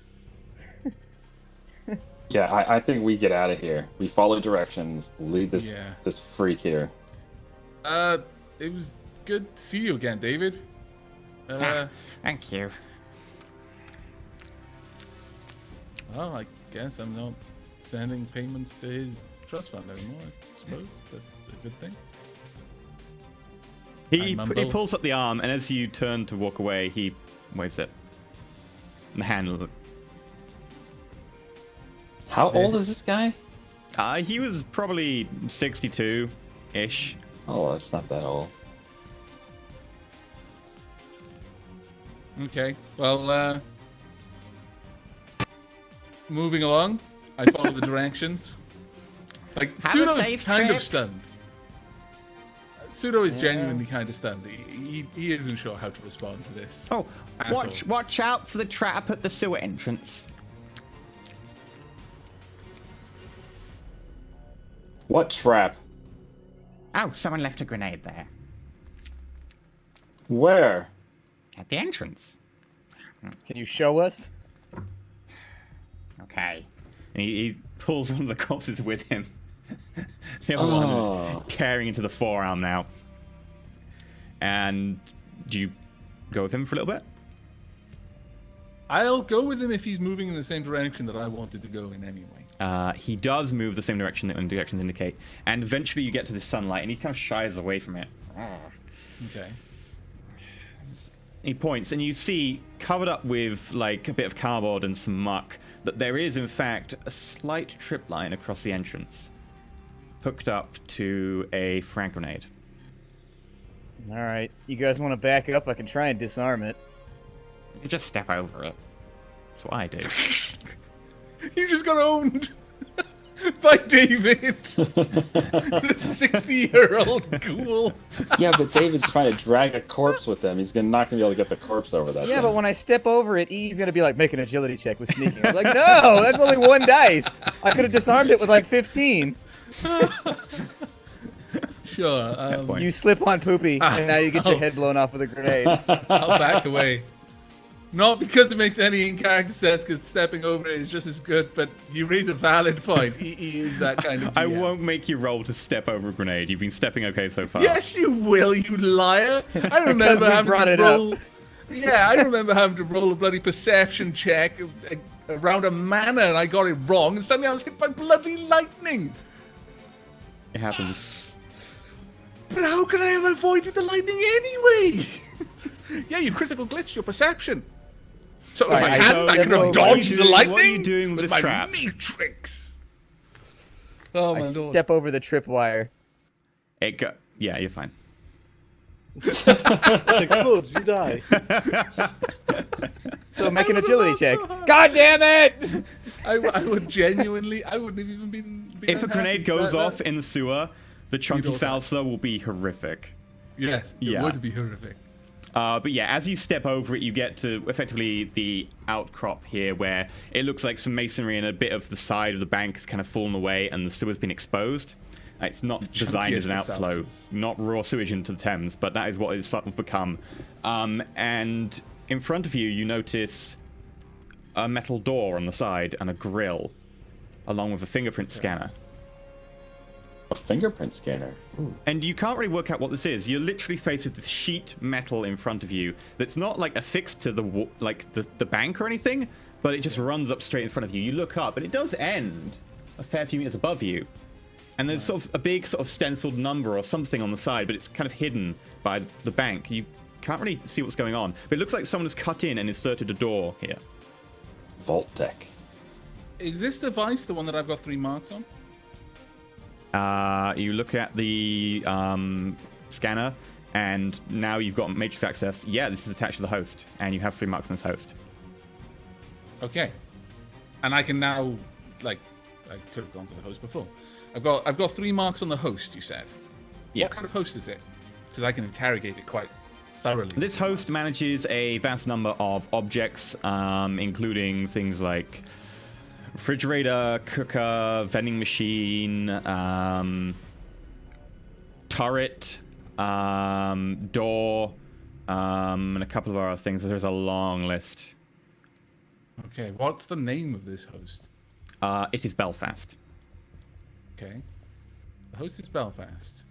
Yeah, I think we get out of here. We follow directions. Lead this this freak here. It was good to see you again, David. Thank you. Well, I guess I'm not sending payments to his trust fund anymore. I suppose that's a good thing. He pulls up the arm, and as you turn to walk away, he waves it. And the hand. How old is this guy? He was probably 62-ish. Oh, that's not that old. Okay, well, moving along, I follow the directions. Like, Pseudo's kind of stunned. Pseudo is genuinely kind of stunned. He isn't sure how to respond to this. Oh, watch out for the trap at the sewer entrance. What trap? Oh, someone left a grenade there. Where? At the entrance. Can you show us? Okay. And he pulls one of the corpses with him. The other one is tearing into the forearm now. And do you go with him for a little bit? I'll go with him if he's moving in the same direction that I wanted to go in anyway. He does move the same direction that directions indicate. And eventually you get to the sunlight, and he kind of shies away from it. Okay. He points, and you see, covered up with like a bit of cardboard and some muck, that there is in fact a slight trip line across the entrance, hooked up to a frag grenade. All right, you guys want to back up? I can try and disarm it. You can just step over it. That's what I do. You just got owned by David, the 60-year-old ghoul. Yeah, but David's trying to drag a corpse with him. He's not going to be able to get the corpse over that. Yeah, thing. but when I step over it, he's going to be like, make an agility check with sneaking. I'm like, no, that's only 1 dice. I could have disarmed it with like 15. Sure. You slip on Poopy, and now you get your head blown off with a grenade. I'll back away. Not because it makes any in-character sense, because stepping over it is just as good, but you raise a valid point. He is that kind of GM. I won't make you roll to step over a grenade. You've been stepping okay so far. Yes, you will, you liar. I remember having to roll... Yeah, I remember having to roll a bloody perception check around a manor and I got it wrong, and suddenly I was hit by bloody lightning. It happens. But how could I have avoided the lightning anyway? Yeah, you critical glitched your perception. So if Right, I I hadn't, I could know- have dodged the lightning. What are you doing with this my trap? matrix? Oh I my lord. step over the tripwire. Yeah, you're fine. It explodes, you die. So make an would've agility laughed check. so hard. God damn it! I would genuinely, I wouldn't have even been If a unhappy. grenade goes That- off in the sewer, the chunky You'd all die. salsa will be horrific. Yes, it Yeah. would be horrific. But yeah, as you step over it, you get to effectively the outcrop here, where it looks like some masonry and a bit of the side of the bank has kind of fallen away, and the sewer's been exposed. It's not designed as an chunkiest of outflow, salsas. not raw sewage into the Thames, but that is what it's sort of become. And in front of you, you notice a metal door on the side and a grill, along with a fingerprint scanner. A fingerprint scanner. Ooh. And you can't really work out what this is. You're literally faced with this sheet metal in front of you that's not like affixed to the bank or anything, but it just runs up straight in front of you. You look up, and it does end a fair few meters above you. And there's sort of a big sort of stenciled number or something on the side, but it's kind of hidden by the bank. You can't really see what's going on. But it looks like someone has cut in and inserted a door here. Vault tech. Is this device the one that I've got 3 marks on? You look at the scanner, and now you've got matrix access. Yeah, this is attached to the host, and you have 3 marks on this host. Okay. And I can now, like, I could have gone to the host before. I've got 3 marks on the host, you said. Yeah. What kind of host is it? Because I can interrogate it quite thoroughly. This host manages a vast number of objects, including things like refrigerator, cooker, vending machine, turret, door, and a couple of other things. There's a long list. Okay, what's the name of this host? It is Belfast. Okay. The host is Belfast.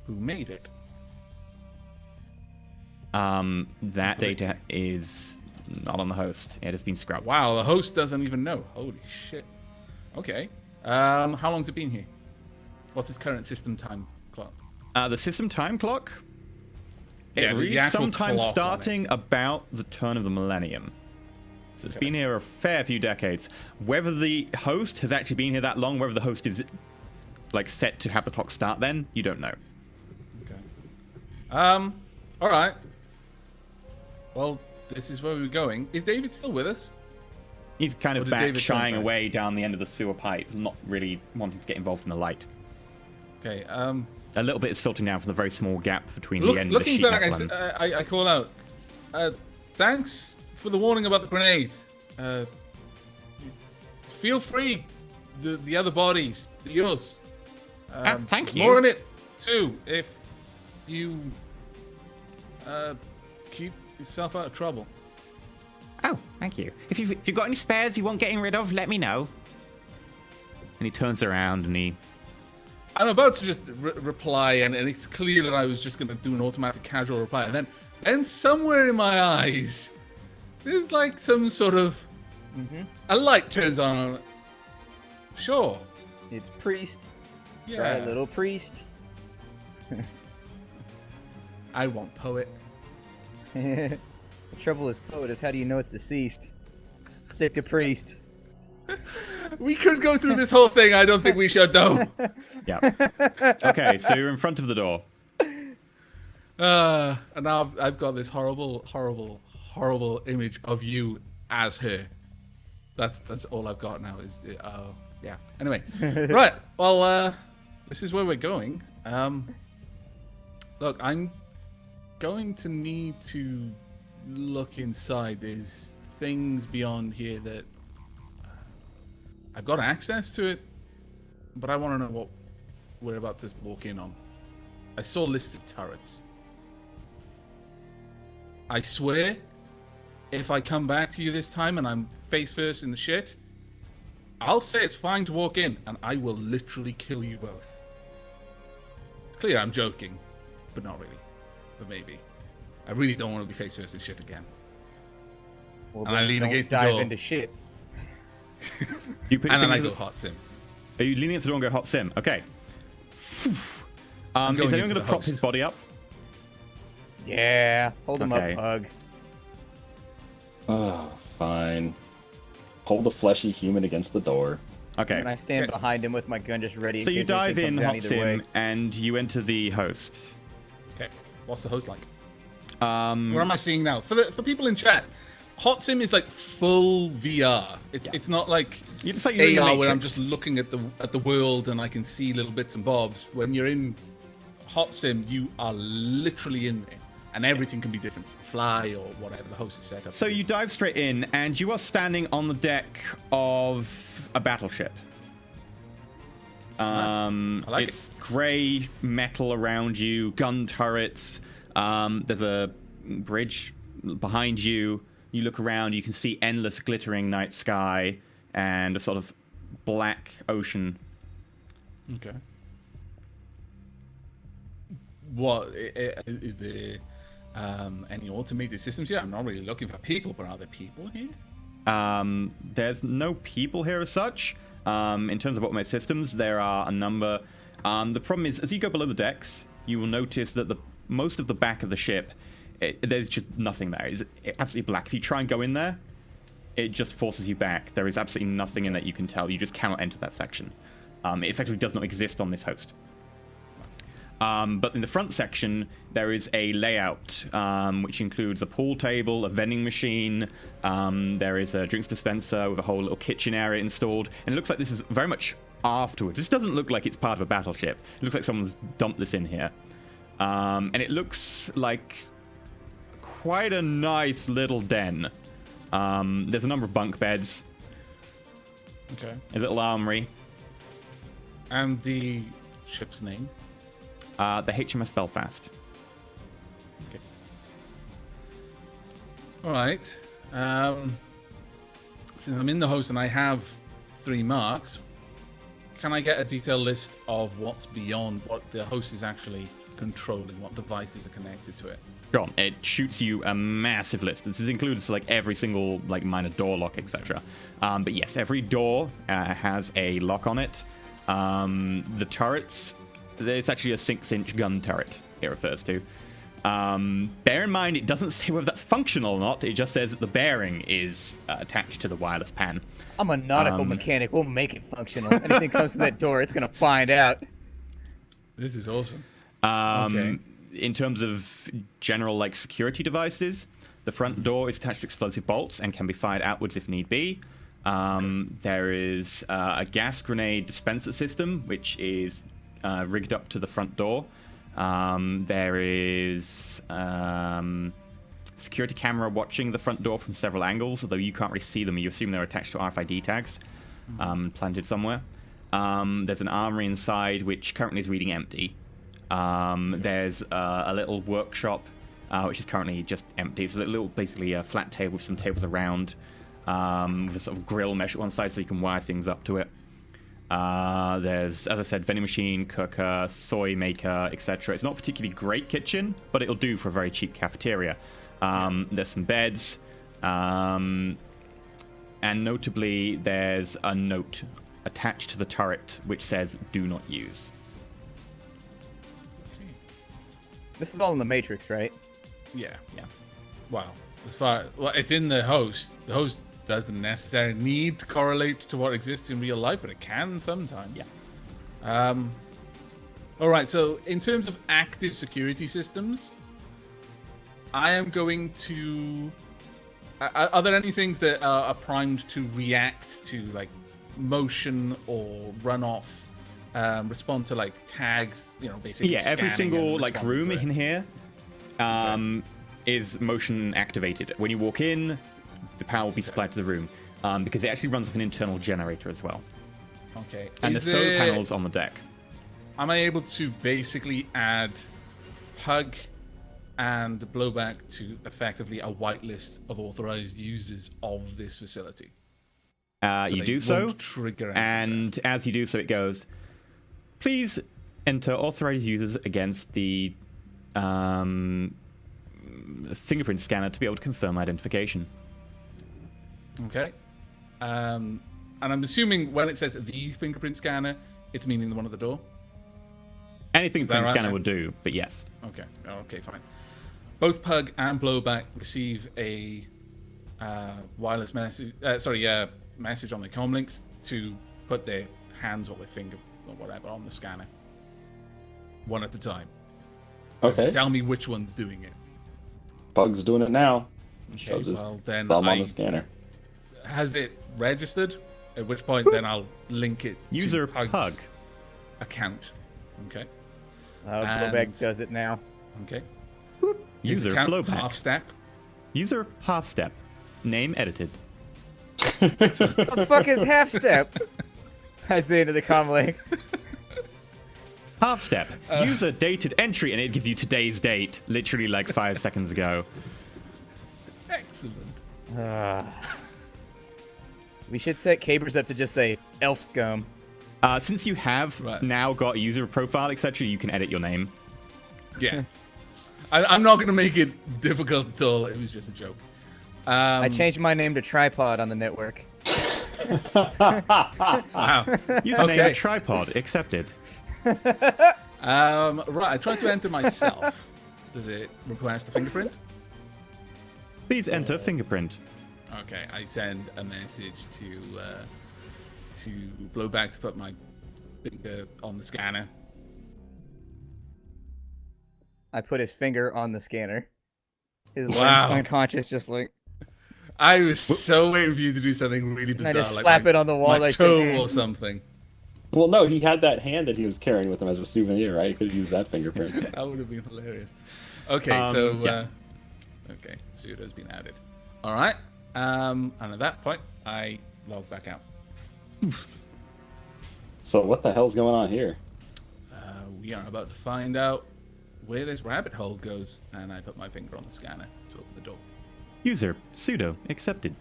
Who made it? That data is not on the host. It has been scrubbed. Wow, the host doesn't even know. Holy shit. Okay. How long's it been here? What's its current system time clock? The system time clock? Yeah, It the reads actual sometime clock on starting about the turn of the millennium. So it's been here a fair few decades. Whether the host has actually been here that long, whether the host is like set to have the clock start then, you don't know. Okay. All right. Well, this is where we're going. Is David still with us? He's kind Or of did back, David turn shying back? away down the end of the sewer pipe, not really wanting to get involved in the light. Okay. A little bit is filtering down from the very small gap between the end of the Looking sheet back, metal and... I call out. Thanks for the warning about the grenade. Feel free. The other bodies, yours. Thank you. More in it too, if you keep yourself out of trouble. Oh, thank you. If you've got any spares you want getting rid of, let me know. And he turns around and he... I'm about to just reply, and it's clear that I was just going to do an automatic casual reply, and then somewhere in my eyes, there's like some sort of a light turns on. Sure. It's priest. Yeah. Right, little priest. I want poet. The trouble is, poet, is how do you know it's deceased? Stick to priest. We could go through this whole thing. I don't think we should, though. Yeah. Okay, so you're in front of the door. And now I've got this horrible, horrible, horrible image of you as her. That's all I've got now. Is yeah. Anyway, right. Well, this is where we're going. Look, I'm going to need to look inside. There's things beyond here that I've got access to it, but I want to know what we're about to walk in on. I saw listed turrets. I swear, if I come back to you this time and I'm face first in the shit, I'll say it's fine to walk in, and I will literally kill you both. It's clear I'm joking, but not really. But maybe. I really don't want to be face first in shit again. Well, And I then lean don't against the dive door. into shit. You put your And then I finger go to the- hot sim. Are you leaning into the door and go hot sim? Okay. I'm going Is anyone into going to the prop host. his body up? Yeah. Hold him Okay. up, Hug. Oh, fine. Hold the fleshy human against the door. Okay. And I stand Okay. behind him with my gun just ready. So you case anything dive in comes down hot either sim way. and you enter the host. Okay. What's the host like? Hmm. What am I seeing now? For people in chat, hot sim is like full VR. It's not like It's like you're in the AR where I'm Matrix. just looking at the world and I can see little bits and bobs. When you're in hot sim, you are literally in there, and everything can be different. Fly or whatever the host is set up. So you dive straight in, and you are standing on the deck of a battleship. I like It's grey metal around you, gun turrets. There's a bridge behind you. You look around, you can see endless glittering night sky and a sort of black ocean. Okay. What is there? Any automated systems here? I'm not really looking for people, but are there people here? There's no people here as such. In terms of automated systems, there are a number. The problem is, as you go below the decks, you will notice that most of the back of the ship, there's just nothing there. It's absolutely black. If you try and go in there, it just forces you back. There is absolutely nothing in that you can tell. You just cannot enter that section. It effectively does not exist on this host. But in the front section, there is a layout, which includes a pool table, a vending machine. There is a drinks dispenser with a whole little kitchen area installed. And it looks like this is very much afterwards. This doesn't look like it's part of a battleship. It looks like someone's dumped this in here. And it looks like quite a nice little den. There's a number of bunk beds, Okay. a little armory. And the ship's name? The HMS Belfast. All right. Since I'm in the host and I have 3 marks, can I get a detailed list of what's beyond what the host is actually controlling, what devices are connected to it? Sure. It shoots you a massive list. This includes like every single like minor door lock, etc. But yes, every door has a lock on it. The turrets, there's actually a 6-inch gun turret it refers to. Bear in mind, it doesn't say whether that's functional or not. It just says that the bearing is attached to the wireless pan. I'm a nautical mechanic. We'll make it functional. Anything comes to that door, it's gonna find out. This is awesome. Okay. In terms of general like security devices, the front door is attached to explosive bolts and can be fired outwards if need be. There is a gas grenade dispenser system, which is rigged up to the front door. There is security camera watching the front door from several angles, although you can't really see them. You assume they're attached to RFID tags planted somewhere. There's an armory inside, which currently is reading empty. There's a little workshop, which is currently just empty. It's a little, basically a flat table with some tables around, with a sort of grill mesh at one side so you can wire things up to it. There's, as I said, vending machine, cooker, soy maker, etc. It's not a particularly great kitchen, but it'll do for a very cheap cafeteria. There's some beds, and notably, there's a note attached to the turret which says, "Do not use." This is all in the Matrix, right? Yeah. Yeah. Wow. Well, it's in the host. The host doesn't necessarily need to correlate to what exists in real life, but it can sometimes. Yeah. All right. So, in terms of active security systems, I am going to. Are there any things that are primed to react to like motion or run off? Respond to like tags, basically. Yeah, every scanning single and like responding room to it. in here is motion activated. When you walk in, the power will be supplied to the room because it actually runs off an internal generator as well. Okay. And Is there's solar there- panels on the deck. Am I able to basically add hug and blowback to effectively a whitelist of authorized users of this facility? You they do so, won't trigger anything and as you do so, it goes, "Please enter authorized users against the fingerprint scanner to be able to confirm identification." Okay. And I'm assuming when it says the fingerprint scanner, it's meaning the one at the door. Anything Is that print right? scanner would do, but yes. Okay. Okay, fine. Both Pug and Blowback receive a wireless message. Message on their comm links to put their hands or their finger or whatever on the scanner, one at a time. Okay. Tell me which one's doing it. Bug's doing it now. Okay, Well, then thumb on the scanner. Has it registered? At which point, then I'll link it to User Pug's Pug. account. Okay. Blowback does it now. Okay. User account, Blowback. half step. User half step. Name edited. What the fuck is half step? I say into the comm link. Half step. User dated entry, and it gives you today's date, literally like 5 seconds ago. Excellent. We should set Capers up to just say elf scum. Since you have Right. now got a user profile, etc., you can edit your name. Yeah. I'm not going to make it difficult at all. It was just a joke. I changed my name to Tripod on the network. Wow. Username Okay. tripod accepted. Right, I tried to enter myself. Does it request a fingerprint? Please enter fingerprint. Okay, I send a message to Blowback to put my finger on the scanner. I put his finger on the scanner. His Wow. limb unconscious, just like. I was so waiting for you to do something really And bizarre. I just like slap my- it on the wall my like toe the- or something. Well, no, he had that hand that he was carrying with him as a souvenir, right? He could have used that fingerprint. That would have been hilarious. Okay, so yeah. okay, pseudo's been added. All right, and at that point, I log back out. So what the hell's going on here? We are about to find out where this rabbit hole goes, and I put my finger on the scanner to open the door. User pseudo accepted.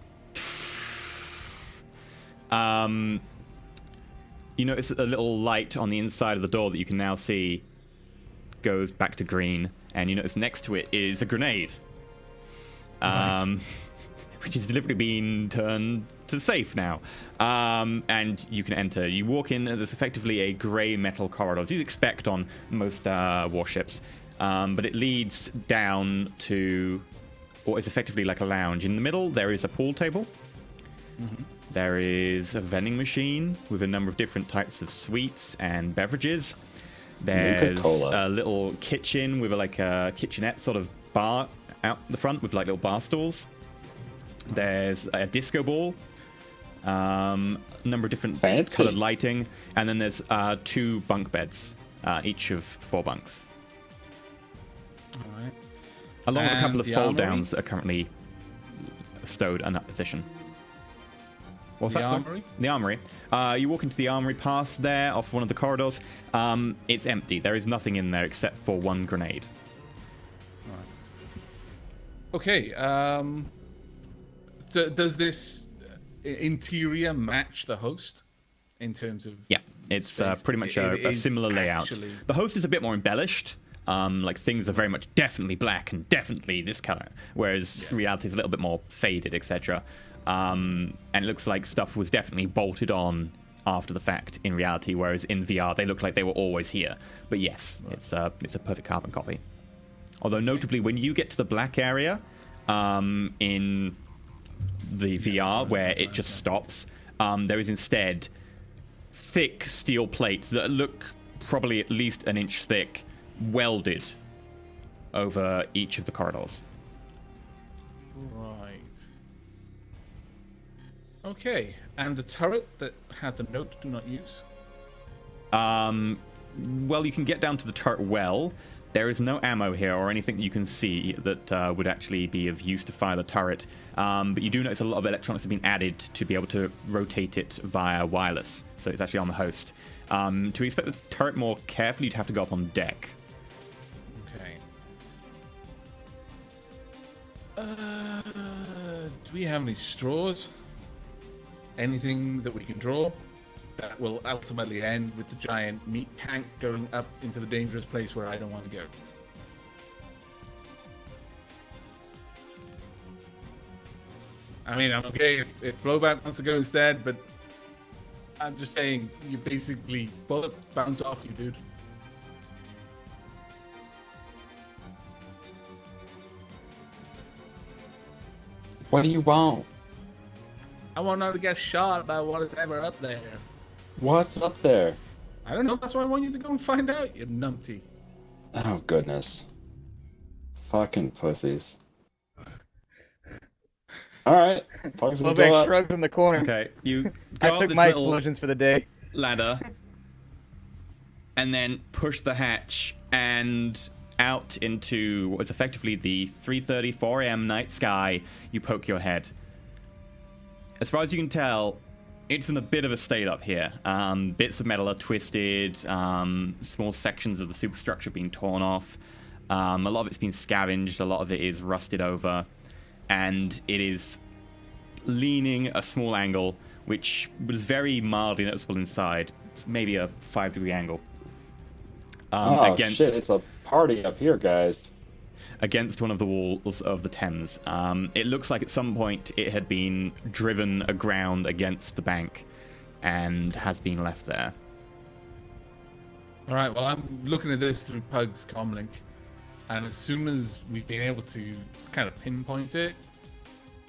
You notice a little light on the inside of the door that you can now see goes back to green, and you notice next to it is a grenade, which is deliberately being turned to safe now. And you can enter. You walk in. There's effectively a grey metal corridor, as you'd expect on most warships, but it leads down to what is effectively like a lounge. In the middle, there is a pool table. There is a vending machine with a number of different types of sweets and beverages. There's Coca-Cola. a little kitchen with like a kitchenette sort of bar out the front with like little bar stools. There's a disco ball, a number of different Fancy. colored lighting, and then there's 2 bunk beds, each of 4 bunks, All right. along with a couple And of the fold armory? downs that are currently stowed in that position. What's The that? sorry? armory? The armory. You walk into the armory past there, off one of the corridors. It's empty. There is nothing in there except for 1 grenade. Okay. Does this interior match the host in terms of? Yeah, it's space? pretty much It a is similar layout. actually- The host is a bit more embellished. Like things are very much definitely black and definitely this color, whereas reality is a little bit more faded, etc. And it looks like stuff was definitely bolted on after the fact in reality, whereas in VR they look like they were always here. But yes, it's a perfect carbon copy. Although notably, when you get to the black area in the VR where it just stops, there is instead thick steel plates that look probably at least an inch thick, welded over each of the corridors. Right. Okay. And the turret that had the note "Do not use." Well, you can get down to the turret well. There is no ammo here or anything that you can see that would actually be of use to fire the turret. But you do notice a lot of electronics have been added to be able to rotate it via wireless. So it's actually on the host. To inspect the turret more carefully, you'd have to go up on deck. Okay. Do we have any straws? Anything that we can draw that will ultimately end with the giant meat tank going up into the dangerous place where I don't want to go? I mean, I'm okay if Blowback wants to go instead, but I'm just saying, you basically bullets bounce off you, dude. What do you want? I want not to get shot by what is ever up there. What's up there? I don't know. That's why I want you to go and find out, you numpty. Oh, goodness. Fucking pussies. Alright. Blowback shrugs in the corner. Okay, you go I up took this my little explosions for the day. ladder, and then push the hatch and out into what is effectively the 3:30, 4 a.m. night sky. You poke your head. As far as you can tell, it's in a bit of a state up here. Bits of metal are twisted, small sections of the superstructure being torn off. A lot of it's been scavenged, a lot of it is rusted over, and it is leaning a small angle, which was very mildly noticeable inside, maybe a 5-degree angle. Against shit, it's a party up here, guys. Against one of the walls of the Thames. It looks like at some point it had been driven aground against the bank and has been left there. All right, well, I'm looking at this through Pug's comlink, and as soon as we've been able to kind of pinpoint it,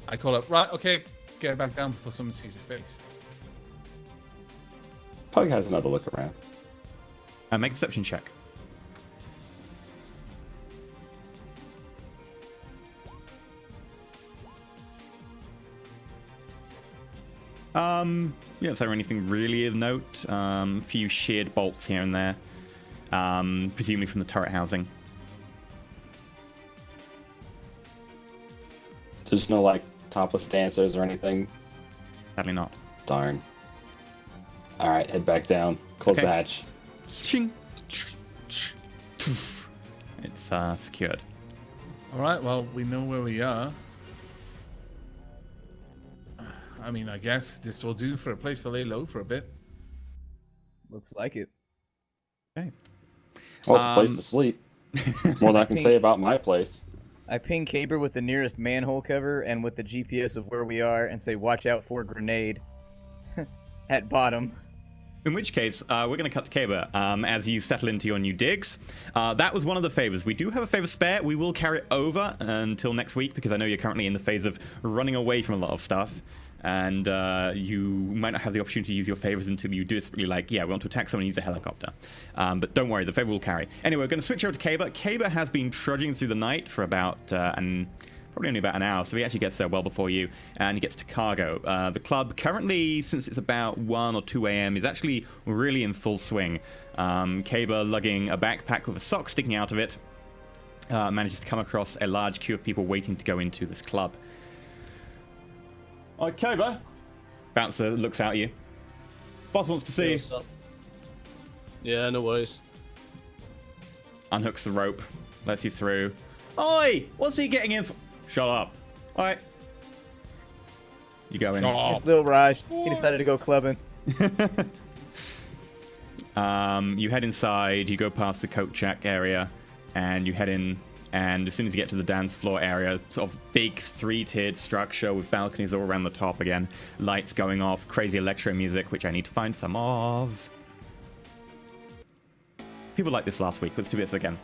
I call up, right, okay, get back down before someone sees your face. Pug has another look around. Make a perception check. You don't find anything really of note. A few sheared bolts here and there, presumably from the turret housing. There's no, like, topless dancers or anything? Sadly not. Darn. Alright, head back down. Close Okay. the hatch. Ching. It's secured. All right, well, we know where we are. I mean, I guess this will do for a place to lay low for a bit. Looks like it. Okay. Well, it's a place to sleep. More than I can say about my place. I ping Caber with the nearest manhole cover and with the GPS of where we are and say, watch out for a grenade at bottom. In which case, we're going to cut to Caber as you settle into your new digs. That was one of the favors. We do have a favor spare. We will carry it over until next week because I know you're currently in the phase of running away from a lot of stuff. And you might not have the opportunity to use your favors until you do desperately like, yeah, we want to attack someone and use a helicopter. But don't worry, the favor will carry. Anyway, we're going to switch over to Caber. Caber has been trudging through the night for about probably only about an hour, so he actually gets there well before you, and he gets to cargo. The club currently, since it's about 1 or 2 a.m., is actually really in full swing. Caber, lugging a backpack with a sock sticking out of it, manages to come across a large queue of people waiting to go into this club. Alright, Caber. Bouncer looks out at you. Boss wants to see you. Yeah, no worries. Unhooks the rope, lets you through. Oi! What's he getting in for? Shut up. Alright. You go in. It's Lil Raj. He decided to go clubbing. You head inside, you go past the coat check area, and you head in, and as soon as you get to the dance floor area, sort of big 3-tiered structure with balconies all around the top again, lights going off, crazy electro music, which I need to find some of. People like this last week. Let's do this again.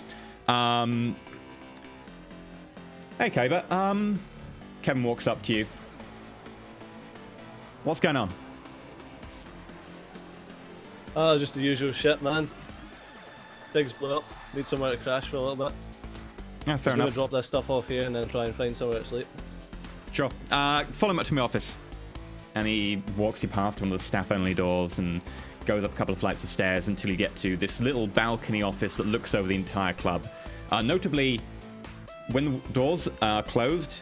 Hey, Caber. Kevin walks up to you. What's going on? Oh, just the usual shit, man. Digs blew up. Need somewhere to crash for a little bit. Yeah, fair I'm gonna enough. drop this stuff off here and then try and find somewhere to sleep. Sure. Follow him up to my office. And he walks you past one of the staff-only doors and goes up a couple of flights of stairs until you get to this little balcony office that looks over the entire club. Notably, when the doors are closed,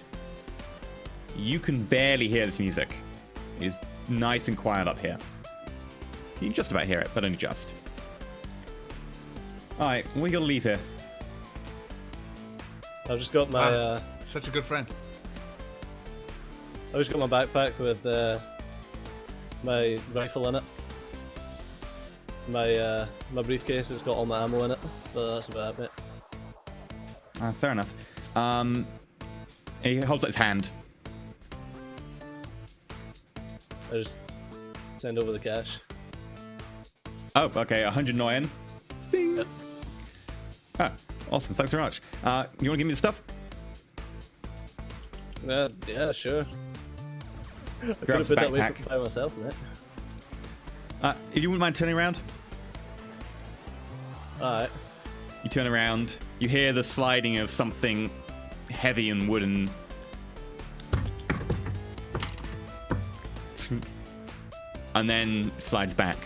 you can barely hear this music. It is nice and quiet up here. You can just about hear it, but only just. Alright, we're gonna leave here. I've just got my Such a good friend. I've just got my backpack with my rifle in it. My briefcase has got all my ammo in it, but that's about it. Fair enough. He holds out his hand. I just send over the cash. Oh, okay, 109. Bing. Yep. Ah, awesome. Thanks very much. You want to give me the stuff? Yeah, sure. I could Grabs have the put that backpack. way by myself, mate. If you wouldn't mind turning around. Alright. You turn around. You hear the sliding of something heavy and wooden. And then slides back.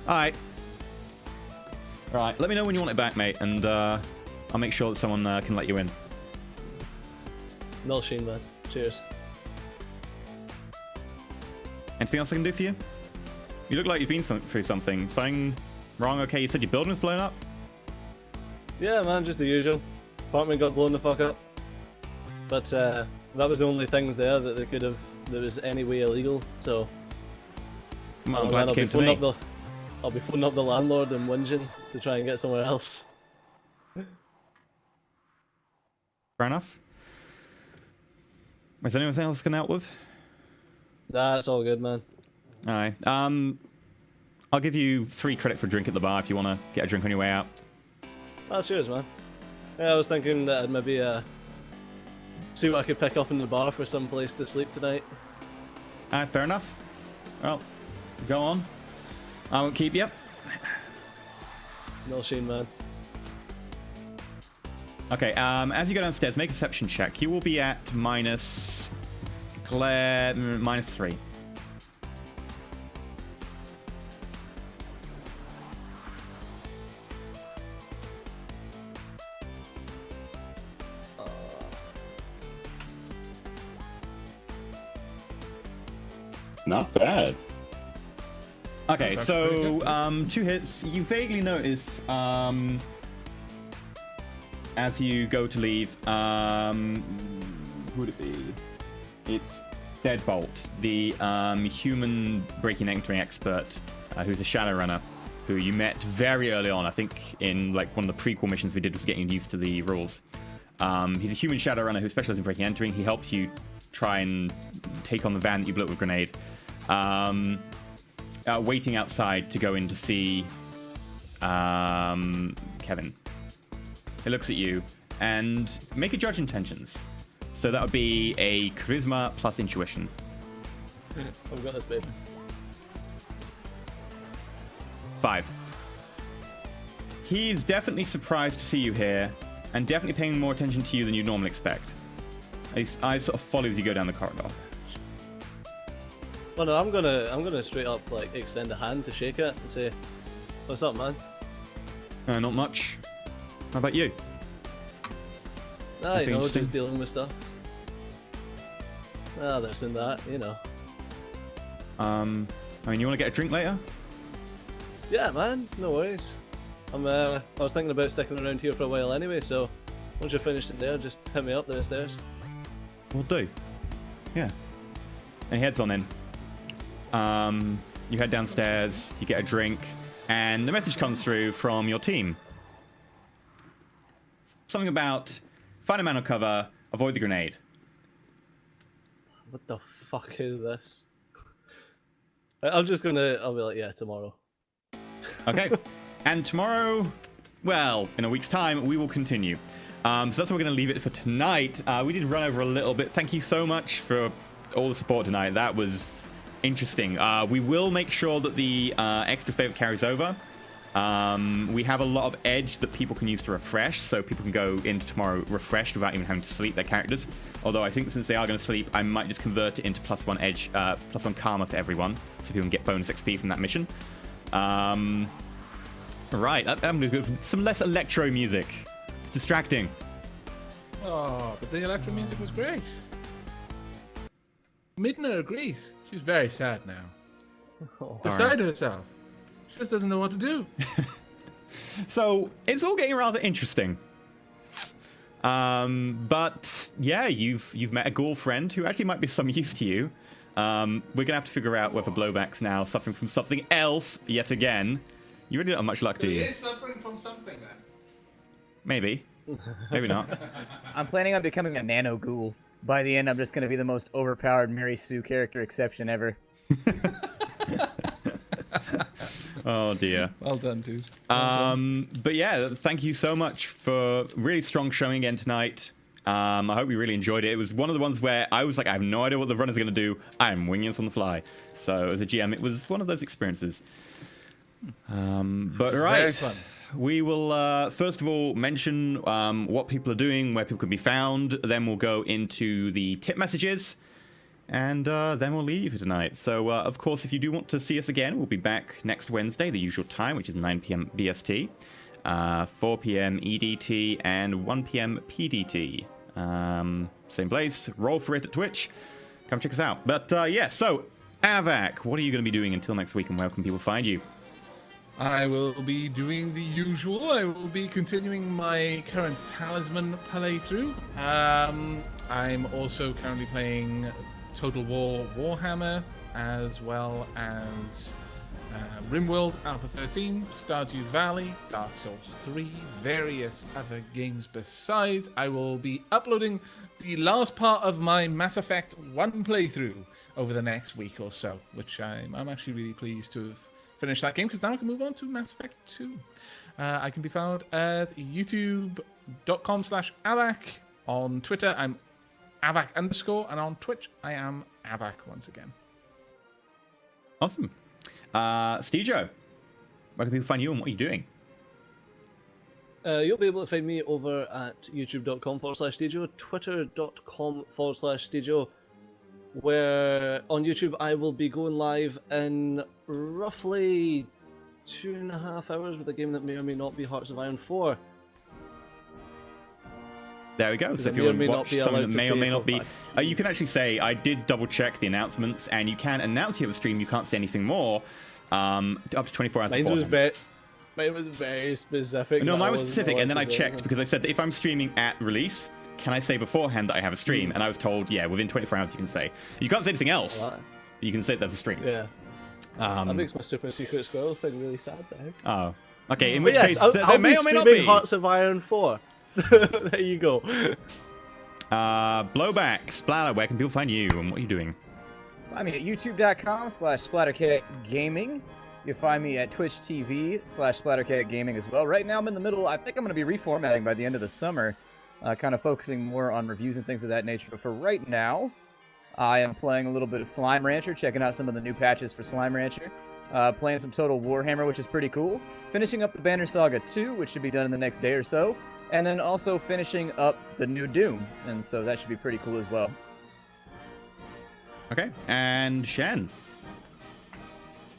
Alright. Alright, let me know when you want it back, mate, and I'll make sure that someone can let you in. No shame, man. Cheers. Anything else I can do for you? You look like you've been through something. Something wrong? Okay, you said your building was blown up? Yeah, man, just the usual. Apartment got blown the fuck up. But that was the only things there that they could have, that was any way illegal, so... Well, I'm glad you came to me. I'll be phoning up the landlord and whinging to try and get somewhere else. Fair enough. Is there anything else I can help with? Nah, it's all good, man. Alright. I'll give you 3 credit for a drink at the bar if you want to get a drink on your way out. Oh, cheers, man. Yeah, I was thinking that I'd maybe see what I could pick up in the bar for some place to sleep tonight. Fair enough. Well, go on. I won't keep you. No shame, man. Okay, as you go downstairs, make a perception check. You will be at -3. Not bad. Okay, That's so 2 hits. You vaguely notice as you go to leave, who would it be? It's Deadbolt, the human breaking and entering expert, who's a Shadowrunner, who you met very early on. I think in like one of the prequel missions we did was getting used to the rules. He's a human Shadowrunner who specializes in breaking and entering. He helps you try and take on the van that you blew up with a grenade. Waiting outside to go in to see Kevin. He looks at you and make a judge intentions. So that would be a charisma plus intuition. I've got this, baby. 5. He's definitely surprised to see you here and definitely paying more attention to you than you'd normally expect. His eyes sort of follow as you go down the corridor. Well, no, I'm gonna straight up like extend a hand to shake it and say, "What's up, man?" Not much. How about you? Ah, Nothing you know, interesting? just dealing with stuff. Ah, this and that, you know. I mean, you want to get a drink later? Yeah, man, no worries. I was thinking about sticking around here for a while anyway, so once you're finished in there, just hit me up downstairs. We'll do. Yeah. And he heads on in. You head downstairs, you get a drink, and the message comes through from your team. Something about find a man on cover, avoid the grenade. What the fuck is this? I'll be like, yeah, tomorrow. Okay. And tomorrow, well, in a week's time, we will continue. So that's where we're going to leave it for tonight. We did run over a little bit. Thank you so much for all the support tonight. That was interesting. We will make sure that the extra favor carries over. We have a lot of edge that people can use to refresh, so people can go into tomorrow refreshed without even having to sleep their characters. Although I think since they are going to sleep, I might just convert it into +1 edge, +1 karma for everyone, so people can get bonus XP from that mission. Right, I'm going to go with some less electro music. It's distracting. Oh, but the electro music was great. Midna agrees. She's very sad now. Beside herself. She just doesn't know what to do. So it's all getting rather interesting. But yeah, you've met a ghoul friend who actually might be of some use to you. We're gonna have to figure out whether Blowback's now suffering from something else yet again. You really don't have much luck, do you? He is suffering from something then. Maybe. Maybe not. I'm planning on becoming a nano ghoul. by the end, I'm just going to be the most overpowered Mary Sue character exception ever. Oh dear. Well done, dude. But yeah, thank you so much for really strong showing again tonight. I hope you really enjoyed it. It was one of the ones where I was like, I have no idea what the runner's going to do. I'm winging this on the fly. So as a GM, it was one of those experiences. But right, we will first of all mention what people are doing, where people can be found. Then we'll go into the tip messages. And then we'll leave for tonight. So, of course, if you do want to see us again, we'll be back next Wednesday, the usual time, which is 9 p.m. BST, 4 p.m. EDT, and 1 p.m. PDT. Same place, Roll4It at Twitch. Come check us out. But, yeah, so, Avak, what are you going to be doing until next week, and where can people find you? I will be doing the usual. I will be continuing my current Talisman playthrough. I'm also currently playing Total War Warhammer, as well as RimWorld Alpha 13, Stardew Valley, Dark Souls 3, various other games besides. I will be uploading the last part of my Mass Effect 1 playthrough over the next week or so, which I'm actually really pleased to have finished that game, because now I can move on to Mass Effect 2. I can be found at youtube.com/Avak. On Twitter, I'm Avak_, and on Twitch, I am Avak once again. Awesome. Stejo, where can people find you and what are you doing? You'll be able to find me over at youtube.com/Stejo, twitter.com/Stejo, where on YouTube I will be going live in roughly 2.5 hours with a game that may or may not be Hearts of Iron 4. There we go. So if you want to watch something that may or may not be, you can actually say, I did double check the announcements, and you can announce you have a stream. You can't say anything more up to 24 hours beforehand. Mine was very specific. No, mine was specific, and then I checked because I said that if I'm streaming at release, can I say beforehand that I have a stream? And I was told, yeah, within 24 hours you can say. You can't say anything else. Right. You can say there's a stream. Yeah. That makes my super secret squirrel thing really sad, though. Oh. Okay, in which case, I'll may or may not be Hearts of Iron 4. There you go. Blowback, Splatter, where can people find you and what are you doing? Find me at youtube.com/SplatterCatGaming. You can find me at Twitch TV/SplatterCatGaming as well. Right now I'm in the middle, I think I'm going to be reformatting by the end of the summer, kind of focusing more on reviews and things of that nature. But for right now, I am playing a little bit of Slime Rancher, checking out some of the new patches for Slime Rancher. Playing some Total Warhammer, which is pretty cool. Finishing up the Banner Saga 2, which should be done in the next day or so. And then also finishing up the new Doom. And so that should be pretty cool as well. Okay, and Shen.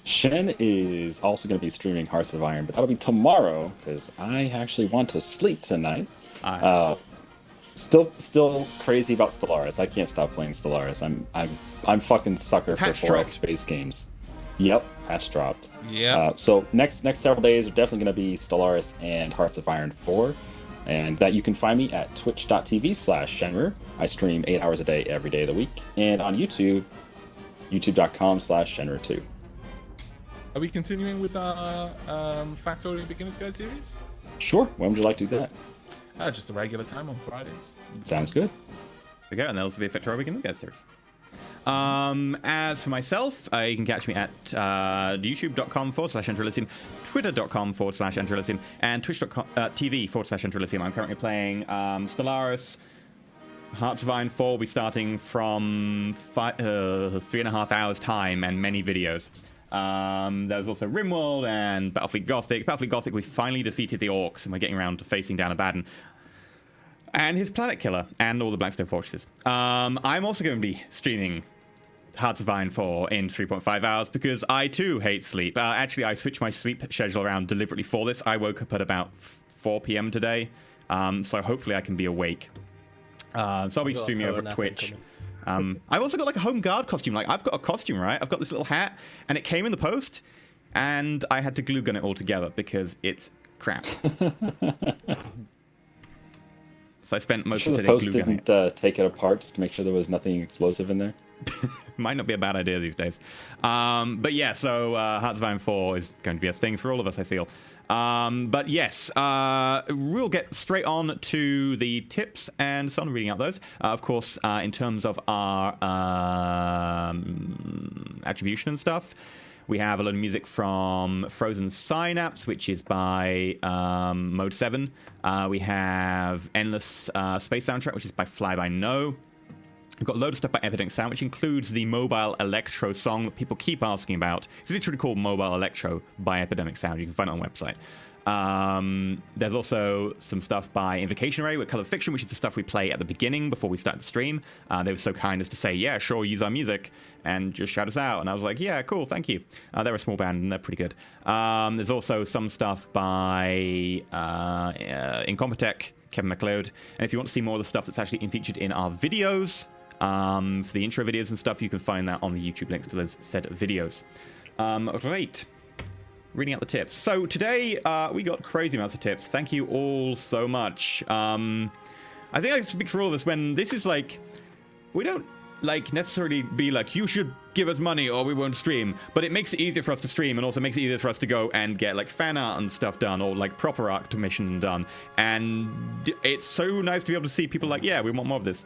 Shen is also going to be streaming Hearts of Iron, but that'll be tomorrow, because I actually want to sleep tonight. Still crazy about Stellaris. I can't stop playing Stellaris. I'm fucking sucker for 4X space games. Yep, patch dropped. Yeah. So next several days are definitely going to be Stellaris and Hearts of Iron 4. And that you can find me at twitch.tv/Shenru. I stream 8 hours a day every day of the week. And on YouTube, youtube.com/Shenru2. Are we continuing with our Factorial Beginner's Guide series? Sure. When would you like to do that? Just a regular time on Fridays. Sounds good. There we go, and that'll also be a Factorial Beginner's Guide series. As for myself, you can catch me at youtube.com/EnterElysium, twitter.com/EnterElysium, and twitch.tv/EnterElysium. I'm currently playing Stellaris. Hearts of Iron 4 will be starting from 3.5 hours time and many videos. There's also RimWorld and Battlefleet Gothic. Battlefleet Gothic, we finally defeated the Orcs, and we're getting around to facing down Abaddon and his Planet Killer, and all the Blackstone Fortresses. I'm also going to be streaming Hearts of Iron 4 in 3.5 hours, because I too hate sleep. Actually, I switched my sleep schedule around deliberately for this. I woke up at about 4 p.m. today, so hopefully I can be awake. So I'll be streaming over at Twitch. I've also got like a home guard costume. Like, I've got a costume, right? I've got this little hat, and it came in the post, and I had to glue gun it all together because it's crap. So I spent most of the day glue gunning. The post didn't take it apart just to make sure there was nothing explosive in there. Might not be a bad idea these days. But yeah, so Hearts of Iron 4 is going to be a thing for all of us, I feel. But yes, we'll get straight on to the tips and so on, reading out those. Of course, in terms of our attribution and stuff, we have a lot of music from Frozen Synapse, which is by Mode 7. We have Endless Space Soundtrack, which is by Fly By No. We've got a load of stuff by Epidemic Sound, which includes the Mobile Electro song that people keep asking about. It's literally called Mobile Electro by Epidemic Sound. You can find it on the website. There's also some stuff by Invocation Array with Color Fiction, which is the stuff we play at the beginning before we start the stream. They were so kind as to say, yeah, sure, use our music and just shout us out. And I was like, yeah, cool, thank you. They're a small band and they're pretty good. There's also some stuff by Incompetech, Kevin MacLeod. And if you want to see more of the stuff that's actually featured in our videos, for the intro videos and stuff, you can find that on the YouTube links to those said videos. Right. Reading out the tips. So today, we got crazy amounts of tips. Thank you all so much. I think I speak for all of us when this is like, we don't like necessarily be like, you should give us money or we won't stream, but it makes it easier for us to stream and also makes it easier for us to go and get like fan art and stuff done or like proper art commission done. And it's so nice to be able to see people like, yeah, we want more of this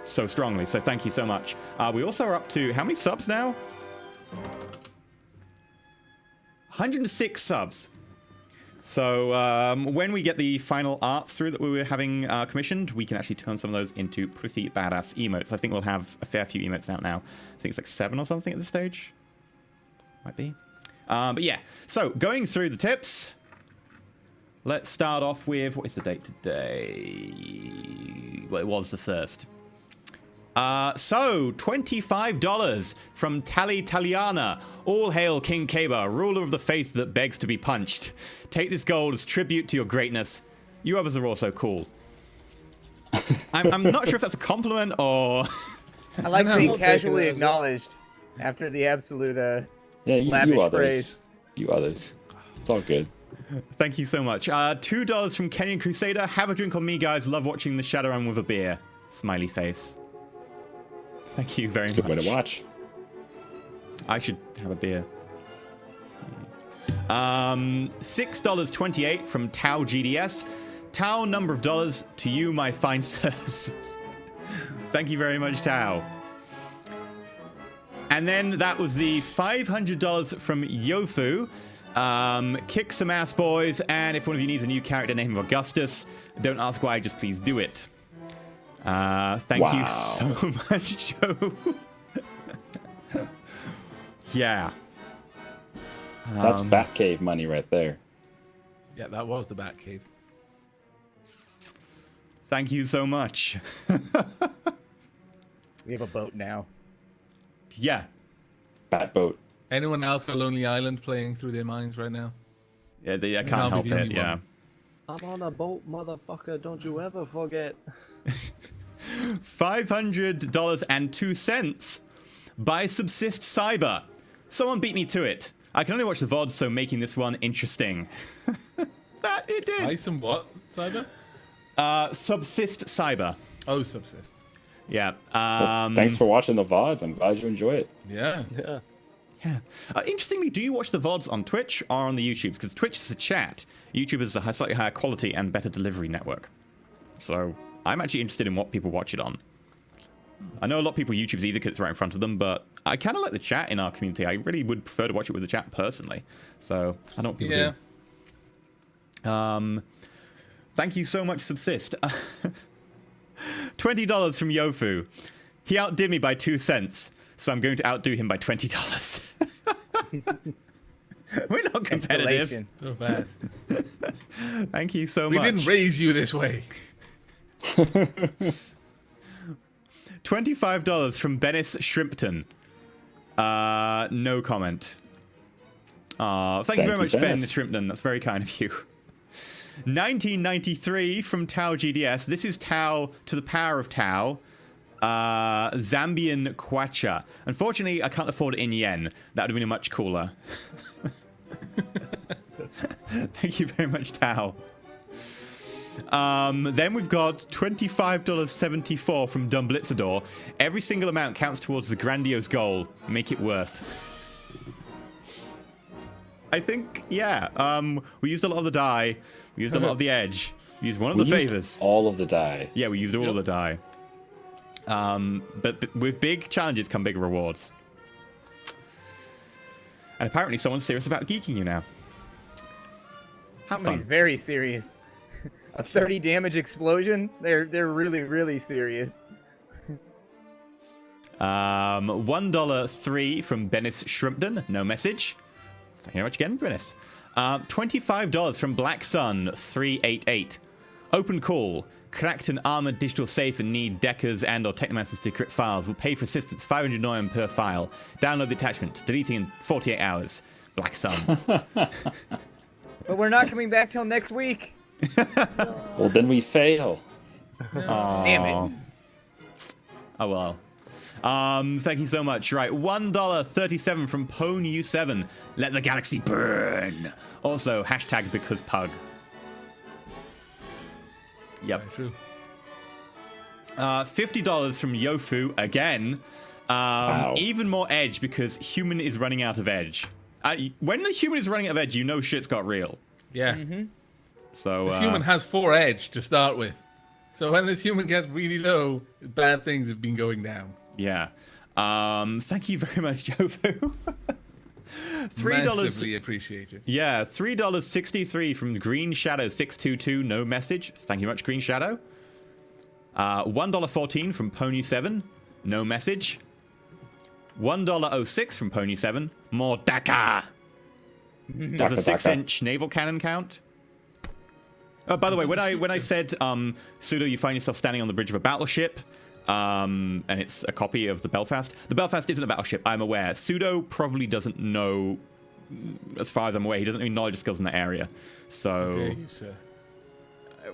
so strongly. So thank you so much. We also are up to how many subs now? 106 subs. So when we get the final art through that we were having commissioned, we can actually turn some of those into pretty badass emotes. I think we'll have a fair few emotes out now. I think it's like 7 or something at this stage. Might be. But yeah, so going through the tips. Let's start off with, what is the date today? Well, it was the 1st. So, $25 from Tali Taliana. All hail King Kaba, ruler of the faith that begs to be punched. Take this gold as tribute to your greatness. You others are also cool. I'm not sure if that's a compliment or... I like being casually acknowledged after the absolute lavish you others. praise. You others. It's all good. Thank you so much. $2 from Kenyan Crusader. Have a drink on me, guys. Love watching the Shadowrun with a beer. Smiley face. Thank you very much. Good way to watch. I should have a beer. $6.28 from Tau GDS. Tau, number of dollars to you, my fine sirs. Thank you very much, Tau. And then that was the $500 from Yothu. Kick some ass, boys. And if one of you needs a new character named Augustus, don't ask why, just please do it. Thank you so much, Joe. Yeah. That's Batcave money right there. Yeah, that was the Batcave. Thank you so much. We have a boat now. Yeah. Bat boat. Anyone else for Lonely Island playing through their minds right now? Yeah, I can't help it, yeah. One. I'm on a boat, motherfucker. Don't you ever forget. $500.02 by Subsist Cyber. Someone beat me to it. I can only watch the VODs, so making this one interesting. That it did. Nice and what, Cyber? Subsist Cyber. Oh, Subsist. Yeah. Well, thanks for watching the VODs. I'm glad you enjoy it. Yeah. Yeah. Yeah. Interestingly, do you watch the VODs on Twitch or on the YouTubes? Because Twitch is a chat. YouTube is a slightly higher quality and better delivery network. So I'm actually interested in what people watch it on. I know a lot of people YouTube's easy because it's right in front of them, but I kind of like the chat in our community. I really would prefer to watch it with the chat personally. So I don't know what people do. Thank you so much, Subsist. $20 from Yofu. He outdid me by 2 cents, so I'm going to outdo him by $20. We're not competitive. Escalation. So bad. Thank you so We much. didn't raise you this way. $25 from Bennis Shrimpton. No comment. Thank you very much, Ben Bennis. Shrimpton. That's very kind of you. 1993 from Tau GDS. This is Tau to the power of Tau. Zambian Kwacha. Unfortunately, I can't afford it in yen. That would have been much cooler. Thank you very much, Tau. Then we've got $25.74 from Dumblitzador. Every single amount counts towards the grandiose goal. Make it worth. I think, yeah. We used a lot of the die. We used a lot of the edge. We used one of the favors. All of the die. Yeah, we used all of the die. But with big challenges come big rewards. And apparently someone's serious about geeking you now. Have Somebody's fun. very serious. A 30 damage explosion? They're really, really serious. $1.03 from Bennis Shrimpton. No message. Thank you very much again, Bennis. $25 from Black Sun 388. Open call. Cracked an armored digital safe and need deckers and or technomancers to decrypt files. Will pay for assistance 500 IM per file. Download the attachment. Deleting in 48 hours. Black Sun. But we're not coming back till next week. Well, then we fail. Damn it. Oh well. Thank you so much. Right, $1.37 from Pwn7. Let the galaxy burn. Also, hashtag because pug. Yep. Very true. $50 from Yofu again. Wow. Even more edge because human is running out of edge. When the human is running out of edge, you know shit's got real. Yeah. So This human has 4 edge to start with. So when this human gets really low, bad things have been going down. yeah. Thank you very much, Yofu. Massively appreciated. Yeah, $3.63 from Green Shadow 622. No message. Thank you much, Green Shadow. $1.14 from Pony7. No message. $1.06 from Pony7. More Daka. Does a 6-inch naval cannon count? Oh, by the way, when I said Pseudo, you find yourself standing on the bridge of a battleship, and it's a copy of the Belfast. The Belfast isn't a battleship, I'm aware. Pseudo probably doesn't know, as far as I'm aware, he doesn't have any knowledge skills in that area. So, Okay, sir.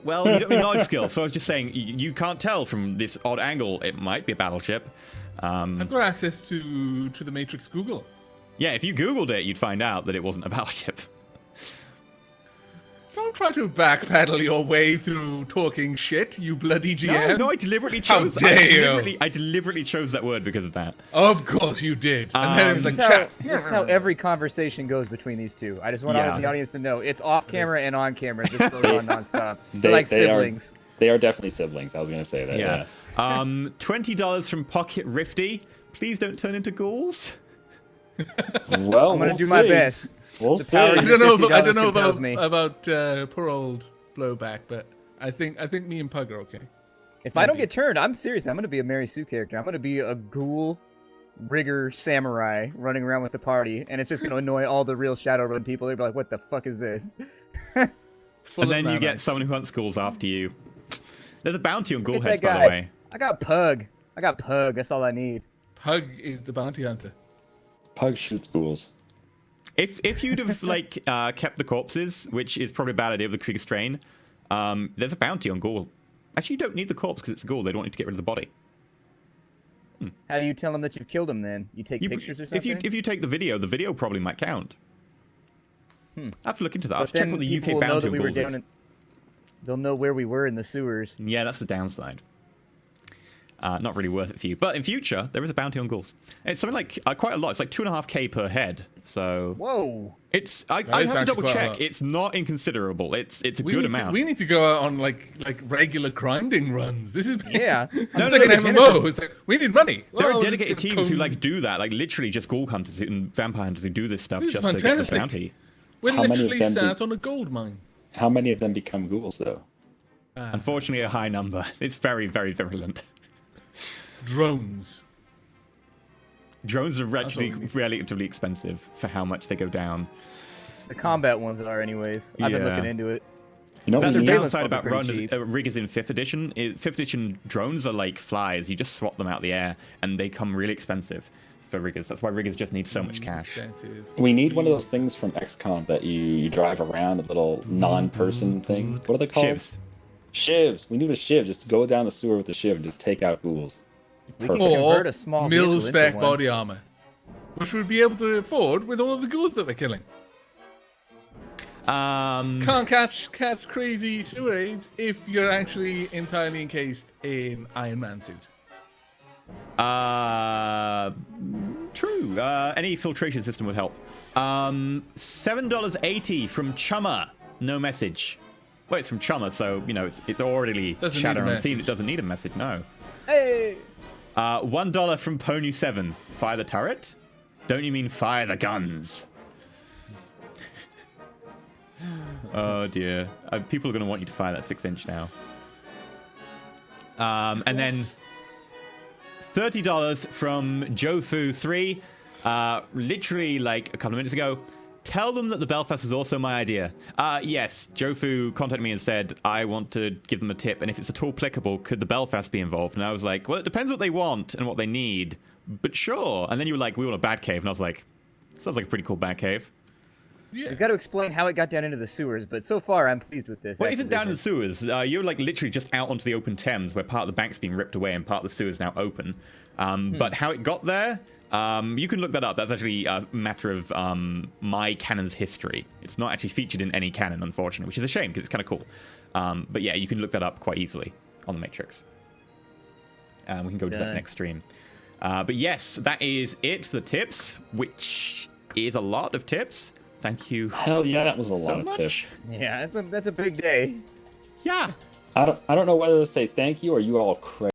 well, you don't have knowledge skills. So I was just saying, you can't tell from this odd angle. It might be a battleship. I've got access to the Matrix Google. Yeah, if you Googled it, you'd find out that it wasn't a battleship. Don't try to backpedal your way through talking shit, you bloody GM. No, I deliberately chose. How dare you. I deliberately chose that word because of that. Of course you did. And then it was like, This is how every conversation goes between these two. I just want all of the audience to know it's off camera and on camera. This goes on nonstop. They're like siblings. They are definitely siblings. I was going to say that. Yeah. $20 from Pocket Rifty. Please don't turn into ghouls. Well, I'm gonna do my best. We'll The see. power I don't know compels me. about poor old Blowback, but I think me and Pug are okay. If I don't get turned, I'm serious. I'm gonna be a Mary Sue character. I'm gonna be a ghoul rigger samurai running around with the party, and it's just gonna annoy all the real Shadowrun people. They'll be like, "What the fuck is this?" And then you get someone who hunts ghouls after you. There's a bounty on ghoul Get heads, that by the guy. way. I got Pug. That's all I need. Pug is the bounty hunter. Pug shoots ghouls. If you'd have kept the corpses, which is probably a bad idea of the Krieg strain, there's a bounty on ghoul. Actually, you don't need the corpse because it's a ghoul. They don't need to get rid of the body. How do you tell them that you've killed them? Then you take pictures or something. If you take the video probably might count. I have to look into that. I'll But check then what the people UK will know bounty that on we were ghouls down is. they'll know where we were in the sewers. Yeah, that's the downside. Not really worth it for you. But in future, there is a bounty on ghouls. It's something like quite a lot. It's like 2.5k per head. So Whoa. it's I is have to actually double quite a check. lot. It's not inconsiderable. It's a good amount. We need to go out on like regular grinding runs. This is Yeah. It's No, like no, an MMO. It's like we need money. There Oh, are just dedicated get teams who code. do that, like literally just ghoul hunters and vampire hunters who do this stuff This is just to get this fantastic. bounty. We're How many of literally them sat on a gold mine. How many of them become ghouls, though? Unfortunately, a high number. It's very, very virulent. Drones. Drones are actually what we need. relatively expensive for how much they go down. The combat ones are, anyways. I've been Yeah. looking into it. You know, That's the we need, surveillance downside ones are about pretty cheap. riggers in 5th edition. 5th edition drones are like flies. You just swat them out the air, and they come really expensive for riggers. That's why riggers just need so much cash. Expensive. we need one of those things from XCOM that you drive around, a little non-person thing. What are they called? Shivs. Shivs. We need a shiv. Just go down the sewer with the shiv and just take out ghouls. We can Perfect. convert a small vehicle mil into spec one. body armor, which we'd be able to afford with all of the ghouls that we're killing. Can't catch crazy sewer raids if you're actually entirely encased in Iron Man suit. True. Any filtration system would help. $7.80 from Chummer. No message. Well, it's from Chummer, so, you know, it's already Shadowrun themed. It doesn't need a message, no. Hey! $1 from Pony7. Fire the turret? Don't you mean fire the guns? Oh, dear. People are going to want you to fire that 6-inch now. And then $30 from Jofu3. Literally, like, a couple of minutes ago. Tell them that the Belfast was also my idea. Yes, Jofu contacted me and said, I want to give them a tip, and if it's at all applicable, could the Belfast be involved? And I was like, well, it depends what they want and what they need, but sure. And then you were like, we want a bat cave, and I was like, sounds like a pretty cool bat cave. Yeah. You've got to explain how it got down into the sewers, but so far I'm pleased with this. Well, it isn't down in the sewers. You're like literally just out onto the open Thames, where part of the bank's being ripped away and part of the sewer's now open. But how it got there... you can look that up. That's actually a matter of my canon's history. It's not actually featured in any canon, unfortunately, which is a shame because it's kind of cool. But yeah, you can look that up quite easily on the Matrix. We can go to that next stream. But yes, that is it for the tips, which is a lot of tips. Thank you. Hell yeah, that was a lot of tips. Yeah, that's a big day. Yeah. I don't know whether to say thank you or you all crazy.